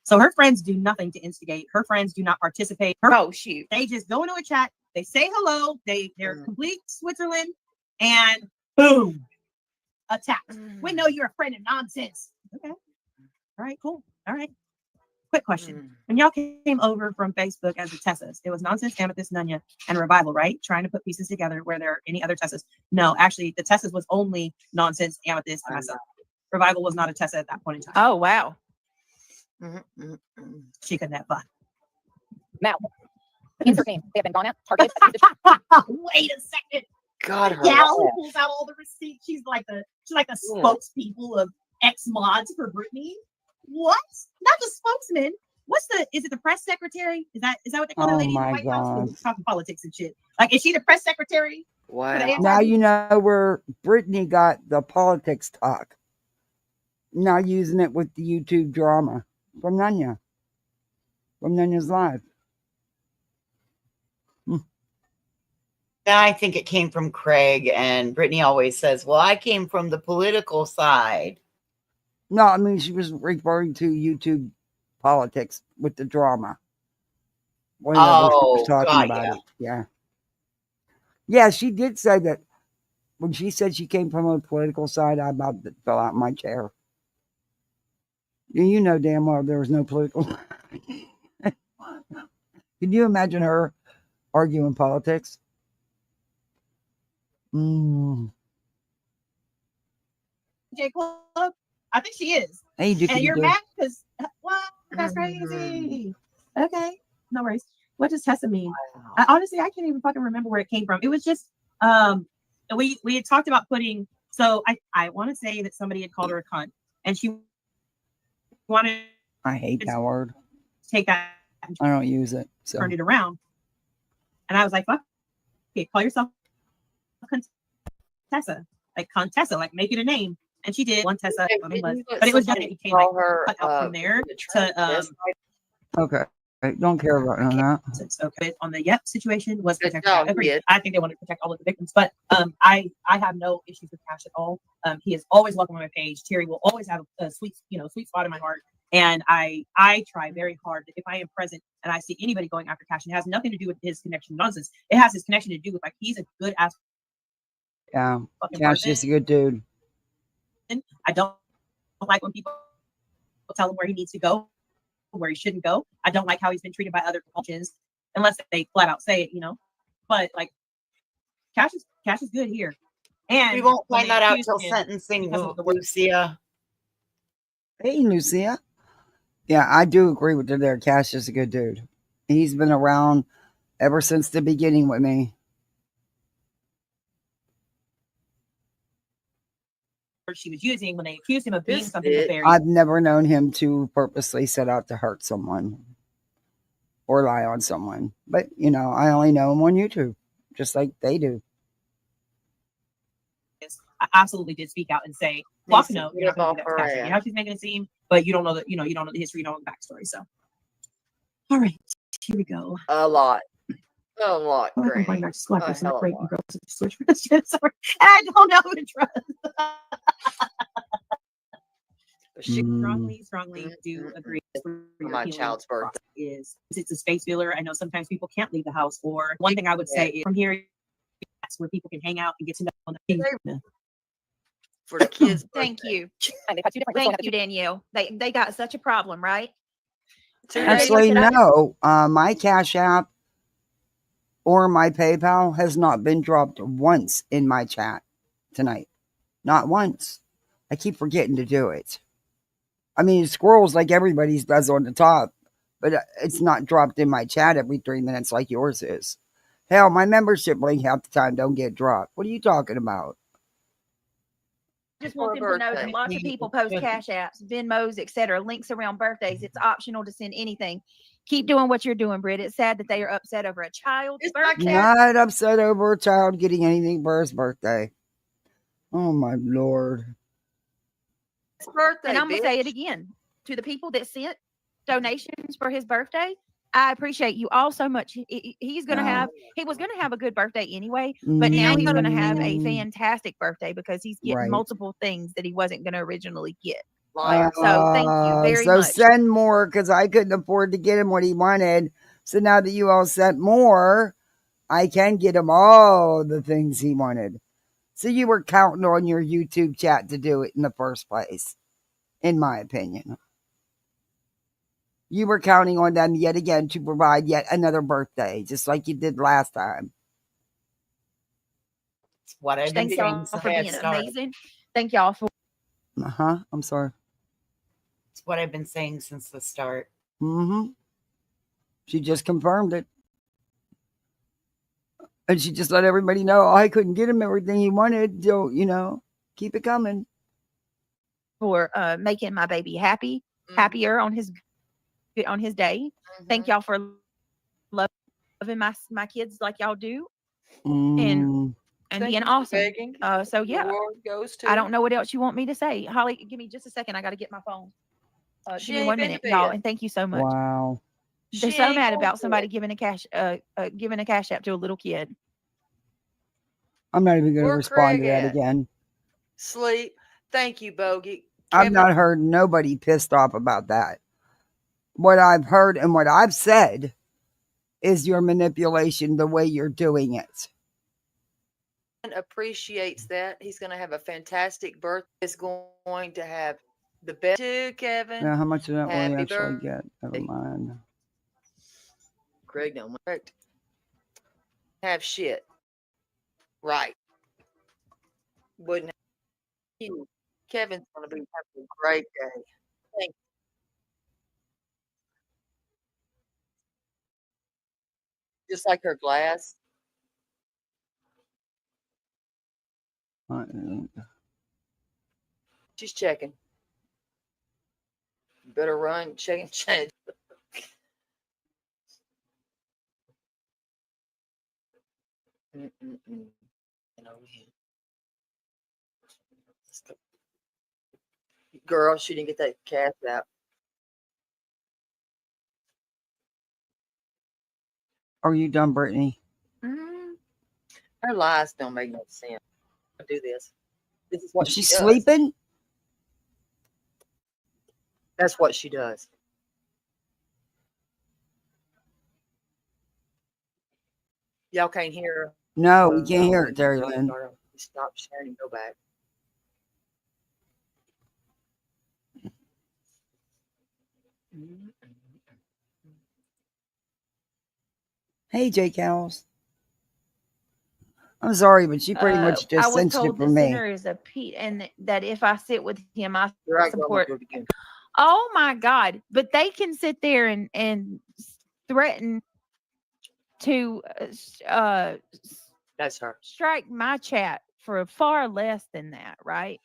Speaker 10: So her friends do nothing to instigate. Her friends do not participate. They just go into a chat. They say hello. They're complete Switzerland, and boom, attacked. We know you're a friend of nonsense. Okay. All right. Cool. All right. Quick question. When y'all came over from Facebook as the Tessas, it was Nonsense, Amethyst, Nunya, and Revival, right? Trying to put pieces together. Were there any other Tessas? No, actually, the Tessas was only Nonsense, Amethyst, and myself. Revival was not a Tessa at that point in time.
Speaker 3: Oh, wow.
Speaker 10: She couldn't have fun.
Speaker 9: Now, insert name. They have been gone at Target.
Speaker 10: Wait a second.
Speaker 8: God, her
Speaker 10: Gal
Speaker 8: laugh.
Speaker 10: pulls out all the receipts. She's like the spokespeople of X mods for Britney. What? Not the spokesman. Is it the press secretary? Is that what they call that lady in the White House? We're talking politics and shit. Like, is she the press secretary?
Speaker 8: Wow.
Speaker 1: Now you know where Britney got the politics talk. Now using it with the YouTube drama from Nunya. From Nunya's Live.
Speaker 2: I think it came from Craig, and Brittany always says, well, I came from the political side.
Speaker 1: No, I mean, she was referring to YouTube politics with the drama. Whenever she was talking about it. Yeah. Yeah, she did say that when she said she came from a political side, I about fell out of my chair. You know damn well there was no political. Can you imagine her arguing politics?
Speaker 10: J. Club? I think she is.
Speaker 1: Hey,
Speaker 10: and you're mad because, what? That's crazy. Okay, no worries. What does Tessa mean? Honestly, I can't even fucking remember where it came from. It was just, we had talked about putting, so I want to say that somebody had called her a cunt, and she wanted.
Speaker 1: I hate that word.
Speaker 10: Take that.
Speaker 1: I don't use it. So.
Speaker 10: Turn it around. And I was like, fuck, okay, call yourself Contessa. Like Contessa, like make it a name. And she did one Tessa, but it was just it came like cut out from there to
Speaker 1: okay. I don't care about that.
Speaker 10: Okay. On the Yep situation was protected. I think they wanted to protect all of the victims, but I have no issues with Cash at all. He is always welcome on my page. Terry will always have a sweet spot in my heart. And I try very hard that if I am present and I see anybody going after Cash, it has nothing to do with his connection to nonsense. It has his connection to do with like he's a good ass.
Speaker 1: Yeah, Cash is a good dude.
Speaker 10: I don't like when people tell him where he needs to go, where he shouldn't go. I don't like how he's been treated by other coaches, unless they flat out say it, But like, Cash is good here, and
Speaker 2: we won't find that out till sentencing. Lucia.
Speaker 1: Hey, Lucia. Yeah, I do agree with you there. Cash is a good dude. He's been around ever since the beginning with me.
Speaker 10: She was using when they accused him of being something nefarious.
Speaker 1: I've never known him to purposely set out to hurt someone or lie on someone. But, I only know him on YouTube, just like they do.
Speaker 10: I absolutely did speak out and say, fuck no, you're not going to do that to Cash. You know how she's making it seem, but you don't know that, you don't know the history, you don't know the backstory. So, all right, here we go.
Speaker 8: A lot. A lot,
Speaker 10: I'm
Speaker 8: Granny.
Speaker 10: going back to school
Speaker 8: A
Speaker 10: after
Speaker 8: hell of a
Speaker 10: breaking
Speaker 8: lot.
Speaker 10: girls to switch messages. And I don't know who trust.
Speaker 8: She
Speaker 10: Strongly do agree
Speaker 8: for
Speaker 10: your
Speaker 8: my
Speaker 10: healing
Speaker 8: child's birthday.
Speaker 10: is it's a space filler. I know sometimes people can't leave the house, or one thing I would say is from here, that's where people can hang out and get to know.
Speaker 8: For the kids'
Speaker 3: Thank
Speaker 8: birthday.
Speaker 3: you. Thank you, Danielle. They got such a problem, right?
Speaker 1: Actually, no. My Cash App or my PayPal has not been dropped once in my chat tonight. Not once. I keep forgetting to do it. I mean, it scrolls like everybody's does on the top, but it's not dropped in my chat every 3 minutes like yours is. Hell, my membership link half the time don't get dropped. What are you talking about?
Speaker 3: Just want them to know that lots of people post Cash Apps, Venmos, etc. Links around birthdays. It's optional to send anything. Keep doing what you're doing, Britt. It's sad that they are upset over a child's birthday.
Speaker 1: Not upset over a child getting anything for his birthday. Oh my Lord.
Speaker 8: It's birthday,
Speaker 3: And I'm going to
Speaker 8: bitch.
Speaker 3: say it again. To the people that sent donations for his birthday, I appreciate you all so much. He was going to have a good birthday anyway, but now he's going to have a fantastic birthday because he's getting multiple things that he wasn't going to originally get. So thank you very much.
Speaker 1: So send more because I couldn't afford to get him what he wanted. So now that you all sent more, I can get him all the things he wanted. So you were counting on your YouTube chat to do it in the first place, in my opinion. You were counting on them yet again to provide yet another birthday, just like you did last time.
Speaker 2: It's what I've been saying
Speaker 3: for being amazing. Thank y'all for.
Speaker 1: I'm sorry.
Speaker 2: It's what I've been saying since the start.
Speaker 1: She just confirmed it. And she just let everybody know, I couldn't get him everything he wanted. So, keep it coming.
Speaker 3: For making my baby happier on his day. Thank y'all for loving my kids like y'all do. And being awesome. So yeah, I don't know what else you want me to say. Holly, give me just a second. I got to get my phone. Give me 1 minute, y'all, and thank you so much.
Speaker 1: Wow.
Speaker 3: They're so mad about somebody giving a cash app to a little kid.
Speaker 1: I'm not even going to respond to that again.
Speaker 8: Sleep. Thank you, Bogey.
Speaker 1: I've not heard nobody pissed off about that. What I've heard and what I've said is your manipulation, the way you're doing it.
Speaker 8: Appreciates that. He's going to have a fantastic birthday. He's going to have the best too, Kevin.
Speaker 1: Now, how much of that will
Speaker 8: Happy
Speaker 1: you actually
Speaker 8: birthday.
Speaker 1: get? Never mind.
Speaker 8: Greg, no correct. Have shit. Right. Wouldn't have you. Kevin's going to be having a great day. Thank you. Just like her glass. She's checking. Better run, check and change. Girl, she didn't get that cash out.
Speaker 1: Are you done, Brittany?
Speaker 8: Her lies don't make no sense. I do this. This is what
Speaker 1: She's
Speaker 8: she does.
Speaker 1: sleeping?
Speaker 8: That's what she does. Y'all can't hear her.
Speaker 1: No, we can't hear it, Terry Lynn.
Speaker 8: Stop sharing and go back.
Speaker 1: Hey, Jake House. I'm sorry, but she pretty much
Speaker 3: I
Speaker 1: just
Speaker 3: was
Speaker 1: cinched it
Speaker 3: told
Speaker 1: for
Speaker 3: the
Speaker 1: me.
Speaker 3: center is a Pete, and that if I sit with him, I
Speaker 8: Right,
Speaker 3: support.
Speaker 8: go again.
Speaker 3: Oh my God! But they can sit there and threaten to
Speaker 8: That's her.
Speaker 3: strike my chat for far less than that, right?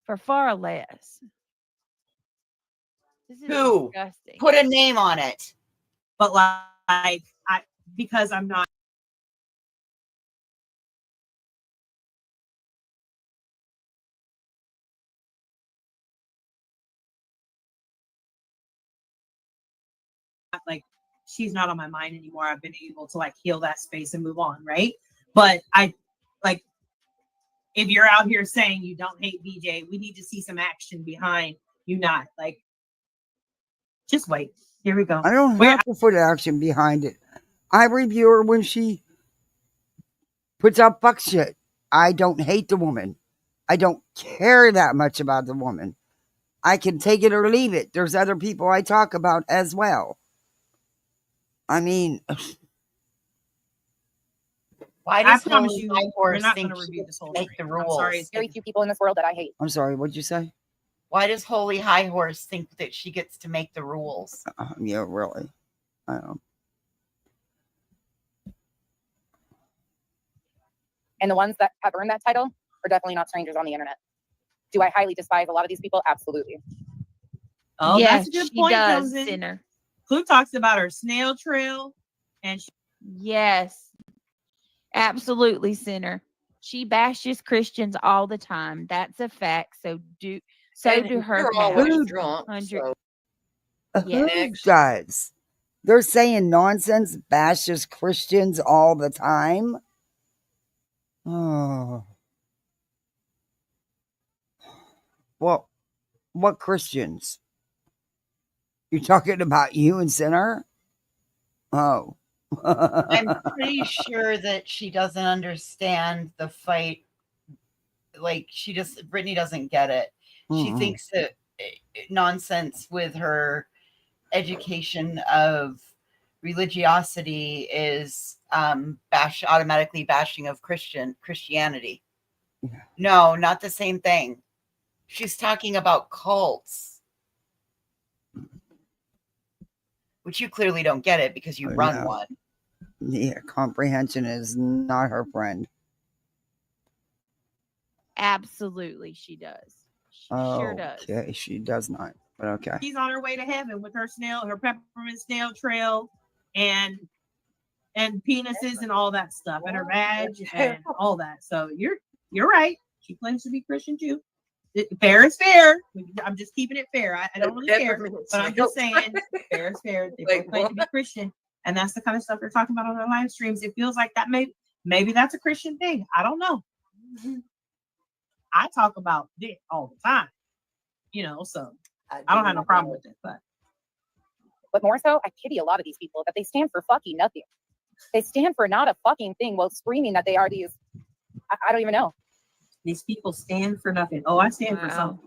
Speaker 3: For far less. This is
Speaker 2: Who?
Speaker 3: disgusting.
Speaker 2: Put a name on it.
Speaker 10: But because I'm not. Like she's not on my mind anymore. I've been able to like heal that space and move on, right? But I like, if you're out here saying you don't hate BJ, we need to see some action behind you not like. Just wait. Here we go.
Speaker 1: I don't have to put action behind it. I review her when she puts out fuck shit. I don't hate the woman. I don't care that much about the woman. I can take it or leave it. There's other people I talk about as well. I mean,
Speaker 2: why does
Speaker 10: I promise
Speaker 2: Holy
Speaker 10: you,
Speaker 2: High
Speaker 10: we're
Speaker 2: Horse
Speaker 10: not
Speaker 2: think
Speaker 10: going to
Speaker 2: she
Speaker 10: review
Speaker 2: gets
Speaker 10: this whole
Speaker 2: to make
Speaker 10: stream.
Speaker 2: the
Speaker 10: I'm
Speaker 2: rules?
Speaker 10: sorry. It's
Speaker 9: Very few people in this world that I hate.
Speaker 1: I'm sorry, what'd you say?
Speaker 2: Why does Holy High Horse think that she gets to make the rules?
Speaker 1: Yeah, really. I don't.
Speaker 9: And the ones that have earned that title are definitely not strangers on the internet. Do I highly despise a lot of these people? Absolutely.
Speaker 10: Oh,
Speaker 3: Yes,
Speaker 10: that's a good
Speaker 3: she
Speaker 10: point,
Speaker 3: does,
Speaker 10: comes in.
Speaker 3: Sinner.
Speaker 10: Clue talks about her snail trail, and
Speaker 3: Yes, absolutely, Sinner. She bashes Christians all the time. That's a fact. So do her
Speaker 8: You're
Speaker 3: pals.
Speaker 8: always drunk.
Speaker 3: 100.
Speaker 8: So
Speaker 3: Yeah.
Speaker 1: Who does? They're saying nonsense, bashes Christians all the time. Oh. Well, what Christians? You're talking about you and Sinner? Oh.
Speaker 2: I'm pretty sure that she doesn't understand the fight. Like Brittany doesn't get it. She
Speaker 1: Mm-mm.
Speaker 2: thinks that nonsense with her education of religiosity is automatically bashing of Christianity.
Speaker 1: Yeah.
Speaker 2: No, not the same thing. She's talking about cults, which you clearly don't get it because you run one.
Speaker 1: Yeah, comprehension is not her friend.
Speaker 3: Absolutely, she does. She sure does.
Speaker 1: Okay, she does not. But okay.
Speaker 10: she's on her way to heaven with her peppermint snail trail, and penises and all that stuff, and her badge and all that. So you're right. She claims to be Christian too. Fair is fair. I'm just keeping it fair. I don't really care, but I'm just saying fair is fair. They both claim to be Christian, and that's the kind of stuff they're talking about on their live streams. It feels like that maybe that's a Christian thing. I don't know. I talk about dick all the time, so I don't have no problem with it.
Speaker 9: But more so, I pity a lot of these people that they stand for fucking nothing. They stand for not a fucking thing while screaming that they are these. I don't even know.
Speaker 10: These people stand for nothing. Oh, I stand for something.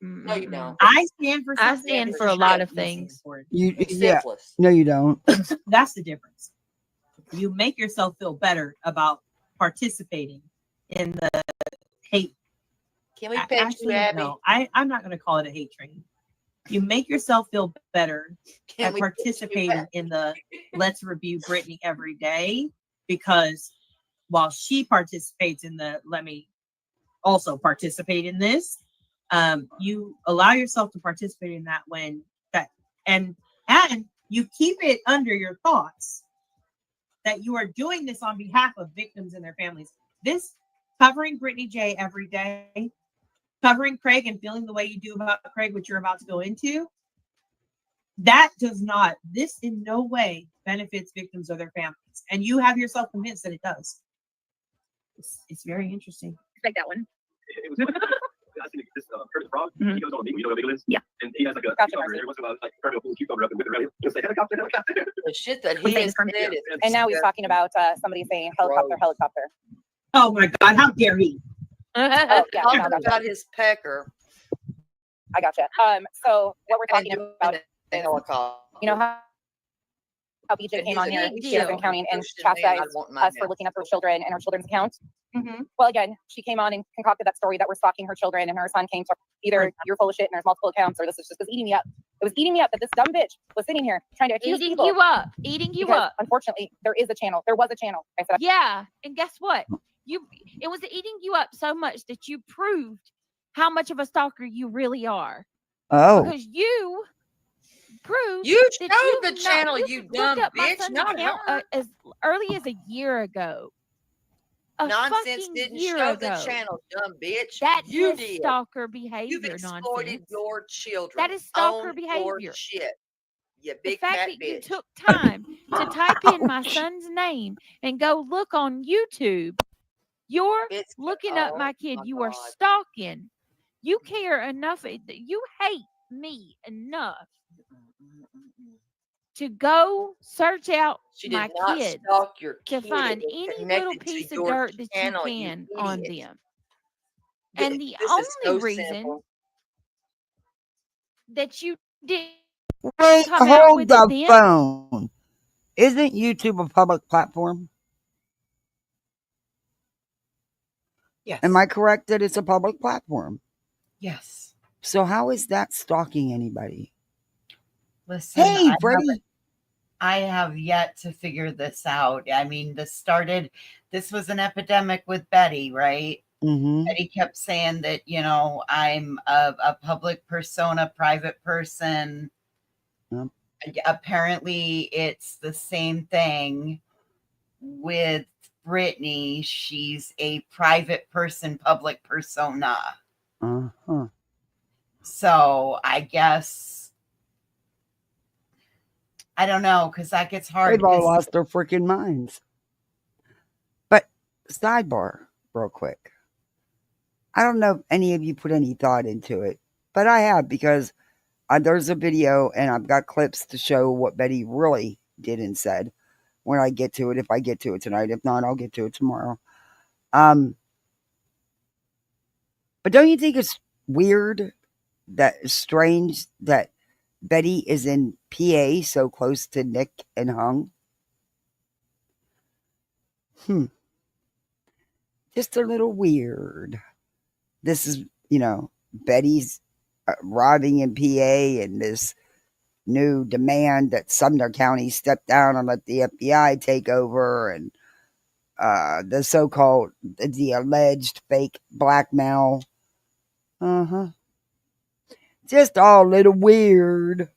Speaker 8: no, you don't.
Speaker 10: I stand for something.
Speaker 3: I stand for a lot of things.
Speaker 1: Yeah. No, you don't.
Speaker 10: That's the difference. You make yourself feel better about participating in the hate.
Speaker 8: Can we pet you, Abby?
Speaker 10: No, I'm not going to call it a hate train. You make yourself feel better at participating in the let's review Brittany every day, because while she participates in the let me also participate in this, you allow yourself to participate in that and you keep it under your thoughts that you are doing this on behalf of victims and their families. This covering Brittany J every day, covering Craig and feeling the way you do about Craig, which you're about to go into, this in no way benefits victims or their families. And you have yourself convinced that it does. It's very interesting.
Speaker 9: Take that one.
Speaker 4: It was I think this Curtis Frog, he goes on a meeting, you know what a is?
Speaker 9: Yeah.
Speaker 4: And he has like a cucumber, every once in a while, like Curtis will pull a cucumber up and whip it around. He'll say, helicopter.
Speaker 8: The shit that
Speaker 9: He
Speaker 8: he has
Speaker 9: said
Speaker 8: said is
Speaker 9: And now he's talking about somebody saying helicopter.
Speaker 10: Oh my God, how dare he?
Speaker 9: Oh, yeah,
Speaker 8: talking
Speaker 9: no,
Speaker 8: about his pecker.
Speaker 9: I gotcha. So what we're talking about is,
Speaker 8: helicopter.
Speaker 9: you know how BJ came on here, she has been counting and chastised us for looking up her children and her children's accounts.
Speaker 10: Mm-hmm.
Speaker 9: Well, again, she came on and concocted that story that we're stalking her children, and her son came to either you're full of shit and there's multiple accounts, or this is just was eating me up. It was eating me up that this dumb bitch was sitting here trying to accuse
Speaker 3: Eating
Speaker 9: people.
Speaker 3: Eating you
Speaker 9: Because,
Speaker 3: up.
Speaker 9: Unfortunately, there was a channel. I said,
Speaker 3: Yeah, and guess what? It was eating you up so much that you proved how much of a stalker you really are.
Speaker 1: Oh.
Speaker 3: Because you proved
Speaker 8: You
Speaker 3: that
Speaker 8: showed the channel, you dumb bitch, not her.
Speaker 3: as early as a year ago.
Speaker 8: Nonsense didn't show the channel, dumb bitch.
Speaker 3: That
Speaker 8: you
Speaker 3: is
Speaker 8: did.
Speaker 3: stalker behavior.
Speaker 8: You've exploited
Speaker 3: nonsense.
Speaker 8: your children.
Speaker 3: That is stalker
Speaker 8: Own
Speaker 3: behavior.
Speaker 8: your shit. You
Speaker 3: The
Speaker 8: big
Speaker 3: fact
Speaker 8: fat
Speaker 3: that you
Speaker 8: bitch.
Speaker 3: took time to type in my
Speaker 1: Ouch.
Speaker 3: son's name and go look on YouTube, you're
Speaker 8: It's
Speaker 3: looking up my kid.
Speaker 8: my
Speaker 3: You are
Speaker 8: God.
Speaker 3: stalking. You care enough. You hate me enough to go search out
Speaker 8: She
Speaker 3: my
Speaker 8: did not
Speaker 3: kids
Speaker 8: stalk your
Speaker 3: to
Speaker 8: kid. It
Speaker 3: find
Speaker 8: was
Speaker 3: any little
Speaker 8: connected to
Speaker 3: piece of
Speaker 8: your
Speaker 3: dirt that you
Speaker 8: channel, you
Speaker 3: can on
Speaker 8: idiot.
Speaker 3: them. And the
Speaker 8: This is
Speaker 3: only
Speaker 8: so
Speaker 3: reason
Speaker 8: simple.
Speaker 3: that you didn't
Speaker 1: Wait,
Speaker 3: come out
Speaker 1: hold
Speaker 3: with it
Speaker 1: the
Speaker 3: then,
Speaker 1: phone. Isn't YouTube a public platform?
Speaker 2: Yes.
Speaker 1: Am I correct that it's a public platform?
Speaker 2: Yes.
Speaker 1: So how is that stalking anybody?
Speaker 2: Listen,
Speaker 1: Hey, Freddie.
Speaker 2: I have yet to figure this out. I mean, this was an epidemic with Betty, right?
Speaker 1: Mm-hmm.
Speaker 2: Betty kept saying that, I'm a public persona, private person.
Speaker 1: Yep.
Speaker 2: Apparently, it's the same thing with Brittany. She's a private person, public persona.
Speaker 1: Uh-huh.
Speaker 2: So I guess, I don't know, because that gets hard.
Speaker 1: They've all lost their freaking minds. But sidebar, real quick. I don't know if any of you put any thought into it, but I have, because there's a video and I've got clips to show what Betty really did and said when I get to it, if I get to it tonight. If not, I'll get to it tomorrow. But don't you think it's weird, that strange that Betty is in PA so close to Nick and Hung? Just a little weird. This is, Betty's arriving in PA, and this new demand that Sumner County step down and let the FBI take over, and the so-called, the alleged fake blackmail. Just all a little weird.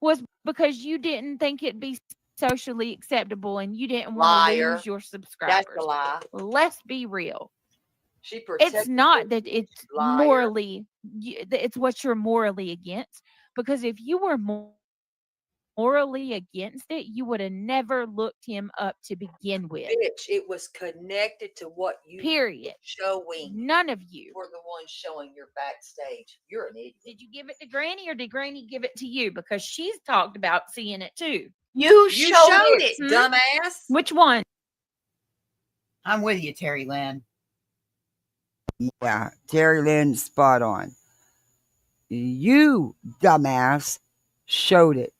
Speaker 3: was because you didn't think it'd be socially acceptable and you didn't want to
Speaker 8: Liar.
Speaker 3: lose your
Speaker 8: That's
Speaker 3: subscribers.
Speaker 8: a lie.
Speaker 3: Let's be real.
Speaker 8: She protected
Speaker 3: It's not
Speaker 8: you,
Speaker 3: that it's
Speaker 8: liar.
Speaker 3: morally, it's what you're morally against. Because if you were morally against it, you would have never looked him up to begin with.
Speaker 8: Bitch, it was connected to what you
Speaker 3: Period.
Speaker 8: showing.
Speaker 3: None of you
Speaker 8: were the ones showing your backstage. You're an idiot.
Speaker 3: Did you give it to Granny, or did Granny give it to you? Because she's talked about seeing it too.
Speaker 2: You
Speaker 8: showed it, dumbass.
Speaker 3: Which one?
Speaker 2: I'm with you, Terry Lynn.
Speaker 1: Yeah, Terry Lynn's spot on. You, dumbass, showed it.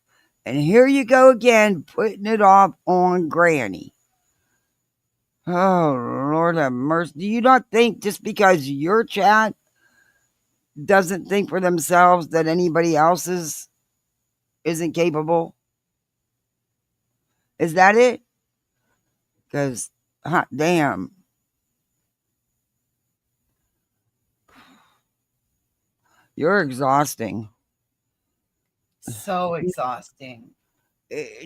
Speaker 1: And here you go again, putting it off on Granny. Oh, Lord have mercy. Do you not think just because your chat doesn't think for themselves that anybody else's isn't capable? Is that it? Because, hot damn. You're exhausting.
Speaker 2: So exhausting.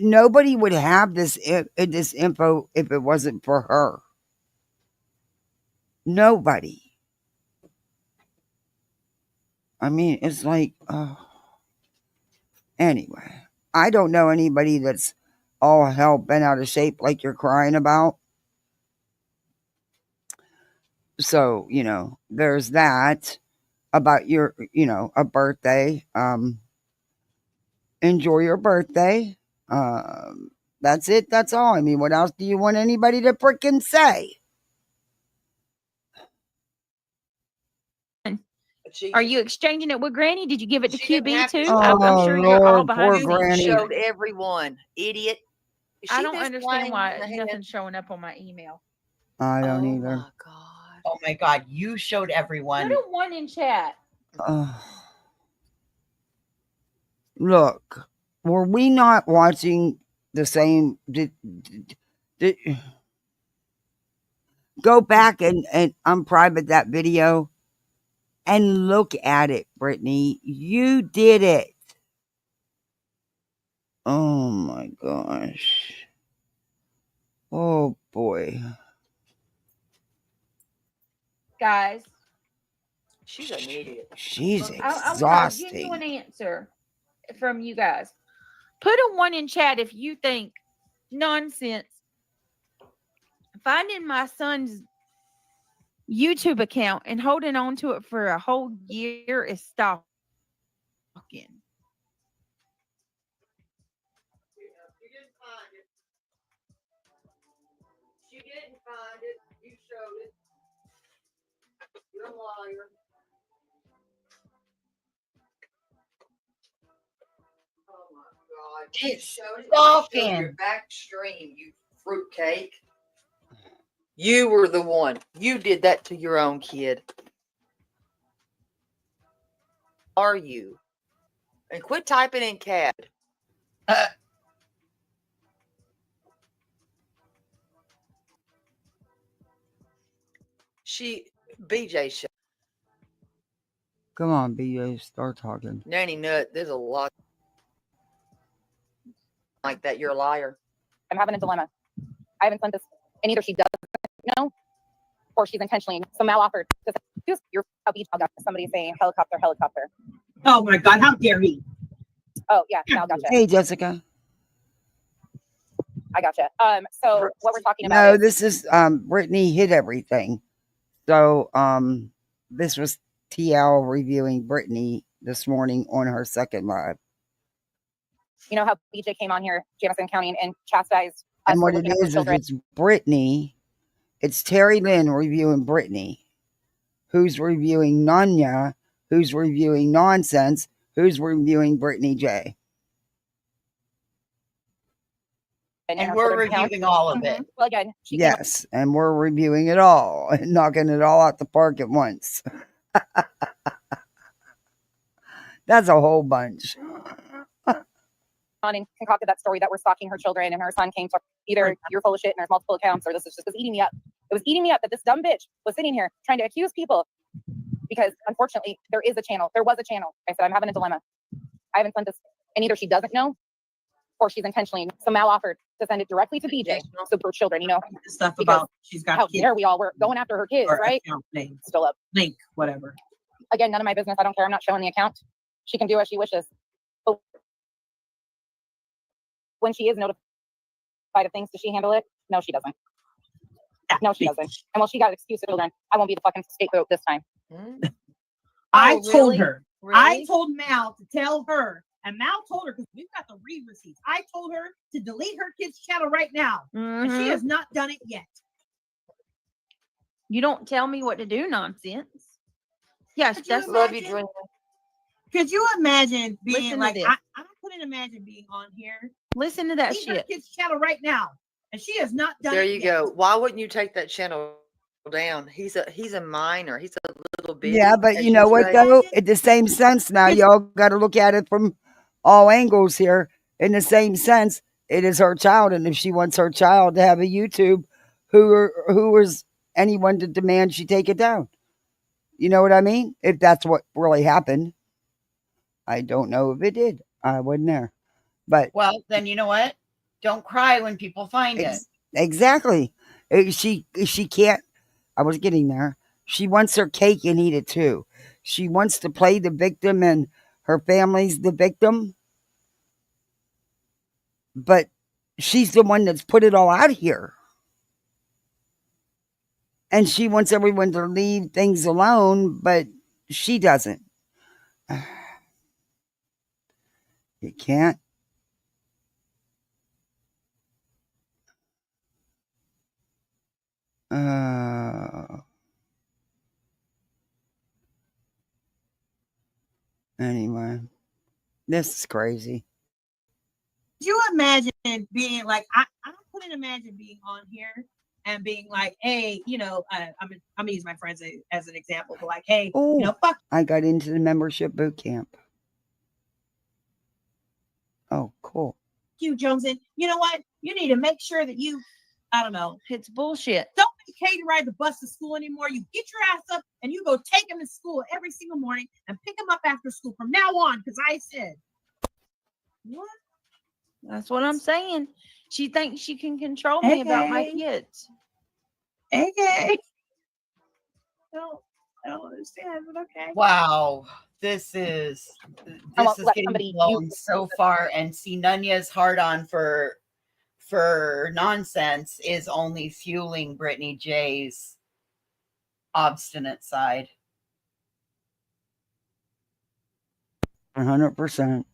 Speaker 1: Nobody would have this info if it wasn't for her. Nobody. I mean, it's like, anyway, I don't know anybody that's all hell bent out of shape like you're crying about. So, there's that about your, a birthday. Enjoy your birthday. That's it. That's all. I mean, what else do you want anybody to freaking say?
Speaker 3: Are you exchanging it with Granny? Did you give it to
Speaker 8: She didn't
Speaker 3: QB
Speaker 8: have to.
Speaker 3: too? I'm sure you're all
Speaker 1: Lord,
Speaker 3: behind
Speaker 1: poor
Speaker 3: the
Speaker 1: Granny.
Speaker 3: scenes.
Speaker 8: You
Speaker 3: sharing.
Speaker 8: showed everyone, idiot. Is
Speaker 3: I
Speaker 8: she
Speaker 3: don't
Speaker 8: this
Speaker 3: understand
Speaker 8: lame
Speaker 3: why
Speaker 8: in the head?
Speaker 3: nothing's showing up on my email.
Speaker 1: I don't either.
Speaker 8: My God.
Speaker 2: Oh my God, you showed everyone.
Speaker 3: Put a one in chat.
Speaker 1: Look, were we not watching the same? Go back and unprivate that video and look at it, Brittany. You did it. Oh my gosh. Oh boy.
Speaker 3: Guys,
Speaker 8: She's an idiot.
Speaker 1: She's
Speaker 3: I want a
Speaker 1: exhausting.
Speaker 3: genuine answer from you guys. Put a 1 in chat if you think nonsense. Finding my son's YouTube account and holding on to it for a whole year is stalking.
Speaker 8: You didn't find it. She didn't find it. You showed it. You're a liar. Oh my God.
Speaker 2: It's
Speaker 8: You showed it.
Speaker 2: stalking.
Speaker 8: Your back stream, you fruitcake. You were the one. You did that to your own kid. Are you? And quit typing in CAD. BJ show.
Speaker 1: Come on, BJ, start talking.
Speaker 8: Nanny Nut, there's a lot like that. You're a liar.
Speaker 9: I'm having a dilemma. I haven't sent this, and either she doesn't know, or she's intentionally so maloffered. You're a beach. Somebody saying helicopter.
Speaker 10: Oh my God, how dare he?
Speaker 9: Oh yeah, Mal, gotcha.
Speaker 1: Hey, Jessica.
Speaker 9: I gotcha. So what we're talking about?
Speaker 1: No, this is Brittany hit everything. So this was TL reviewing Brittany this morning on her second live.
Speaker 9: You know how BJ came on here, Jameson County, and chastised us
Speaker 1: And what
Speaker 9: for
Speaker 1: it
Speaker 9: looking after
Speaker 1: is
Speaker 9: children.
Speaker 1: it's Brittany. It's Terry Lynn reviewing Brittany, who's reviewing Nunya, who's reviewing Nonsense, who's reviewing Brittany J.
Speaker 2: And we're reviewing all of it.
Speaker 9: Well, again,
Speaker 1: Yes, and we're reviewing it all and knocking it all out the park at once. That's a whole bunch.
Speaker 9: on and concocted that story that we're stalking her children, and her son came to either you're full of shit and there's multiple accounts, or this is just eating me up. It was eating me up that this dumb bitch was sitting here trying to accuse people, because unfortunately there is a channel. There was a channel. I said, I'm having a dilemma. I haven't sent this, and either she doesn't know, or she's intentionally somehow offered to send it directly to BJ. So for children, you know,
Speaker 10: stuff about she's got
Speaker 9: how
Speaker 10: kids.
Speaker 9: dare we all were going after her kids,
Speaker 10: Or
Speaker 9: right?
Speaker 10: account name.
Speaker 9: Still up.
Speaker 10: Link, whatever.
Speaker 9: Again, none of my business. I don't care. I'm not showing the account. She can do as she wishes. But when she is notified of things, does she handle it? No, she doesn't. No, she doesn't. And well, she got an excuse to children. I won't be the fucking scapegoat this time.
Speaker 10: I told
Speaker 9: really?
Speaker 10: her.
Speaker 9: Really?
Speaker 10: I told Mal to tell her. And Mal told her, because we've got the read receipts. I told her to delete her kid's channel right now. And she has not done it yet.
Speaker 3: You don't tell me what to do, nonsense. Yes, that's
Speaker 8: love you, Dream.
Speaker 10: Could you imagine being
Speaker 3: Listen to
Speaker 10: like,
Speaker 3: this.
Speaker 10: I couldn't imagine being on here.
Speaker 3: Listen to that
Speaker 10: Delete her
Speaker 3: shit.
Speaker 10: kid's channel right now. And she has not done
Speaker 8: There
Speaker 10: it
Speaker 8: you
Speaker 10: yet.
Speaker 8: go. Why wouldn't you take that channel down? He's a minor. He's a little bit.
Speaker 1: Yeah, but you know what, though? In the same sense, now y'all got to look at it from all angles here. In the same sense, it is her child. And if she wants her child to have a YouTube, who is anyone to demand she take it down? You know what I mean? If that's what really happened. I don't know if it did. I wasn't there. But
Speaker 2: well, then you know what? Don't cry when people find it.
Speaker 1: Exactly. She can't. I was getting there. She wants her cake and eat it too. She wants to play the victim and her family's the victim. But she's the one that's put it all out here. And she wants everyone to leave things alone, but she doesn't. You can't. Anyway, this is crazy.
Speaker 10: Could you imagine being like, I couldn't imagine being on here and being like, hey, you know, I'm gonna use my friends as an example, but like, hey,
Speaker 1: Oh,
Speaker 10: you know, fuck
Speaker 1: I got into the membership boot camp. Oh, cool.
Speaker 10: you, Joneson. You know what? You need to make sure that you, I don't know.
Speaker 3: It's bullshit.
Speaker 10: Don't make Katie ride the bus to school anymore. You get your ass up and you go take him to school every single morning and pick him up after school from now on, because I said, what?
Speaker 3: That's what I'm saying. She thinks she can control me about my kids.
Speaker 10: Okay. No, I don't understand, but okay.
Speaker 2: Wow. This is
Speaker 9: won't let
Speaker 2: getting
Speaker 9: somebody
Speaker 2: blown
Speaker 9: use
Speaker 2: so far, and see Nunya's hard on for nonsense is only fueling Brittany J's obstinate side.
Speaker 1: 100%.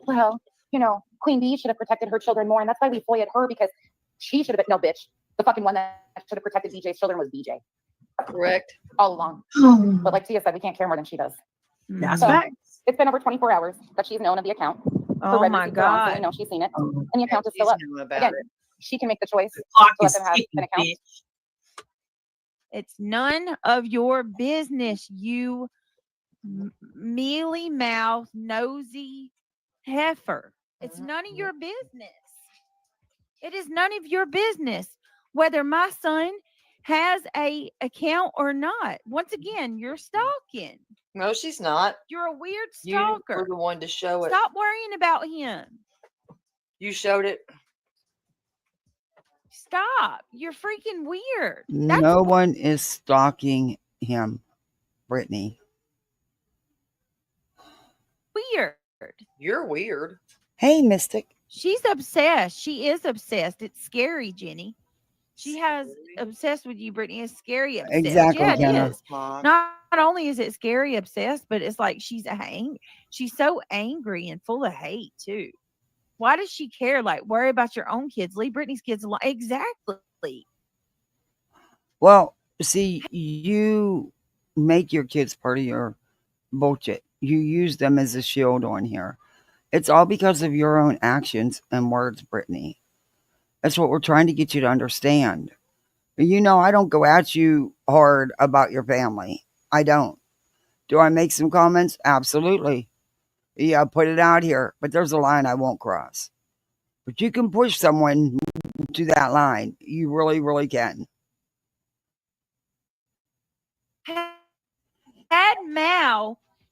Speaker 9: Well, Queen Bee should have protected her children more, and that's why we foiled her, because she should have been, no, bitch. The fucking one that should have protected BJ's children was BJ.
Speaker 8: Correct.
Speaker 9: All along. But like Tia said, we can't care more than she does.
Speaker 10: That's
Speaker 9: So,
Speaker 10: facts.
Speaker 9: it's been over 24 hours that she's known of the account.
Speaker 3: Oh
Speaker 9: red
Speaker 3: my
Speaker 9: receipts are on, so
Speaker 3: God.
Speaker 9: we know she's seen it. And the account is still up. Again, she can make the choice to
Speaker 10: Clock
Speaker 9: let
Speaker 10: is
Speaker 9: them have
Speaker 10: ticking,
Speaker 9: an account.
Speaker 10: bitch.
Speaker 3: It's none of your business, you mealy mouth, nosy heifer. It's none of your business. It is none of your business whether my son has a account or not. Once again, you're stalking.
Speaker 8: No, she's not.
Speaker 3: You're a weird
Speaker 8: You
Speaker 3: stalker.
Speaker 8: were the one to show it.
Speaker 3: Stop worrying about him.
Speaker 8: You showed it.
Speaker 3: Stop. You're freaking weird.
Speaker 1: No one is stalking him, Brittany.
Speaker 3: Weird.
Speaker 8: You're weird.
Speaker 1: Hey, Mystic.
Speaker 3: She's obsessed. She is obsessed. It's scary, Jenny. She has obsessed with you, Brittany. It's scary obsessed.
Speaker 1: Exactly,
Speaker 3: Yeah, it
Speaker 1: Jenna.
Speaker 3: is. Not only is it scary obsessed, but it's like she's so angry and full of hate too. Why does she care? Like, worry about your own kids. Leave Brittany's kids alone. Exactly.
Speaker 1: Well, see, you make your kids part of your bullshit. You use them as a shield on here. It's all because of your own actions and words, Brittany. That's what we're trying to get you to understand. I don't go at you hard about your family. I don't. Do I make some comments? Absolutely. Yeah, put it out here. But there's a line I won't cross. But you can push someone to that line. You really, really can.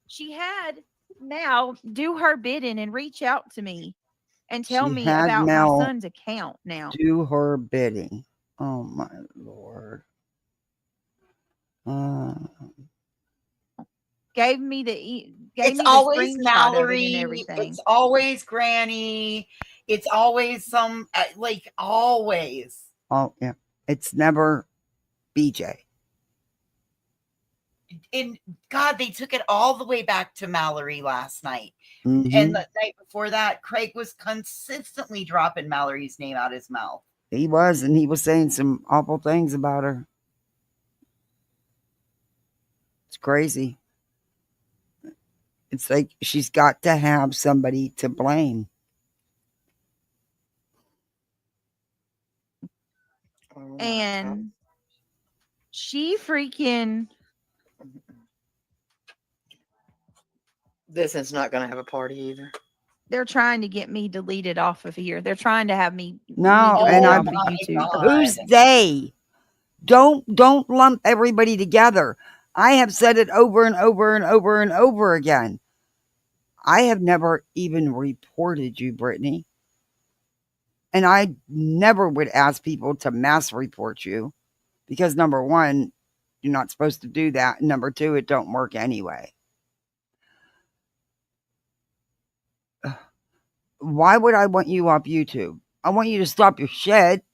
Speaker 3: She had Mal do her bidding and reach out to me and tell
Speaker 1: She
Speaker 3: me
Speaker 1: had
Speaker 3: about
Speaker 1: Mel
Speaker 3: my son's account now.
Speaker 1: do her bidding. Oh, my Lord.
Speaker 3: Gave me
Speaker 2: It's always
Speaker 3: screenshot
Speaker 2: Mallory.
Speaker 3: of it and everything.
Speaker 2: It's always Granny. It's always some, always.
Speaker 1: Oh, yeah. It's never BJ.
Speaker 2: And God, they took it all the way back to Mallory last night.
Speaker 1: Mm-hmm.
Speaker 2: And the night before that, Craig was consistently dropping Mallory's name out his mouth.
Speaker 1: He was, and he was saying some awful things about her. It's crazy. It's like she's got to have somebody to blame.
Speaker 3: And she freaking...
Speaker 8: This is not going to have a party either.
Speaker 3: They're trying to get me deleted off of here. They're trying to have me
Speaker 1: No, and
Speaker 3: off
Speaker 1: I'm
Speaker 3: of YouTube.
Speaker 1: Who's they? Don't lump everybody together. I have said it over and over and over and over again. I have never even reported you, Brittany. And I never would ask people to mass report you because number one, you're not supposed to do that. Number two, it don't work anyway. Why would I want you off YouTube? I want you to stop your shit,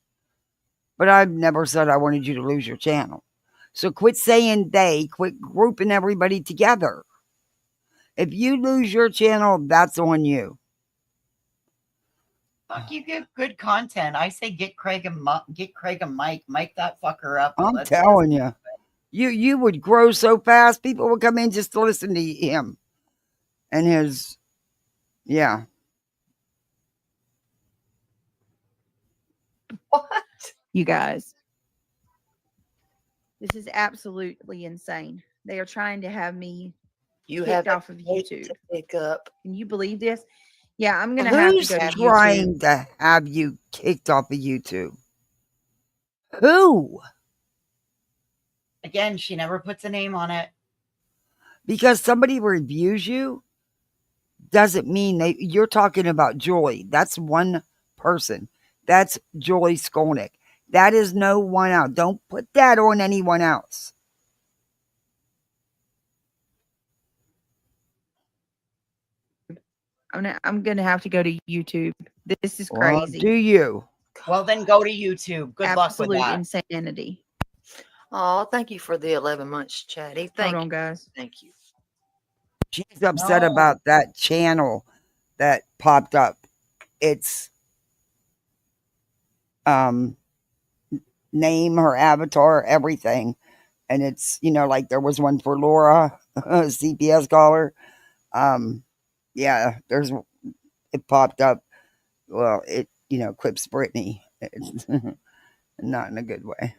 Speaker 1: but I've never said I wanted you to lose your channel. So quit saying they, quit grouping everybody together. If you lose your channel, that's on you.
Speaker 2: Fuck, you get good content. I say get Craig and Mike. Mike that fucker up.
Speaker 1: I'm telling you. You would grow so fast, people would come in just to listen to him. And his, yeah.
Speaker 2: What?
Speaker 3: You guys. This is absolutely insane. They are trying to have me kicked off of YouTube.
Speaker 8: Pick up.
Speaker 3: Can you believe this? Yeah, I'm gonna have to go to YouTube.
Speaker 1: Who's trying to have you kicked off of YouTube? Who?
Speaker 2: Again, she never puts a name on it.
Speaker 1: Because somebody reviews you doesn't mean you're talking about Julie. That's one person. That's Julie Skolnick. That is no one else. Don't put that on anyone else.
Speaker 3: I'm gonna have to go to YouTube. This is
Speaker 1: Well,
Speaker 3: crazy.
Speaker 1: do you?
Speaker 2: Well, then go to YouTube. Good luck with
Speaker 3: Absolute
Speaker 2: that.
Speaker 3: insanity.
Speaker 8: Oh, thank you for the 11 months, Chatty. Thank
Speaker 3: Hold on,
Speaker 8: you.
Speaker 3: guys.
Speaker 8: Thank you.
Speaker 1: She's upset
Speaker 2: No.
Speaker 1: about that channel that popped up. It's name, her avatar, everything. And it's, like there was one for Laura, CPS caller. Yeah, it popped up. Well, it, clips Brittany. It's not in a good way.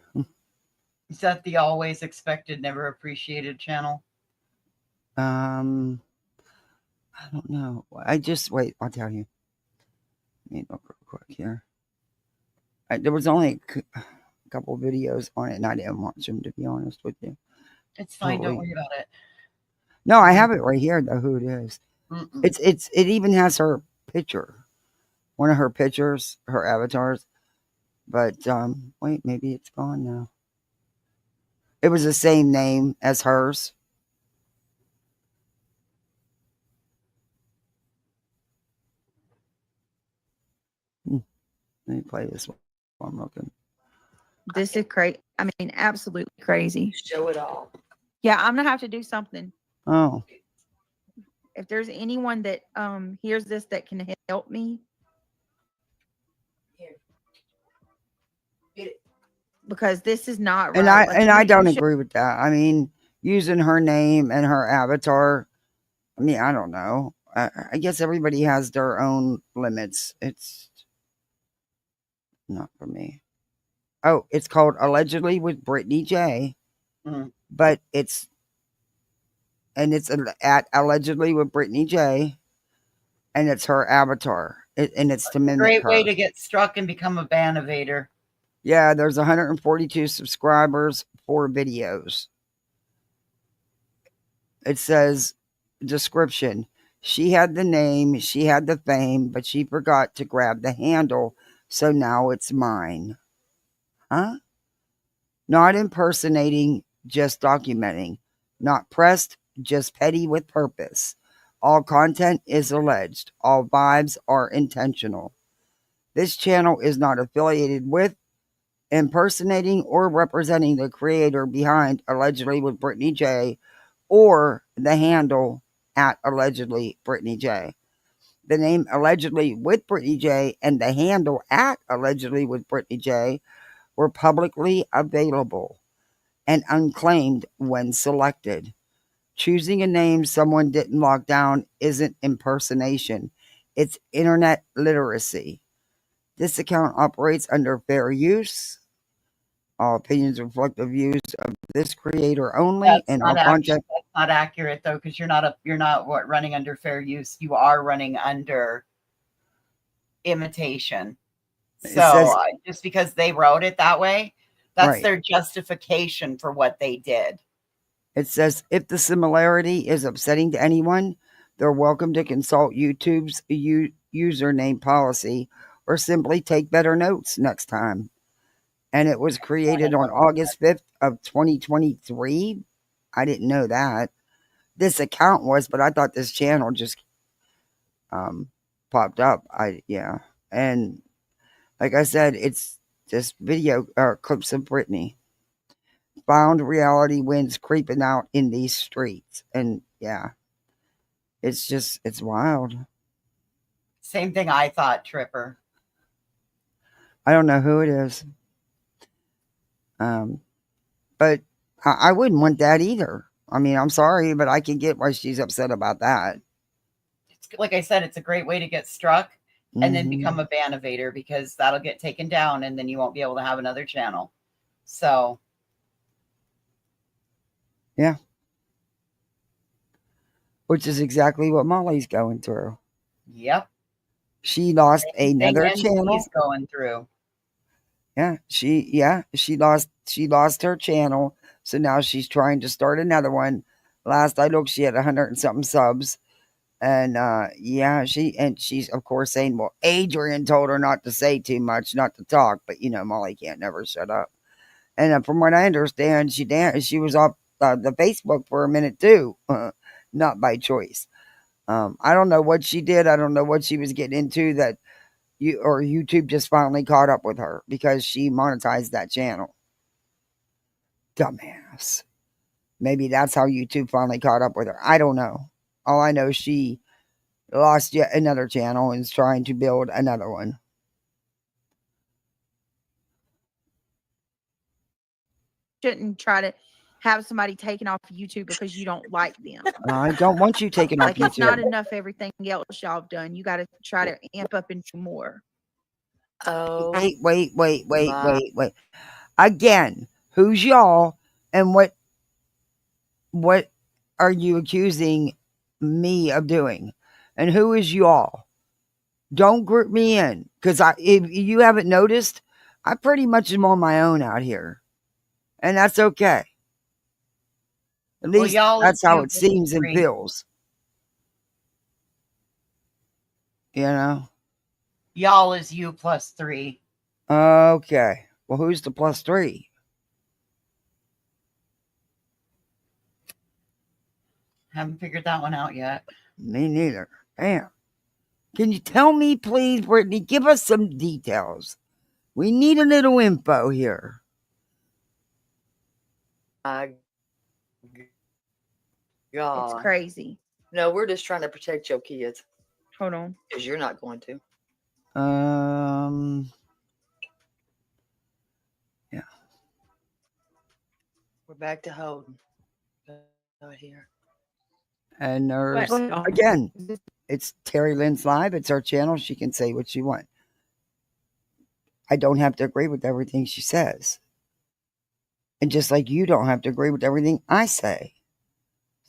Speaker 2: Is that the always expected, never appreciated channel?
Speaker 1: I don't know. Wait, I'll tell you. Let me look real quick here. There was only a couple videos on it, and I didn't watch them, to be honest with you.
Speaker 2: It's fine. Don't worry about it.
Speaker 1: No, I have it right here, though, who it is.
Speaker 2: Mm-mm.
Speaker 1: It even has her picture. One of her pictures, her avatars. But, wait, maybe it's gone now. It was the same name as hers. Let me play this one while I'm looking.
Speaker 3: This is crazy. I mean, absolutely crazy.
Speaker 8: Show it all.
Speaker 3: Yeah, I'm gonna have to do something.
Speaker 1: Oh.
Speaker 3: If there's anyone that hears this that can help me.
Speaker 8: Here. Get it.
Speaker 3: Because this is not right.
Speaker 1: And I
Speaker 3: Like,
Speaker 1: I don't agree with that. I mean, using her name and her avatar. I mean, I don't know. I guess everybody has their own limits. It's not for me. Oh, it's called Allegedly with Brittany J.
Speaker 2: Mhm.
Speaker 1: But it's at Allegedly with Brittany J. And it's her avatar. And it's to mimic
Speaker 2: Great
Speaker 1: her.
Speaker 2: way to get struck and become a ban evader.
Speaker 1: Yeah, there's 142 subscribers, 4 videos. It says, description. She had the name, she had the fame, but she forgot to grab the handle, so now it's mine. Huh? Not impersonating, just documenting. Not pressed, just petty with purpose. All content is alleged. All vibes are intentional. This channel is not affiliated with, impersonating, or representing the creator behind Allegedly with Brittany J. or the handle at Allegedly Brittany J. The name Allegedly with Brittany J. and the handle at Allegedly with Brittany J. were publicly available and unclaimed when selected. Choosing a name someone didn't lock down isn't impersonation. It's internet literacy. This account operates under fair use. All opinions reflect the views of this creator only, and all content.
Speaker 2: That's not accurate though, because you're not running under fair use. You are running under imitation. So just because they wrote it that way, that's
Speaker 1: Right.
Speaker 2: their justification for what they did.
Speaker 1: It says if the similarity is upsetting to anyone, they're welcome to consult YouTube's username policy or simply take better notes next time. And it was created on August 5th of 2023. I didn't know that. This account was, but I thought this channel just popped up. And like I said, it's just video clips of Brittany. Found reality winds creeping out in these streets. And yeah, it's wild.
Speaker 2: Same thing I thought, Tripper.
Speaker 1: I don't know who it is. But I wouldn't want that either. I mean, I'm sorry, but I can get why she's upset about that.
Speaker 2: It's, like I said, it's a great way to get struck and then become a ban evader, because that'll get taken down and then you won't be able to have another channel. So.
Speaker 1: Yeah. Which is exactly what Molly's going through.
Speaker 2: Yep.
Speaker 1: She lost another channel.
Speaker 2: He's going through.
Speaker 1: Yeah, she lost her channel, so now she's trying to start another one. Last I looked, she had 100 and something subs, And yeah, she's of course saying, well, Adrian told her not to say too much, not to talk, but Molly can't never shut up. And from what I understand, she was off the Facebook for a minute too, not by choice. I don't know what she did. I don't know what she was getting into that YouTube just finally caught up with her because she monetized that channel. Dumbass. Maybe that's how YouTube finally caught up with her. I don't know. All I know is she lost yet another channel and is trying to build another one.
Speaker 3: Shouldn't try to have somebody taken off YouTube because you don't like them.
Speaker 1: I don't want you taken off
Speaker 3: Like
Speaker 1: YouTube.
Speaker 3: it's not enough everything else y'all have done. You got to try to amp up into more.
Speaker 8: Oh,
Speaker 1: Wait. Again, who's y'all and what are you accusing me of doing? And who is y'all? Don't group me in because if you haven't noticed, I pretty much am on my own out here. And that's okay. At least that's how it seems and feels.
Speaker 2: Y'all is you plus 3.
Speaker 1: Okay. Well, who's the plus 3?
Speaker 2: Haven't figured that one out yet.
Speaker 1: Me neither. Damn. Can you tell me, please, Brittany? Give us some details. We need a little info here.
Speaker 8: God.
Speaker 3: It's crazy.
Speaker 8: No, we're just trying to protect your kids.
Speaker 3: Hold on.
Speaker 8: Because you're not going to.
Speaker 1: Yeah.
Speaker 8: We're back to Holden. Right here.
Speaker 1: And there's, again, it's Terry Lynn's live. It's her channel. She can say what she wants. I don't have to agree with everything she says. And just like you don't have to agree with everything I say.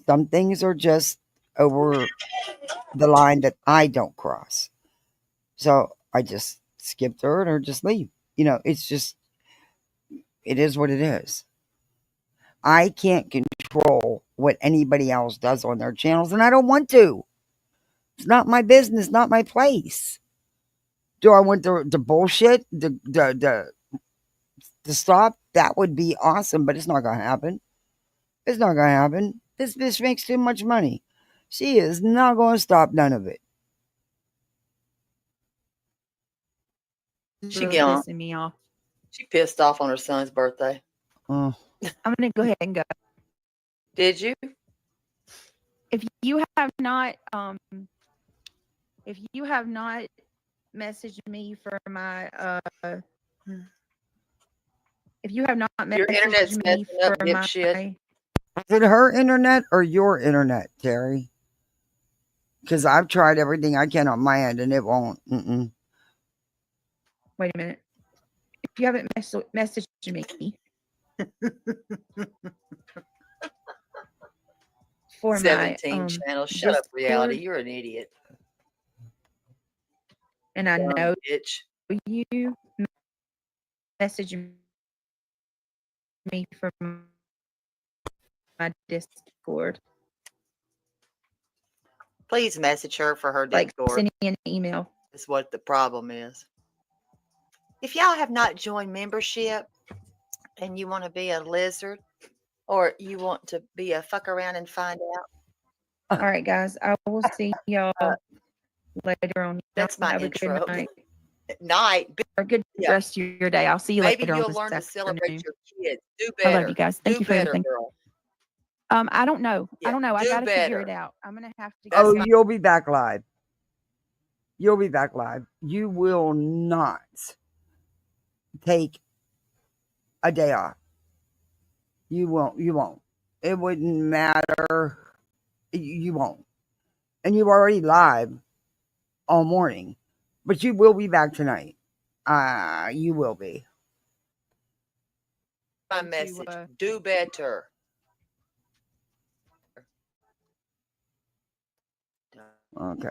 Speaker 1: Some things are just over the line that I don't cross. So I just skip through it or just leave. It's just, it is what it is. I can't control what anybody else does on their channels, and I don't want to. It's not my business, not my place. Do I want the bullshit to stop? That would be awesome, but it's not going to happen. It's not going to happen. This bitch makes too much money. She is not going to stop none of it.
Speaker 8: She
Speaker 3: pissing me off.
Speaker 8: She pissed off on her son's birthday.
Speaker 3: I'm gonna go ahead and go.
Speaker 8: Did you?
Speaker 3: If you have not messaged me for my if you have not
Speaker 8: Your internet's
Speaker 3: messaged me
Speaker 8: messing up,
Speaker 3: for my
Speaker 8: dipshit.
Speaker 1: Is it her internet or your internet, Terry? Because I've tried everything I can on my end and it won't.
Speaker 3: Wait a minute. If you haven't messaged me for
Speaker 8: 17
Speaker 3: my
Speaker 8: channel. Shut up, reality. You're an idiot.
Speaker 3: And I know
Speaker 8: bitch.
Speaker 3: You message me from my Discord.
Speaker 8: Please message her for her
Speaker 3: Like
Speaker 8: Discord.
Speaker 3: send me an email.
Speaker 8: Is what the problem is. If y'all have not joined membership and you want to be a lizard or you want to be a fuck around and find out.
Speaker 3: All right, guys. I will see y'all later on.
Speaker 8: That's my
Speaker 3: have
Speaker 8: intro.
Speaker 3: A good
Speaker 8: night.
Speaker 3: Or good rest of your day. I'll see you
Speaker 8: Maybe
Speaker 3: later
Speaker 8: you'll
Speaker 3: on
Speaker 8: learn to celebrate your kids. Do
Speaker 3: I
Speaker 8: better.
Speaker 3: love you guys. Thank
Speaker 8: Do
Speaker 3: you for
Speaker 8: better,
Speaker 3: everything.
Speaker 8: girl.
Speaker 3: I don't know.
Speaker 8: Yeah,
Speaker 3: I don't know. I
Speaker 8: do
Speaker 3: gotta figure
Speaker 8: better.
Speaker 3: it out. I'm gonna have to.
Speaker 1: Oh, you'll be back live. You'll be back live. You will not take a day off. You won't. You won't. It wouldn't matter. You won't. And you're already live all morning. But you will be back tonight. You will be.
Speaker 8: My message. Do better.
Speaker 1: Okay.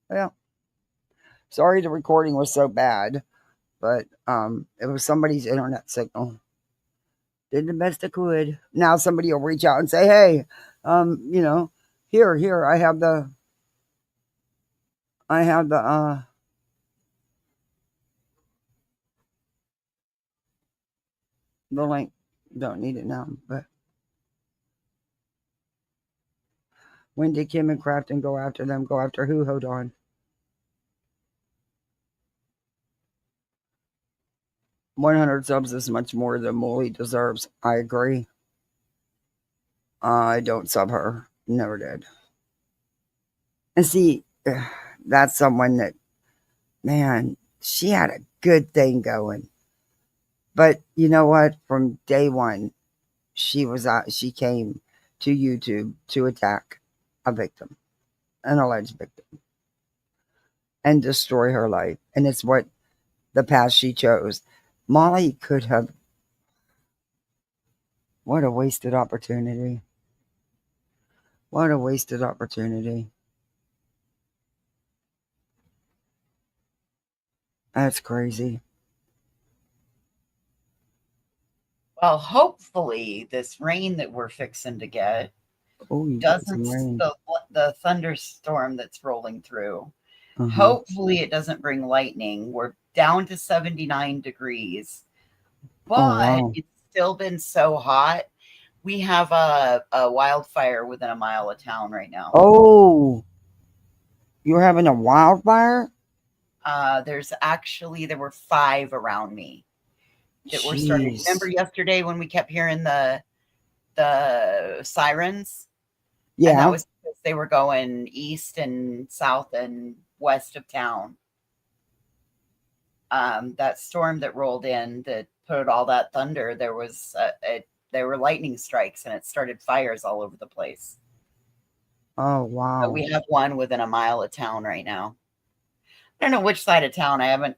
Speaker 1: Well, sorry the recording was so bad, but it was somebody's internet signal. Did the best I could. Now somebody will reach out and say, hey, here, I have the I have the link. Don't need it now, but when did Kim and Crafton go after them? Go after who? Hold on. $100 subs is much more than Molly deserves. I agree. I don't sub her. Never did. And see, that's someone that, man, she had a good thing going. But you know what? From day one, she came to YouTube to attack a victim, an alleged victim, and destroy her life. And it's what the path she chose. Molly could have. What a wasted opportunity. What a wasted opportunity. That's crazy.
Speaker 2: Well, hopefully this rain that we're fixing to get doesn't the thunderstorm that's rolling through. Hopefully it doesn't bring lightning. We're down to 79 degrees, but it's still been so hot. We have a wildfire within a mile of town right now.
Speaker 1: Oh, you're having a wildfire?
Speaker 2: There were 5 around me that were starting. Remember yesterday when we kept hearing the sirens?
Speaker 1: Yeah.
Speaker 2: And that was because they were going east and south and west of town. That storm that rolled in that put all that thunder, there were lightning strikes and it started fires all over the place.
Speaker 1: Oh, wow.
Speaker 2: But we have one within a mile of town right now. I don't know which side of town. I haven't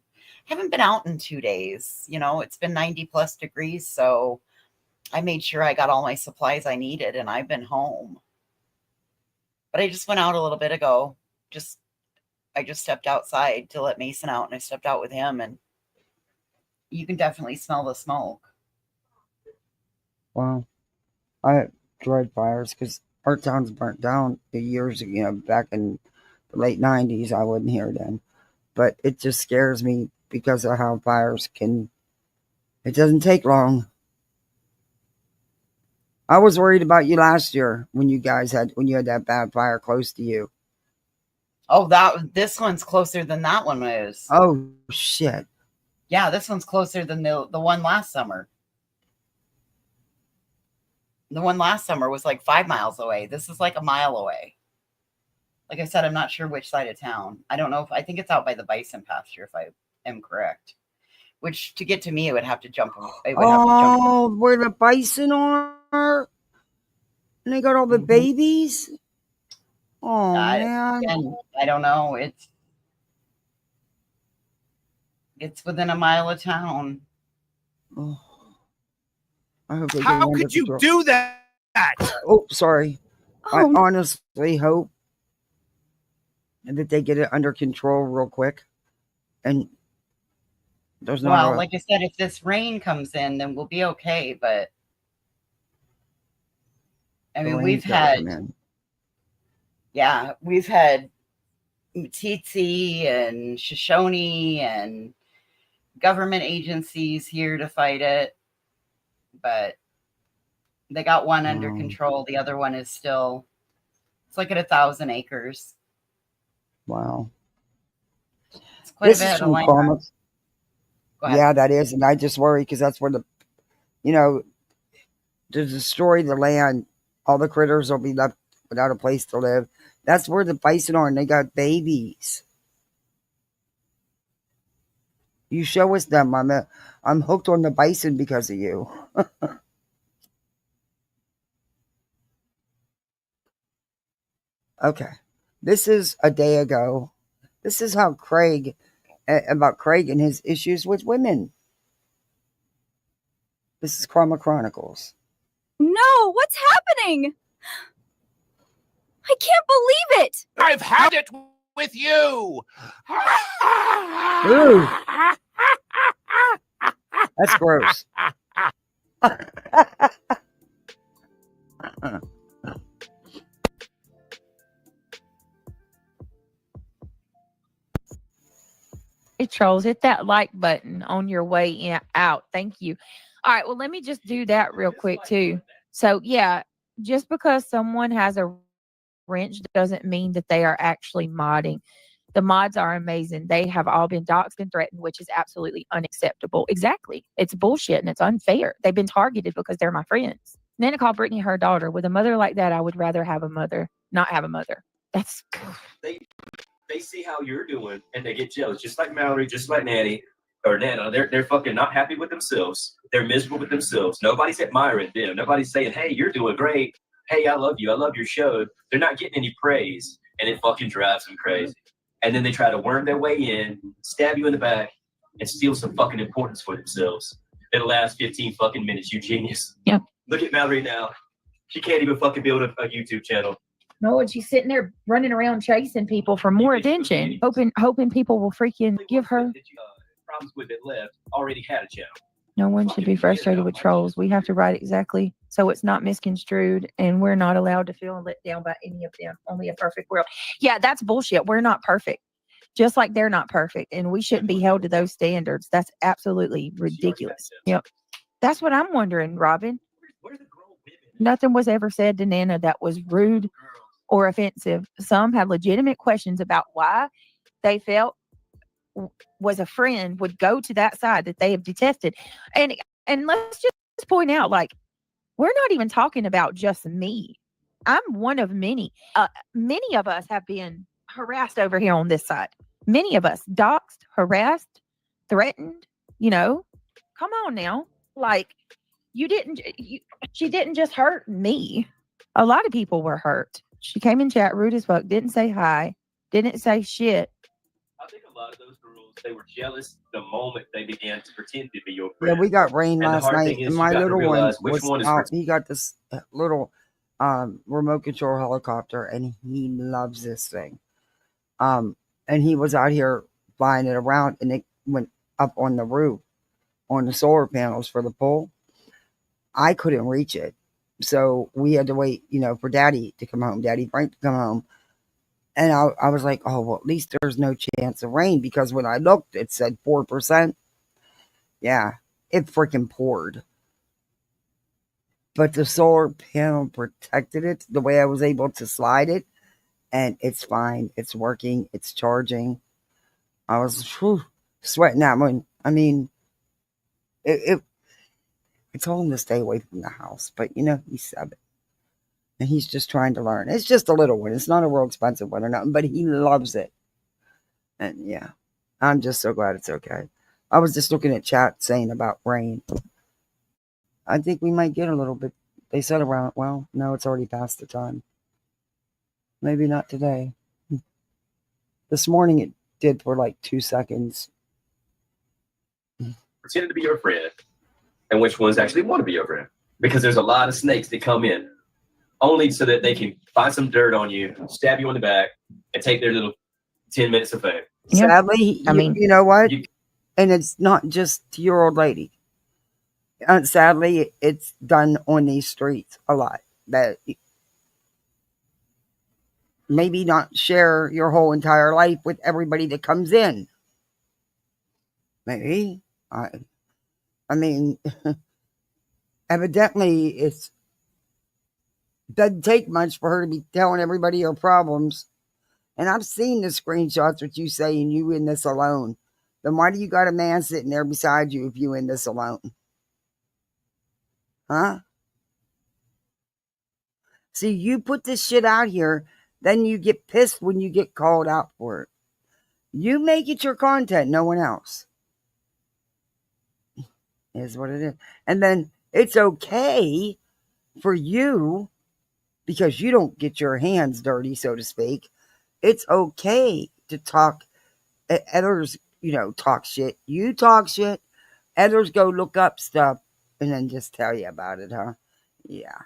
Speaker 2: been out in 2 days. You know, it's been 90 plus degrees. So I made sure I got all my supplies I needed and I've been home. But I just went out a little bit ago. I just stepped outside to let Mason out and I stepped out with him and you can definitely smell the smoke.
Speaker 1: Wow. I dread fires because our town's burnt down years ago, back in the late 90s. I wasn't here then. But it just scares me because of how fires can. It doesn't take long. I was worried about you last year when you had that bad fire close to you.
Speaker 2: Oh, this one's closer than that one was.
Speaker 1: Oh shit.
Speaker 2: Yeah, this one's closer than the one last summer. The one last summer was like 5 miles away. This is like a mile away. Like I said, I'm not sure which side of town. I don't know I think it's out by the bison pasture if I am correct. Which to get to me, it would have to jump.
Speaker 1: Where the bison are? And they got all the babies? Oh, man.
Speaker 2: I don't know. It's within a mile of town.
Speaker 1: Oh. I hope
Speaker 13: How could you do that?
Speaker 1: Oh, sorry. I honestly hope that they get it under control real quick. And there's no.
Speaker 2: Well, like I said, if this rain comes in, then we'll be okay. But I mean, we've had Tsitsi and Shoshone and government agencies here to fight it. But they got one under control. The other one is still, it's like at 1,000 acres.
Speaker 1: Wow.
Speaker 2: It's quite a bit of land.
Speaker 1: Yeah, that is. And I just worry because that's where to destroy the land, all the critters will be left without a place to live. That's where the bison are, and they got babies. You show us them. I'm hooked on the bison because of you. Okay. This is a day ago. This is how about Craig and his issues with women. This is Karma Chronicles.
Speaker 14: No, what's happening? I can't believe it.
Speaker 13: I've had it with you.
Speaker 1: Ooh. That's gross.
Speaker 3: Trolls. Hit that like button on your way out. Thank you. All right. Well, let me just do that real quick, too. So, yeah, just because someone has a wrench doesn't mean that they are actually modding. The mods are amazing. They have all been doxxed and threatened, which is absolutely unacceptable. Exactly. It's bullshit and it's unfair. They've been targeted because they're my friends. Nana called Brittany her daughter. With a mother like that, I would rather have a mother, not have a mother. That's
Speaker 4: They see how you're doing and they get jealous, just like Mallory, just like Nanny or Nana. They're fucking not happy with themselves. They're miserable with themselves. Nobody's admiring them. Nobody's saying, hey, you're doing great. Hey, I love you. I love your show. They're not getting any praise, and it fucking drives them crazy. And then they try to worm their way in, stab you in the back, and steal some fucking importance for themselves. It'll last 15 fucking minutes, you genius.
Speaker 3: Yep.
Speaker 4: Look at Mallory now. She can't even fucking build a YouTube channel.
Speaker 3: no, and she's sitting there running around chasing people for more attention, hoping people will freaking give her.
Speaker 4: Problems with it left already had a channel.
Speaker 3: No one should be frustrated with trolls. We have to write exactly so it's not misconstrued, and we're not allowed to feel let down by any of them. Only a perfect world. Yeah, that's bullshit. We're not perfect. Just like they're not perfect, and we shouldn't be held to those standards. That's absolutely ridiculous. Yep. That's what I'm wondering, Robin. Nothing was ever said to Nana that was rude or offensive. Some have legitimate questions about why they felt was a friend would go to that side that they have detested. And let's just point out, like, we're not even talking about just me. I'm one of many. Many of us have been harassed over here on this side. Many of us doxxed, harassed, threatened, come on now. Like, she didn't just hurt me. A lot of people were hurt. She came in chat rude as fuck, didn't say hi, didn't say shit.
Speaker 4: I think a lot of those girls, they were jealous the moment they began to pretend to be your friend.
Speaker 1: Yeah, we got rain
Speaker 4: And the
Speaker 1: last
Speaker 4: hard
Speaker 1: night,
Speaker 4: thing is
Speaker 1: and
Speaker 4: you
Speaker 1: my
Speaker 4: got to
Speaker 1: little one
Speaker 4: realize which
Speaker 1: was
Speaker 4: one is
Speaker 1: out. He got this little remote control helicopter, and he loves this thing. And he was out here flying it around, and it went up on the roof, on the solar panels for the pole. I couldn't reach it, so we had to wait, for Daddy to come home, Daddy Frank to come home. And I was like, oh, well, at least there's no chance of rain, because when I looked, it said 4%. Yeah, it freaking poured. But the solar panel protected it the way I was able to slide it. And it's fine. It's working. It's charging. I was sweating that one. I mean, I told him to stay away from the house. But, he's 7. And he's just trying to learn. It's just a little one. It's not a real expensive one or nothing, but he loves it. And yeah, I'm just so glad it's okay. I was just looking at chat saying about rain. I think we might get a little bit. They said around, well, no, it's already past the time. Maybe not today. This morning it did for like 2 seconds.
Speaker 4: Pretending to be your friend, and which ones actually want to be your friend. Because there's a lot of snakes that come in only so that they can find some dirt on you, stab you in the back, and take their little 10 minutes of fame.
Speaker 1: Sadly, you know what? And it's not just your old lady. Sadly, it's done on these streets a lot. That maybe not share your whole entire life with everybody that comes in. Maybe. I mean, evidently, it doesn't take much for her to be telling everybody her problems. And I've seen the screenshots with you saying you in this alone. Then why do you got a man sitting there beside you if you in this alone? Huh? See, you put this shit out here, then you get pissed when you get called out for it. You make it your content, no one else. Is what it is. And then it's okay for you, because you don't get your hands dirty, so to speak. It's okay to talk. Others, talk shit. You talk shit. Others go look up stuff and then just tell you about it, huh? Yeah.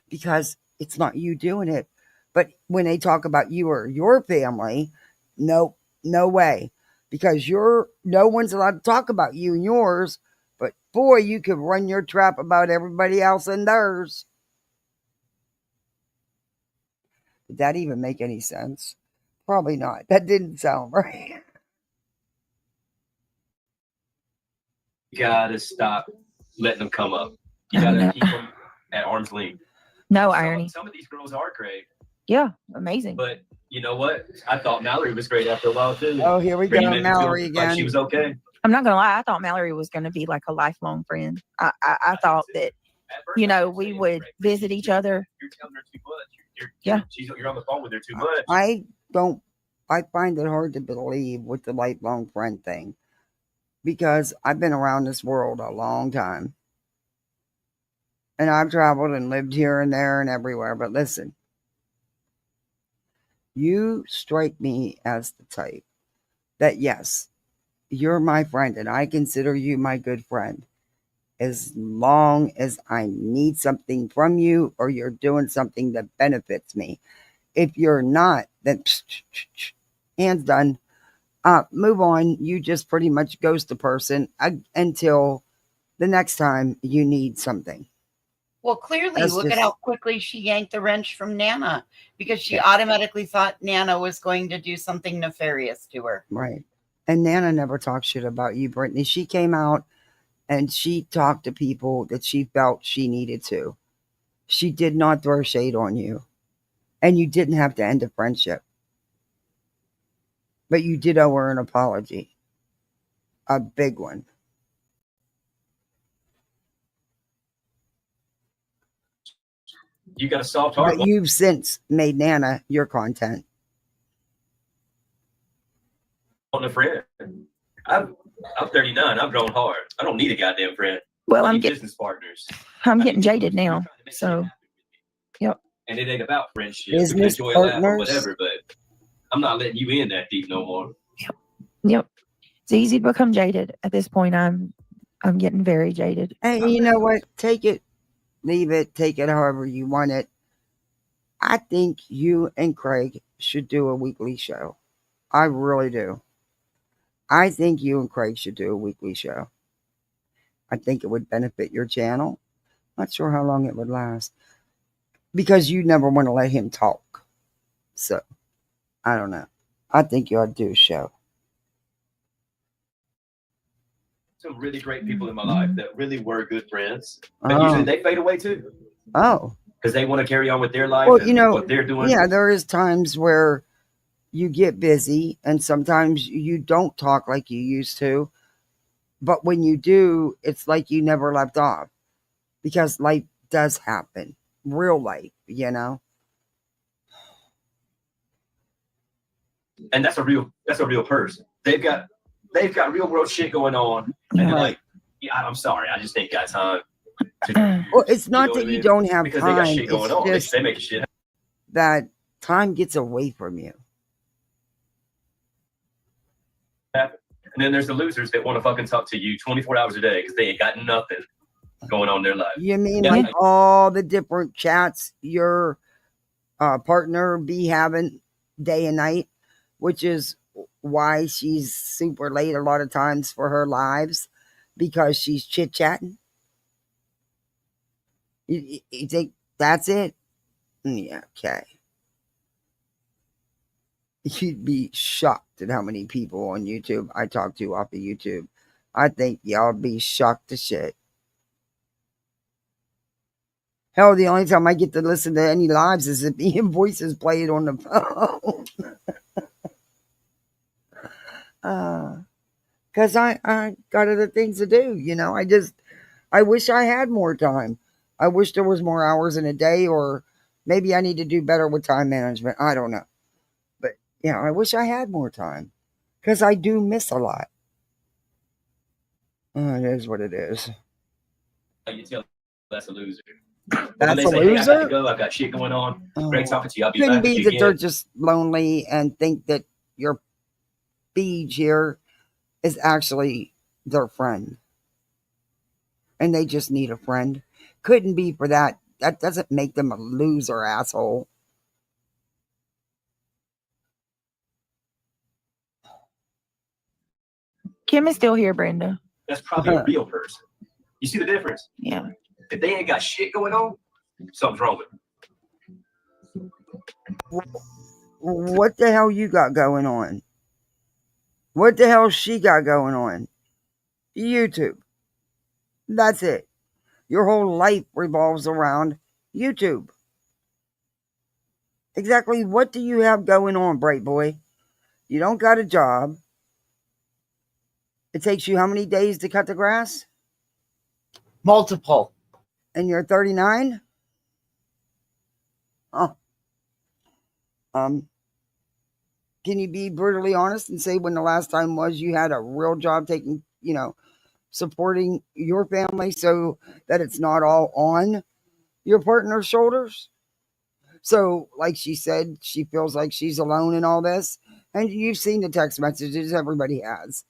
Speaker 1: Because it's not you doing it. But when they talk about you or your family, no way. Because no one's allowed to talk about you and yours. But boy, you could run your trap about everybody else and theirs. Did that even make any sense? Probably not. That didn't sound right.
Speaker 4: gotta stop letting them come up. You gotta keep them at arm's length.
Speaker 3: No irony.
Speaker 4: Some of these girls are great.
Speaker 3: Yeah, amazing.
Speaker 4: But you know what? I thought Mallory was great after a while too.
Speaker 1: Oh, here we go, Mallory again.
Speaker 4: Like she was okay.
Speaker 3: I'm not gonna lie. I thought Mallory was gonna be like a lifelong friend. I thought that, you know, we would visit each other.
Speaker 4: You're telling her too much.
Speaker 3: Yeah.
Speaker 4: You're on the phone with her too much.
Speaker 1: I find it hard to believe with the lifelong friend thing, because I've been around this world a long time. And I've traveled and lived here and there and everywhere. But listen, you strike me as the type that, yes, you're my friend and I consider you my good friend as long as I need something from you or you're doing something that benefits me. If you're not, then hands done. Move on. You just pretty much ghost the person until the next time you need something.
Speaker 2: Well, clearly,
Speaker 1: That's
Speaker 2: look
Speaker 1: just-
Speaker 2: at how quickly she yanked the wrench from Nana, because she automatically thought Nana was going to do something nefarious to her.
Speaker 1: Right. And Nana never talked shit about you, Brittany. She came out and she talked to people that she felt she needed to. She did not throw shade on you. And you didn't have to end a friendship. But you did owe her an apology. A big one.
Speaker 4: You got a soft heart.
Speaker 1: But you've since made Nana your content.
Speaker 4: On a friend. I'm 39. I've grown hard. I don't need a goddamn friend.
Speaker 3: Well,
Speaker 4: I
Speaker 3: I'm
Speaker 4: need
Speaker 3: getting
Speaker 4: business partners.
Speaker 3: I'm getting jaded now. So, yep.
Speaker 4: And it ain't about friendship.
Speaker 1: Business
Speaker 4: We can enjoy a laugh or
Speaker 1: partners.
Speaker 4: whatever, but I'm not letting you in that deep no more.
Speaker 3: Yep. It's easy to become jaded. At this point, I'm getting very jaded.
Speaker 1: And you know what? Take it, leave it, take it however you want it. I think you and Craig should do a weekly show. I really do. I think you and Craig should do a weekly show. I think it would benefit your channel. Not sure how long it would last. Because you never want to let him talk. So, I don't know. I think you ought to do a show.
Speaker 4: Some really great people in my life that really were good friends. But
Speaker 1: Oh.
Speaker 4: usually they fade away too.
Speaker 1: Oh.
Speaker 4: Because they want to carry on with their life
Speaker 1: Well,
Speaker 4: and
Speaker 1: you know,
Speaker 4: what they're doing.
Speaker 1: yeah, there is times where you get busy and sometimes you don't talk like you used to. But when you do, it's like you never left off. Because life does happen. Real life, you know?
Speaker 4: And that's a real person. They've got real world shit going on. And they're like, yeah, I'm sorry, I just ain't got time.
Speaker 1: Well, it's not
Speaker 4: know
Speaker 1: that
Speaker 4: what I
Speaker 1: you
Speaker 4: mean?
Speaker 1: don't have
Speaker 4: Because
Speaker 1: time.
Speaker 4: they got shit going on.
Speaker 1: It's just
Speaker 4: They make shit happen.
Speaker 1: that time gets away from you.
Speaker 4: And then there's the losers that want to fucking talk to you 24 hours a day because they ain't got nothing going on in their life.
Speaker 1: You mean
Speaker 4: Yeah.
Speaker 1: like all the different chats your partner be having day and night, which is why she's super late a lot of times for her lives, because she's chit-chatting? You think that's it? Yeah, okay. You'd be shocked at how many people on YouTube I talk to off of YouTube. I think y'all be shocked to shit. Hell, the only time I get to listen to any lives is if Ian voices played on the phone. Because I got other things to do, you know. I wish I had more time. I wish there was more hours in a day, or maybe I need to do better with time management. I don't know. But, yeah, I wish I had more time. Because I do miss a lot. It is what it is.
Speaker 4: You tell that's a loser.
Speaker 1: That's a
Speaker 4: Hey, I got to
Speaker 1: loser?
Speaker 4: go. I've got shit going on. Great talking to you. I'll be
Speaker 1: Couldn't
Speaker 4: back with
Speaker 1: be
Speaker 4: you
Speaker 1: that
Speaker 4: again.
Speaker 1: they're just lonely and think that your beach here is actually their friend. And they just need a friend. Couldn't be for that. That doesn't make them a loser, asshole.
Speaker 3: Kim is still here, Brenda.
Speaker 4: That's probably a real person. You see the difference?
Speaker 3: Yeah.
Speaker 4: If they ain't got shit going on, something's wrong with them.
Speaker 1: What the hell you got going on? What the hell she got going on? YouTube. That's it. Your whole life revolves around YouTube. Exactly what do you have going on, Bright Boy? You don't got a job. It takes you how many days to cut the grass?
Speaker 2: Multiple.
Speaker 1: And you're 39? Oh. Can you be brutally honest and say when the last time was you had a real job taking, supporting your family so that it's not all on your partner's shoulders? So, like she said, she feels like she's alone in all this. And you've seen the text messages, everybody has.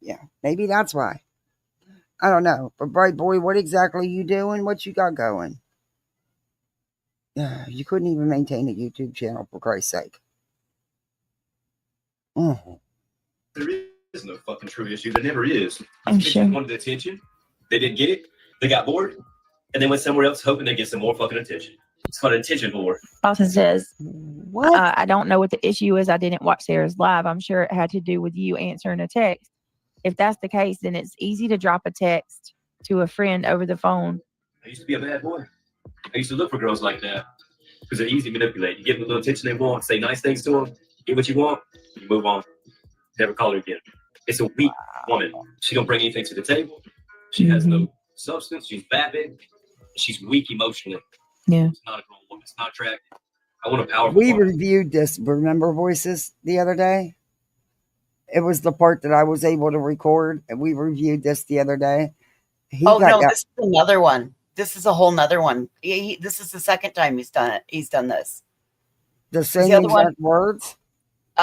Speaker 1: Yeah, maybe that's why. I don't know. But Bright Boy, what exactly you doing? What you got going? You couldn't even maintain a YouTube channel, for Christ's sake. Oh.
Speaker 4: There is no fucking true issue. There never is.
Speaker 10: I'm
Speaker 4: They
Speaker 10: sure.
Speaker 4: just wanted attention. They didn't get it. They got bored. And they went somewhere else hoping they get some more fucking attention. It's called attention whore.
Speaker 3: Austin says,
Speaker 1: what?
Speaker 3: I don't know what the issue is. I didn't watch Sarah's live. I'm sure it had to do with you answering a text. If that's the case, then it's easy to drop a text to a friend over the phone.
Speaker 4: I used to be a bad boy. I used to look for girls like that because they're easy to manipulate. You give them the little attention they want, say nice things to them, get what you want, you move on. Never call her again. It's a weak woman. She don't bring anything to the table. She has no substance. She's vapid. She's weak emotionally.
Speaker 3: Yeah.
Speaker 4: It's not a grown woman. It's not attractive. I want a powerful
Speaker 1: We
Speaker 4: woman.
Speaker 1: reviewed this, remember, Voices, the other day? It was the part that I was able to record, and we reviewed this the other day.
Speaker 2: This is another one. This is a whole nother one. This is the second time he's done it. He's done this.
Speaker 1: The same
Speaker 2: The other
Speaker 1: exact words?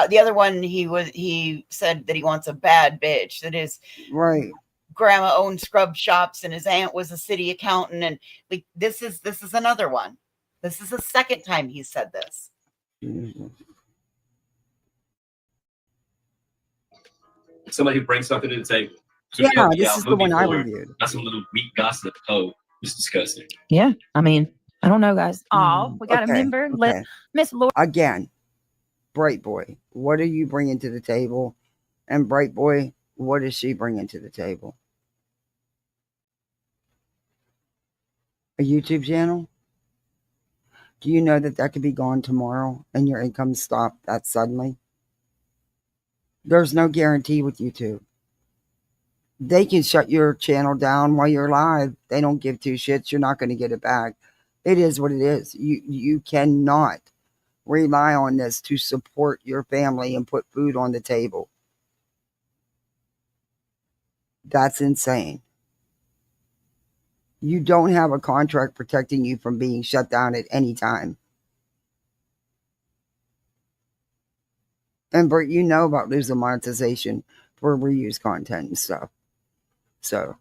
Speaker 2: The other one, he said that he wants a bad bitch. That his
Speaker 1: right.
Speaker 2: grandma owned scrub shops and his aunt was a city accountant. And like this is another one. This is the second time he said this.
Speaker 4: Somebody who brings something to the table.
Speaker 1: Yeah, this is the one I reviewed.
Speaker 4: Not some little weak gossip. Oh, it's disgusting.
Speaker 3: Yeah. I mean, I don't know, guys. Oh, we got a member.
Speaker 1: Okay.
Speaker 3: Miss Laura.
Speaker 1: Again, Bright Boy, what are you bringing to the table? And Bright Boy, what is she bringing to the table? A YouTube channel? Do you know that could be gone tomorrow and your income stop that suddenly? There's no guarantee with YouTube. They can shut your channel down while you're live. They don't give two shits. You're not going to get it back. It is what it is. You cannot rely on this to support your family and put food on the table. That's insane. You don't have a contract protecting you from being shut down at any time. And Bert, you know about losing monetization for reused content and stuff. So,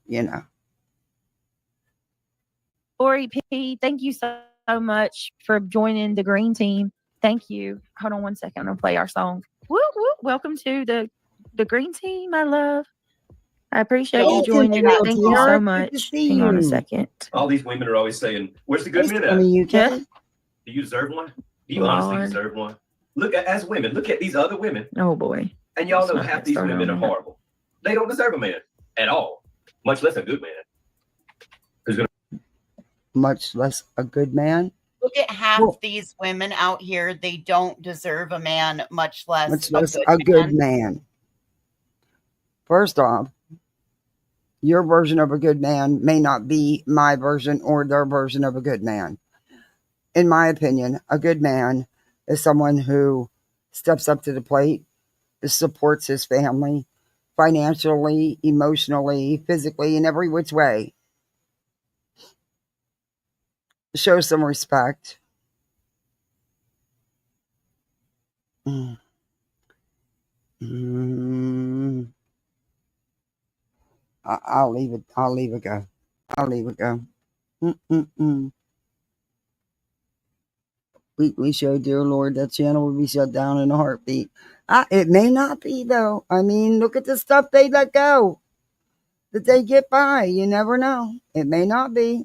Speaker 3: Lori P, thank you so much for joining the green team. Thank you. Hold on one second. I'm going to play our song. Woo, woo. Welcome to the green team, my love. I appreciate you joining. Thank you so much. Hang on a second.
Speaker 4: All these women are always saying, where's the good men at?
Speaker 3: Yeah.
Speaker 4: Do you deserve one? Do you honestly deserve one? Look at, as women, look at these other women.
Speaker 3: Oh, boy.
Speaker 4: And y'all know half these women are horrible. They don't deserve a man at all, much less a good man.
Speaker 1: Much less a good man.
Speaker 2: Look at half these women out here. They don't deserve a man, much less
Speaker 1: a good man. First off, your version of a good man may not be my version or their version of a good man. In my opinion, a good man is someone who steps up to the plate, supports his family financially, emotionally, physically, in every which way. Show some respect. I'll leave it. I'll leave it go. I'll leave it go. Weekly show, dear Lord, that channel will be shut down in a heartbeat. It may not be, though. I mean, look at the stuff they let go that they get by. You never know. It may not be.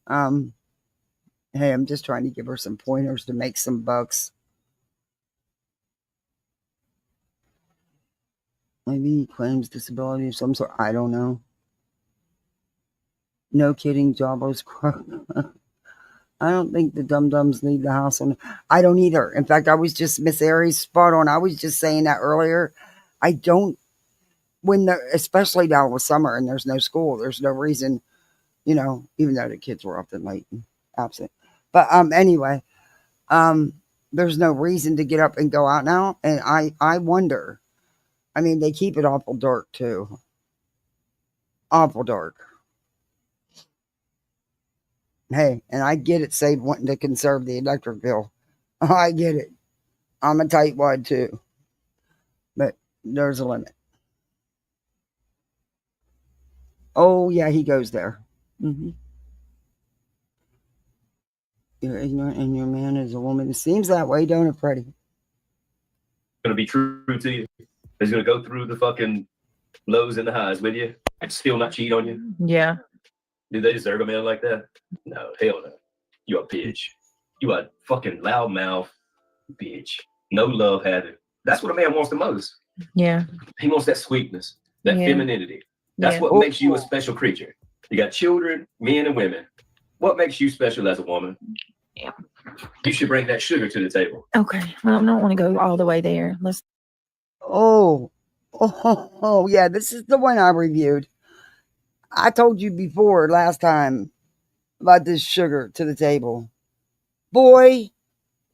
Speaker 1: Hey, I'm just trying to give her some pointers to make some bucks. Maybe he claims disability of some sort. I don't know. No kidding, Jabba's I don't think the dum-dums leave the house. I don't either. In fact, I was just, Miss Aries, spot on. I was just saying that earlier. I don't, especially now with summer and there's no school, there's no reason, even though the kids were often late and absent. But anyway, there's no reason to get up and go out now. And I wonder, I mean, they keep it awful dark too. Awful dark. Hey, and I get it, Save wanting to conserve the electric bill. I get it. I'm a tightwad too. But there's a limit. Oh, yeah, he goes there. Mm-hmm. You're ignorant and your man is a woman. It seems that way, don't it, Freddie?
Speaker 4: Going to be true to you. He's going to go through the fucking lows and the highs with you and still not cheat on you.
Speaker 10: Yeah.
Speaker 4: Do they deserve a man like that? No, hell no. You a bitch. You a fucking loudmouth bitch. No love habit. That's what a man wants the most.
Speaker 10: Yeah.
Speaker 4: He wants that sweetness, that femininity. That's what makes you a special creature. You got children, men and women. What makes you special as a woman?
Speaker 10: Yeah.
Speaker 4: You should bring that sugar to the table.
Speaker 10: Okay. Well, I don't want to go all the way there. Let's.
Speaker 1: Oh, yeah, this is the one I reviewed. I told you before last time about this sugar to the table. Boy,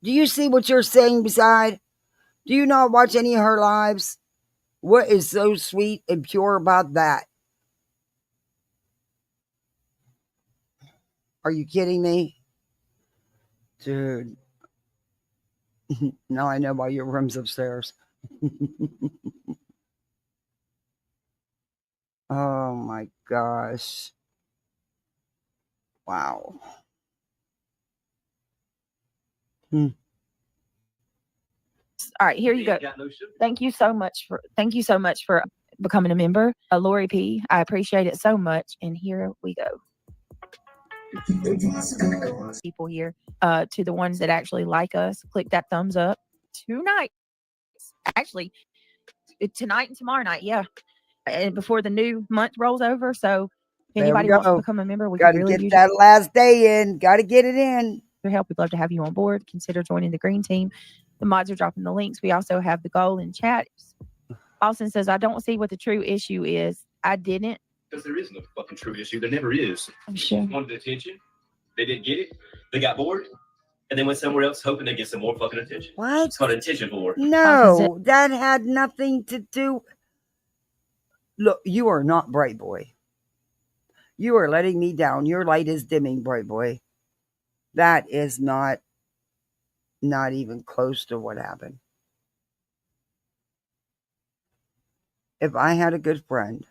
Speaker 1: do you see what you're saying beside? Do you not watch any of her lives? What is so sweet and pure about that? Are you kidding me? Dude. Now I know why your room's upstairs. Oh my gosh. Wow.
Speaker 3: All right, here you go. Thank you so much for becoming a member. Lori P. I appreciate it so much. And here we go. People here, to the ones that actually like us, click that thumbs up tonight. Actually, tonight and tomorrow night, yeah. And before the new month rolls over. So if anybody wants to become a member, we
Speaker 1: got to
Speaker 3: really
Speaker 1: get that last day in. Got to get it in.
Speaker 3: Your help. We'd love to have you on board. Consider joining the green team. The mods are dropping the links. We also have the goal in chat. Austin says, I don't see what the true issue is. I didn't.
Speaker 4: Because there is no fucking true issue. There never is.
Speaker 3: I'm sure.
Speaker 4: They wanted attention. They didn't get it. They got bored. And then went somewhere else hoping they get some more fucking attention.
Speaker 1: What?
Speaker 4: It's called attention whore.
Speaker 1: No, that had nothing to do. Look, you are not bright boy. You are letting me down. Your light is dimming, bright boy. That is not even close to what happened. If I had a good friend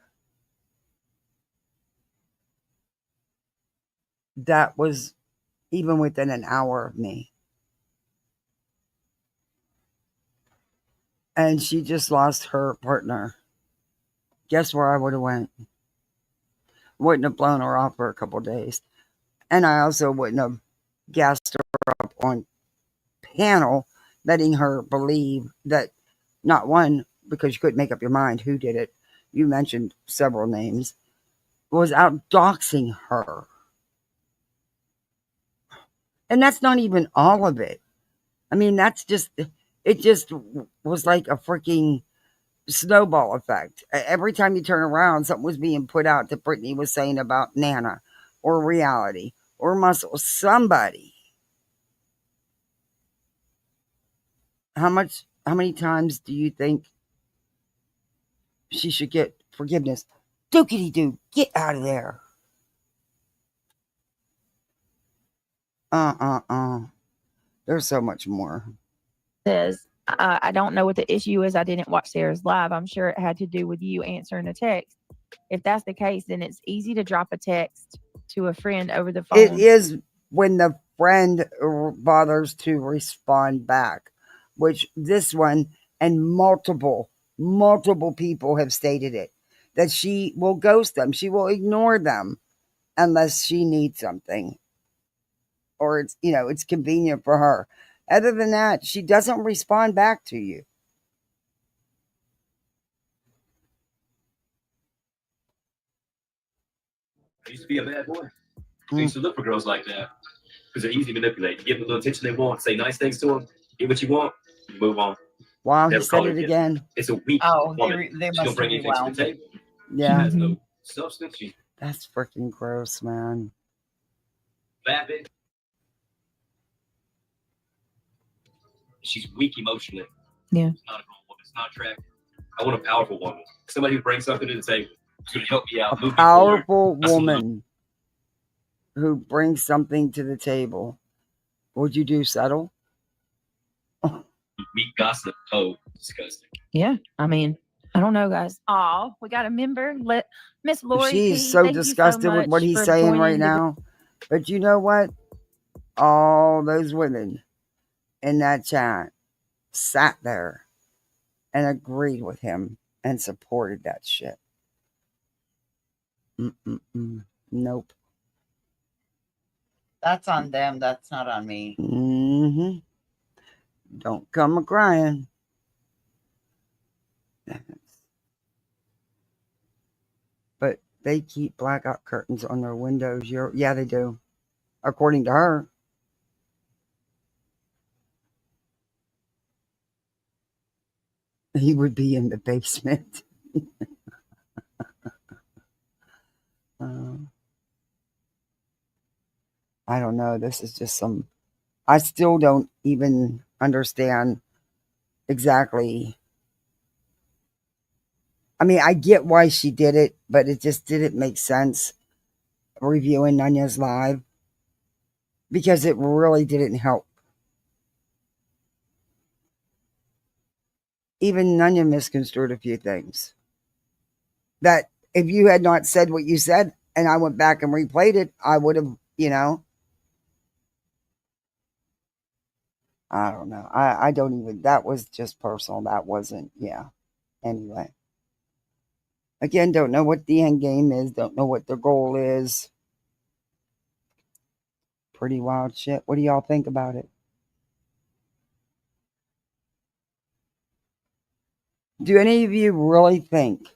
Speaker 1: that was even within an hour of me, and she just lost her partner, guess where I would have went? Wouldn't have blown her off for a couple of days. And I also wouldn't have gassed her up on panel, letting her believe that, not one, because you couldn't make up your mind who did it. You mentioned several names. Was out doxing her. And that's not even all of it. I mean, it just was like a freaking snowball effect. Every time you turn around, something was being put out that Brittany was saying about Nana or reality or muscle. Somebody. How many times do you think she should get forgiveness? Dookity doo, get out of there. There's so much more.
Speaker 3: Says, I don't know what the issue is. I didn't watch Sarah's live. I'm sure it had to do with you answering a text. If that's the case, then it's easy to drop a text to a friend over the phone.
Speaker 1: It is when the friend bothers to respond back, which this one and multiple people have stated it, that she will ghost them. She will ignore them unless she needs something or it's convenient for her. Other than that, she doesn't respond back to you.
Speaker 4: I used to be a bad boy. I used to look for girls like that because they're easy to manipulate. You give them the little attention they want, say nice things to them, get what you want, move on.
Speaker 1: Wow,
Speaker 4: Never
Speaker 1: he said
Speaker 4: call her
Speaker 1: it
Speaker 4: again.
Speaker 1: again.
Speaker 4: It's a weak woman.
Speaker 2: They
Speaker 4: She
Speaker 2: must
Speaker 4: don't bring
Speaker 2: have
Speaker 4: anything to
Speaker 2: rewound.
Speaker 4: the table.
Speaker 1: Yeah.
Speaker 4: She has no substance. She's
Speaker 1: That's freaking gross, man.
Speaker 4: vapid. She's weak emotionally.
Speaker 10: Yeah.
Speaker 4: It's not a grown woman. It's not attractive. I want a powerful woman. Somebody who brings something to the table. Who's going to help me out.
Speaker 1: A
Speaker 4: move me
Speaker 1: powerful
Speaker 4: forward. That's what
Speaker 1: woman who brings something to the table. What'd you do, settle?
Speaker 4: Weak gossip. Oh, disgusting.
Speaker 3: Yeah, I mean, I don't know, guys. Oh, we got a member. Let Miss Lori
Speaker 1: She's
Speaker 3: P.
Speaker 1: so
Speaker 3: Thank you
Speaker 1: disgusted with
Speaker 3: much
Speaker 1: what he's
Speaker 3: for
Speaker 1: saying
Speaker 3: joining
Speaker 1: right
Speaker 3: the-
Speaker 1: now. But you know what? All those women in that chat sat there and agreed with him and supported that shit. Nope.
Speaker 2: That's on them. That's not on me.
Speaker 1: Mm-hmm. Don't come a crying. But they keep blackout curtains on their windows. Yeah, they do. According to her. He would be in the basement. I don't know. This is just some... I still don't even understand exactly. I mean, I get why she did it, but it just didn't make sense reviewing Nunya's live because it really didn't help. Even Nunya misconstrued a few things. That if you had not said what you said and I went back and replayed it, I would have, I don't know. I don't even, that was just personal. That wasn't, Anyway. Again, don't know what the end game is. Don't know what their goal is. Pretty wild shit. What do y'all think about it? Do any of you really think,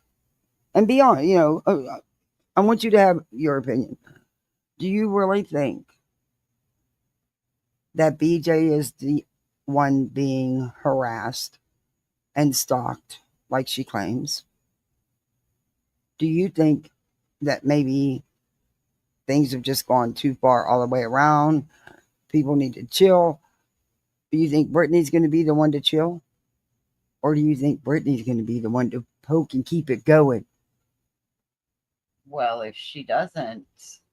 Speaker 1: and beyond, I want you to have your opinion. Do you really think that BJ is the one being harassed and stalked like she claims? Do you think that maybe things have just gone too far all the way around? People need to chill. Do you think Brittany's going to be the one to chill? Or do you think Brittany's going to be the one to poke and keep it going?
Speaker 2: Well, if she doesn't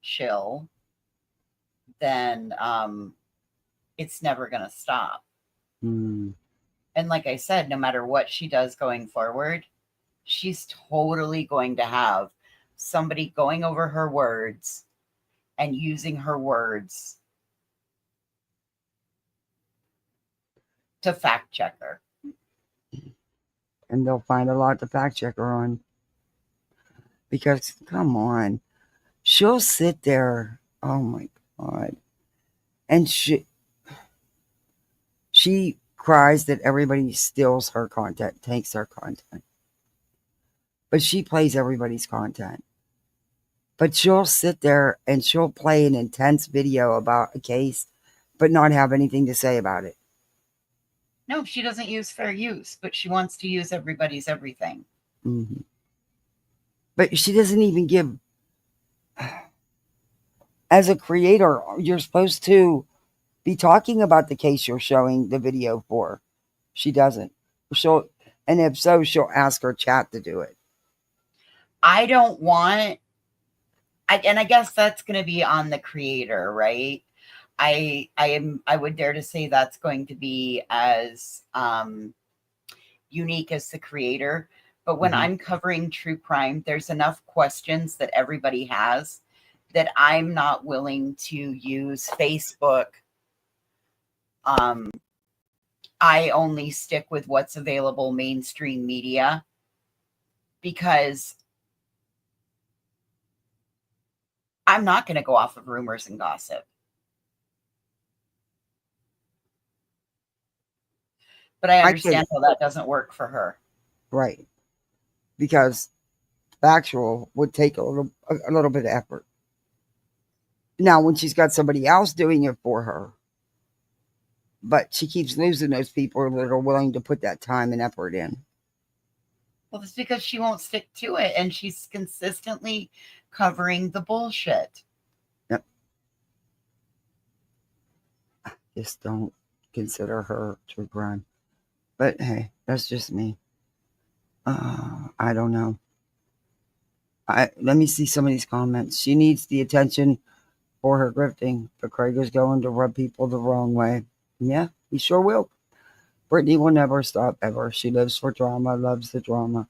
Speaker 2: chill, then it's never going to stop. And like I said, no matter what she does going forward, she's totally going to have somebody going over her words and using her words to fact check her.
Speaker 1: And they'll find a lot to fact check her on. Because, come on, she'll sit there, oh my God, and she cries that everybody steals her content, takes her content. But she plays everybody's content. But she'll sit there and she'll play an intense video about a case, but not have anything to say about it.
Speaker 2: No, she doesn't use fair use, but she wants to use everybody's everything.
Speaker 1: Mm-hmm. But she doesn't even give... As a creator, you're supposed to be talking about the case you're showing the video for. She doesn't. And if so, she'll ask her chat to do it.
Speaker 2: I don't want... and I guess that's going to be on the creator, right? I would dare to say that's going to be as unique as the creator. But when I'm covering true crime, there's enough questions that everybody has that I'm not willing to use Facebook. I only stick with what's available mainstream media because I'm not going to go off of rumors and gossip. But I understand how that doesn't work for her.
Speaker 1: Right. Because factual would take a little bit of effort. Now, when she's got somebody else doing it for her, but she keeps losing those people that are willing to put that time and effort in.
Speaker 2: Well, it's because she won't stick to it, and she's consistently covering the bullshit.
Speaker 1: Yep. Just don't consider her true crime. But hey, that's just me. I don't know. Let me see some of these comments. She needs the attention for her grifting, but Craig is going to rub people the wrong way. Yeah, he sure will. Brittany will never stop ever. She lives for drama, loves the drama.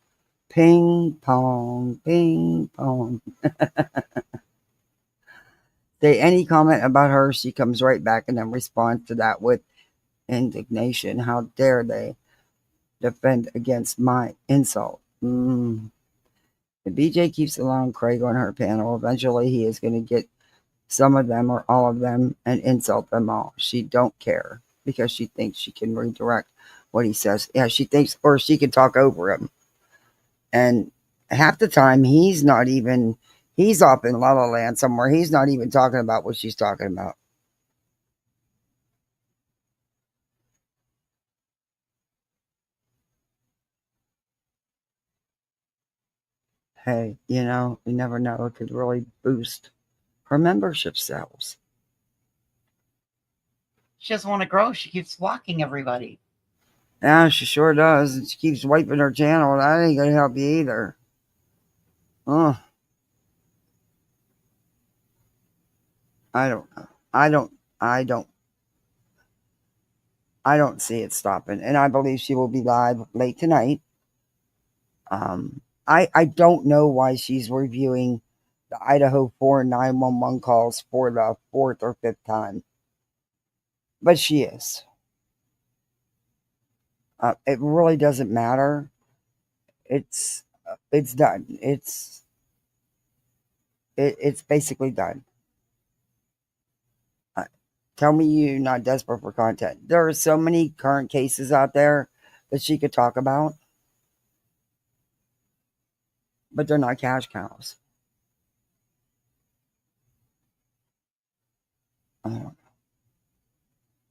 Speaker 1: Ping pong, ping pong. Say any comment about her, she comes right back and then responds to that with indignation. How dare they defend against my insult? If BJ keeps allowing Craig on her panel, eventually he is going to get some of them or all of them and insult them all. She don't care because she thinks she can redirect what he says. Yeah, she thinks, or she can talk over him. And half the time he's off in La La Land somewhere. He's not even talking about what she's talking about. Hey, you never know. It could really boost her membership sales.
Speaker 2: She doesn't want to grow. She keeps walking everybody.
Speaker 1: Yeah, she sure does. And she keeps wiping her channel. That ain't going to help you either. I don't know. I don't see it stopping. And I believe she will be live late tonight. I don't know why she's reviewing the Idaho 4 911 calls for the 4th or 5th time. But she is. It really doesn't matter. It's done. It's basically done. Tell me you're not desperate for content. There are so many current cases out there that she could talk about. But they're not cash cows.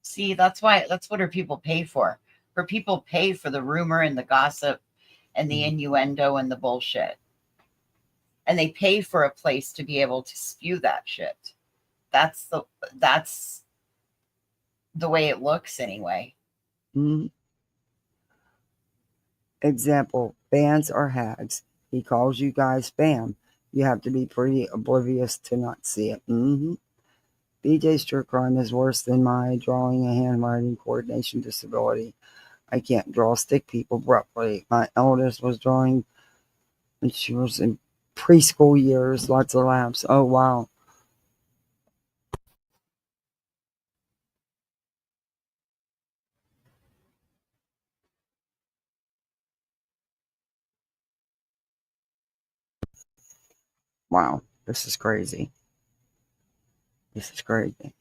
Speaker 2: See, that's what her people pay for. Her people pay for the rumor and the gossip and the innuendo and the bullshit. And they pay for a place to be able to spew that shit. That's the way it looks anyway.
Speaker 1: Example, fans are hags. He calls you guys spam. You have to be pretty oblivious to not see it. BJ's true crime is worse than my drawing a handwriting coordination disability. I can't draw stick people abruptly. My eldest was drawing when she was in preschool years. Lots of laughs. Oh, wow. Wow, this is crazy. This is crazy.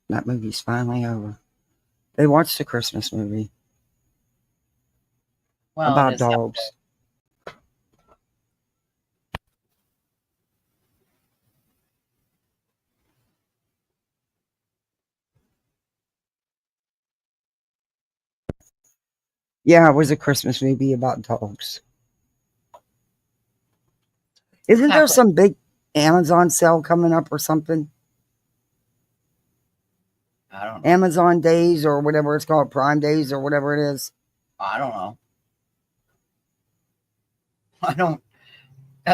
Speaker 1: That movie's finally over. They watched a Christmas movie about dogs. Yeah, it was a Christmas movie about dogs. Isn't there some big Amazon sale coming up or something?
Speaker 2: I don't know.
Speaker 1: Amazon Days or whatever it's called, Prime Days or whatever it is.
Speaker 2: I don't know. I don't.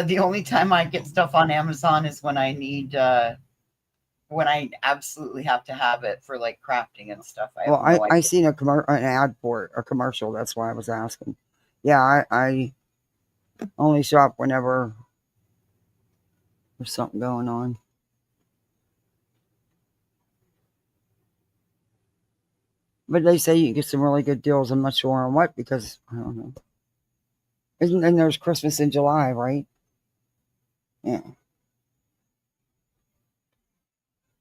Speaker 2: The only time I get stuff on Amazon is when I need, when I absolutely have to have it for like crafting and stuff.
Speaker 1: I seen an ad for it, a commercial. That's why I was asking. Yeah, I only shop whenever there's something going on. But they say you can get some really good deals. I'm not sure on what because I don't know. And there's Christmas in July, right? Yeah.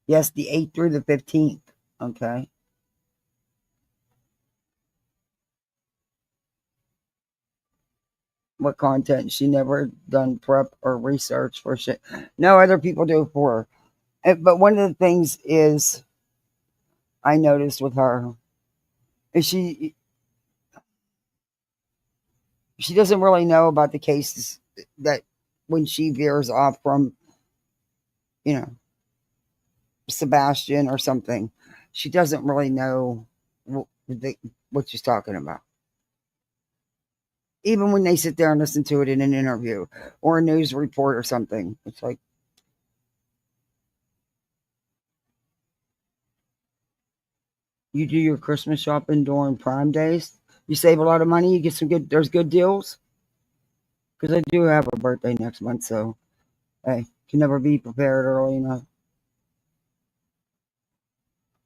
Speaker 1: Yes, the 8th through the 15th. Okay. What content? She never done prep or research for shit. No, other people do it for her. But one of the things is I noticed with her is she doesn't really know about the cases that when she veers off from, Sebastian or something, she doesn't really know what she's talking about. Even when they sit there and listen to it in an interview or a news report or something, it's like, you do your Christmas shopping during Prime days, you save a lot of money, you get there's good deals. Because I do have a birthday next month, so hey, can never be prepared early enough.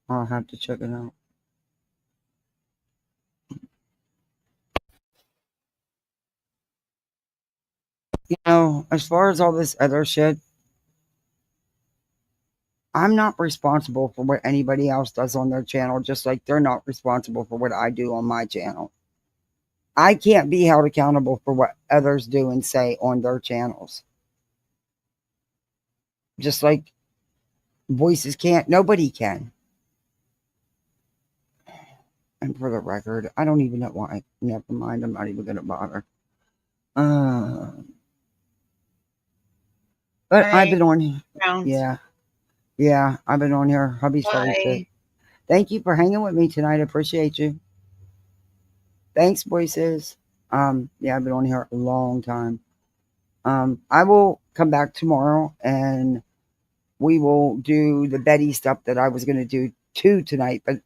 Speaker 1: I'll have to check it out. As far as all this other shit, I'm not responsible for what anybody else does on their channel, just like they're not responsible for what I do on my channel. I can't be held accountable for what others do and say on their channels. Just like voices can't, nobody can. And for the record, I don't even know why. Never mind, I'm not even going to bother. But I've been on here. Yeah, I've been on here. Hubby's probably sick. Thank you for hanging with me tonight. I appreciate you. Thanks, voices. Yeah, I've been on here a long time. I will come back tomorrow and we will do the Betty stuff that I was going to do too tonight, but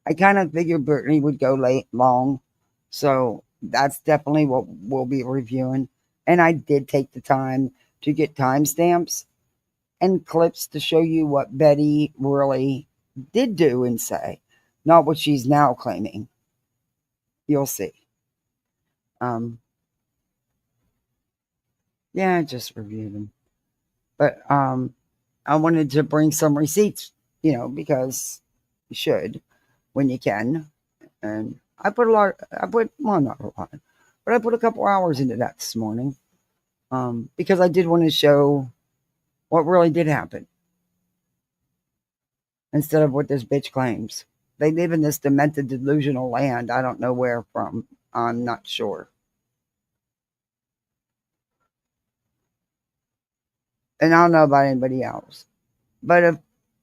Speaker 1: I kind of figured Brittany would go long. So that's definitely what we'll be reviewing. And I did take the time to get timestamps and clips to show you what Betty really did do and say, not what she's now claiming. You'll see. Yeah, I just reviewed them. But I wanted to bring some receipts, because you should when you can. And I put not a lot, but I put a couple hours into that this morning because I did want to show what really did happen instead of what this bitch claims. They live in this demented, delusional land. I don't know where from. I'm not sure. And I don't know about anybody else. But if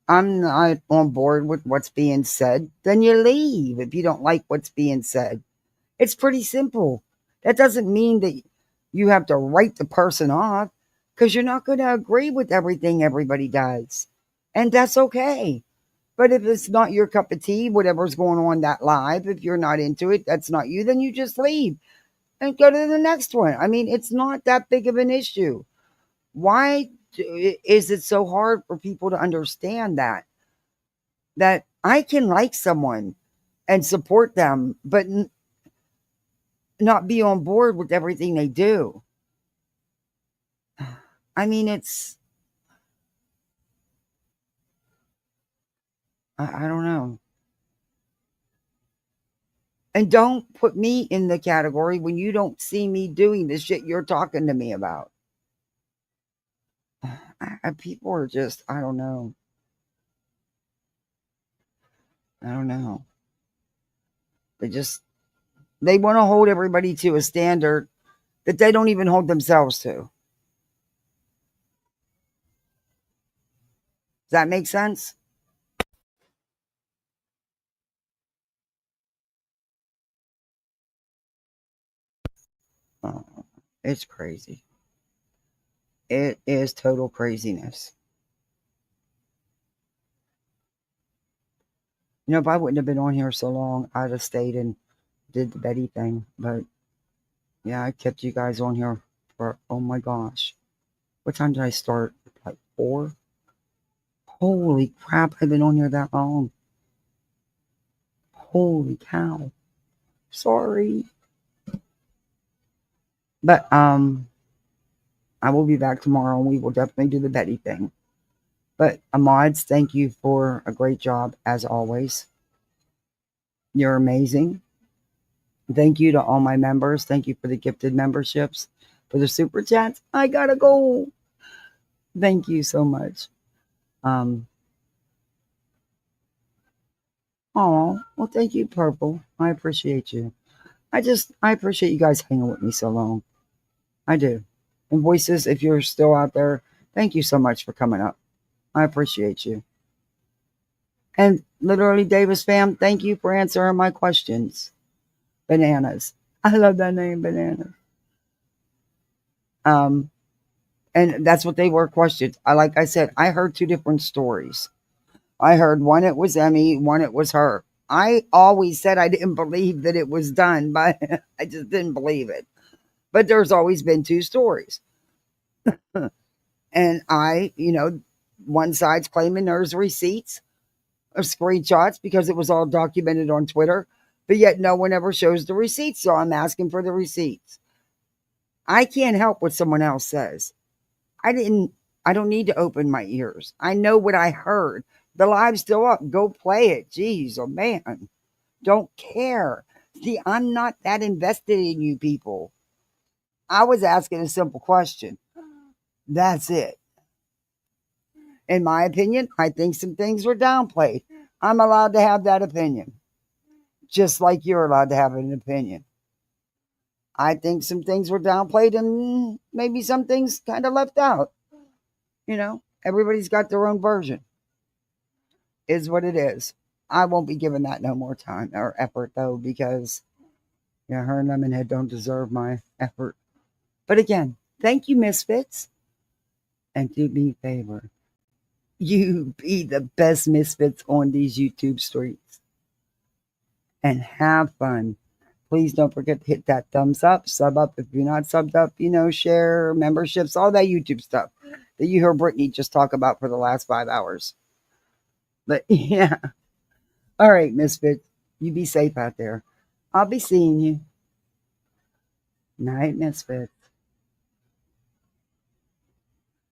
Speaker 1: I'm not on board with what's being said, then you leave if you don't like what's being said. It's pretty simple. That doesn't mean that you have to write the person off because you're not going to agree with everything everybody does. And that's okay. But if it's not your cup of tea, whatever's going on that live, if you're not into it, that's not you, then you just leave and go to the next one. I mean, it's not that big of an issue. Why is it so hard for people to understand that I can like someone and support them, but not be on board with everything they do? I mean, I don't know. And don't put me in the category when you don't see me doing the shit you're talking to me about. People are just, I don't know. They want to hold everybody to a standard that they don't even hold themselves to. Does that make sense? Oh, it's crazy. It is total craziness. If I wouldn't have been on here so long, I'd have stayed and did the Betty thing. But yeah, I kept you guys on here for, oh my gosh. What time did I start? Like 4? Holy crap, I've been on here that long. Holy cow. Sorry. But I will be back tomorrow and we will definitely do the Betty thing. But Ahmads, thank you for a great job as always. You're amazing. Thank you to all my members. Thank you for the gifted memberships, for the super chats. I gotta go. Thank you so much. Oh, well, thank you, Purple. I appreciate you. I appreciate you guys hanging with me so long. I do. And Voices, if you're still out there, thank you so much for coming up. I appreciate you. And literally, Davis fam, thank you for answering my questions. Bananas. I love that name, Bananas. And that's what they were, questions. Like I said, I heard two different stories. I heard one it was Emmy, one it was her. I always said I didn't believe that it was done, but I just didn't believe it. But there's always been two stories. And one side's claiming there's receipts or screenshots because it was all documented on Twitter, but yet no one ever shows the receipts. So I'm asking for the receipts. I can't help what someone else says. I don't need to open my ears. I know what I heard. The live's still up. Go play it. Jeez, oh man. Don't care. See, I'm not that invested in you people. I was asking a simple question. That's it. In my opinion, I think some things were downplayed. I'm allowed to have that opinion. Just like you're allowed to have an opinion. I think some things were downplayed and maybe some things kind of left out. Everybody's got their own version. Is what it is. I won't be giving that no more time or effort, though, because her and Lemonhead don't deserve my effort. But again, thank you, Misfits. And do me a favor. You be the best Misfits on these YouTube streets. And have fun. Please don't forget to hit that thumbs up, sub up if you're not subbed up, share, memberships, all that YouTube stuff that you heard Brittany just talk about for the last 5 hours. But yeah. All right, Misfits. You be safe out there. I'll be seeing you. Night, Misfits.